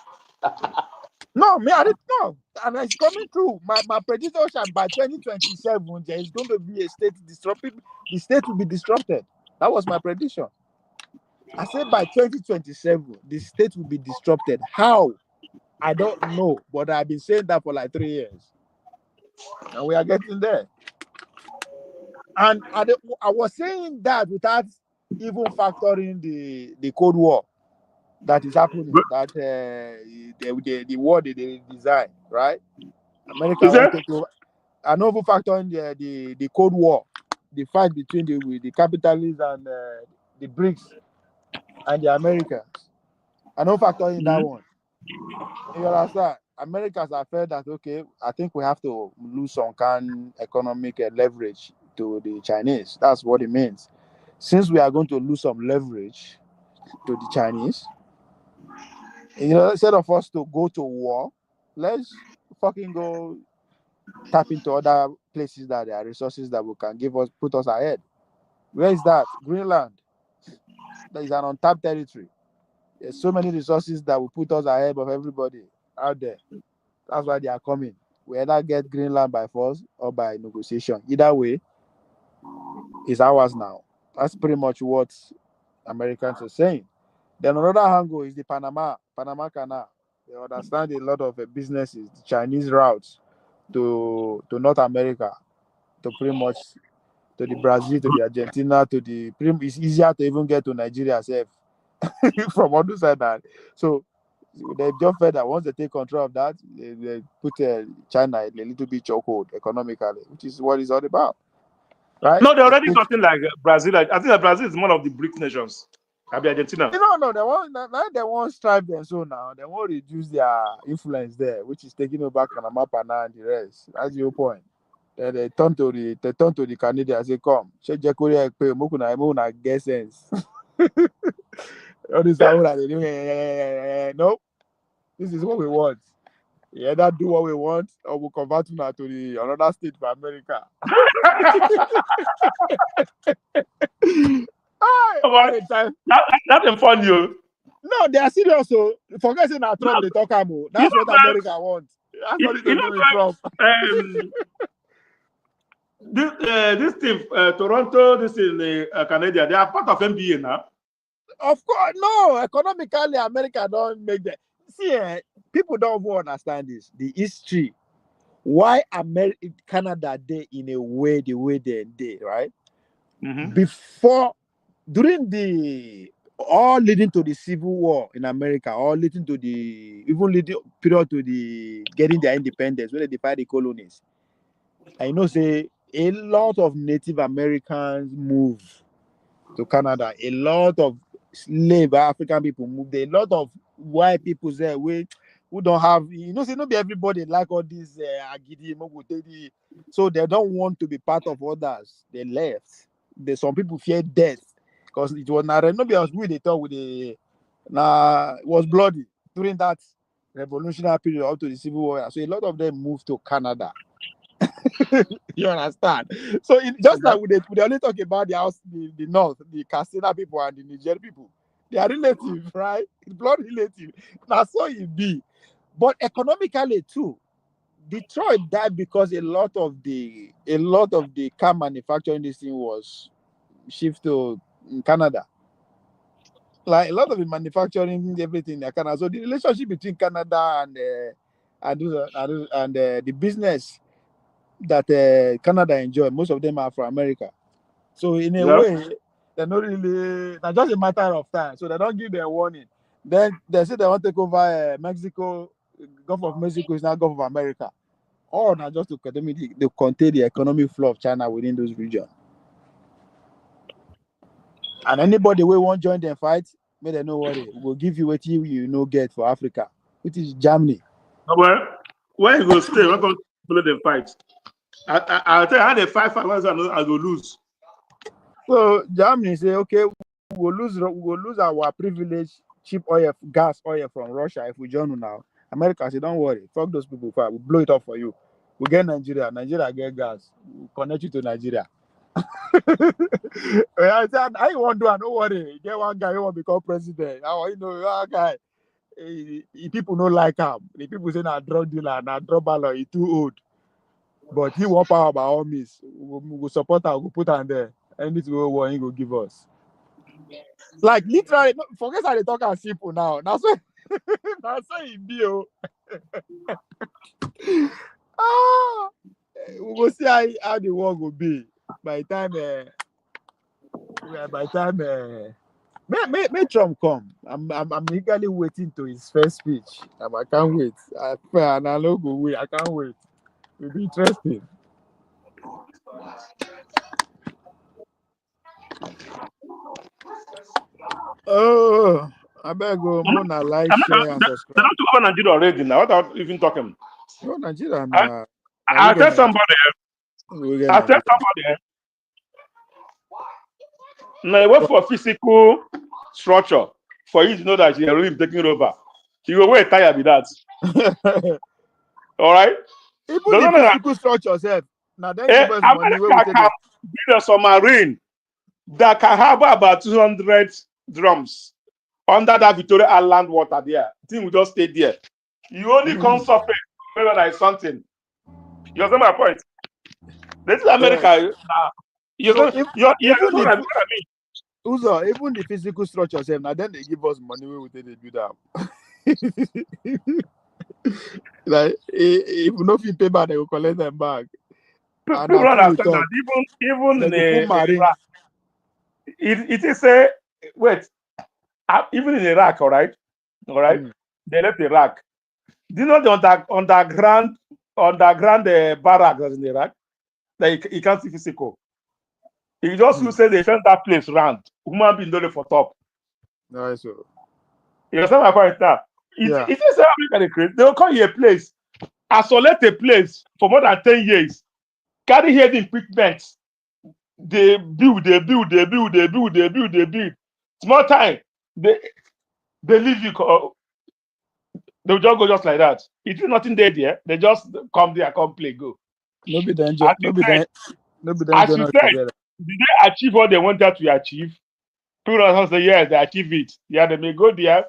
No, me, I didn't know. And it's coming true. My prediction by 2027, there is going to be a state disrupted. The state will be disrupted. That was my prediction. I said by 2027, the state will be disrupted. How? I don't know. But I've been saying that for like 3 years. And we are getting there. And I was saying that without even factoring the Cold War that is happening, that the war they design, right? America want to take over. I know even factoring the Cold War, the fight between the capitalists and the BRICS and the Americans. I know factoring that one. You understand? Americans have felt that, okay, I think we have to lose some kind economic leverage to the Chinese. That's what it means. Since we are going to lose some leverage to the Chinese, instead of us to go to war, let's fucking go tap into other places that there are resources that can put us ahead. Where is that? Greenland. That is an untapped territory. There's so many resources that will put us ahead of everybody out there. That's why they are coming. We either get Greenland by force or by negotiation. Either way, it's ours now. That's pretty much what Americans are saying. Then another angle is the Panama Canal. They understand a lot of businesses, the Chinese routes to North America, to pretty much to the Brazil, to the Argentina, it's easier to even get to Nigeria itself from other side that. So they just felt that once they take control of that, they put China in a little bit chokehold economically, which is what it's all about, right? No, they already gotten like Brazil. I think that Brazil is one of the BRICS nations. I'll be Argentina. No, they won't strive them so now. They won't reduce their influence there, which is taking over Panama and the rest. That's your point. They turn to the Canadians and say, "Come, check Korea, pay Mokuna get sense." All this time, no, this is what we want. You either do what we want, or we'll convert to another state for America. That's fun, you. No, they are serious. So forget saying that Trump they talk about. That's what America wants. That's what they do with Trump. This team, Toronto, this is Canada. They are part of NBA now. Of course, no. Economically, America don't make that. See, people don't even understand this. The history. Why Canada did in a way the way they did, right? Mm-hmm. Before during the all leading to the Civil War in America, all leading to the even leading period to the getting their independence, when they defy the colonies. I know say a lot of Native Americans move to Canada. A lot of slave African people moved there. A lot of white people there who don't have, say not be everybody like all these agidi, mogutedi. So they don't want to be part of others. They left. Some people fear death because it was not who they thought with the it was bloody during that revolutionary period up to the Civil War. So a lot of them moved to Canada. You understand? So just like we only talk about the North, the Katsina people and the Niger people, they are relative, right? It's blood relative. That's all it be. But economically too, Detroit died because a lot of the car manufacturing this thing was shifted to Canada. Like a lot of the manufacturing everything in Canada. So the relationship between Canada and the business that Canada enjoy, most of them are from America. So in a way, they're not really, it's just a matter of time. So they don't give their warning. Then they say they want to take over Mexico, Gulf of Mexico is now Gulf of America. Or not just to contain the economic flow of China within those regions. And anybody who won't join them fight, may they no worry. We'll give you what you get for Africa, which is Germany. Well, where you go stay? We're going to follow them fight. I'll tell you how they fight I go lose. So Germany say, okay, we'll lose our privilege, cheap oil, gas oil from Russia if we join now. America say, don't worry, fuck those people, we'll blow it up for you. We get Nigeria get gas, we'll connect you to Nigeria. I said, I won't do it, don't worry. Get one guy who will become president. That guy, people don't like him. The people say na drug dealer, na drug baller, he too old. But he want power by all means. We'll support her, we'll put her there. Anything we want, he will give us. Like literally, forget how they talk as simple now. That's what it be. We will see how the world will be by the time may Trump come. I'm eagerly waiting to his first speech. I can't wait. I can't wait. It'll be interesting. Oh, I better go. Mona like, share, and subscribe. They're not talking about Nigeria already now. Without even talking. No, Nigeria. I'll tell somebody. I'll tell somebody. Now, wait for physical structure for you to know that you're really taking over. You will wait tired with that. All right? Even the physical structure, self. Now, then give us money. America can build a submarine that can harbor about 200 drums under that Victoria Island water there. The thing will just stay there. You only come surface when there is something. You understand my point? This is America. Even the physical structure, self. Now, then they give us money when we take the build up. Like, if we don't pay back, they will collect them back. People understand that even in Iraq, it is a wait. Even in Iraq, all right, they left Iraq. Do you know the underground barracks in Iraq? That you can't see physical. You just say they fence that place round. Human being don't for top. No, so you understand my point now? It is American. They will call you a place, isolate a place for more than 10 years, carry heavy equipment. They build. Small time, they leave you. They'll just go just like that. It is nothing there. They just come there, come play, go. No be danger. As you said, did they achieve what they wanted to achieve? People say yes, they achieve it. Yeah, they may go there.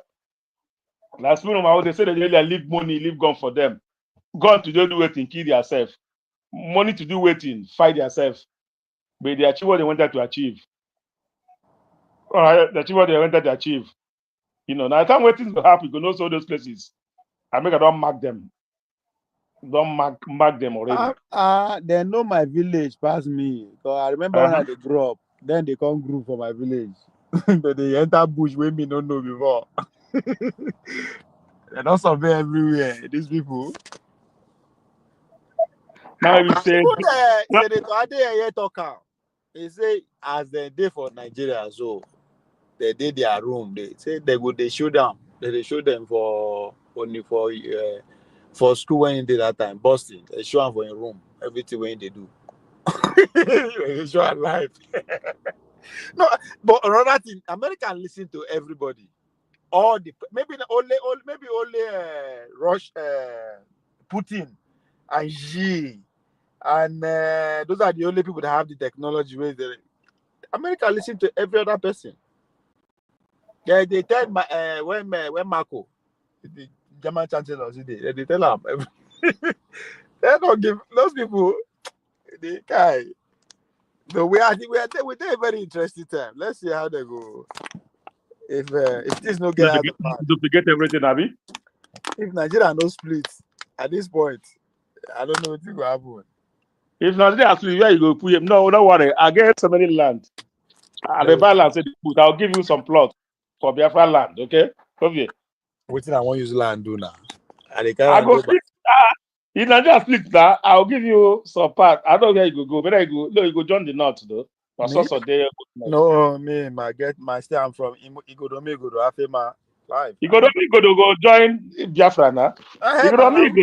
Last minute, they say they leave money, leave gun for them. Gun to do waiting, kill yourself. Money to do waiting, fight yourself. But they achieve what they wanted to achieve. All right, they achieve what they wanted to achieve. Now time waiting to happen, you know, so those places. America don't mark them. Don't mark them already. They know my village past me. Because I remember when I grew up, Then they come group for my village. But they enter bush where me don't know before. They don't survey everywhere. These people. Now you say, Senator Adeyeye talk am. He say as they dey for Nigeria, so they did their room. They say they show them. They show them for only for school when they did that time. Boston, they show them for a room. Everything when they do. They show am live. No, but another thing, American listen to everybody. All the maybe only Putin and Xi. And those are the only people that have the technology. Where America listen to every other person. Yeah, they tell when Marco, the German chancellor, they tell him. They don't give those people the guy. So we are a very interesting time. Let's see how they go. If this no get out of hand, to forget everything, Abi. if Nigeria no split at this point, I don't know what will happen. If Nigeria actually where you go put him, no, don't worry. I get so many land. The balance I'll give you some plot for Biafra land, okay? Okay. What thing I want use land do now? I go split. If Nigeria split now, I'll give you some part. I don't know where you go. Whether you go, no, you go join the north though. No, me, I'm from Igodomi, Afema live. Igodomi go join Biafra now. Igodomi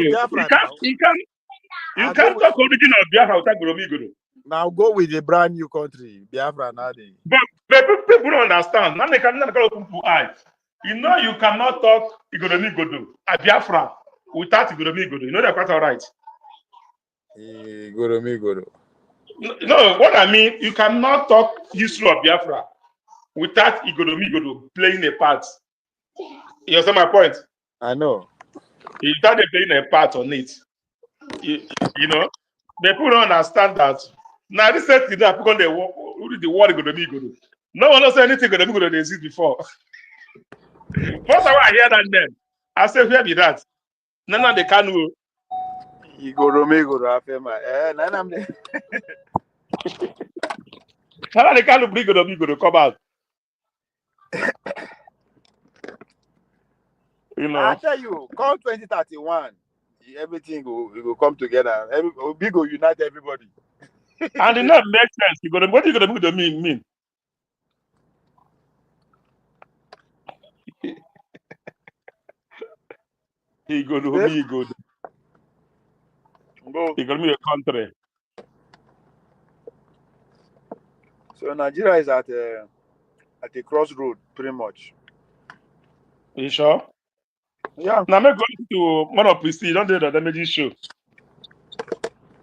you can't talk origin of Biafra without Igodomi. Now go with a brand new country, Biafra now. But people don't understand. Now they can open to eyes. You know you cannot talk Igodomi at Biafra without Igodomi. You know they're quite all right. Igodomi. No, what I mean, you cannot talk history of Biafra without Igodomi playing a part. You understand my point? I know. Without they playing a part on it, you know, the people don't understand that. Now this is that people they the word Igodomi. No one knows anything Igodomi exist before. First time I hear that name, I say where be that? Now they can't know. Igodomi Afema. How they can't bring Igodomi come out? You know. I tell you, come 2031, everything will come together. We go unite everybody. And it not make sense. What are you going to mean? He go to me, go to me a country. So Nigeria is at a crossroad, pretty much. You sure? Yeah. Now I'm going to Man of Peace. You don't do the damaging show.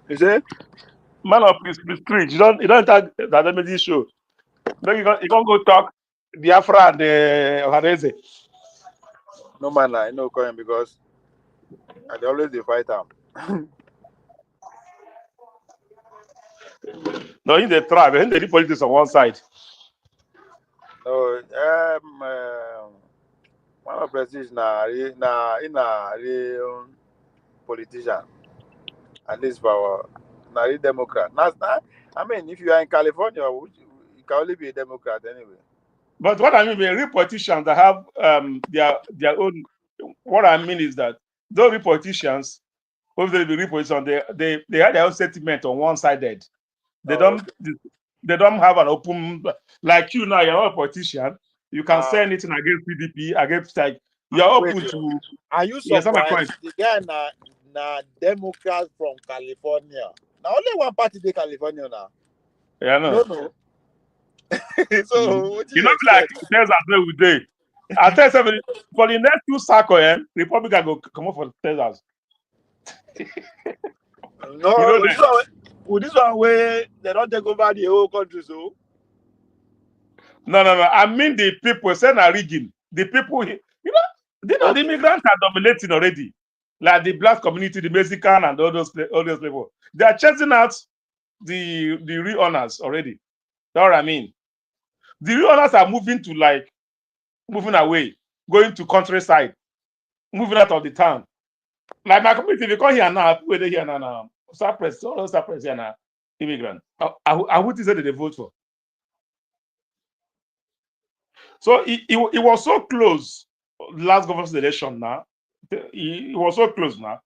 You say? Man of Peace, street. You don't tag the damaging show. Then you can't go talk Biafra and Ohanaeze. No man, I know calling because I always they fight them. No, in the tribe, in the politics on one side. No, one of prestige in a politician. At least for a Democrat. I mean, if you are in California, you can only be a Democrat anyway. But what I mean, the real politicians that have their own. What I mean is that those real politicians, obviously the real politicians, they had their own sentiment on one sided. They don't have an open like you now. You're not a politician. You can say anything against PDP, against like you're open to. Are you surprised? The guy na Democrat from California. Now only one party in California now. Yeah, no. No. So you know, like Texas every day. I tell you for the next 2 cycles, Republican go come up for Texas. No, you know, this one where they don't take over the whole country, so. No. I mean the people saying are rigging. The people, you know, the immigrants are dominating already. Like the black community, the Mexican, and all those people. They are chasing out the real owners already. That's what I mean. The real owners are moving away, going to countryside, moving out of the town. Like my community, they come here now, people they here now. Cyprus, all those Cyprus here now, immigrants. I would say that they vote for. So it was so close last government election now. It was so close now.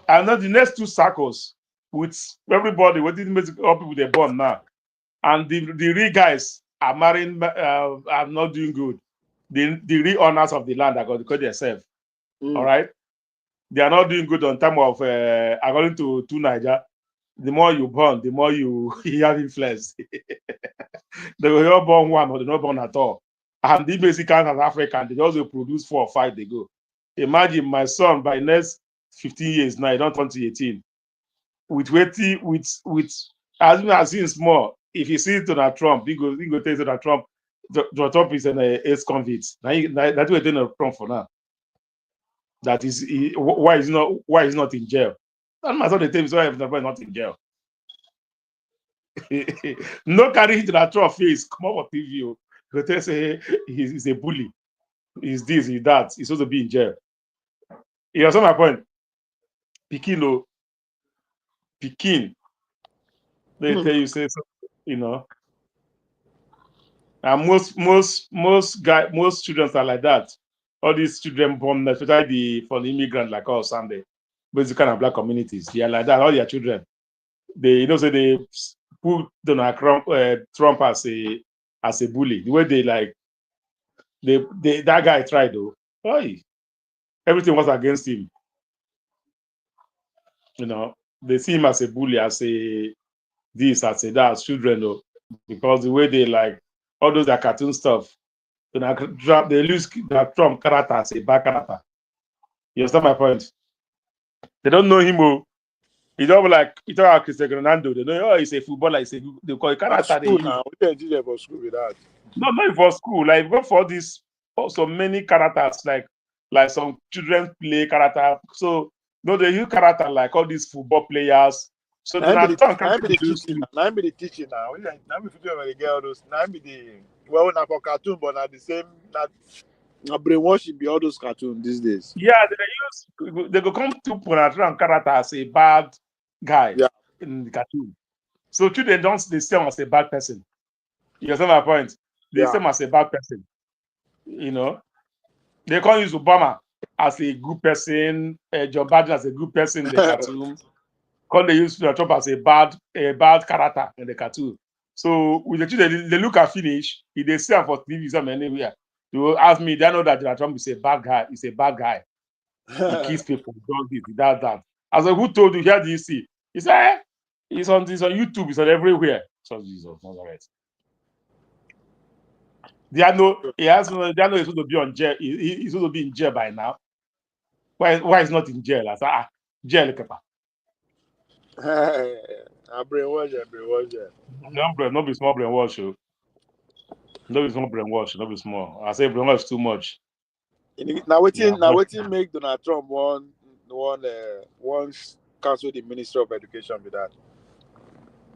And then the next two circles with everybody, what did all people they born now. And the real guys are marrying, are not doing good. The real owners of the land are going to call themselves. All right. They are not doing good on time of, according to Niger. The more you born, the more you have influence. They were not born one or they're not born at all. And the Mexicans and Africans, they also produce 4 or 5 they go. Imagine my son by next 15 years now, he don't turn to 18. With as soon as he's small, if he sees Donald Trump, he go tell Donald Trump, Donald Trump is an ex-convict. That's what Donald Trump for now. That is why he's not in jail. That's my son. They tell me why he's not in jail. No carry Donald Trump face come up on TV. They say he's a bully. He's this, he's that. He's supposed to be in jail. You understand my point? Pikin. They tell you say so, you know. And most children are like that. All these children born, especially for the immigrant like us and the basic kind of black communities, they are like that. All their children, they say they put Donald Trump as a bully. The way they like, that guy tried though. Oy, everything was against him. You know, they see him as a bully, as a this, as a that, as children though, because the way they like all those are cartoon stuff. They lose the Trump character as a bad character. You understand my point? They don't know him. He don't like Cristiano Ronaldo. They know he's a footballer. They call it character. School now. We can do that for school with that. No, not for school. Like go for this. Also many characters like some children play character. So no, they use character like all these football players. So I'm the teaching now. Now we figure the girl those. Now be the not for cartoon, but at the same not brainwashing be all those cartoons these days. Yeah, they go come to portray character as a bad guy in the cartoon. So children don't they see him as a bad person. You understand my point? They see him as a bad person. You know, they can't use Obama as a good person, Joe Biden as a good person in the cartoon. Can't they use Trump as a bad character in the cartoon? So with the children, they look at finish. If they see him for TV anywhere, they will ask me. They know that Trump is a bad guy. He's a bad guy. He kills people. Does this. He does that. I said, who told you? Here do you see? He said, it's on YouTube. It's on everywhere. So Jesus, Nazareth. They know he's supposed to be on jail. He's supposed to be in jail by now. Why is not in jail? I said, jail. I brainwash. No be small brainwash. No be small brainwash. No be small. I say brainwash too much. Now waiting make Donald Trump one cancel the Ministry of Education with that.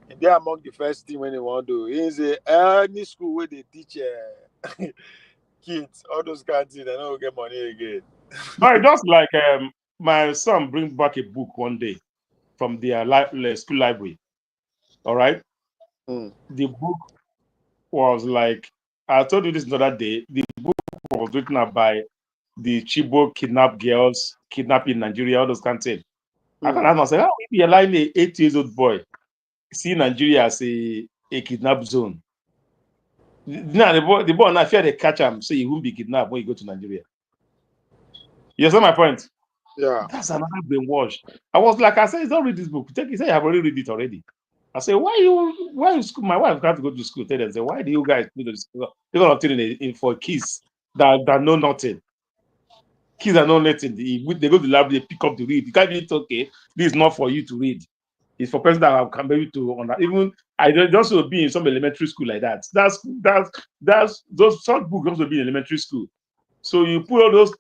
And they are among the first thing when they want to do is any school where they teach kids all those kinds of things, they don't get money again. No, just like my son bring back a book one day from their school library. All right. The book was like, I told you this the other day. The book was written up by the Chibok kidnapped girls, kidnapping in Nigeria, all those kind of things. I can ask myself, how will you be allowing an 8-year-old boy see Nigeria as a kidnap zone? Now the boy now fear they catch him, so he won't be kidnapped when you go to Nigeria. You understand my point? Yeah. That's another brainwash. I was like, I said, don't read this book. He said, I have already read it already. I said, why you school? My wife got to go to school. Tell them, say, why do you guys go to school? They're not telling for kids that know nothing. Kids are not nothing. They go to the library, they pick up to read. You can't be okay. This is not for you to read. It's for persons that can be to even I also be in some elementary school like that. That's those short books also be in elementary school. So you put all those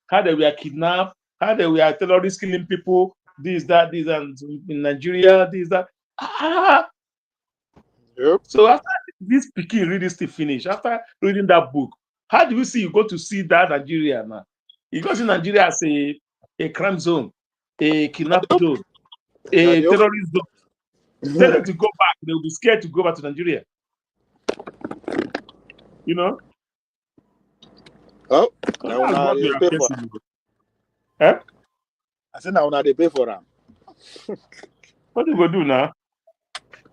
how they were kidnapped, how they were terrorists killing people, this, and in Nigeria, this, that. Yep. So after this pikin read this thing finish, after reading that book, how do you see you go to see that Nigeria now? You go to Nigeria as a crime zone, a kidnap zone, a terrorist zone. Tell them to go back. They'll be scared to go back to Nigeria. You know? Oh, So now that's una what we dey are pay for facing. am. Eh? I say now una dey pay for am. What do you go do now?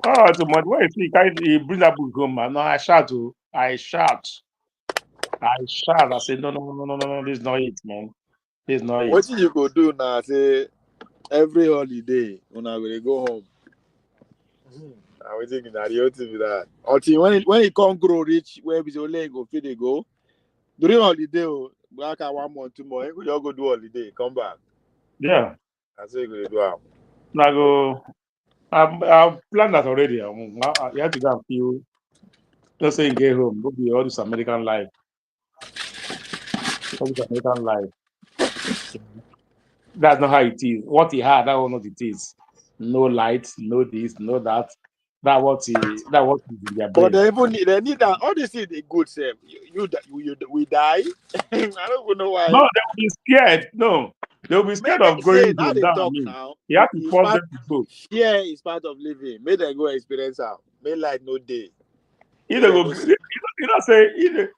Oh, tomorrow when he bring that book home, man. No, I shout. I shout. I say, no, this is not it, man. This is not it. What you go do now? Say every holiday una go dey go home. I was thinking that the whole thing be that. Until when it come grow reach where we only go fit dey go. During holiday, back at 1 month, 2 months, we all go do holiday, come back. Yeah. That's what you go do. Now I've planned that already. You have to go and feel. Let's say you get home, go be all this American life. All this American life. That's not how it is. What he had, that was not it is. No light, no this, no that. That what is in their But brain. they need that. All this is the good self. We die. I don't even know why. No, they will be scared. No, they will be scared Maybe of going now home. they That I talk mean, now. you have to It's force part, them to go. fear is part of living. May they go experience out. May light no day. Either go, say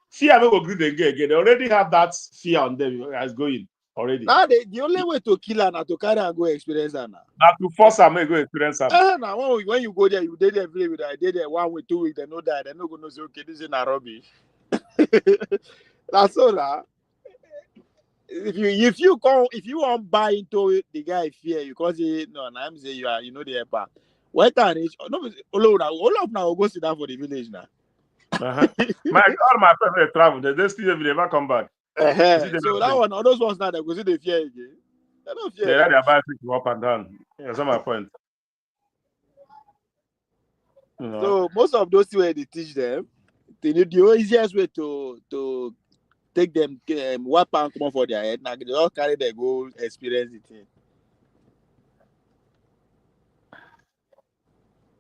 fear no go agree again. They already have that fear on them as going already. Now the only way to kill her now to carry and go experience her now. Now to force her, may go experience her. Now when you go there, you did there play with her. Did there 1 week, 2 weeks, they know that. They're not gonna say, okay, this is not rubbish. That's all that. If you won't buy into it, the guy fear you because I'm saying you know the helper. What time is no all of now go sit down for the village now. All my friends they travel, they still never come back. So that one, all those ones now they go see the fear again. They don't fear. They ride their bicycle up and down. Yeah, that's my point. You know? So most of those where they teach them, the easiest way to take them wipe and come on for their head. Now they all carry their go experience the thing.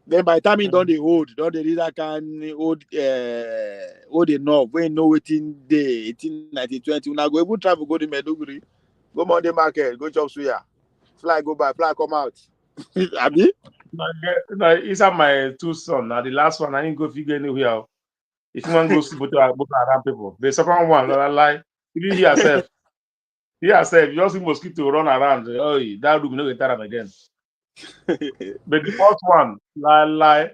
Then by the time you don't the reader can hold enough when know waiting day 18, 19, 20. Now go even travel, go to Meduguri, go Monday market, go chop suya, fly go by, fly come out. Abi? Inside my two sons, now the last one, I didn't go figure anywhere. If you want to go see both around people, the second one, lie. You hear yourself. You just see mosquito run around. Oh, that room, no get tired again. But the first one, lie.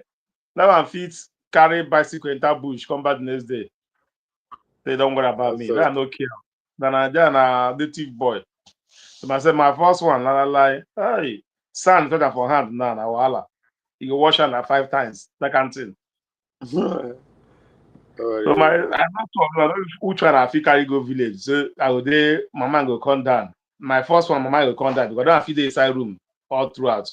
That one fits carry bicycle enter bush, come back the next day. They don't worry about me. They are no care. Then I a native boy. So I said, my first one, lie. Hey, sand put for hand now, na wahala. You go wash hand 5 times. That kind of thing. So I don't know which one I fit carry go village. So I go there, mama go come down. My first one, mama go come down because I don't fit the inside room all throughout.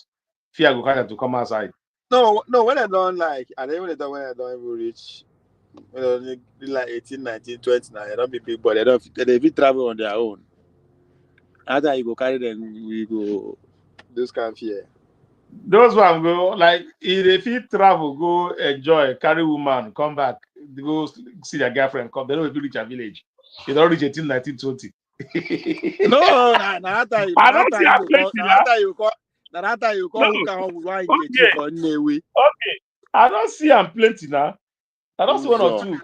Fear go carry to come outside. No, when I don't when I don't even reach like 18, 19, 20 now, they don't be big, but they be travel on their own. After you go carry them, we go those kind of fear. Those one go like if they travel, go enjoy, carry woman, come back, go see their girlfriend, come. They don't even reach a village. They don't reach 18, 19, 20. No, after you Okay. I don't see them plenty now. I don't see one or two.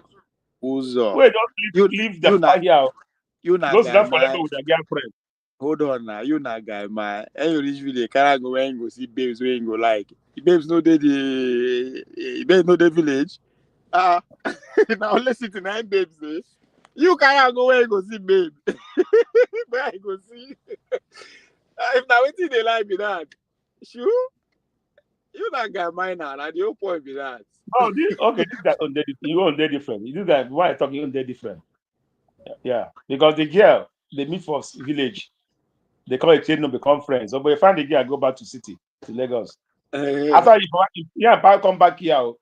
Wait, don't leave the fire here. Go sit down for them with their girlfriend. Hold on now, you not guy, man. And you reach village, carry go and go see babes where you go like. The babes know the village. Now listen to 9 babes. You carry go where you go see babe. Where I go see. If now waiting they like be that. Sure. You not guy mine now. The whole point be that. Oh, this guy you on there different. You do that. Why I talking on there different? Yeah, because the girl they meet for village. They call it chain, no become friends. So, but you find the girl, go back to city, to Lagos. After you come back here,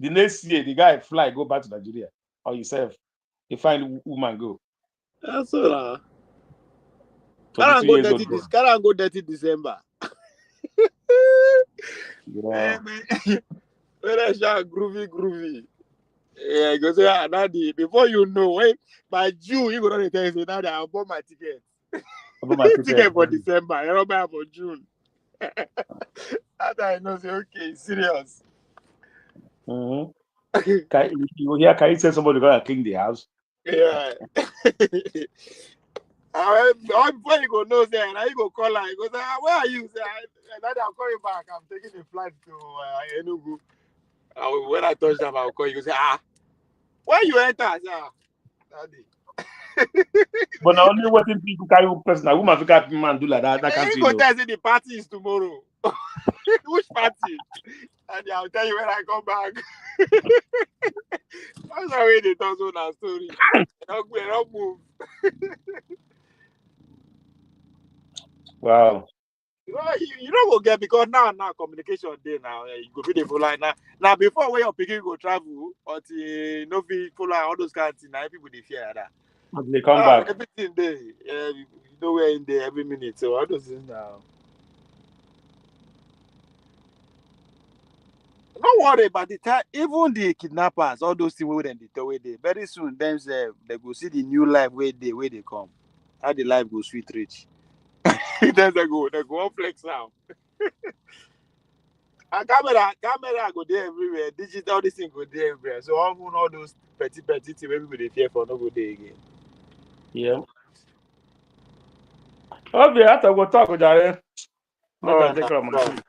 the next year, the guy fly, go back to Nigeria. Or yourself, you find woman go. That's all. Can't go dirty December. Yeah. Groovy. Yeah, because daddy, before you know, by June, you go to tell you, now I bought my ticket. Ticket for December, I don't buy for June. After I know, say, okay, serious. You hear, can you say somebody gonna clean the house? Yeah. Before you go know, say, now you go call her. You go say, where are you? Say, Daddy, I'll call you back. I'm taking a flight to Enugu. When I touch them, I'll call you. You go say, where you enter? I say, Daddy. But now only waiting people carry person. Now, who must get man do like that? That can't You go tell say the party is tomorrow. Which party? And I'll tell you when I come back. That's the way they tell so that story. They don't move. Wow. You don't go get because now communication day now. You go be the full line now. Before when your picking go travel, or no be full line, all those kind of things. Now people they fear that. They come back. Everything there, you know we're in there every minute. So all those things now. Don't worry about the time. Even the kidnappers, all those things where they throw away, very soon themselves they go see the new life where they come. How the life go sweet rich. Then they go on flex now. And camera go there everywhere. Digital this thing go there everywhere. So all those petty things where people they fear for no go there again. Yeah. Okay, I have to go talk with Jare. Let me take care of my food.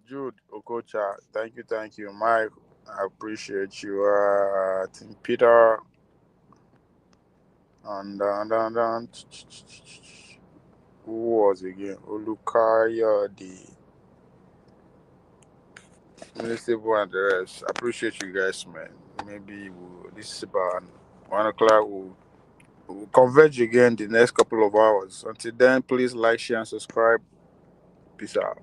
Jude Okocha, thank you, Mike. I appreciate you. I think Peter and who was again? Olukaya, the municipal and the rest. I appreciate you guys, man. Maybe this is about 1 o'clock. We'll converge again the next couple of hours. Until then, please like, share, and subscribe. Peace out.